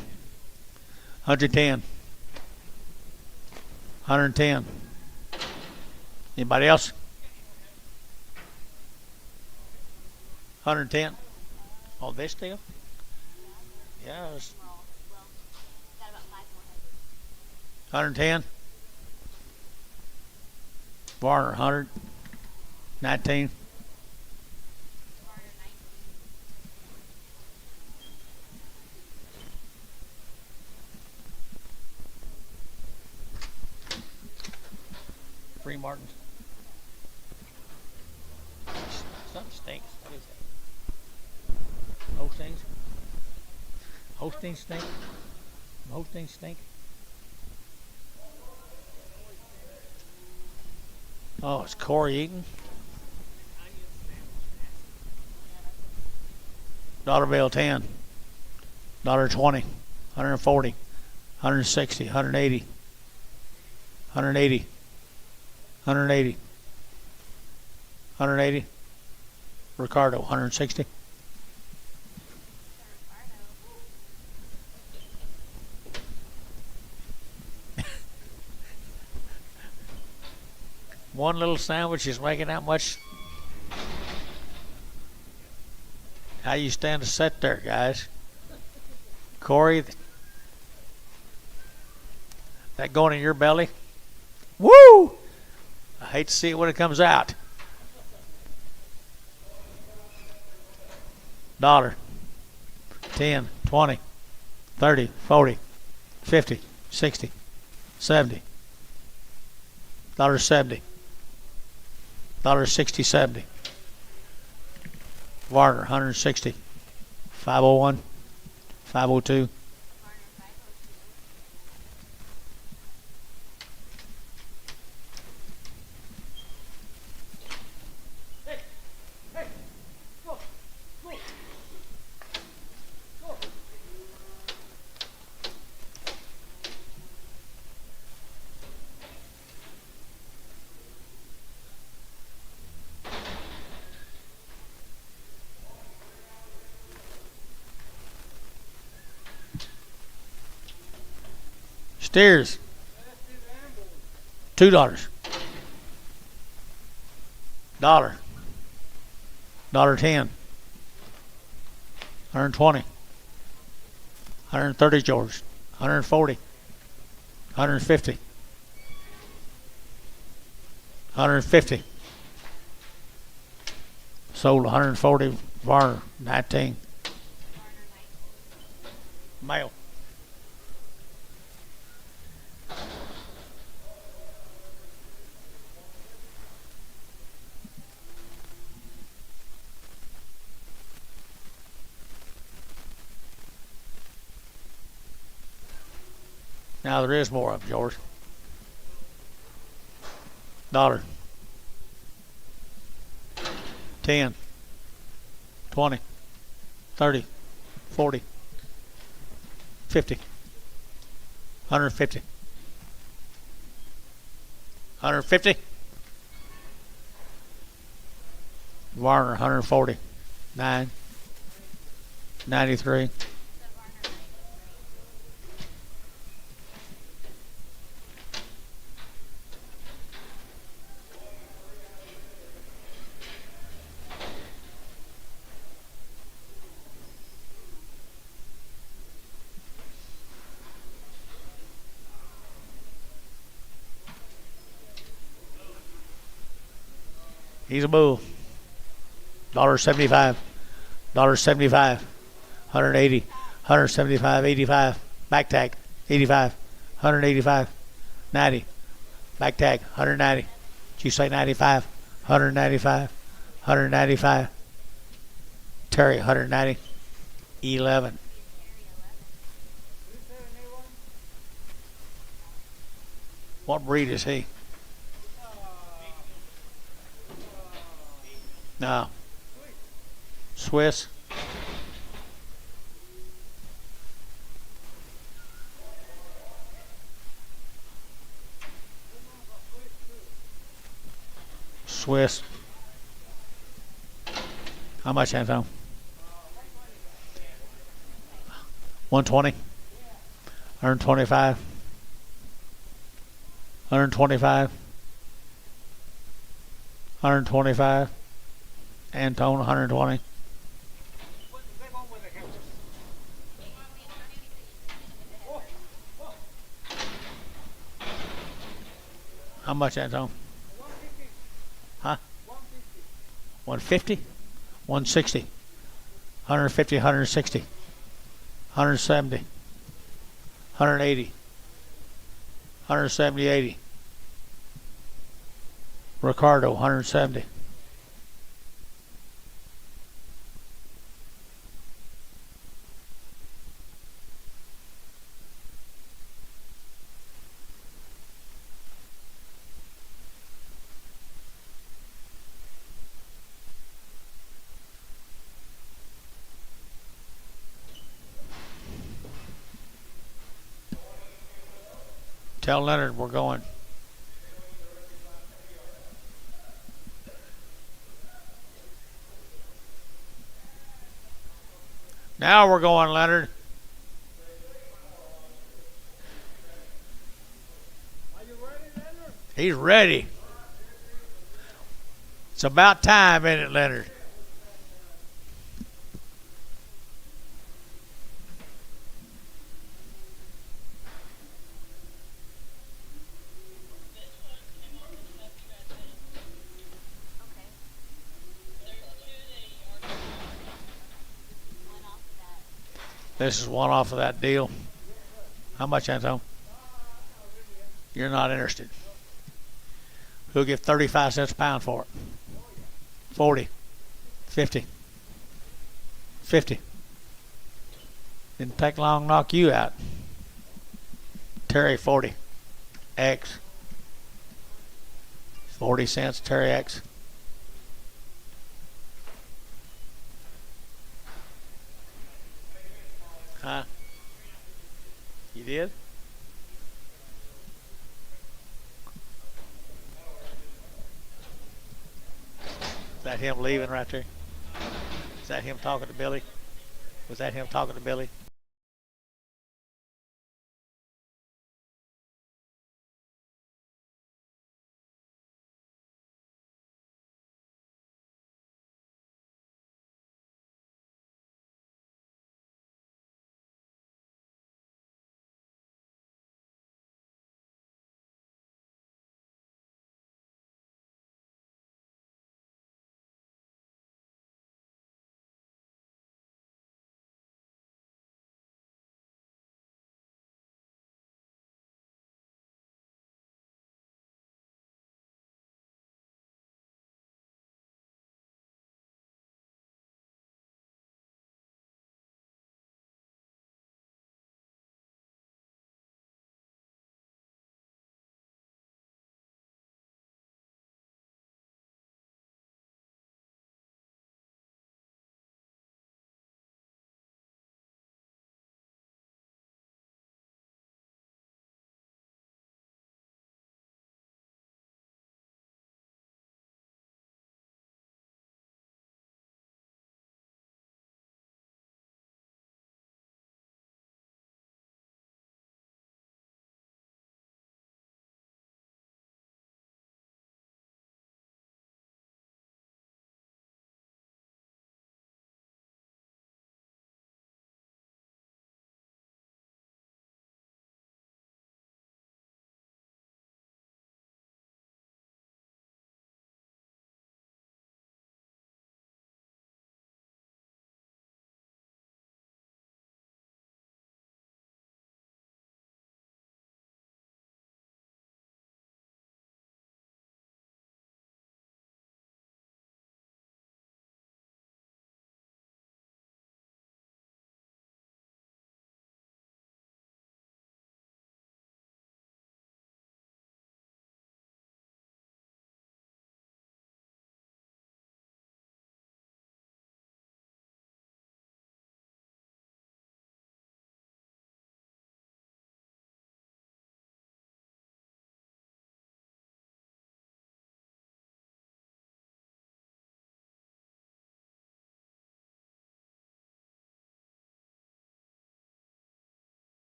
110. 110. Anybody else? 110. Oh, this deal? Yeah. Got about 5 more heads. 110. Varner 100. 19. Varner 19. Three Martins. Something stinks. What is that? Holsteins? Holsteins stink? Holsteins stink? Oh, it's Corey Eaton. Daughterville 10. Daughter 20. 140. 160. 180. 180. 180. 180. Ricardo 160. One little sandwich is making that much. How you stand to sit there, guys? Corey, that going in your belly? Woo! I hate to see it when it comes out. Dollar. 10, 20, 30, 40, 50, 60, 70. $70. $60, 70. Varner, 160. 501. 502. Steers. $2. Dollar. $10. 120. 130 George. 140. 150. 150. Sold 140. Varner 19. Male. Now there is more of them, George. $1. 10, 20, 30, 40, 50, 150, 150. Warner, 140, 9, 93. He's a bull. $1.75. $1.75. 180. 175. 85. Back tag. 85. 185. 90. Back tag. 190. Did you say 95? 195. 195. Terry, 190. 11. What breed is he? No. Swiss. Swiss. How much, Anton? 120. 125. 125. 125. Antone, 120. How much, Antone? Huh? 150? 160. 150, 160. 170. 180. 170, 80. Ricardo, 170. Tell Leonard we're going. Now we're going, Leonard. Are you ready, Leonard? He's ready. It's about time, isn't it, Leonard? This is one off of that deal. How much, Anton? You're not interested. Who'll give 35 cents a pound for it? 40. 50. 50. Didn't take long to knock you out. Terry, 40. X. 40 cents, Terry X. Huh? You did? Is that him leaving right there? Is that him talking to Billy? Was that him talking to Billy?